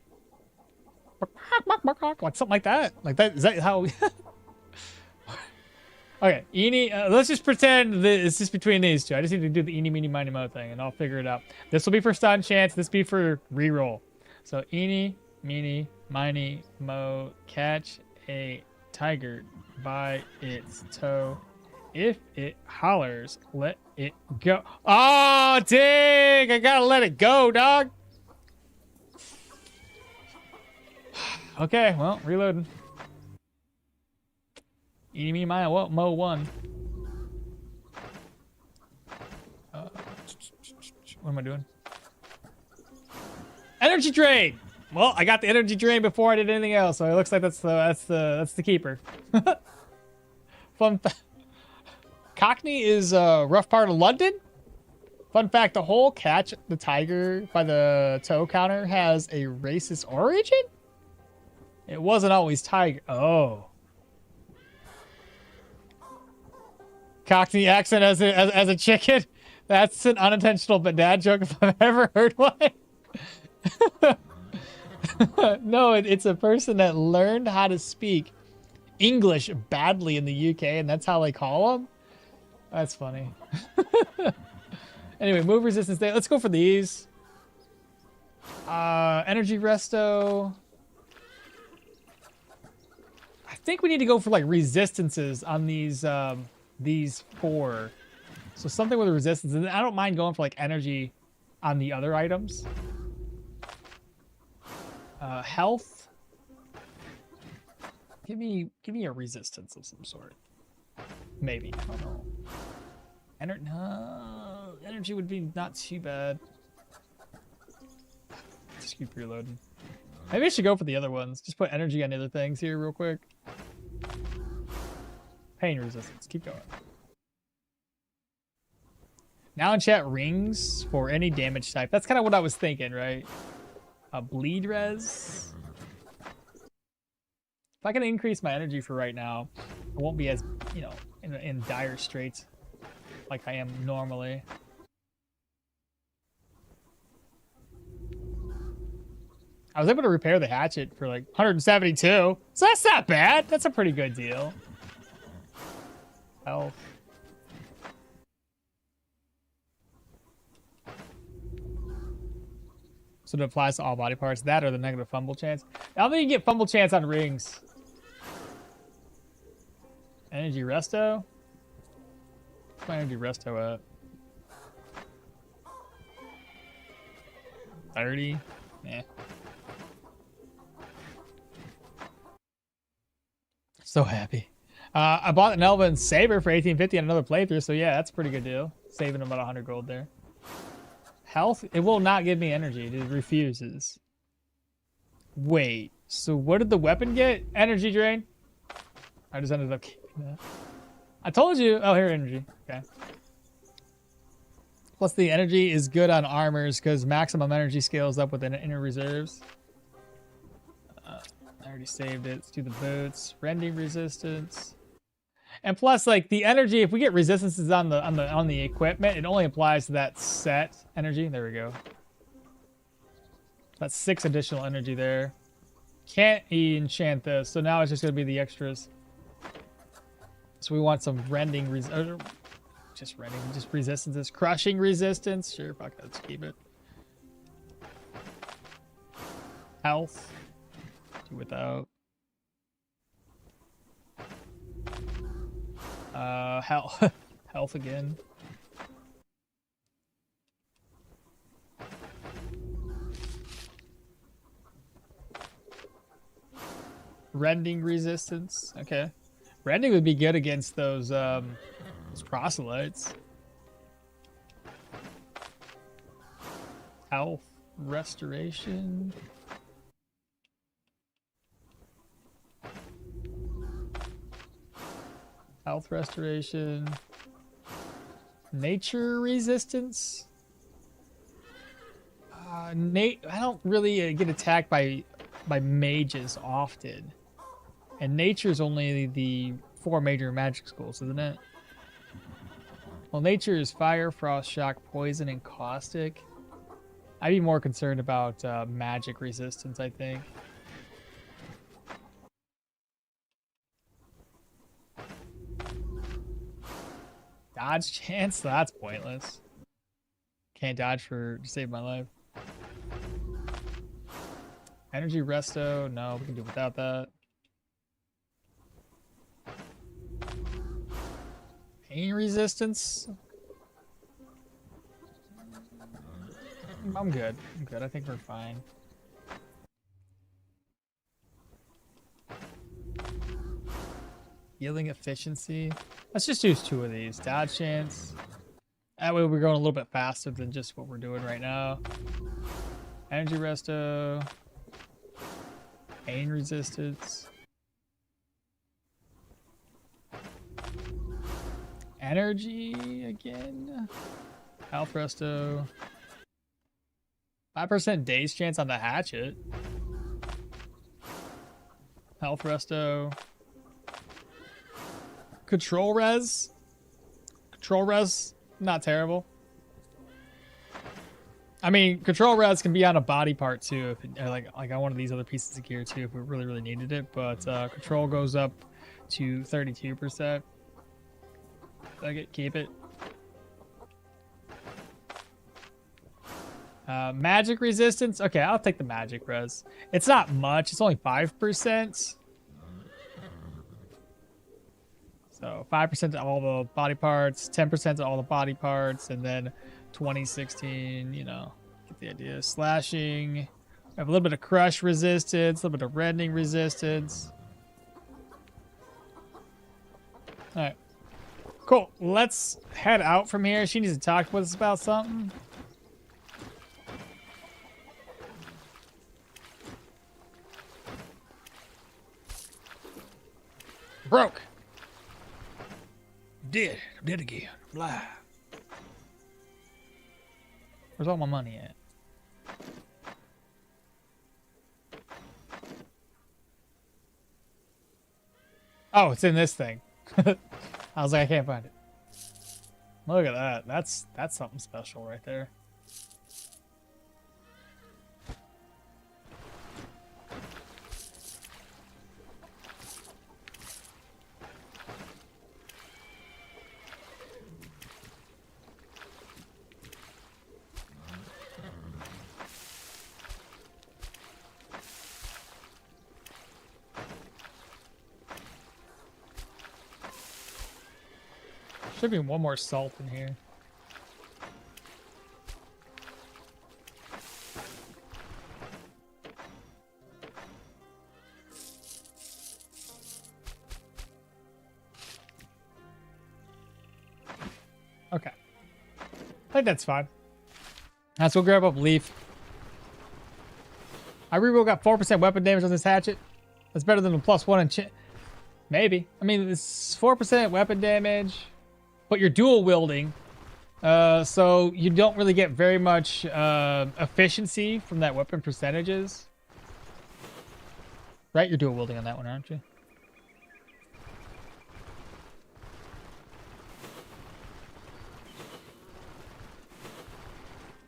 Like something like that? Like that? Is that how... Okay, eeny... let's just pretend that it's just between these two. I just need to do the eeny, meeny, miny, moe thing, and I'll figure it out. This will be for stun chance. This will be for reroll. So eeny, meeny, miny, mo, catch a tiger by its toe. If it hollers, let it go. Oh, dang! I gotta let it go, dog. Okay, well, reloading. Eeny, meeny, miny, mo, one. What am I doing? Energy drain. Well, I got the energy drain before I did anything else, so it looks like that's the keeper. Fun fact: Cockney is a rough part of London. Fun fact: the whole catch the tiger by the toe counter has a racist origin. It wasn't always tiger. Oh. Cockney accent as a chicken. That's an unintentional but dad joke if I've ever heard one. No, it's a person that learned how to speak English badly in the UK, and that's how they call them. That's funny. Anyway, move resistance day. Let's go for these. Energy resto. I think we need to go for like resistances on these 4. So something with a resistance, and I don't mind going for like energy on the other items. Health. Give me a resistance of some sort. Maybe. I don't know. No, energy would be not too bad. Just keep reloading. Maybe I should go for the other ones. Just put energy on the other things here real quick. Pain resistance. Keep going. Now in chat rings for any damage type. That's kind of what I was thinking, right? Bleed res. If I can increase my energy for right now, I won't be as, you know, in dire straits like I am normally. I was able to repair the hatchet for like 172. So that's not bad. That's a pretty good deal. Health. So it applies to all body parts. That or the negative fumble chance. I don't think you get fumble chance on rings. Energy resto? What's my energy resto at? 30? Yeah. So happy. I bought an Elven Saber for 1850 on another playthrough, so yeah, that's a pretty good deal. Saving about 100 gold there. Health? It will not give me energy. It refuses. Wait, so what did the weapon get? Energy drain? I just ended up keeping that. I told you. Oh, here, energy. Okay. Plus the energy is good on armors because maximum energy scales up with inner reserves. I already saved it. Let's do the boots. Rending resistance. And plus, like the energy, if we get resistances on the equipment, it only applies to that set energy. There we go. That's 6 additional energy there. Can't enchant this, so now it's just gonna be the extras. So we want some rending just resistances. Crushing resistance. Sure, fuck it, let's keep it. Health. Do without. Health again. Rending resistance. Okay. Rending would be good against those proselytes. Health restoration. Health restoration. Nature resistance. I don't really get attacked by mages often. And nature's only the 4 major magic schools, isn't it? Well, nature is fire, frost, shock, poison, and caustic. I'd be more concerned about magic resistance, I think. Dodge chance? That's pointless. Can't dodge to save my life. Energy resto. No, we can do without that. Pain resistance. I'm good. I'm good. I think we're fine. Healing efficiency. Let's just use 2 of these. Dodge chance. That way we're going a little bit faster than just what we're doing right now. Energy resto. Pain resistance. Energy again. Health resto. 5% daze chance on the hatchet. Health resto. Control res. Control res, not terrible. I mean, control res can be on a body part too, if it, like on one of these other pieces of gear too, if we really needed it. But control goes up to 32%. Okay, keep it. Magic resistance. Okay, I'll take the magic res. It's not much. It's only 5%. So 5% to all the body parts, 10% to all the body parts, and then 2016, you know, get the idea. Slashing. We have a little bit of crush resistance, a little bit of rending resistance. All right. Cool. Let's head out from here. She needs to talk with us about something. Broke. I'm dead again. I'm alive. Where's all my money at? Oh, it's in this thing. I was like, I can't find it. Look at that. That's something special right there. Should be one more salt in here. Okay. I think that's fine. Let's go grab up Leaf. I reroll got 4% weapon damage on this hatchet. That's better than a +1 enchant. Maybe. I mean, it's 4% weapon damage. But you're dual wielding, so you don't really get very much efficiency from that weapon percentages. Right? You're dual wielding on that one, aren't you?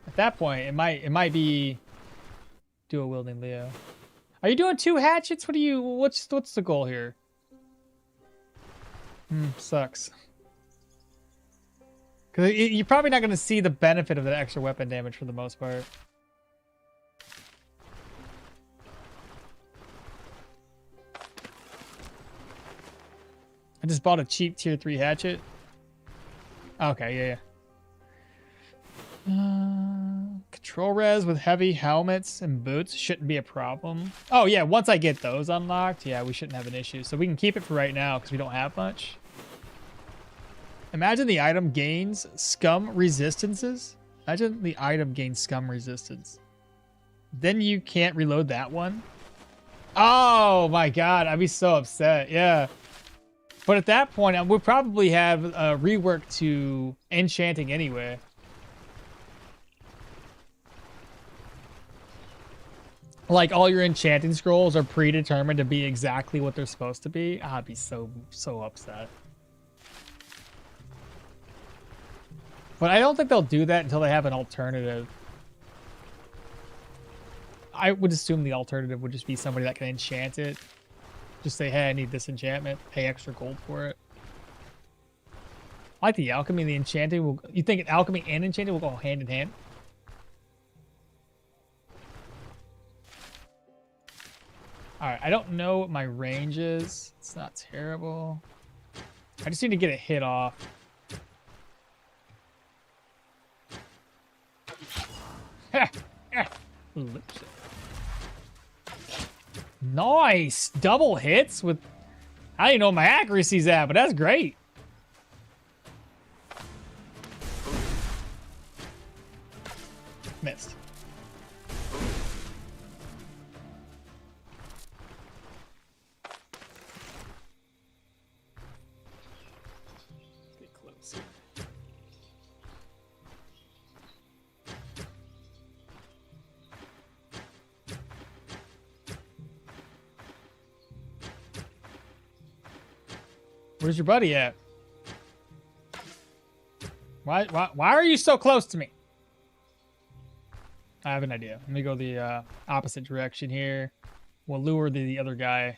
At that point, it might be dual wielding Leo. Are you doing 2 hatchets? What's the goal here? Sucks. Because you're probably not going to see the benefit of that extra weapon damage for the most part. I just bought a cheap tier 3 hatchet. Okay, yeah. Control res with heavy helmets and boots shouldn't be a problem. Oh yeah, once I get those unlocked, yeah, we shouldn't have an issue. So we can keep it for right now because we don't have much. Imagine the item gains scum resistances. Imagine the item gains scum resistance. Then you can't reload that one. Oh my god, I'd be so upset. Yeah. But at that point, we'll probably have a rework to enchanting anyway. Like all your enchanting scrolls are predetermined to be exactly what they're supposed to be. I'd be so upset. But I don't think they'll do that until they have an alternative. I would assume the alternative would just be somebody that can enchant it. Just say, hey, I need this enchantment. Pay extra gold for it. I like the alchemy and the enchanting. You think alchemy and enchanting will go hand in hand? All right, I don't know what my range is. It's not terrible. I just need to get a hit off. Nice! Double hits with... I don't even know what my accuracy's at, but that's great. Missed. Let's get close here. Where's your buddy at? Why are you so close to me? I have an idea. Let me go the opposite direction here. We'll lure the other guy.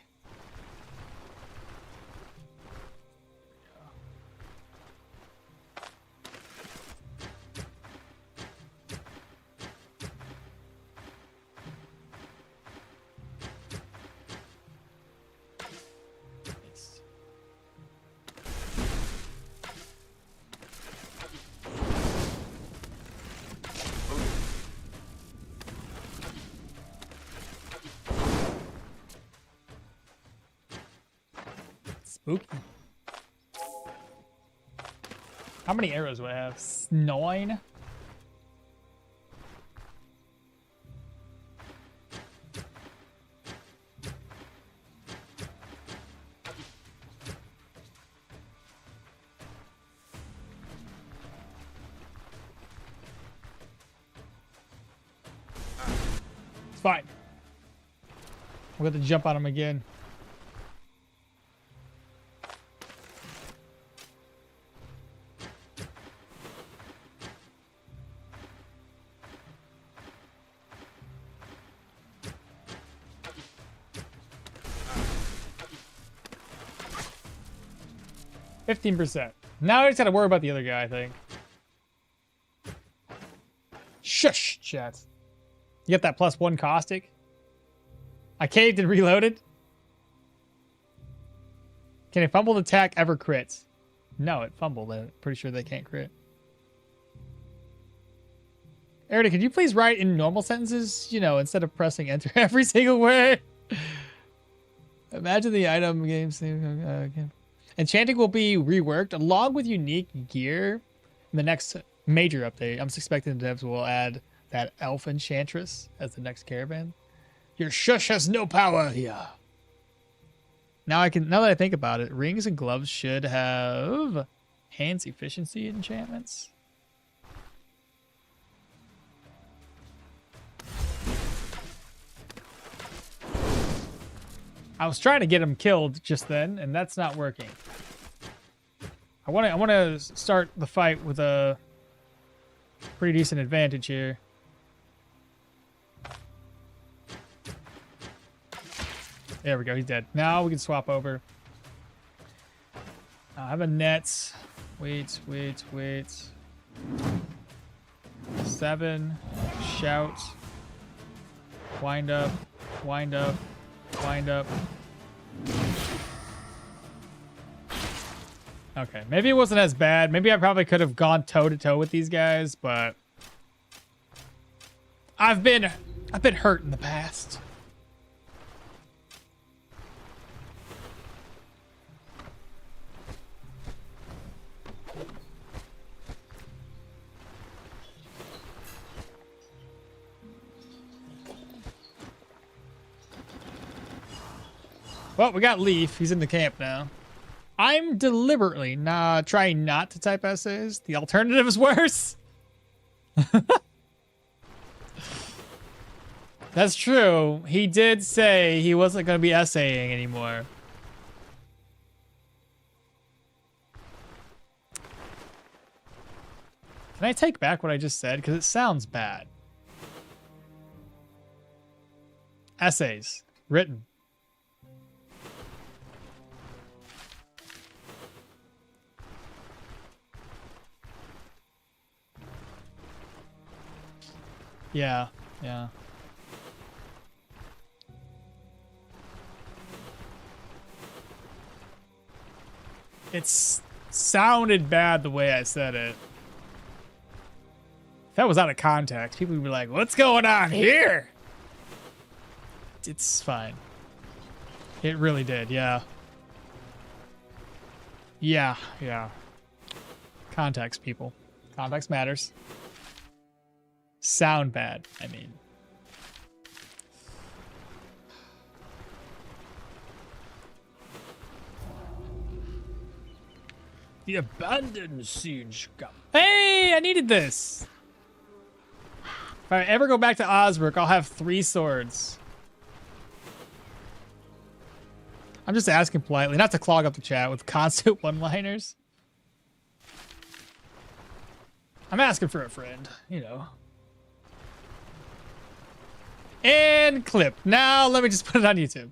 Spooky. How many arrows do I have? 9? It's fine. We'll have to jump on him again. %. Now I just gotta worry about the other guy, I think. Shush, chat. You get that +1 caustic? I caved and reloaded? Can a fumbled attack ever crit? No, it fumbled. I'm pretty sure they can't crit. Erida, could you please write in normal sentences, you know, instead of pressing enter every single word? Imagine the item games. Enchanting will be reworked along with unique gear in the next major update. I'm suspecting the devs will add that elf enchantress as the next caravan. Your shush has no power here. Now that I think about it, rings and gloves should have hands efficiency enchantments. I was trying to get him killed just then, and that's not working. I want to start the fight with a pretty decent advantage here. There we go, he's dead. Now we can swap over. I have a net. Wait. 7. Shout. Wind up. Okay, maybe it wasn't as bad. Maybe I probably could have gone toe-to-toe with these guys, but I've been hurt in the past. Well, we got Leaf. He's in the camp now. I'm deliberately trying not to type essays. The alternative is worse. That's true. He did say he wasn't going to be essaying anymore. Can I take back what I just said? Because it sounds bad. Essays. Written. Yeah. It's sounded bad the way I said it. If that was out of context, people would be like, what's going on here? It's fine. It really did, yeah. Yeah. Context, people. Context matters. Sound bad, I mean. The abandoned siege camp. Hey, I needed this. If I ever go back to Osbrook, I'll have 3 swords. I'm just asking politely, not to clog up the chat with constant one-liners. I'm asking for a friend, you know. And clip. Now let me just put it on YouTube.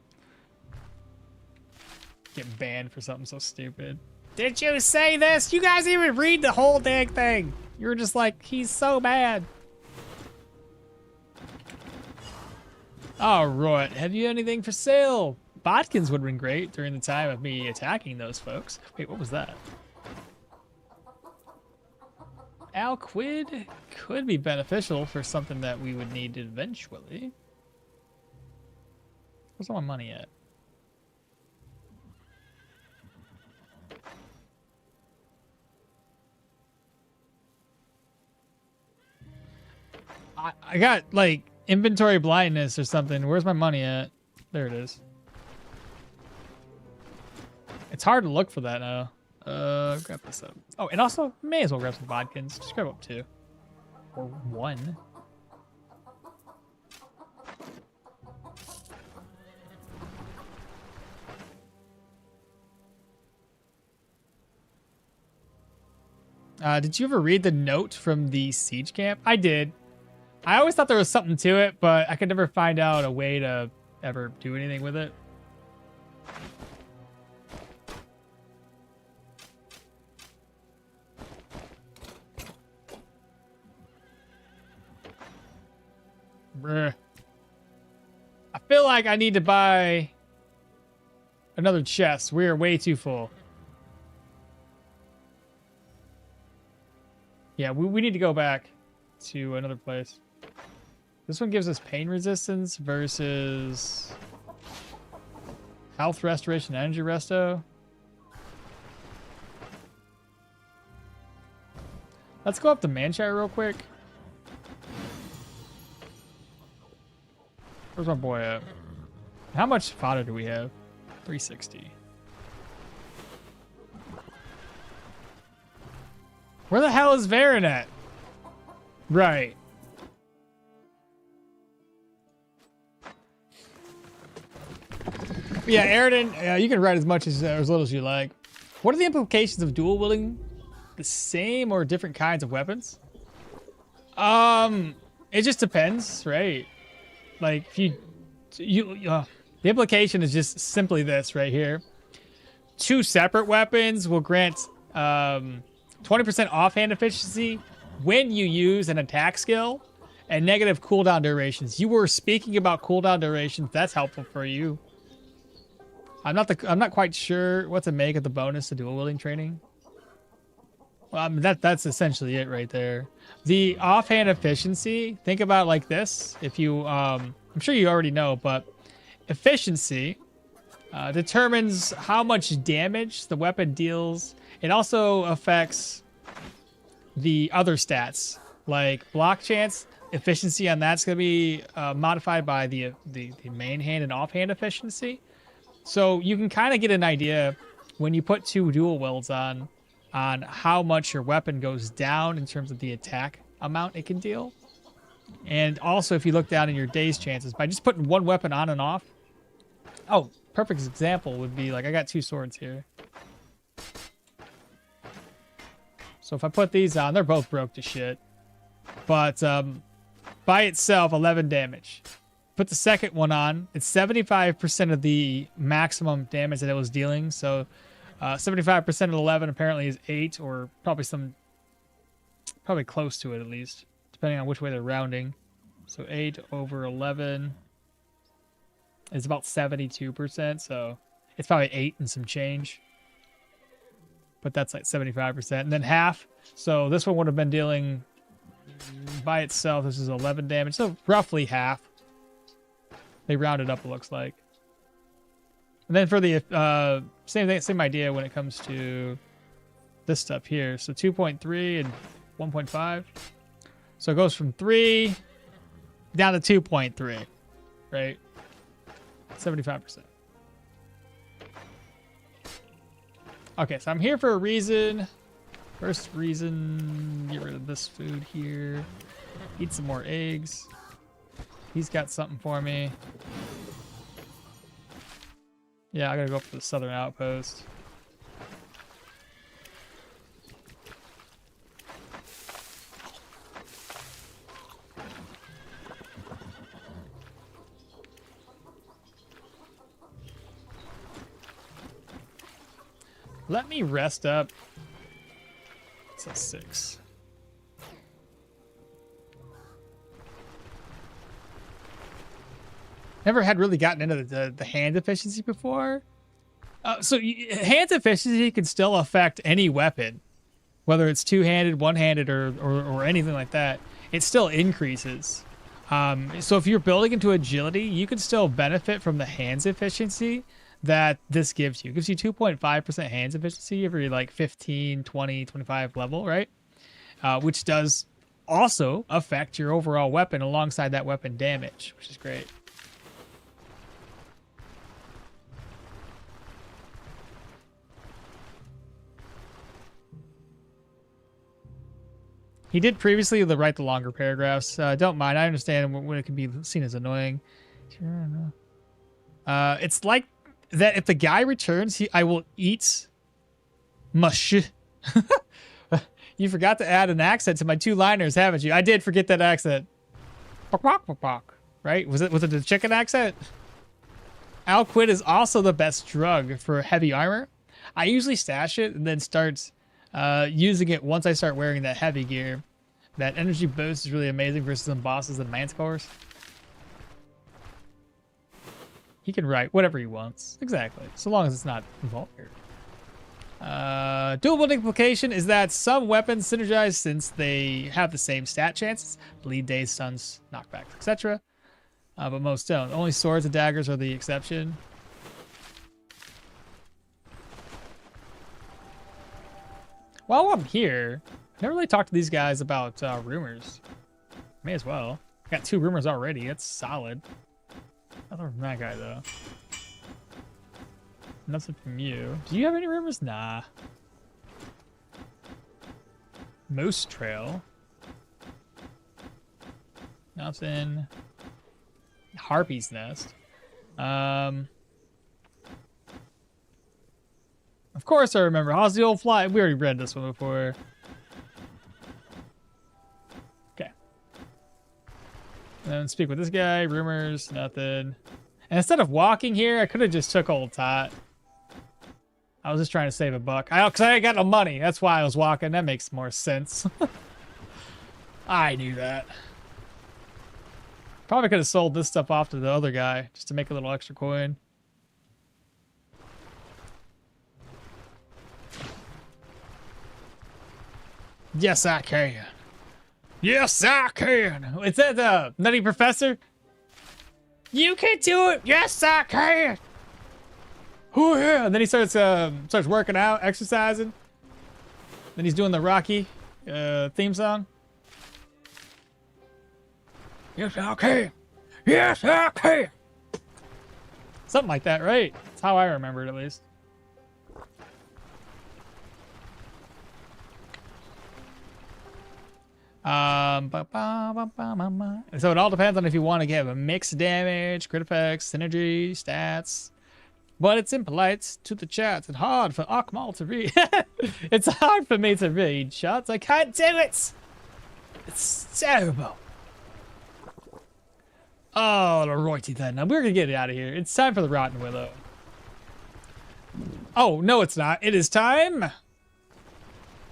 Get banned for something so stupid. Did you say this? You guys even read the whole dang thing. You were just like, he's so bad. All right, have you anything for sale? Bodkins would have been great during the time of me attacking those folks. Wait, what was that? Alquid could be beneficial for something that we would need eventually. Where's all my money at? I got like inventory blindness or something. Where's my money at? There it is. It's hard to look for that now. Grab this up. Oh, and also may as well grab some bodkins. Just grab up 2 or 1. Did you ever read the note from the siege camp? I did. I always thought there was something to it, but I could never find out a way to ever do anything with it. Bruh. I feel like I need to buy another chest. We are way too full. Yeah, we need to go back to another place. This one gives us pain resistance versus health restoration, energy resto. Let's go up to Manshire real quick. Where's my boy at? How much fodder do we have? 360. Where the hell is Varen at? Right. Yeah, Aridin, you can write as much as little as you like. What are the implications of dual wielding the same or different kinds of weapons? It just depends, right? Like if the implication is just simply this right here. 2 separate weapons will grant 20% offhand efficiency when you use an attack skill and negative cooldown durations. You were speaking about cooldown durations. That's helpful for you. I'm not quite sure what to make of the bonus to dual wielding training. Well, I mean, that's essentially it right there. The offhand efficiency, think about it like this. If you, I'm sure you already know, but efficiency determines how much damage the weapon deals. It also affects the other stats, like block chance. Efficiency on that's going to be modified by the main hand and offhand efficiency. So you can kind of get an idea when you put 2 dual wields on how much your weapon goes down in terms of the attack amount it can deal. And also if you look down in your day's chances by just putting 1 weapon on and off. Oh, perfect example would be like I got 2 swords here. So if I put these on, they're both broke to shit. But by itself, 11 damage. Put the second one on, it's 75% of the maximum damage that it was dealing. So 75% of 11 apparently is 8, or probably close to it at least, depending on which way they're rounding. So 8 over 11 is about 72%. So it's probably 8 and some change. but that's like 75%. And then half. So this one would have been dealing by itself. This is 11 damage. So roughly half. They rounded up, it looks like. And then for the same thing, same idea when it comes to this stuff here. So 2.3 and 1.5. So it goes from 3 down to 2.3, right? 75%. Okay, so I'm here for a reason. First reason, get rid of this food here. Eat some more eggs. He's got something for me. Yeah, I gotta go up to the southern outpost. Let me rest up. It's a 6. Never had really gotten into the hand efficiency before. So hand efficiency can still affect any weapon, whether it's two-handed, one-handed, or anything like that. It still increases. So if you're building into agility, you can still benefit from the hands efficiency that this gives you. It gives you 2.5% hands efficiency every like 15, 20, 25 level, right? Which does also affect your overall weapon alongside that weapon damage, which is great. He did previously write the longer paragraphs. Don't mind. I understand when it can be seen as annoying. It's like that if the guy returns, I will eat mush. You forgot to add an accent to my two-liners, haven't you? I did forget that accent. Right? Was it the chicken accent? Alquid is also the best drug for heavy armor. I usually stash it and then start using it once I start wearing that heavy gear. That energy boost is really amazing versus some bosses and mancores. He can write whatever he wants. Exactly. So long as it's not vulgar. Dual wield implication is that some weapons synergize since they have the same stat chances. Bleed, daze, stuns, knockbacks, etc. But most don't. Only swords and daggers are the exception. While I'm here, I never really talked to these guys about rumors. May as well. I got 2 rumors already. That's solid. Nothing from that guy, though. Nothing from you. Do you have any rumors? Nah. Moose Trail. Nothing. Harpy's Nest. Of course I remember. How's the old fly? We already read this one before. Okay. And then speak with this guy. Rumors. Nothing. And instead of walking here, I could have just took old Tot. I was just trying to save a buck. Because I ain't got no money. That's why I was walking. That makes more sense. I knew that. Probably could have sold this stuff off to the other guy just to make a little extra coin. Yes, I can. Yes, I can. Is that the Nutty Professor? You can do it. Yes, I can. Oh yeah. And then he starts working out, exercising. Then he's doing the Rocky theme song. Yes, I can. Yes, I can. Something like that, right? That's how I remember it, at least. So it all depends on if you want to give a mixed damage, crit effects, synergy, stats. But it's impolite to the chat and hard for okmall to read. It's hard for me to read, shots. I can't do it. It's terrible. Oh, alrighty then. Now we're gonna get it out of here. It's time for the Rotten Willow. Oh, no, it's not. It is time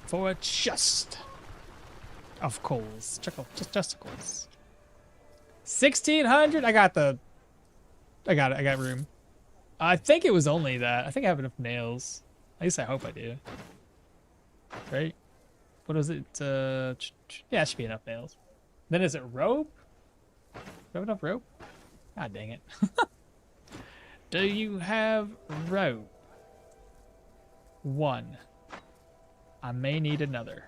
for a chest of coals. Just of course. 1,600. I got room. I think it was only that. I think I have enough nails. At least I hope I do. Right? What is it? Yeah, it should be enough nails. Then is it rope? Do I have enough rope? God dang it. Do you have rope? 1. I may need another.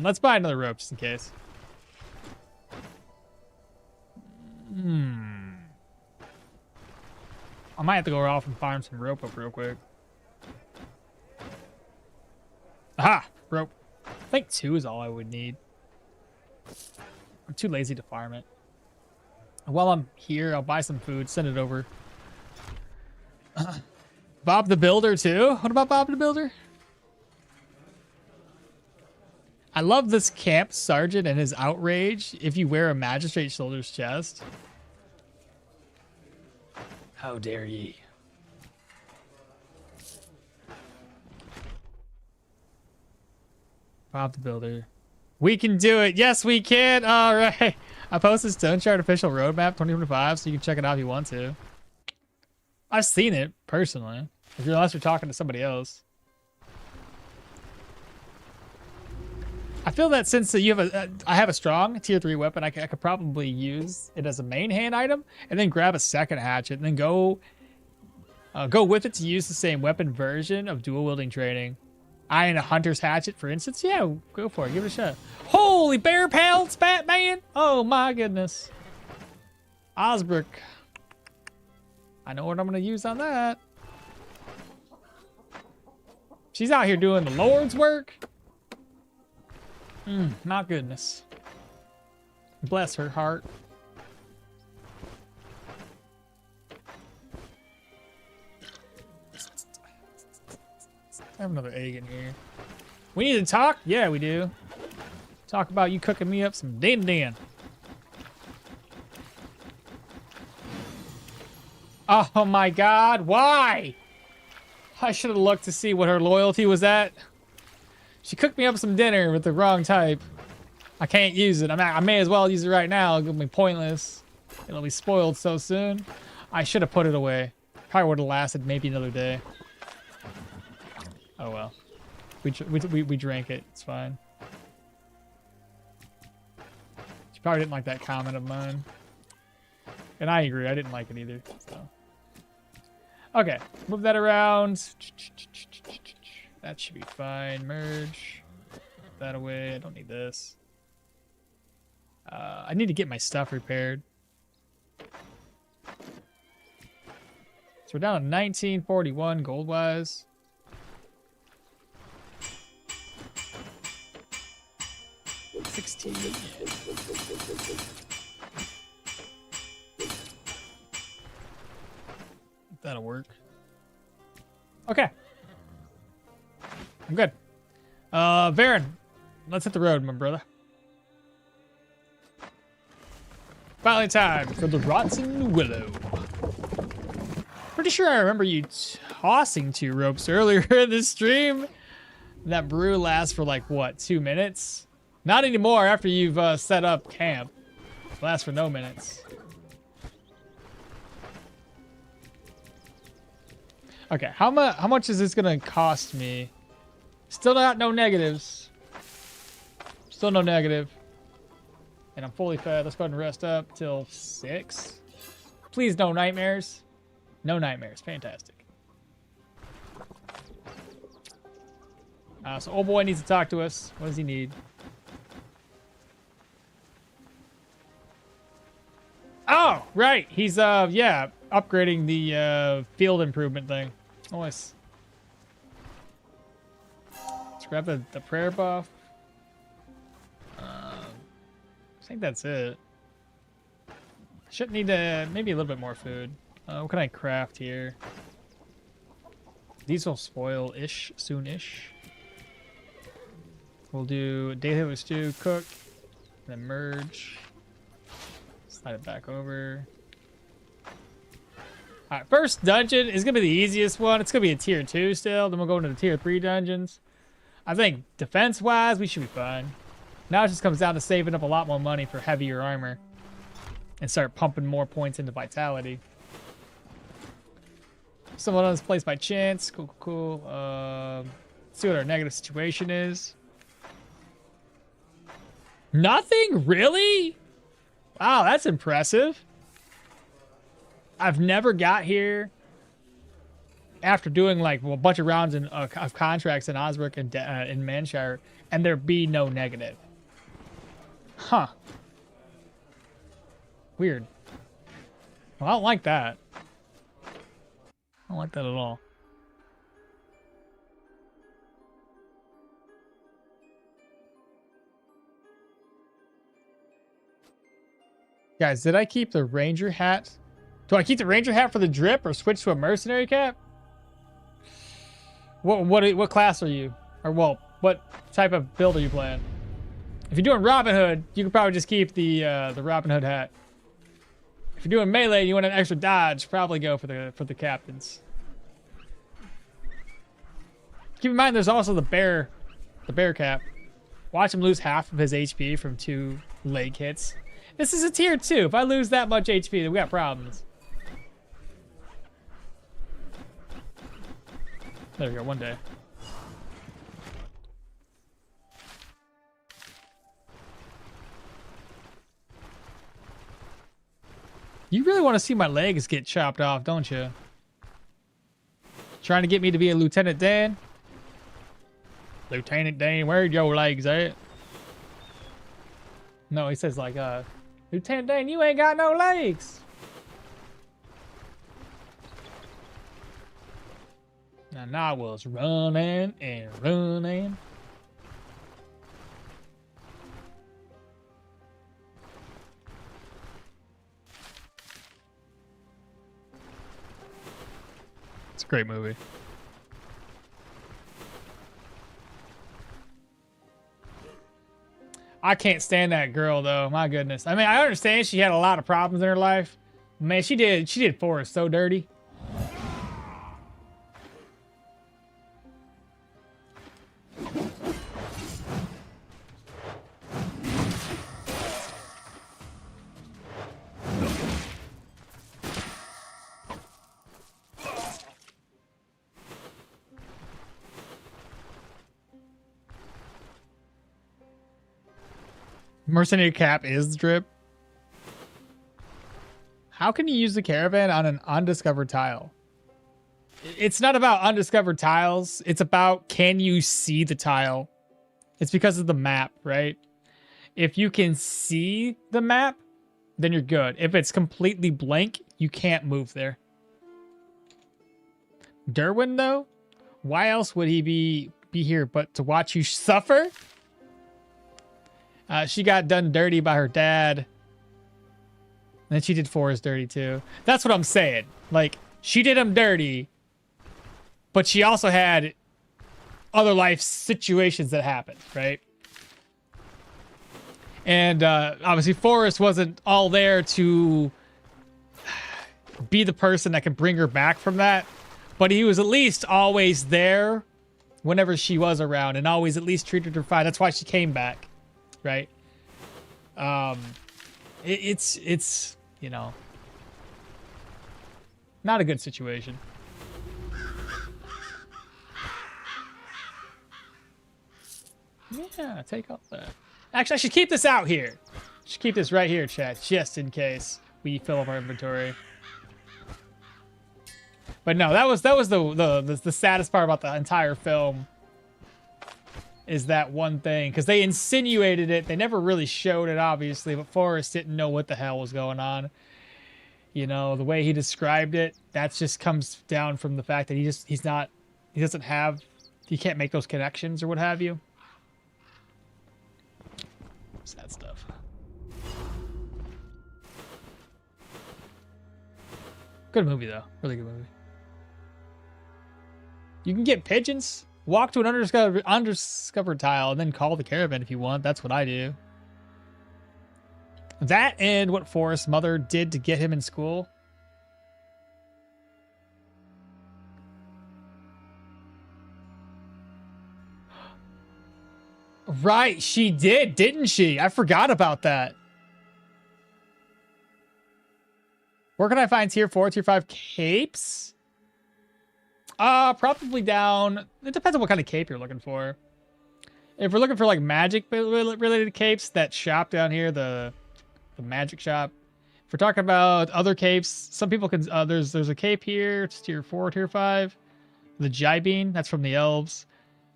Let's buy another rope just in case. I might have to go off and farm some rope up real quick. Aha! Rope. I think 2 is all I would need. I'm too lazy to farm it. While I'm here, I'll buy some food, send it over. Bob the Builder too? What about Bob the Builder? I love this camp sergeant and his outrage if you wear a magistrate soldier's chest. How dare ye? Bob the Builder. We can do it. Yes, we can. All right. I posted Stoneshard official roadmap 2025, so you can check it out if you want to. I've seen it personally. Unless you're talking to somebody else. I feel that since you have I have a strong tier 3 weapon, I could probably use it as a main hand item, and then grab a second hatchet, and then go with it to use the same weapon version of dual wielding training. I and a hunter's hatchet, for instance. Yeah, go for it. Give it a shot. Holy bear pelts, Batman! Oh my goodness. Osbrook. I know what I'm gonna use on that. She's out here doing the Lord's work. My goodness. Bless her heart. I have another egg in here. We need to talk? Yeah, we do. Talk about you cooking me up some din-din. Oh my god, why? I should have looked to see what her loyalty was at. She cooked me up some dinner with the wrong type. I can't use it. I may as well use it right now. It'll be pointless. It'll be spoiled so soon. I should have put it away. Probably would have lasted maybe another day. Oh well. We drank it. It's fine. She probably didn't like that comment of mine. And I agree. I didn't like it either. So. Okay. Move that around. That should be fine. Merge. Put that away. I don't need this. I need to get my stuff repaired. So we're down to 1941 gold-wise. That'll work. Okay. I'm good. Varen, let's hit the road, my brother. Finally time for the Rotten Willow. Pretty sure I remember you tossing 2 ropes earlier in the stream. That brew lasts for like, what, 2 minutes? Not anymore after you've set up camp. It lasts for no minutes. Okay, how much is this gonna cost me? Still not no negatives. Still no negative. And I'm fully fed. Let's go ahead and rest up till 6. Please no nightmares. No nightmares. Fantastic. So old boy needs to talk to us. What does he need? Oh, right. He's yeah, upgrading the field improvement thing. Nice. Let's grab the prayer buff. I think that's it. Should need maybe a little bit more food. What can I craft here? These will spoil-ish soon-ish. We'll do daily stew, cook, then merge. Slide it back over. Alright, first dungeon is going to be the easiest one. It's going to be a tier 2 still. Then we'll go into the tier 3 dungeons. I think defense-wise, we should be fine. Now it just comes down to saving up a lot more money for heavier armor. And start pumping more points into vitality. Someone on this place by chance. Cool, cool, cool. Let's see what our negative situation is. Nothing? Really? Wow, that's impressive. I've never got here after doing like a bunch of rounds of contracts in Osric and in Manshire, and there be no negative. Huh. Weird. Well, I don't like that. I don't like that at all. Guys, did I keep the ranger hat? Do I keep the ranger hat for the drip or switch to a mercenary cap? What class are you? Or well, what type of build are you playing? If you're doing Robin Hood, you could probably just keep the Robin Hood hat. If you're doing melee and you want an extra dodge, probably go for the captains. Keep in mind there's also the bear cap. Watch him lose half of his HP from 2 leg hits. This is a tier 2. If I lose that much HP, then we got problems. There we go, one day. You really want to see my legs get chopped off, don't you? Trying to get me to be a Lieutenant Dan? Lieutenant Dan, where'd your legs at? No, he says like, Lieutenant Dan, you ain't got no legs. And I was running and running. It's a great movie. I can't stand that girl though. My goodness. I mean, I understand she had a lot of problems in her life. Man, she did Forrest so dirty. Mercenary cap is the drip. How can you use the caravan on an undiscovered tile? It's not about undiscovered tiles. It's about, can you see the tile? It's because of the map, right? If you can see the map, then you're good. If it's completely blank, you can't move there. Derwin, though? Why else would he be here but to watch you suffer? She got done dirty by her dad. And then she did Forrest dirty too. That's what I'm saying. Like, she did him dirty, but she also had other life situations that happened, right? And obviously Forrest wasn't all there to be the person that could bring her back from that, but he was at least always there whenever she was around and always at least treated her fine. That's why she came back. Right? It's you know, not a good situation. Yeah, take off that. Actually, I should keep this out here. I should keep this right here, chat, just in case we fill up our inventory. But no, that was the saddest part about the entire film. Is that one thing, because they insinuated it. They never really showed it, obviously, but Forrest didn't know what the hell was going on. You know, the way he described it, that just comes down from the fact that he can't make those connections or what have you. Sad stuff. Good movie, though. Really good movie. You can get pigeons. Walk to an undiscovered tile and then call the caravan if you want. That's what I do. That and what Forrest's mother did to get him in school. Right, she did, didn't she? I forgot about that. Where can I find tier 4, tier 5 capes? Probably down. It depends on what kind of cape you're looking for. If we're looking for like magic related capes, that shop down here, the magic shop. If we're talking about other capes, some people can. There's a cape here. It's tier 4, tier 5. The Jibeen, that's from the elves.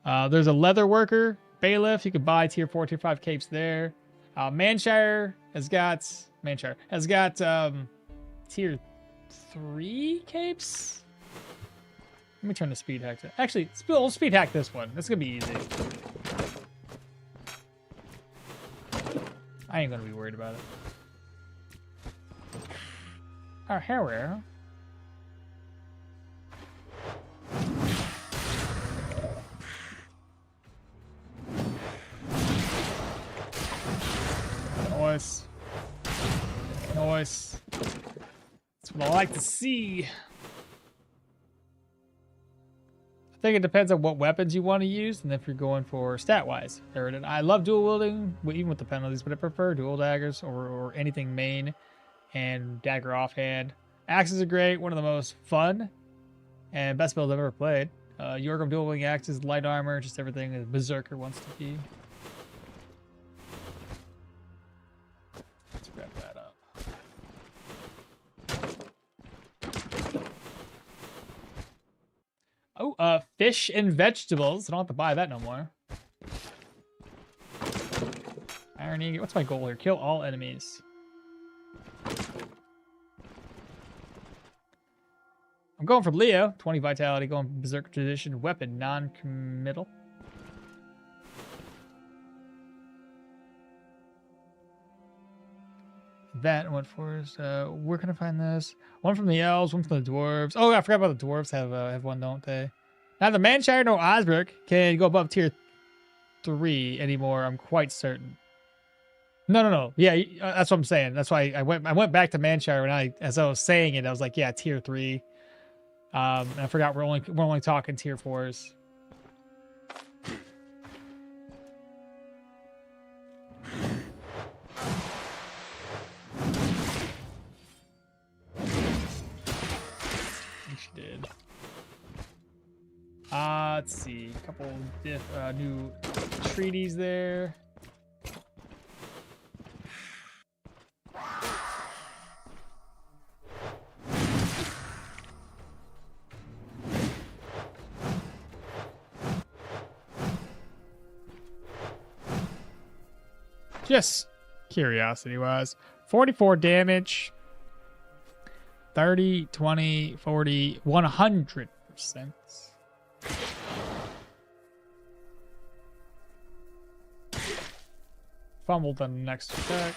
There's a leather worker, bailiff. You could buy tier 4, tier 5 capes there. Manshire has got tier 3 capes. Let me turn the speed hack to. Actually, we'll speed hack this one. That's gonna be easy. I ain't gonna be worried about it. Our hair. Nice. Nice. That's what I like to see. I think it depends on what weapons you want to use and if you're going for stat-wise. I love dual wielding, even with the penalties, but I prefer dual daggers or anything main and dagger offhand. Axes are great, one of the most fun and best builds I've ever played. Yorgrim dual wielding axes, light armor, just everything a berserker wants to be. Let's wrap that up. Oh, fish and vegetables. I don't have to buy that no more. Iron ingot. What's my goal here? Kill all enemies. I'm going for Leo. 20 vitality. Going berserker tradition. Weapon non-committal. That went for us. Where can I find this? One from the elves, one from the dwarves. Oh, I forgot about the dwarves. Have one, don't they? Neither Manshire nor Osbrook can go above tier 3 anymore. I'm quite certain. No. Yeah, that's what I'm saying. That's why I went back to Manshire when as I was saying it, I was like, yeah, tier 3. And I forgot we're only talking tier 4s. Did. Let's see. A couple new treaties there. Just curiosity-wise. 44 damage. 30, 20, 40, 100%. Fumbled on the next attack.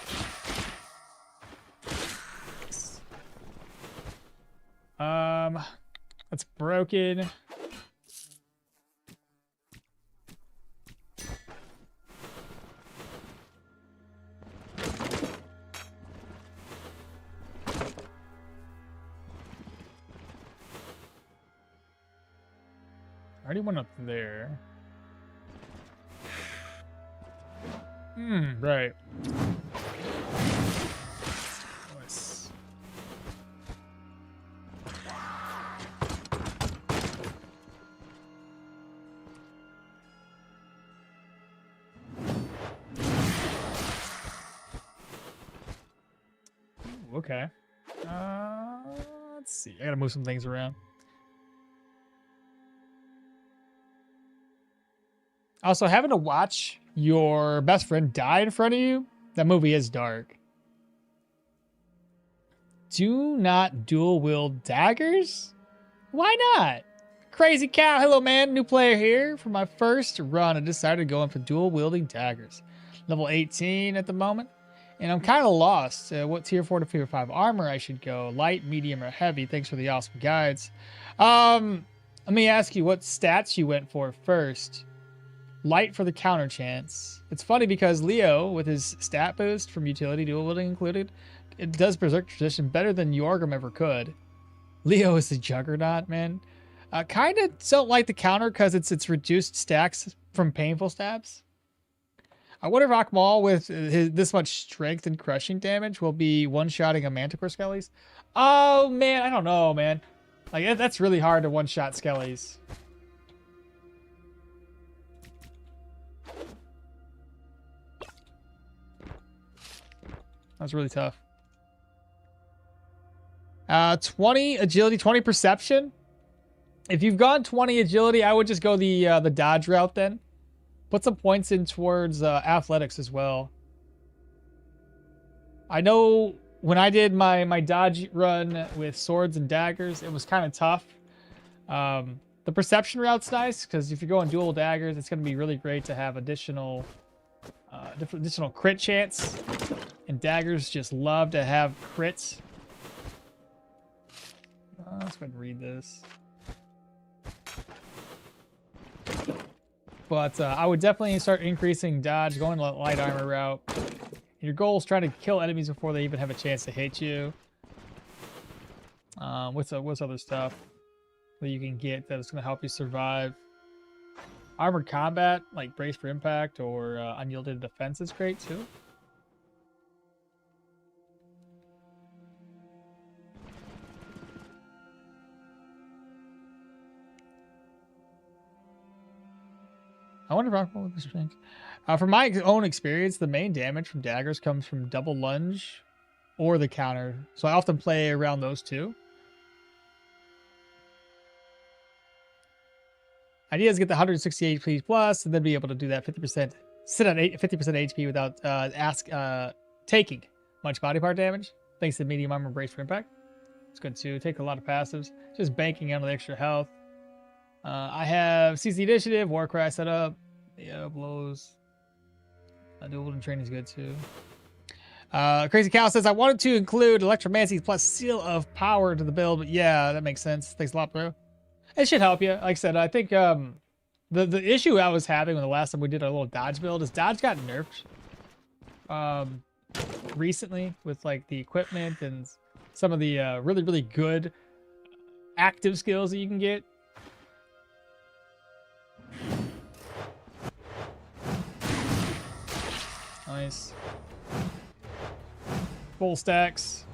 That's broken. I already went up there. Right. Nice. Ooh, okay. Let's see. I gotta move some things around. Also, having to watch your best friend die in front of you, that movie is dark. Do not dual wield daggers? Why not? Crazy cow, hello man, new player here. For my first run, I decided to go in for dual wielding daggers. Level 18 at the moment. And I'm kind of lost. What tier 4 to tier 5 armor I should go? Light, medium, or heavy? Thanks for the awesome guides. Let me ask you what stats you went for first. Light for the counter chance. It's funny because Leo, with his stat boost from utility dual wielding included, it does berserk tradition better than Yorgrim ever could. Leo is the juggernaut, man. Kind of don't like the counter because it's reduced stacks from painful stabs. I wonder if okmall with this much strength and crushing damage will be one-shotting a Manticore Skellies. Oh man, I don't know, man. Like, that's really hard to one-shot skellies. That was really tough. 20 agility, 20 perception. If you've gone 20 agility, I would just go the dodge route then. Put some points in towards athletics as well. I know when I did my dodge run with swords and daggers, it was kind of tough. The perception route's nice because if you're going dual daggers, it's going to be really great to have additional crit chance. And daggers just love to have crits. Let's go ahead and read this. But I would definitely start increasing dodge, going the light armor route. Your goal is trying to kill enemies before they even have a chance to hit you. What's other stuff that you can get that is going to help you survive? Armored combat, like brace for impact or unyielded defense is great too. I wonder if I this thing. From my own experience, the main damage from daggers comes from double lunge or the counter. So I often play around those two. Idea is get the 160 HP plus and then be able to do that 50%. Sit at 50% HP without taking much body part damage. Thanks to medium armor brace for impact. It's good too. Take a lot of passives. Just banking on the extra health. I have CC initiative, Warcry set up. Yeah, blows. Dual training is good too. Crazy Cow says I wanted to include electromancy plus seal of power to the build, but yeah, that makes sense. Thanks a lot, bro. It should help you. Like I said, I think the issue I was having when the last time we did our little dodge build is dodge got nerfed recently with like the equipment and some of the really good active skills that you can get. Nice. Full stacks.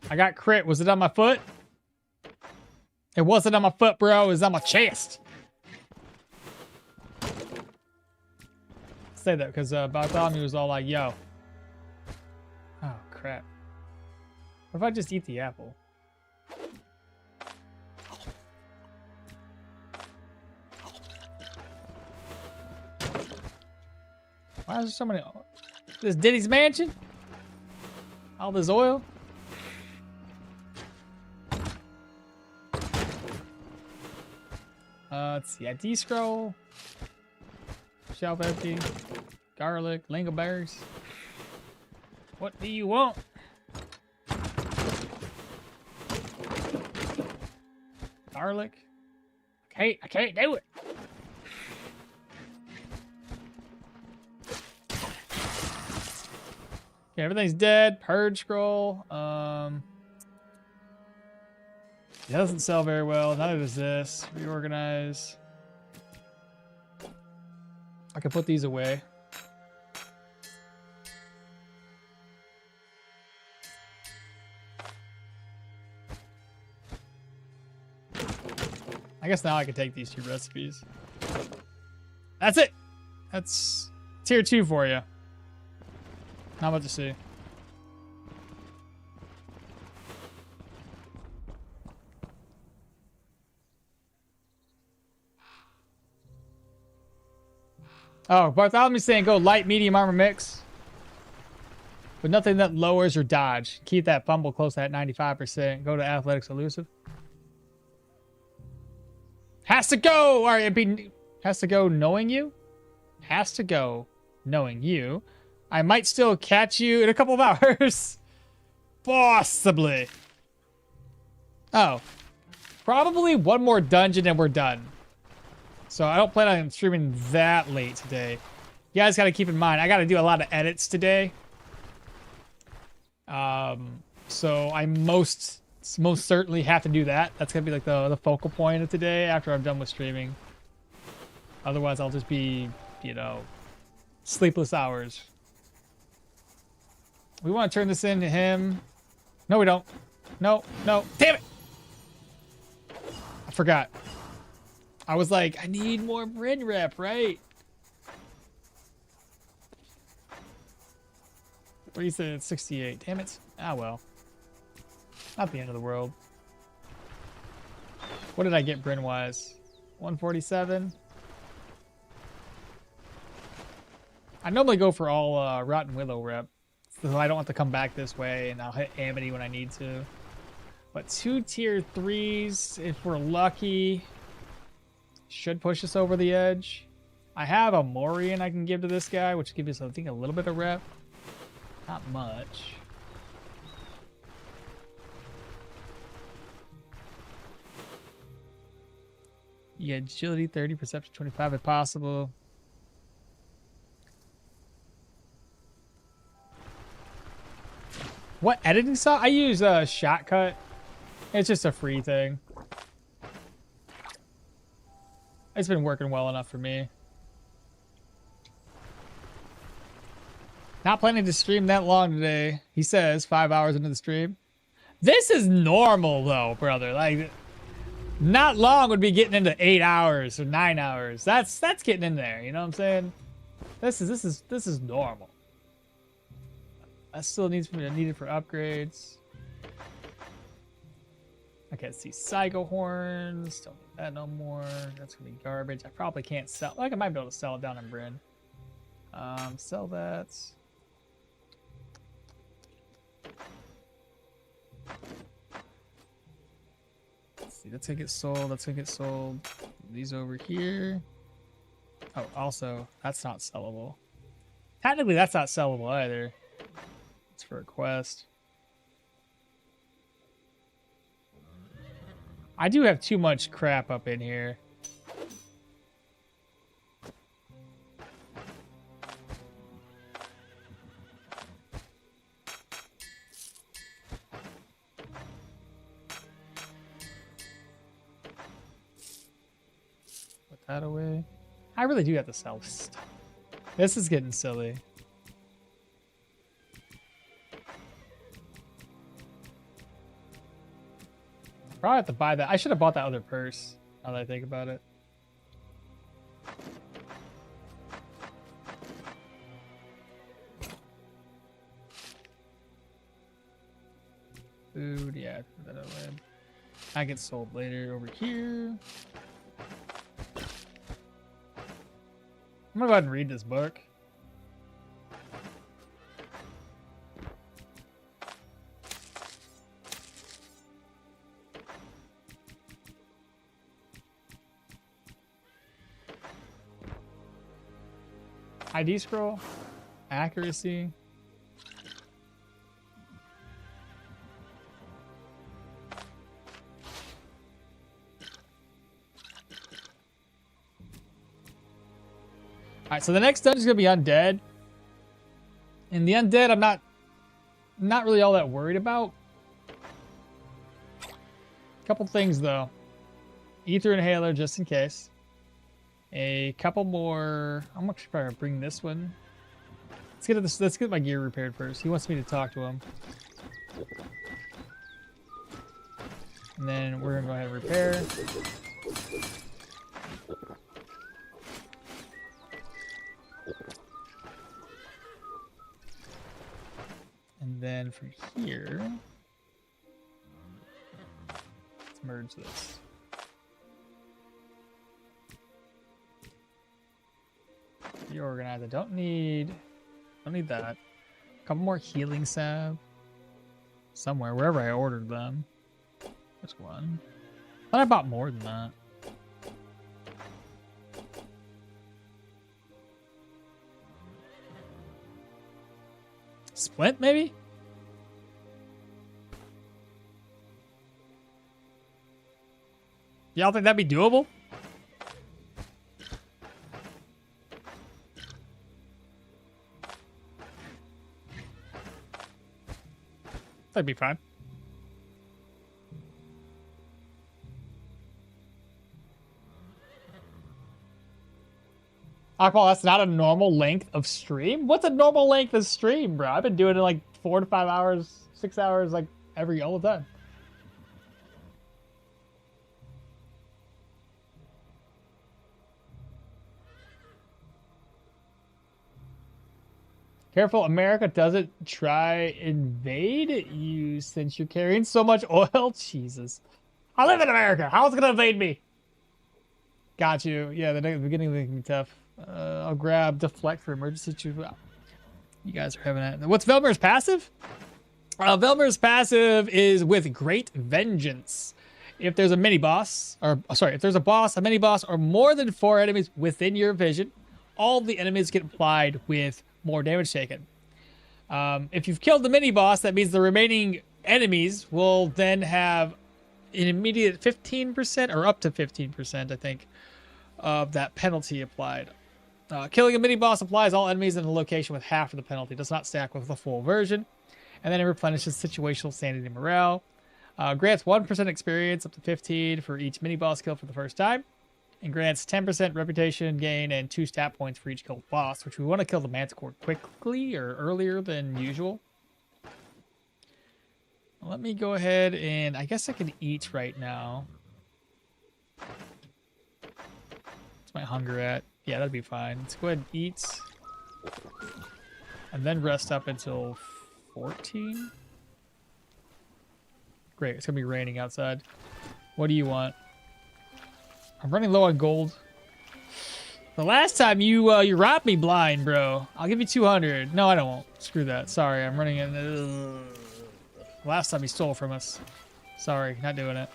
I got crit. Was it on my foot? It wasn't on my foot, bro. It was on my chest. Say that because Bartholomew was all like, yo. Oh, crap. What if I just eat the apple? Why is there so many? This Diddy's mansion? All this oil? Let's see. ID scroll. Shelf empty. Garlic. Lingonberries. What do you want? Garlic. I can't do it. Okay, everything's dead. Purge scroll. It doesn't sell very well. Neither does this. Reorganize. I can put these away. I guess now I can take these two recipes. That's it. That's tier 2 for you. Not much to see. Oh, Bartholomew's saying go light, medium armor mix. But nothing that lowers your dodge. Keep that fumble close to that 95%. Go to athletics elusive. Has to go! Alright, it'd be... Has to go knowing you? Has to go knowing you. I might still catch you in a couple of hours. Possibly. Oh. Probably one more dungeon and we're done. So I don't plan on streaming that late today. You guys got to keep in mind, I got to do a lot of edits today. So I most certainly have to do that. That's going to be like the focal point of today after I'm done with streaming. Otherwise, I'll just be, you know, sleepless hours. We want to turn this into him. No, we don't. No, no. Damn it! I forgot. I was like, I need more Bryn rep, right? What do you say? It's 68. Damn it. Ah, well. Not the end of the world. What did I get Bryn-wise? 147? I normally go for all Rotten Willow rep. So I don't have to come back this way, and I'll hit Amity when I need to. But 2 tier 3s, if we're lucky, should push us over the edge. I have a Morian I can give to this guy, which gives us, I think, a little bit of rep. Not much. Yeah, agility 30, perception 25 if possible. What editing software? I use Shotcut. It's just a free thing. It's been working well enough for me. Not planning to stream that long today. He says 5 hours into the stream. This is normal though, brother. Like, not long would be getting into 8 hours or 9 hours. That's getting in there. You know what I'm saying? This is normal. That still needs needed for upgrades. I can't see Psycho Horns. Don't need that no more. That's gonna be garbage. I probably can't sell. Like, I might be able to sell it down in Bryn. Sell that. Let's see. That's gonna get sold. That's gonna get sold. These over here. Oh, also, that's not sellable. Technically, that's not sellable either. It's for a quest. I do have too much crap up in here. Put that away. I really do have to sell this stuff. This is getting silly. Probably have to buy that. I should have bought that other purse, now that I think about it. Food, yeah, put that away. I get sold later over here. I'm gonna go ahead and read this book. ID scroll, accuracy. All right, so the next dungeon is gonna be undead, and the undead I'm not really all that worried about. Couple things though, ether inhaler just in case. A couple more. I'm actually probably gonna bring this one. Let's get my gear repaired first. He wants me to talk to him, and then we're gonna go ahead and repair. And then from here, let's merge this. Reorganize. I don't need that. A couple more healing salve somewhere, wherever I ordered them. There's one. I thought I bought more than that. Splint, maybe? Y'all think that'd be doable? That'd be fine. Okmall, that's not a normal length of stream? What's a normal length of stream, bro? I've been doing it like 4 to 5 hours, 6 hours, like all the time. Careful, America doesn't try invade you since you're carrying so much oil. Jesus. I live in America. How's it gonna invade me? Got you. Yeah, the beginning can be tough. I'll grab deflect for emergency. You guys are having it. What's Velmir's passive? Velmir's passive is with Great Vengeance. If there's a mini boss, if there's a boss, a mini boss, or more than 4 enemies within your vision, all the enemies get applied with more damage taken. If you've killed the mini boss, that means the remaining enemies will then have an immediate 15% or up to 15%, I think, of that penalty applied. Killing a mini boss applies all enemies in a location with half of the penalty. Does not stack with the full version. And then it replenishes situational sanity and morale. Grants 1% experience up to 15 for each mini boss kill for the first time. And grants 10% reputation gain and 2 stat points for each killed boss, which we want to kill the Manticore quickly or earlier than usual. Let me go ahead and I guess I can eat right now. What's my hunger at? Yeah, that'd be fine. Let's go ahead and eat. And then rest up until 14. Great, it's gonna be raining outside. What do you want? I'm running low on gold. The last time you robbed me blind, bro. I'll give you 200. No, I don't. Screw that. Sorry, I'm running in. Last time he stole from us. Sorry, not doing it.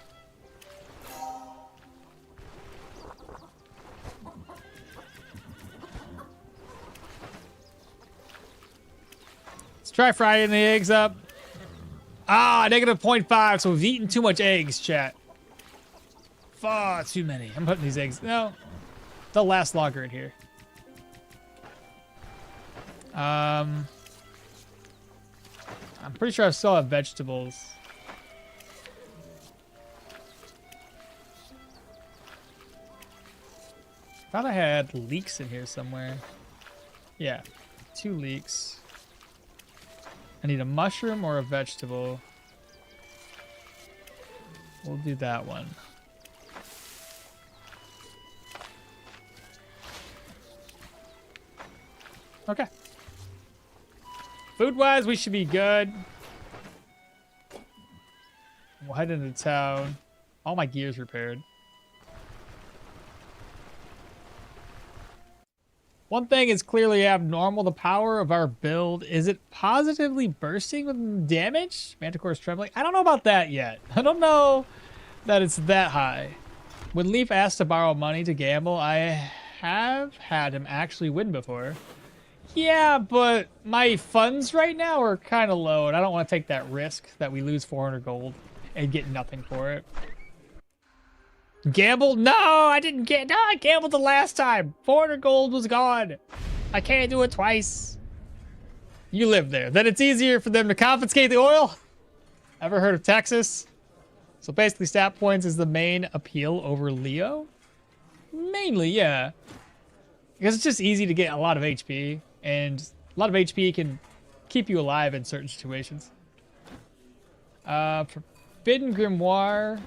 Let's try frying the eggs up. Ah, negative 0.5, so we've eaten too much eggs, chat. Far too many. I'm putting these eggs. No, they'll last longer in here. I'm pretty sure I still have vegetables. I thought I had leeks in here somewhere. Yeah, 2 leeks. I need a mushroom or a vegetable. We'll do that one. Okay. Food-wise, we should be good. We'll head into town. All my gear's repaired. One thing is clearly abnormal. The power of our build. Is it positively bursting with damage? Manticore's trembling. I don't know about that yet. I don't know that it's that high. When Leaf asked to borrow money to gamble, I have had him actually win before. Yeah, but my funds right now are kind of low, and I don't want to take that risk that we lose 400 gold and get nothing for it. Gamble? No, I didn't get. No, I gambled the last time. 400 gold was gone. I can't do it twice. You live there. Then it's easier for them to confiscate the oil. Ever heard of Texas? So basically, stat points is the main appeal over Leo. Mainly, yeah. Because it's just easy to get a lot of HP. And a lot of HP can keep you alive in certain situations. Forbidden Grimoire.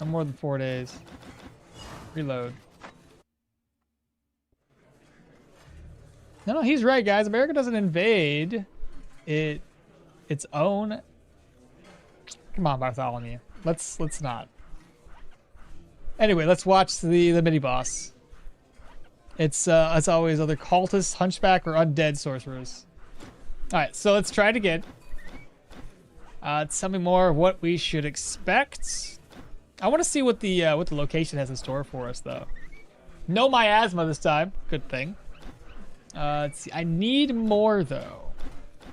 No more than 4 days. Reload. No, he's right, guys. America doesn't invade its own. Come on, Bartholomew. Let's not. Anyway, let's watch the mini boss. It's always other cultists, hunchback, or undead sorcerers. All right, so let's try it again. Tell me more of what we should expect. I want to see what the location has in store for us, though. No miasma this time. Good thing. Let's see. I need more though.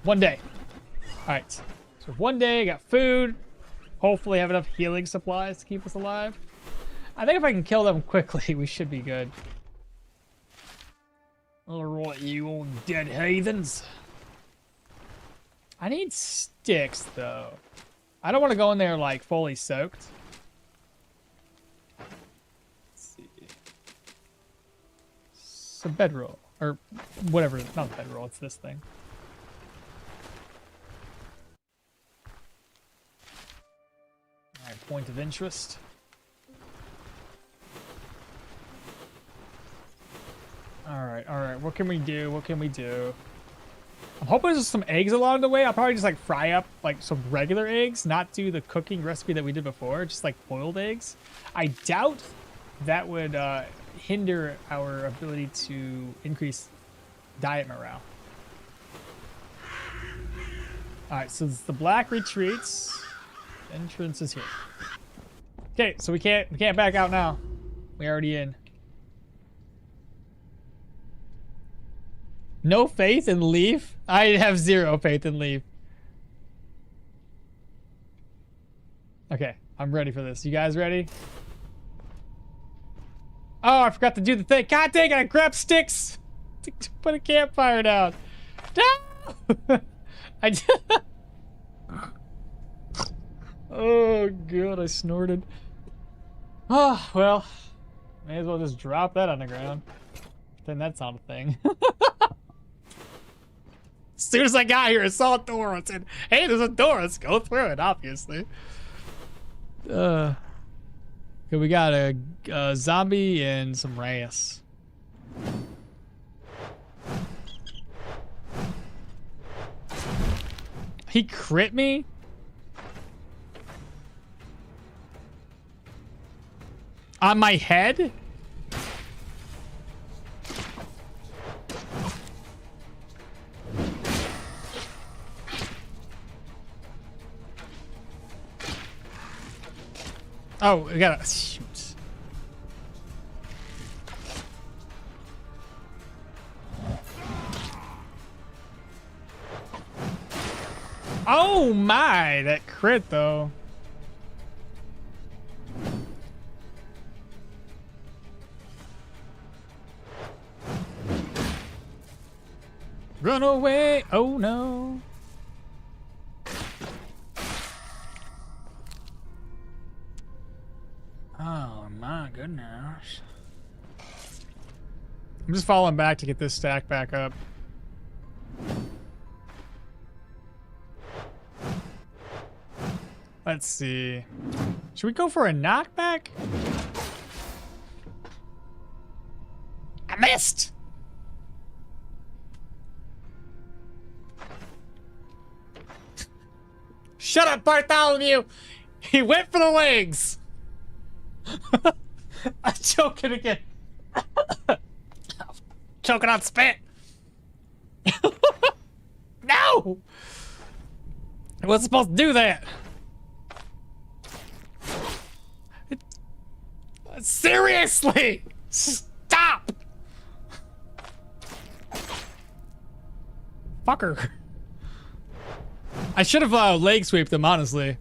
1 day. All right. So 1 day. I got food. Hopefully, have enough healing supplies to keep us alive. I think if I can kill them quickly, we should be good. All right, you old dead heathens. I need sticks though. I don't want to go in there like fully soaked. Let's see. It's a bedroll. Or whatever. Not a bedroll. It's this thing. Alright, point of interest. Alright. What can we do? What can we do? I'm hoping there's some eggs along the way. I'll probably just like fry up like some regular eggs, not do the cooking recipe that we did before, just like boiled eggs. I doubt that would hinder our ability to increase diet morale. Alright, so it's the black retreats. Entrance is here. Okay, so we can't back out now. We already in. No faith in Leaf? I have 0 faith in Leaf. Okay, I'm ready for this. You guys ready? Oh, I forgot to do the thing. God dang it, I grabbed sticks to put a campfire down. No! I did. Oh, God, I snorted. Oh, well, may as well just drop that on the ground. Then that's not a thing. As soon as I got here, I saw a door. I said, hey, there's a door. Let's go through it, obviously. Okay, we got a zombie and some rice. He crit me? On my head? Oh, we gotta shoot. Oh my, that crit though. Run away, oh no. Oh my goodness. I'm just falling back to get this stack back up. Let's see. Should we go for a knockback? I missed! Shut up, Bartholomew! He went for the legs! I'm choking again. Choking on spit. No! I wasn't supposed to do that. Seriously! Stop! Fucker. I should have leg sweeped them, honestly.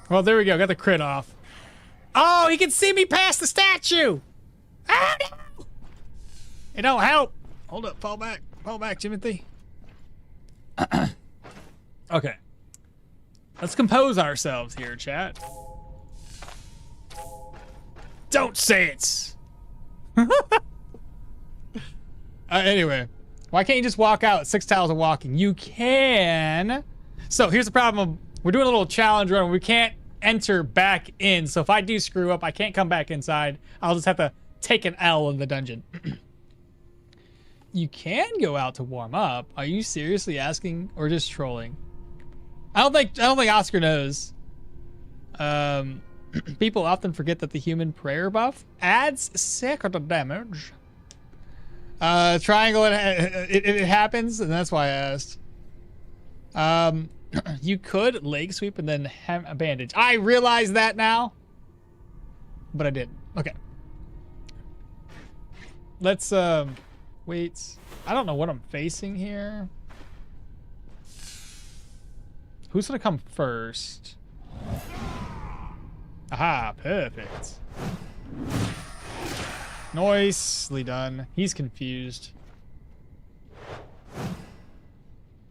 Well, there we go. Got the crit off. Oh, he can see me past the statue! Ah, no! It don't help. Hold up. Fall back. Fall back, Timothy. Okay. Let's compose ourselves here, chat. Don't say it! Anyway. Why can't you just walk out 6 tiles of walking? You can. So here's the problem. We're doing a little challenge run where we can't enter back in. So if I do screw up, I can't come back inside. I'll just have to take an L in the dungeon. You can go out to warm up. Are you seriously asking or just trolling? I don't think Oscar knows. People often forget that the human prayer buff adds sacred damage. Triangle, it happens, and that's why I asked. You could leg sweep and then have a bandage. I realize that now, but I didn't. Okay. Let's, wait. I don't know what I'm facing here. Who's gonna come first? Aha, perfect. Nicely done. He's confused.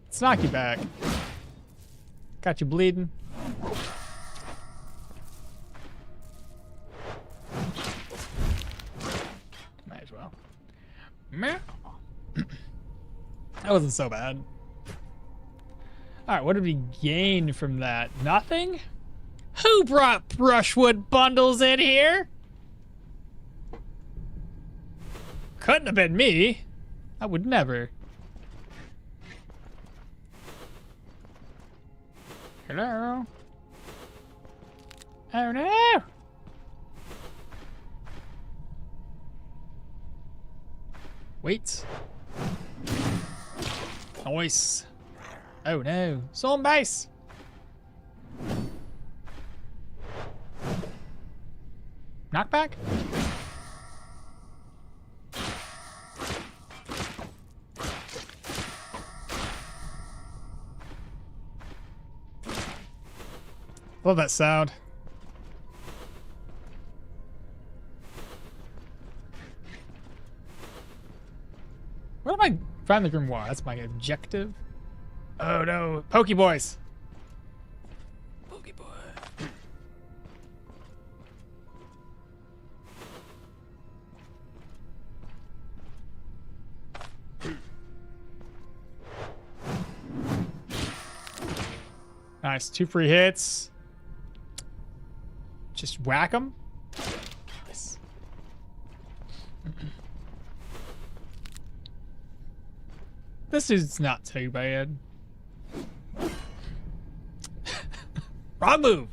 Let's knock you back. Got you bleeding. Meow. That wasn't so bad. Alright, what did we gain from that? Nothing? Who brought brushwood bundles in here? Couldn't have been me. I would never. Hello? Oh no! Wait. Nice. Oh no. Storm base! Knockback? Love that sound. Where am I? Find the grimoire. That's my objective. Oh no. Pokeboys. Pokeboy. Nice. 2 free hits. Just whack them. Nice. This is not too bad. Wrong move.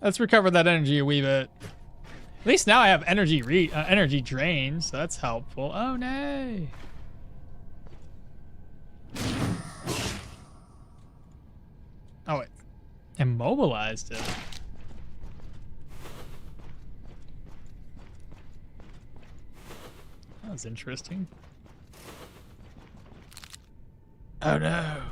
Let's recover that energy a wee bit. At least now I have energy drain, so that's helpful. Oh no. Oh, it immobilized it. That was interesting. Oh no.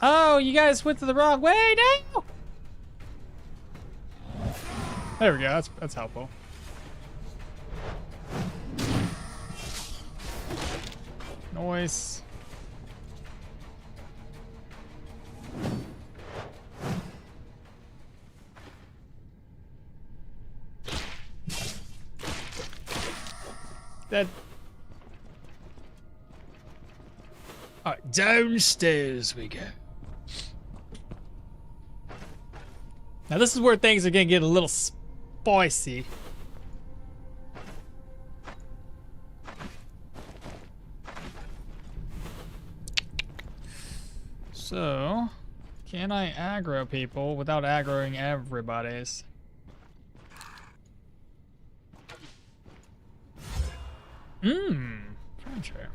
Oh, you guys went to the wrong way now. There we go. That's helpful. Noise. Dead. Alright, downstairs we go. Now this is where things are gonna get a little spicy. So, can I aggro people without aggroing everybody's? Furniture.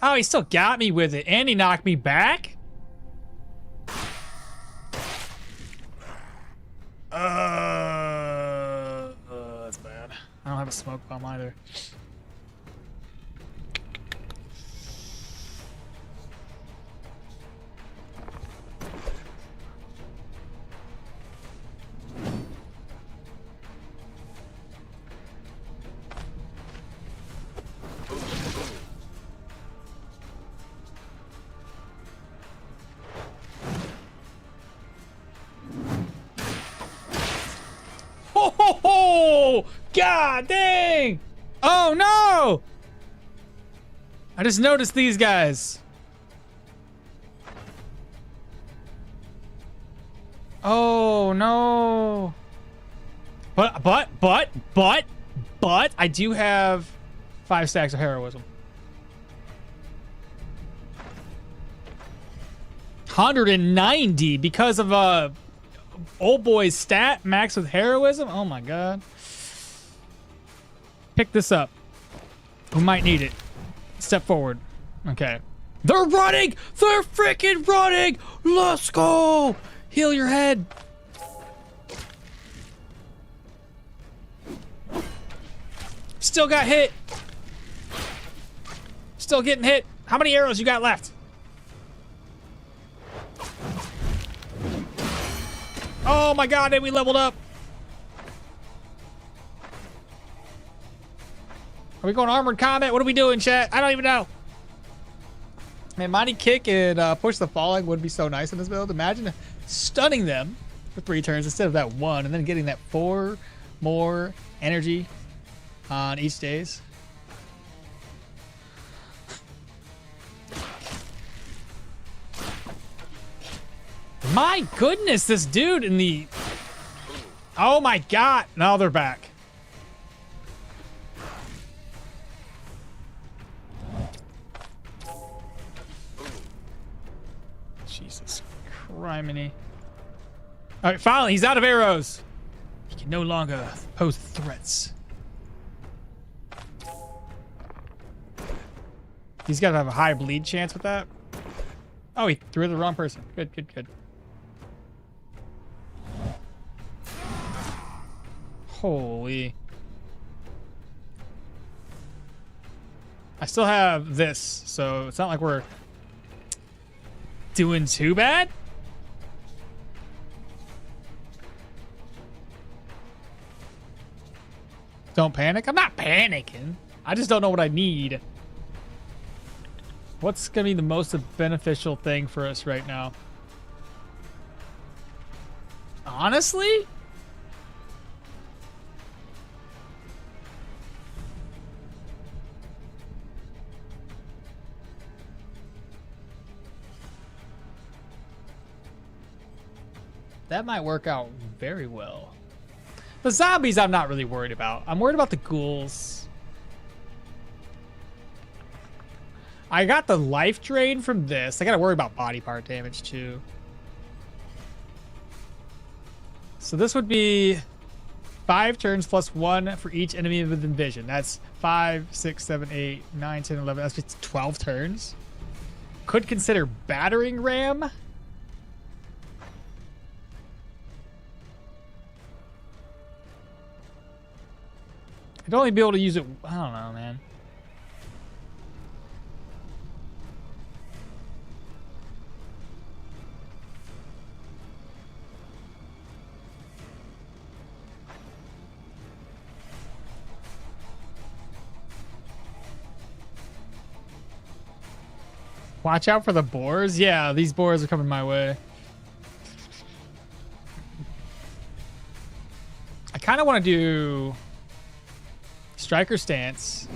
Oh, he still got me with it, and he knocked me back? That's bad. I don't have a smoke bomb either. Oh, God dang! Oh no! I just noticed these guys. Oh no! But I do have 5 stacks of heroism. 190 because of old boy's stat max with heroism. Oh my god. Pick this up. We might need it. Step forward. Okay. They're running! They're freaking running! Let's go! Heal your head. Still got hit. Still getting hit. How many arrows you got left? Oh my god, and we leveled up. Are we going armored combat? What are we doing, chat? I don't even know. Man, mighty kick and push the falling would be so nice in this build. Imagine stunning them for 3 turns instead of that 1, and then getting that 4 more energy on each days. My goodness, this dude in the... Oh my god. Now they're back. Jesus criminy. Alright, finally, he's out of arrows. He can no longer pose threats. He's got to have a high bleed chance with that. Oh, he threw the wrong person. Good, good, good. Holy. I still have this, so it's not like we're doing too bad. Don't panic. I'm not panicking. I just don't know what I need. What's going to be the most beneficial thing for us right now? Honestly? That might work out very well. The zombies I'm not really worried about. I'm worried about the ghouls. I got the life drain from this. I gotta worry about body part damage too. So this would be 5 turns plus 1 for each enemy within vision. That's 5, 6, 7, 8, 9, 10, 11. That's just 12 turns. Could consider battering ram. I'd only be able to use it. I don't know, man. Watch out for the boars. Yeah, these boars are coming my way. I kind of want to do striker stance.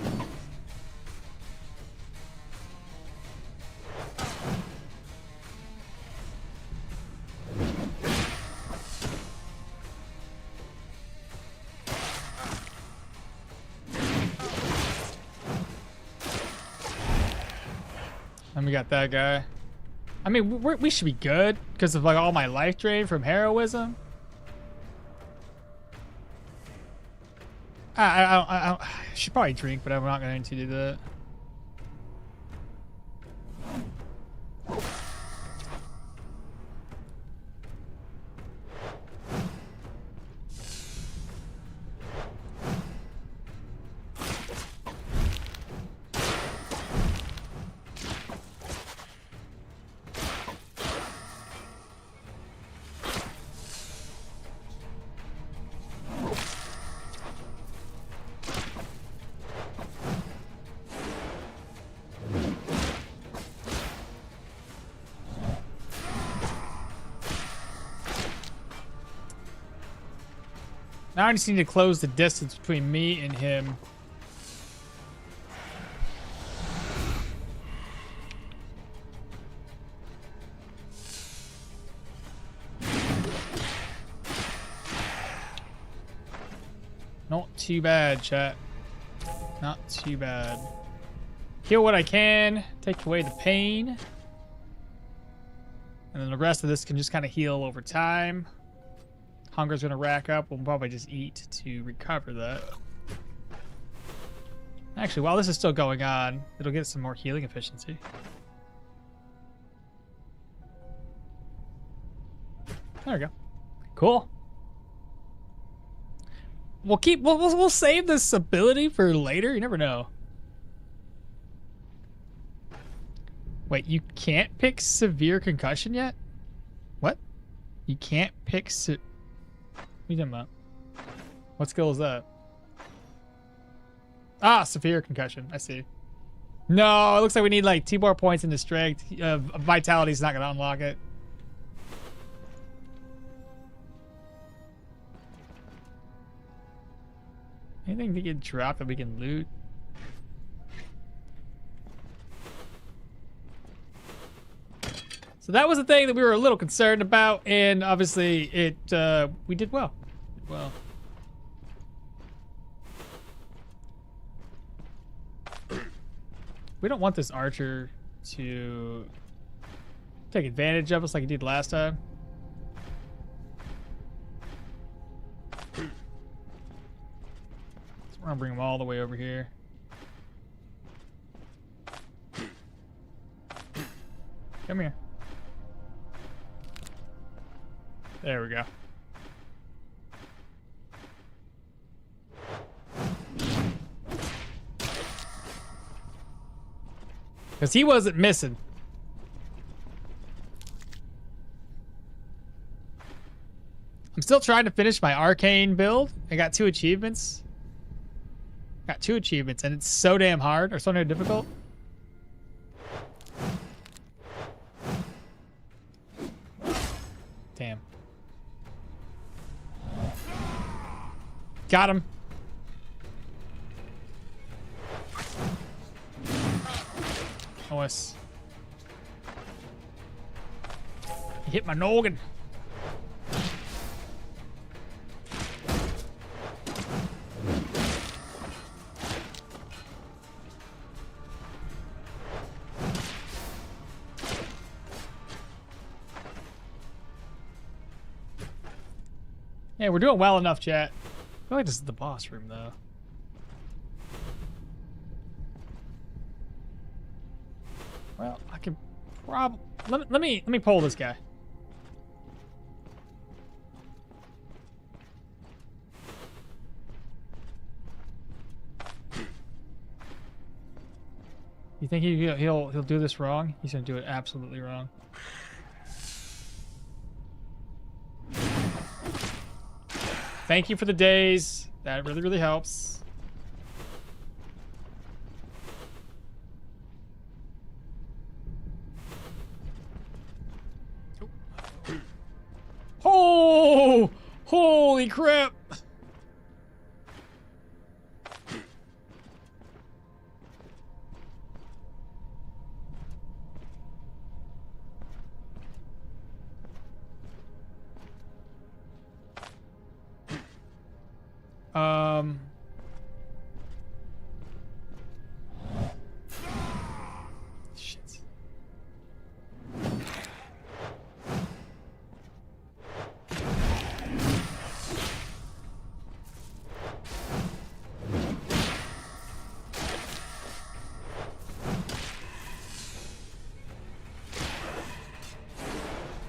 And we got that guy. I mean, we should be good because of like all my life drain from heroism. I should probably drink, but I'm not going to do that. Now I just need to close the distance between me and him. Not too bad, chat. Not too bad. Heal what I can, take away the pain. And then the rest of this can just kind of heal over time. Hunger's gonna rack up. We'll probably just eat to recover that. Actually, while this is still going on, it'll get some more healing efficiency. There we go. Cool. We'll save this ability for later. You never know. Wait, you can't pick severe concussion yet? What? You can't pick What are you talking about? What skill is that? Ah, severe concussion. I see. No, it looks like we need like 2 more points in the strength. Vitality's not gonna unlock it. Anything to get dropped that we can loot? So that was the thing that we were a little concerned about, and obviously it we did well. Well. We don't want this archer to take advantage of us like he did last time. So we're gonna bring him all the way over here. Come here. There we go. Because he wasn't missing. I'm still trying to finish my arcane build. I got 2 achievements. Got 2 achievements, and it's so damn hard, or so damn difficult. Damn. Got him. Nice. He hit my noggin. Yeah, we're doing well enough, chat. I feel like this is the boss room, though. Well, I can let me pull this guy. You think he'll do this wrong? He's gonna do it absolutely wrong. Thank you for the days. That really helps. Oh! Holy crap! Shit.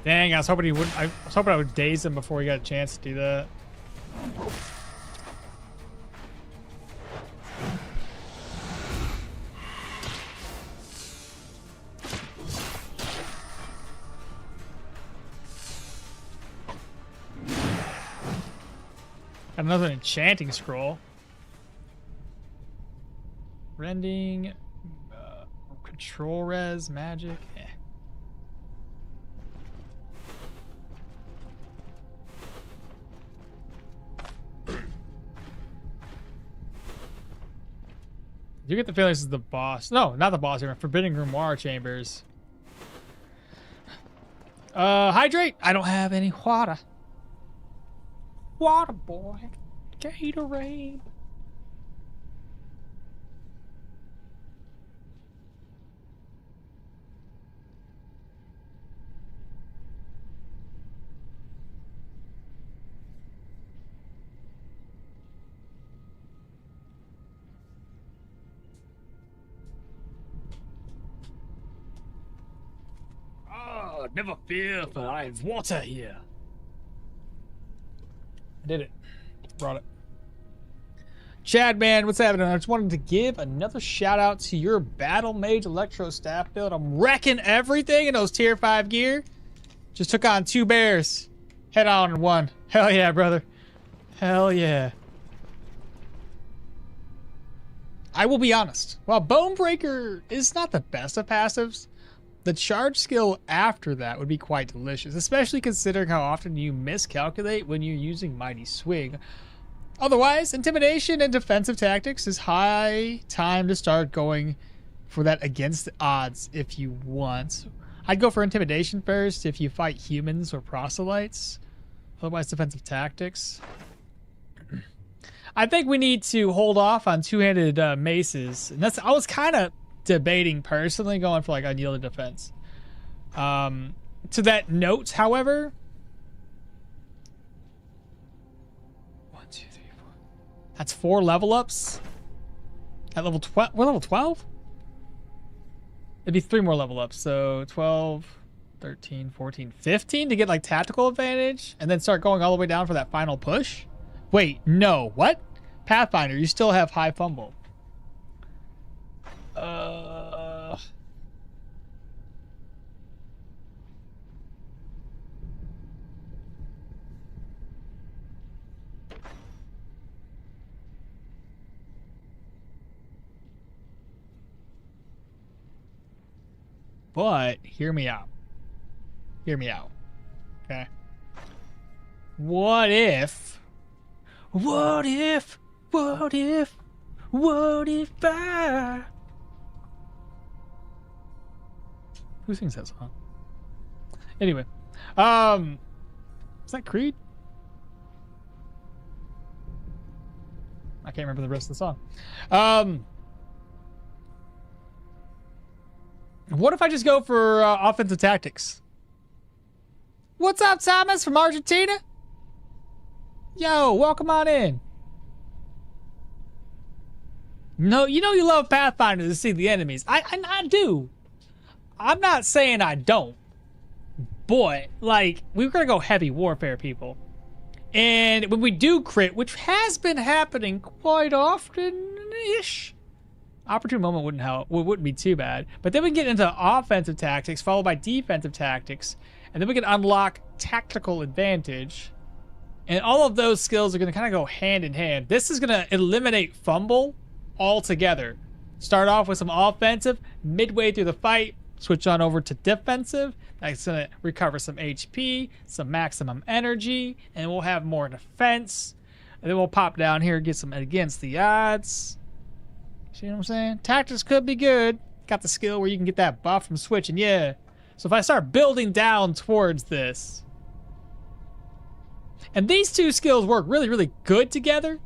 Dang, I was hoping he wouldn't. I was hoping I would daze him before he got a chance to do that. Got another enchanting scroll. Rending, control res, magic. Eh. You get the feeling this is the boss. No, not the boss here. Forbidden Grimoire Chambers. Hydrate. I don't have any water. Water boy. Gatorade. Oh, never fear, for I have water here. I did it. Brought it. Chad, man, what's happening? I just wanted to give another shout out to your Battle Mage Electro Staff build. I'm wrecking everything in those tier 5 gear. Just took on 2 bears. Head on in 1. Hell yeah, brother. Hell yeah. I will be honest. While Bonebreaker is not the best of passives, the charge skill after that would be quite delicious, especially considering how often you miscalculate when you're using Mighty Swing. Otherwise, Intimidation and Defensive Tactics is high time to start going for that against the odds if you want. I'd go for Intimidation first if you fight humans or proselytes. Otherwise, Defensive Tactics. I think we need to hold off on two-handed maces. And I was kind of debating personally going for like unyielded defense. To that note, however, 1, 2, 3, 4. That's 4 level ups. At level 12, we're level 12. It'd be 3 more level ups. So 12, 13, 14, 15 to get like tactical advantage, and then start going all the way down for that final push. Wait, no, what? Pathfinder, you still have high fumble. But hear me out. Hear me out. Okay. What if I... Who sings that song? Anyway. Is that Creed? I can't remember the rest of the song. What if I just go for offensive tactics? What's up, Thomas from Argentina? Yo, welcome on in. No, you know you love Pathfinder to see the enemies. I do. I'm not saying I don't. But, like, we're going to go heavy warfare, people. And when we do crit, which has been happening quite often-ish, opportune moment wouldn't help. Well, it wouldn't be too bad. But then we get into offensive tactics, followed by defensive tactics. And then we can unlock tactical advantage. And all of those skills are going to kind of go hand in hand. This is going to eliminate fumble altogether. Start off with some offensive. Midway through the fight, switch on over to defensive. That's going to recover some HP, some maximum energy, and we'll have more defense. And then we'll pop down here and get some against the odds. See what I'm saying? Tactics could be good. Got the skill where you can get that buff from switching. Yeah. So if I start building down towards this, and these two skills work really, really good together,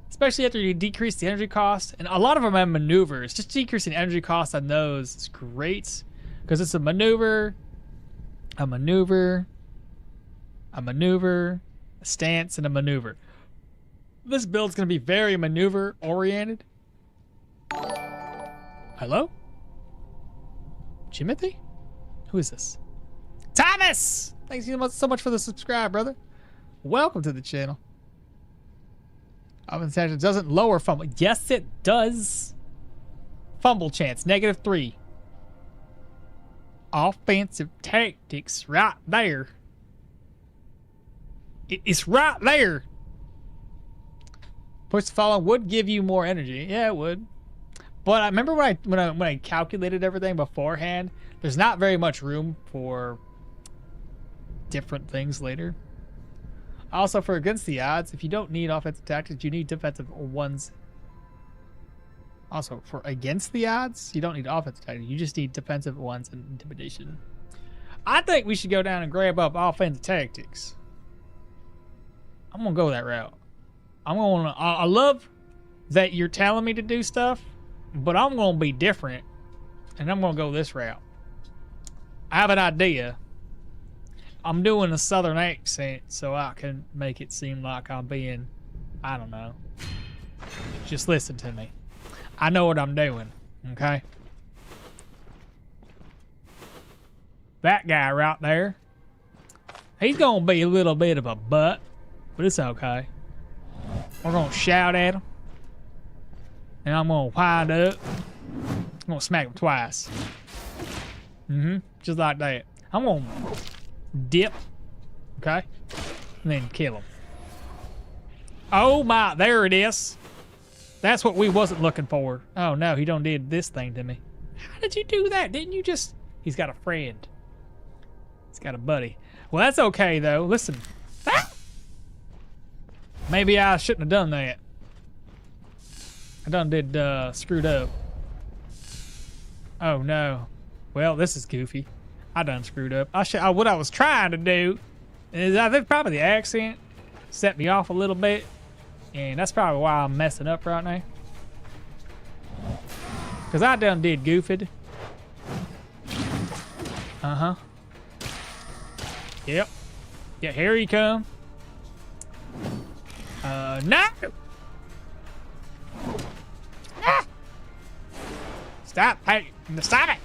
especially after you decrease the energy cost. And a lot of them have maneuvers. Just decreasing energy cost on those is great, because it's a maneuver, a stance, and a maneuver. This build's going to be very maneuver-oriented. Hello? Jimothy? Who is this? Thomas! Thanks so much for the subscribe, brother. Welcome to the channel. Offensive tactics doesn't lower fumble. Yes, it does. Fumble chance, -3. Offensive tactics, right there. It's right there. Push to follow would give you more energy. Yeah, it would. But I remember when I calculated everything beforehand, there's not very much room for different things later. Also, for against the odds, if you don't need offensive tactics, you need defensive ones. Also, for against the odds, you don't need offensive tactics. You just need defensive ones and intimidation. I think we should go down and grab up offensive tactics. I'm gonna go that route. I love that you're telling me to do stuff, but I'm gonna be different, and I'm gonna go this route. I have an idea. I'm doing a southern accent so I can make it seem like I'm being, I don't know. Just listen to me. I know what I'm doing, okay? That guy right there, he's gonna be a little bit of a butt, but it's okay. We're gonna shout at him, and I'm gonna wind up. I'm gonna smack him twice. Just like that. I'm gonna dip, okay, and then kill him. Oh my, there it is. That's what we wasn't looking for. Oh no, he done did this thing to me. How did you do that? Didn't you just... He's got a friend. He's got a buddy. Well, that's okay though. Listen. Ah! Maybe I shouldn't have done that. I done did screwed up. Oh no. Well, this is goofy. I done screwed up. What I was trying to do is, I think probably the accent set me off a little bit, and that's probably why I'm messing up right now. Cause I done did goofed. Uh-huh. Yep. Yeah, here he come. No! Ah! Stop! Hey, stop it!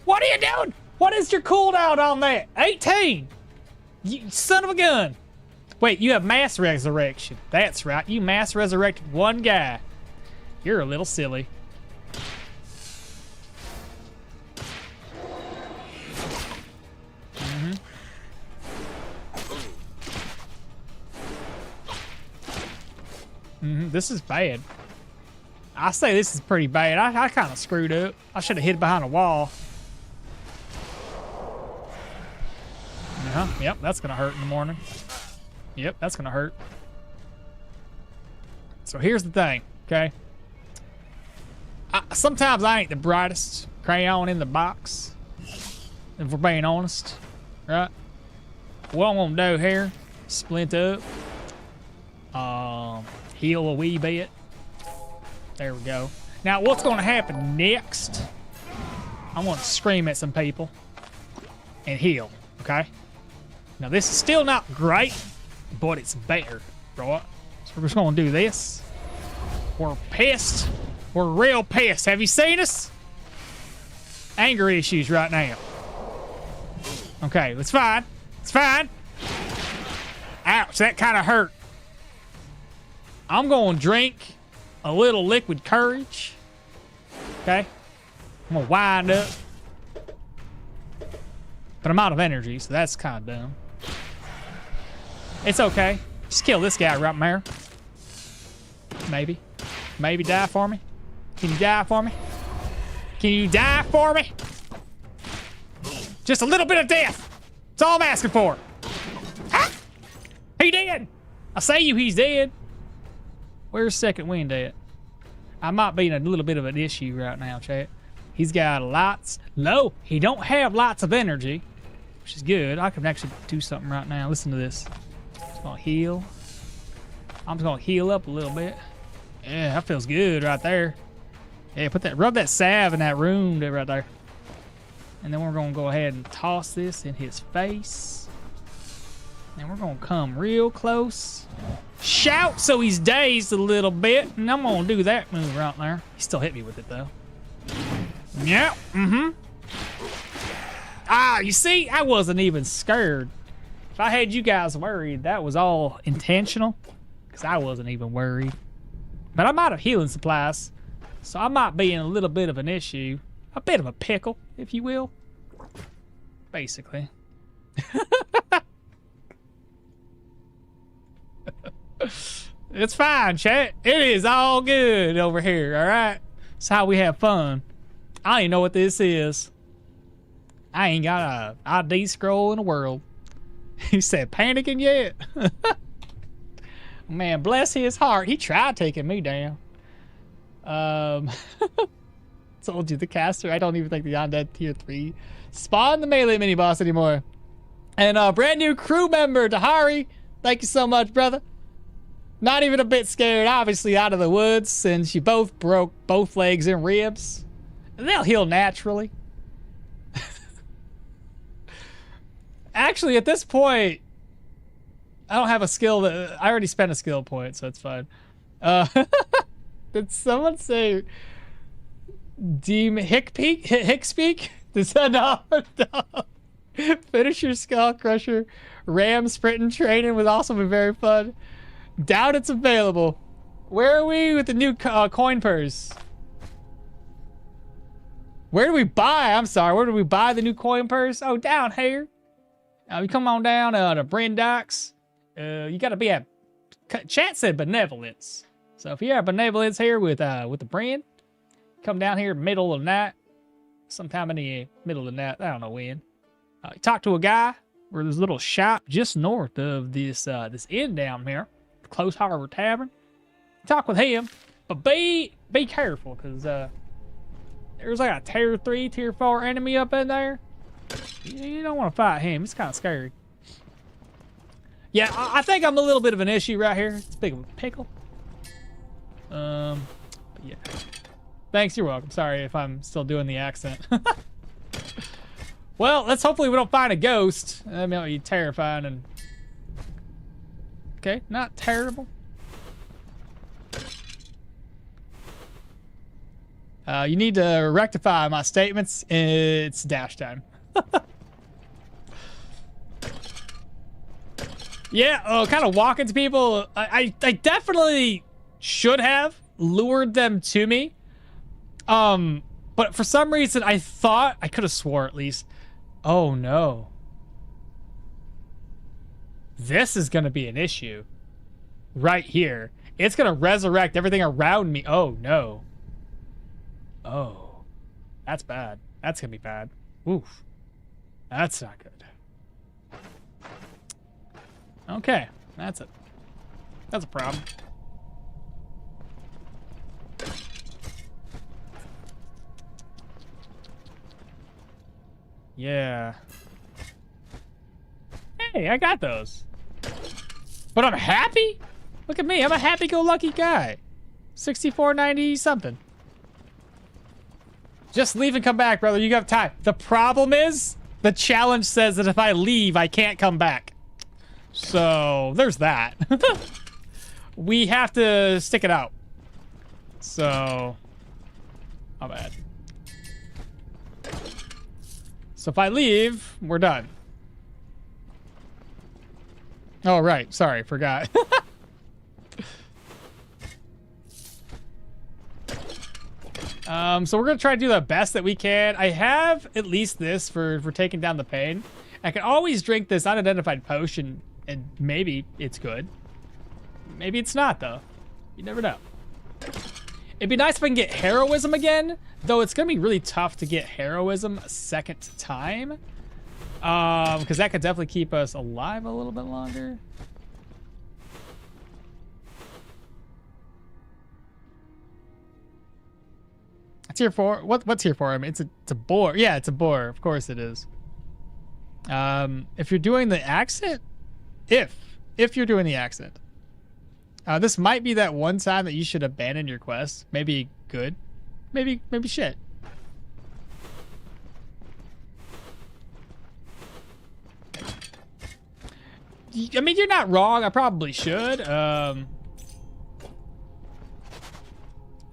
What are you doing? What is your cooldown on that? 18! You son of a gun! Wait, you have mass resurrection. That's right, you mass resurrected one guy. You're a little silly. This is bad. I say this is pretty bad. I kind of screwed up. I should have hid behind a wall. Yep, that's gonna hurt in the morning. Yep, that's gonna hurt. So here's the thing, okay? Sometimes I ain't the brightest crayon in the box, if we're being honest, right? What I'm gonna do here, splint up, heal a wee bit. There we go. Now what's gonna happen next? I'm gonna scream at some people and heal, okay? Now this is still not great, but it's better, right? So we're just gonna do this. We're pissed. We're real pissed. Have you seen us? Anger issues right now. Okay, it's fine. It's fine. Ouch, that kind of hurt. I'm gonna drink a little liquid courage. Okay? I'm gonna wind up. But I'm out of energy, so that's kind of dumb. It's okay. Just kill this guy right there. Maybe. Maybe die for me. Can you die for me? Can you die for me? Just a little bit of death. That's all I'm asking for. Ah! He dead. I say you, he's dead. Where's second wind at? I might be in a little bit of an issue right now, chat. He's got lots. No, he don't have lots of energy, which is good. I can actually do something right now. Listen to this. Just gonna heal. I'm just gonna heal up a little bit. Yeah, that feels good right there. Yeah, rub that salve in that room there right there. And then we're gonna go ahead and toss this in his face. And we're gonna come real close. Shout so he's dazed a little bit. And I'm gonna do that move right there. He still hit me with it though. Yeah, Ah, you see, I wasn't even scared. If I had you guys worried, that was all intentional. Because I wasn't even worried. But I'm out of healing supplies. So I might be in a little bit of an issue. A bit of a pickle, if you will. Basically. It's fine, chat. It is all good over here, alright? It's how we have fun. I don't even know what this is. I ain't got a ID scroll in the world. He said, panicking yet? Man, bless his heart. He tried taking me down. Told you, the caster. I don't even think the undead tier 3 spawned the melee mini boss anymore. And brand new crew member, Tahari. Thank you so much, brother. Not even a bit scared, obviously out of the woods, since you both broke both legs and ribs. They'll heal naturally. Actually, at this point, I don't have a skill that I already spent a skill point, so it's fine. Did someone say Hick speak? Does that not? Finisher Skull Crusher. Ram sprinting training was also very fun. Doubt it's available. Where are we with the new coin purse? Where do we buy? I'm sorry. Where do we buy the new coin purse? Oh, down here. You come on down to Bryn Docks. You got to be at. Chat said benevolence. So if you have benevolence here with the Bryn, come down here middle of the night, sometime in the middle of the night. I don't know when. You talk to a guy where there's a little shop just north of this inn down here, the Close Harbor Tavern. Talk with him, but be careful because there's like a tier 3, tier 4 enemy up in there. You don't want to fight him. It's kind of scary. Yeah, I think I'm a little bit of an issue right here. It's big of a pickle. But yeah. Thanks, you're welcome. Sorry if I'm still doing the accent. Well, let's hopefully we don't find a ghost. That might be terrifying and... Okay, not terrible. You need to rectify my statements. It's dash time. Yeah, kind of walking to people. I definitely should have lured them to me. But for some reason, I thought I could have swore at least. Oh no. This is gonna be an issue. Right here. It's gonna resurrect everything around me. Oh no. Oh. That's bad. That's gonna be bad. Oof. That's not good. Okay. That's it. That's a problem. Yeah. Hey, I got those. But I'm happy? Look at me. I'm a happy-go-lucky guy. 64.90 something. Just leave and come back, brother. You got time. The problem is, the challenge says that if I leave, I can't come back. So, there's that. We have to stick it out. So, my bad. So if I leave, we're done. Oh, right. Sorry, forgot. So we're going to try to do the best that we can. I have at least this for taking down the pain. I can always drink this unidentified potion, and maybe it's good. Maybe it's not, though. You never know. It'd be nice if I can get heroism again, though it's going to be really tough to get heroism a second time. Because that could definitely keep us alive a little bit longer. Tier 4? What's tier 4? I mean, it's a boar. Yeah, it's a boar. Of course it is. If you're doing the accent, if you're doing the accent, this might be that one time that you should abandon your quest. Maybe good, maybe shit. I mean, you're not wrong. I probably should. Okay,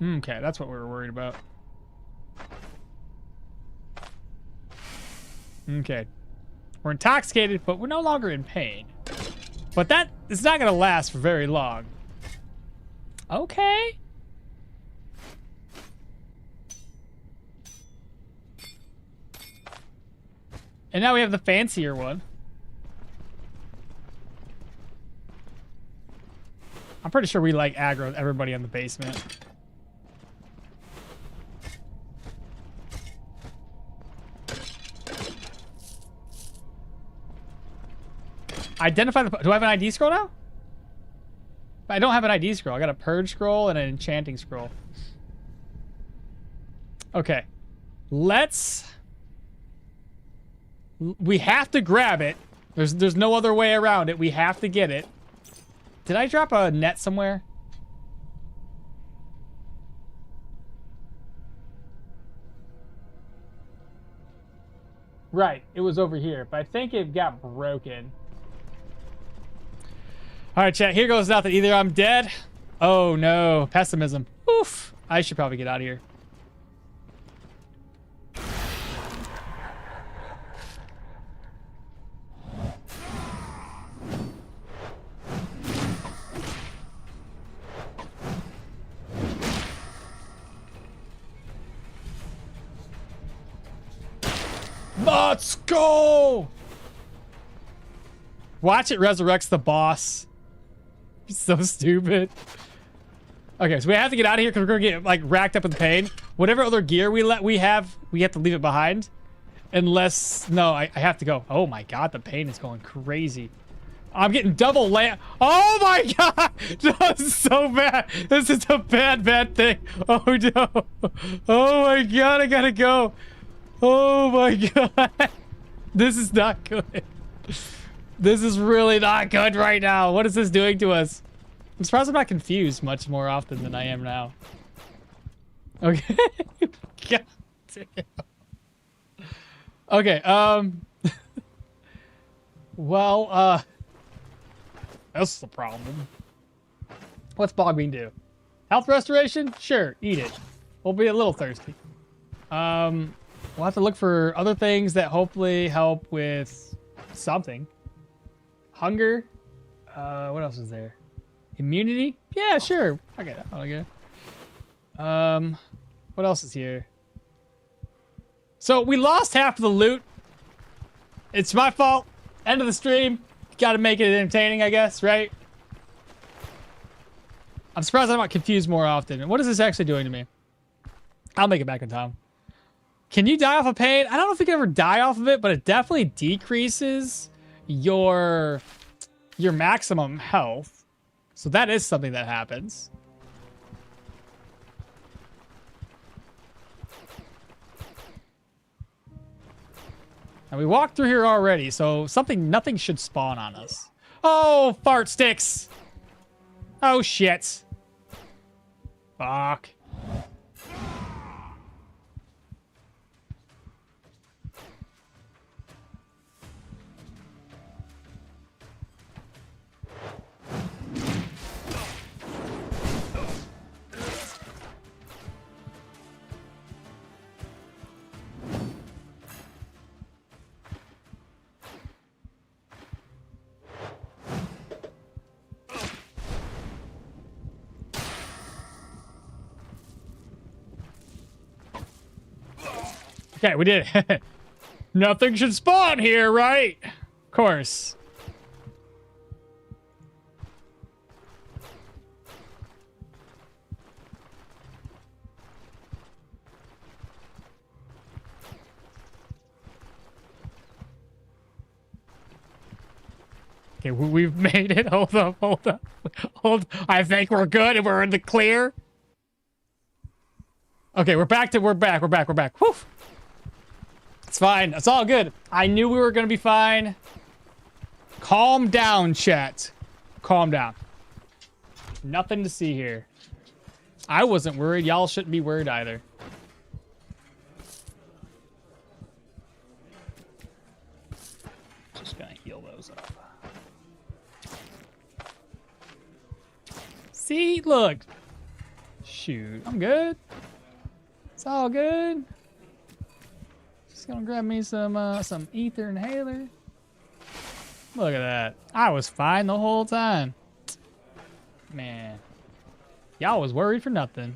that's what we were worried about. Okay. We're intoxicated, but we're no longer in pain. But that is not going to last for very long. Okay. And now we have the fancier one. I'm pretty sure we like aggro everybody in the basement. Identify the... Do I have an ID scroll now? I don't have an ID scroll. I got a purge scroll and an enchanting scroll. Okay. Let's... We have to grab it. There's no other way around it. We have to get it. Did I drop a net somewhere? Right. It was over here, but I think it got broken. All right, chat, here goes nothing. Either I'm dead. Oh, no. Pessimism. Oof. I should probably get out of here. Let's go! Watch it resurrects the boss. So stupid. Okay, so we have to get out of here because we're gonna get like racked up with pain. Whatever other gear we have to leave it behind. Unless I have to go. Oh my god, the pain is going crazy. I'm getting double land. Oh my god! This is so bad. This is a bad thing. Oh no. Oh my god, I gotta go. Oh my god. This is not good. This is really not good right now. What is this doing to us? I'm surprised I'm not confused much more often than I am now. Okay. God damn. Okay, well, that's the problem. What's Bogbean do? Health restoration? Sure, eat it. We'll be a little thirsty. We'll have to look for other things that hopefully help with something. Hunger. What else is there? Immunity? Yeah, sure. I get that. I'll get it. What else is here? So we lost half of the loot. It's my fault. End of the stream. Gotta make it entertaining, I guess, right? I'm surprised I'm not confused more often. What is this actually doing to me? I'll make it back in time. Can you die off of pain? I don't know if you can ever die off of it, but it definitely decreases your maximum health. So that is something that happens. And we walked through here already, so nothing should spawn on us. Oh, fart sticks! Oh, shit. Fuck. Okay, we did it. Nothing should spawn here, right? Of course. Okay, we've made it. Hold up. I think we're good and we're in the clear. Okay, we're back. We're back. Whew. It's fine. It's all good. I knew we were going to be fine. Calm down, chat. Calm down. Nothing to see here. I wasn't worried. Y'all shouldn't be worried either. Just going to heal those up. See? Look. Shoot. I'm good. It's all good. Just gonna grab me some ether inhaler. Look at that. I was fine the whole time. Man. Y'all was worried for nothing.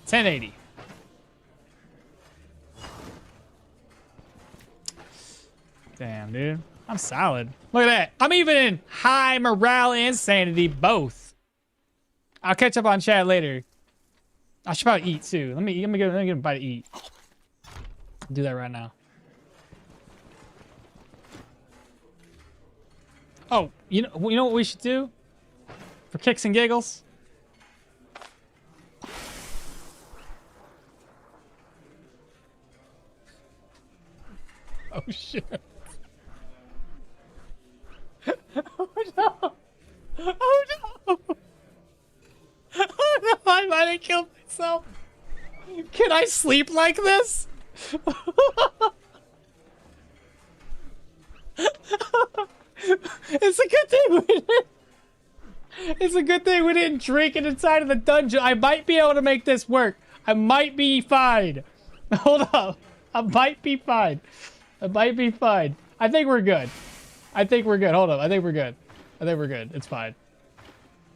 1080. Damn, dude. I'm solid. Look at that. I'm even in high morale and sanity both. I'll catch up on chat later. I should probably eat too. Let me get a bite to eat. I'll do that right now. Oh, you know what we should do? For kicks and giggles? Oh shit. Oh no. Oh no. Oh no, I might have killed myself. Can I sleep like this? It's a good thing we didn't. It's a good thing we didn't drink it inside of the dungeon. I might be able to make this work. I might be fine. Hold up. I might be fine. I might be fine. I think we're good. I think we're good. Hold up. I think we're good. I think we're good. It's fine.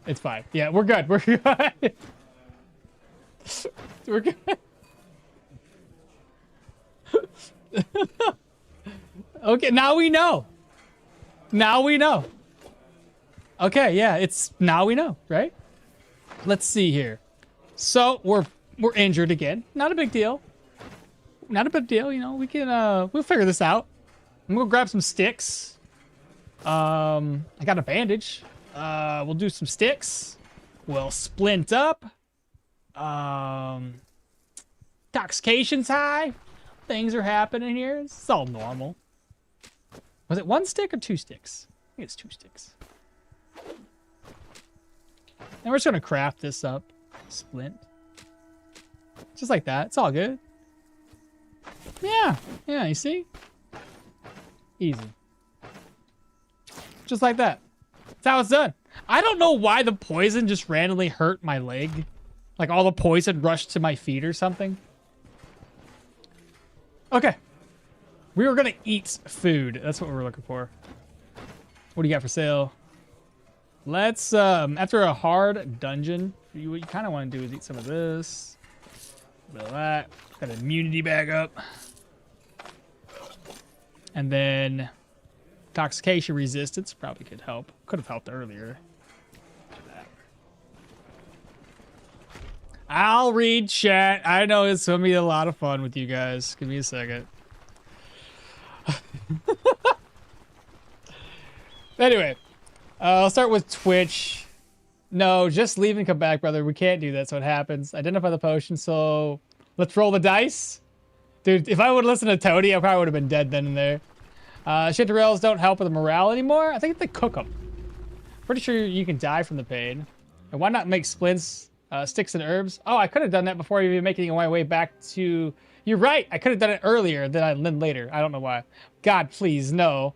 It's fine. Yeah, we're good. We're good. We're good. Okay, now we know. Now we know. Okay, yeah, it's now we know, right? Let's see here. So we're injured again. Not a big deal. Not a big deal, you know. We can we'll figure this out. I'm gonna grab some sticks. I got a bandage. We'll do some sticks. We'll splint up. Intoxication's high. Things are happening here. It's all normal. Was it 1 stick or 2 sticks? I think it's 2 sticks. And we're just gonna craft this up. Splint. Just like that. It's all good. Yeah. Yeah, you see? Easy. Just like that. That's how it's done. I don't know why the poison just randomly hurt my leg. Like all the poison rushed to my feet or something. Okay. We were gonna eat food. That's what we're looking for. What do you got for sale? Let's, after a hard dungeon, what you kind of want to do is eat some of this. A bit of that. Got an immunity bag up. And then intoxication resistance probably could help. Could have helped earlier. I'll read chat. I know it's gonna be a lot of fun with you guys. Give me a second. Anyway, I'll start with Twitch. No, just leave and come back, brother. We can't do that, so it happens. Identify the potion, so let's roll the dice. Dude, if I would listen to Toady, I probably would have been dead then and there. Chanterelles don't help with the morale anymore. I think they cook them. Pretty sure you can die from the pain. And why not make splints, sticks, and herbs? Oh, I could have done that before even making my way back to... You're right. I could have done it earlier than later. I don't know why. God, please, no.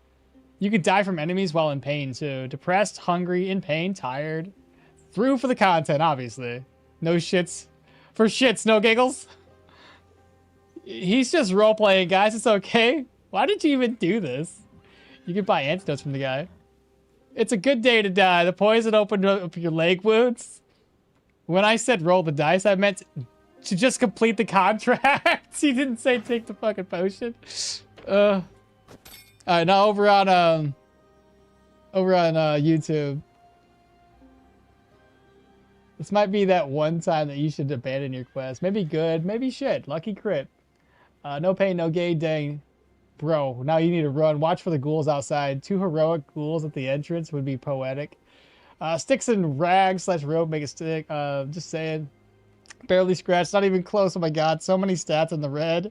You could die from enemies while in pain, too. Depressed, hungry, in pain, tired. Through for the content, obviously. No shits. For shits, no giggles. He's just role-playing, guys. It's okay. Why did you even do this? You can buy antidotes from the guy. It's a good day to die. The poison opened up your leg wounds. When I said roll the dice, I meant to just complete the contract. He didn't say take the fucking potion. Alright, now over on YouTube. This might be that one time that you should abandon your quest. Maybe good, maybe shit. Lucky crit. No pain, no gain, dang. Bro, now you need to run. Watch for the ghouls outside. 2 heroic ghouls at the entrance would be poetic. Sticks and rags / rope make a stick. Just saying. Barely scratched, not even close. Oh my god, so many stats in the red.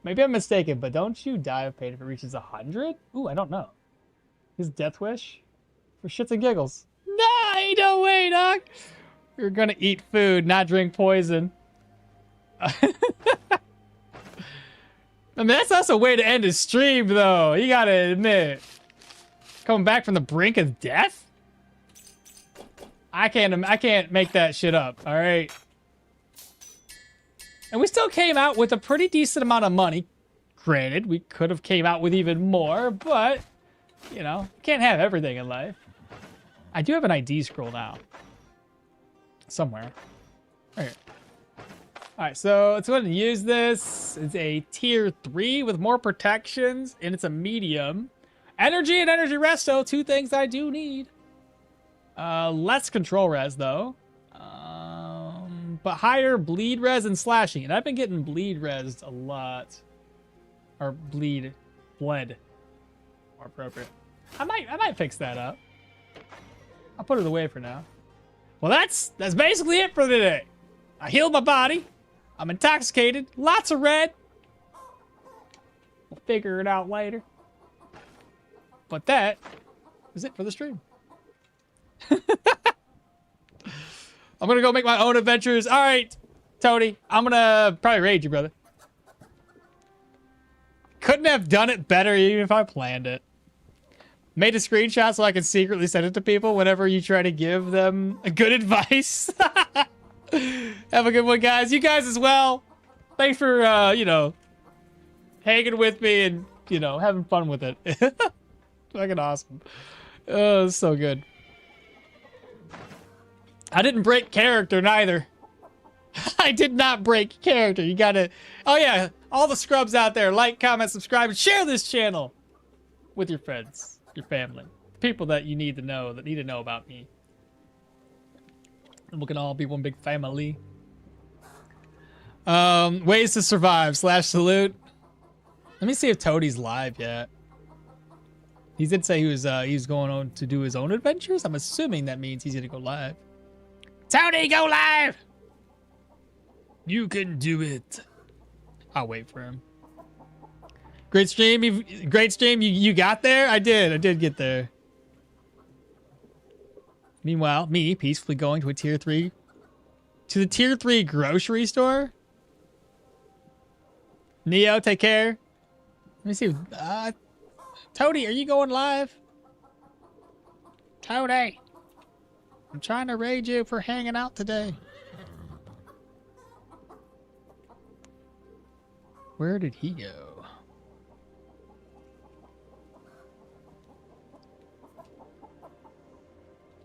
Maybe I'm mistaken, but don't you die of pain if it reaches 100? Ooh, I don't know. His death wish? For shits and giggles. Nah, no way, Doc. You're gonna eat food, not drink poison. I mean, that's also a way to end a stream, though. You gotta admit. Coming back from the brink of death? I can't make that shit up, alright? And we still came out with a pretty decent amount of money. Granted, we could have came out with even more, but, you know, can't have everything in life. I do have an ID scroll now. Somewhere. Right here. Alright, so let's go ahead and use this. It's a tier 3 with more protections, and it's a medium. Energy and energy resto, 2 things I do need. Less control res, though. But higher bleed res and slashing. And I've been getting bleed res a lot. Or bled. More appropriate. I might fix that up. I'll put it away for now. Well, that's basically it for today. I healed my body. I'm intoxicated. Lots of red. We'll figure it out later. But that is it for the stream. I'm gonna go make my own adventures. All right, Tony. I'm gonna probably raid you, brother. Couldn't have done it better even if I planned it. Made a screenshot so I can secretly send it to people whenever you try to give them good advice. Have a good one, guys. You guys as well. Thanks for, you know, hanging with me and, you know, having fun with it. Fucking awesome. Oh, it's so good. I didn't break character, neither. I did not break character. You gotta... Oh, yeah. All the scrubs out there. Like, comment, subscribe, and share this channel. with your friends, your family, people that you need to know, that need to know about me. And we can all be one big family. Ways to survive / salute. Let me see if Toadie's live yet. He did say he was going on to do his own adventures. I'm assuming that means he's gonna go live. Toadie, go live! You can do it. I'll wait for him. Great stream. You got there? I did get there. Meanwhile, me peacefully going to the tier 3 grocery store. Neo, take care. Let me see. Toadie, are you going live? Toadie, I'm trying to raid you for hanging out today. Where did he go?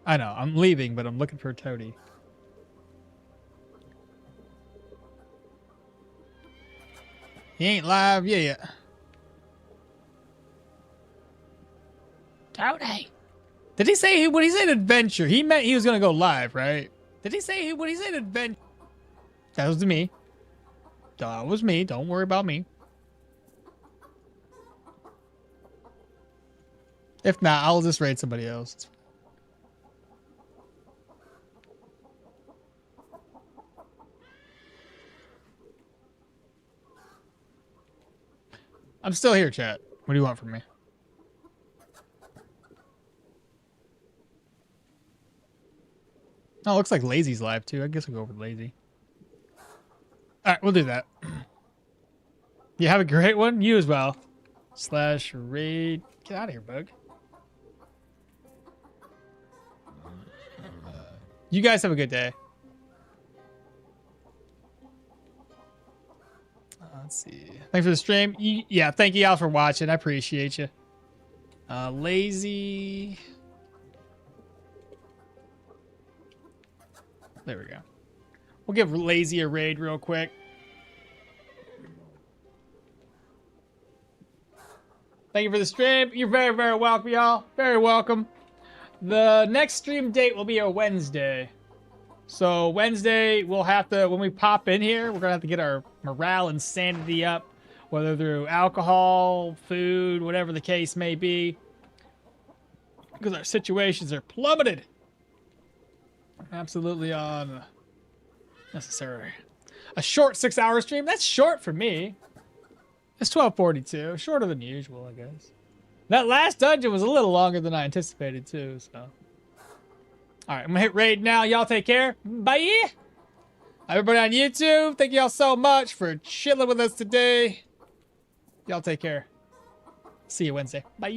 I know, I'm leaving, but I'm looking for Toadie. He ain't live yet. Toadie. Did he say when he said adventure, he meant he was gonna go live, right? Did he say when he said adventure? That was me. That was me. Don't worry about me. If not, I'll just raid somebody else. I'm still here, chat. What do you want from me? Oh, it looks like Lazy's live too. I guess I'll go over Lazy. Alright, we'll do that. You have a great one? You as well. / raid. Get out of here, bug. You guys have a good day. Let's see. Thanks for the stream. Yeah, thank you all for watching. I appreciate you. Lazy. There we go. We'll give Lazy a raid real quick. Thank you for the stream. You're very, very welcome, y'all. Very welcome. The next stream date will be a Wednesday. So Wednesday, we'll have to, when we pop in here, we're going to have to get our morale and sanity up, whether through alcohol, food, whatever the case may be, because our situations are plummeted. Absolutely unnecessary. A short 6-hour stream? That's short for me. It's 12:42. Shorter than usual, I guess. That last dungeon was a little longer than I anticipated, too, so. Alright, I'm gonna hit raid now. Y'all take care. Bye! Everybody on YouTube, thank y'all so much for chilling with us today. Y'all take care. See you Wednesday. Bye.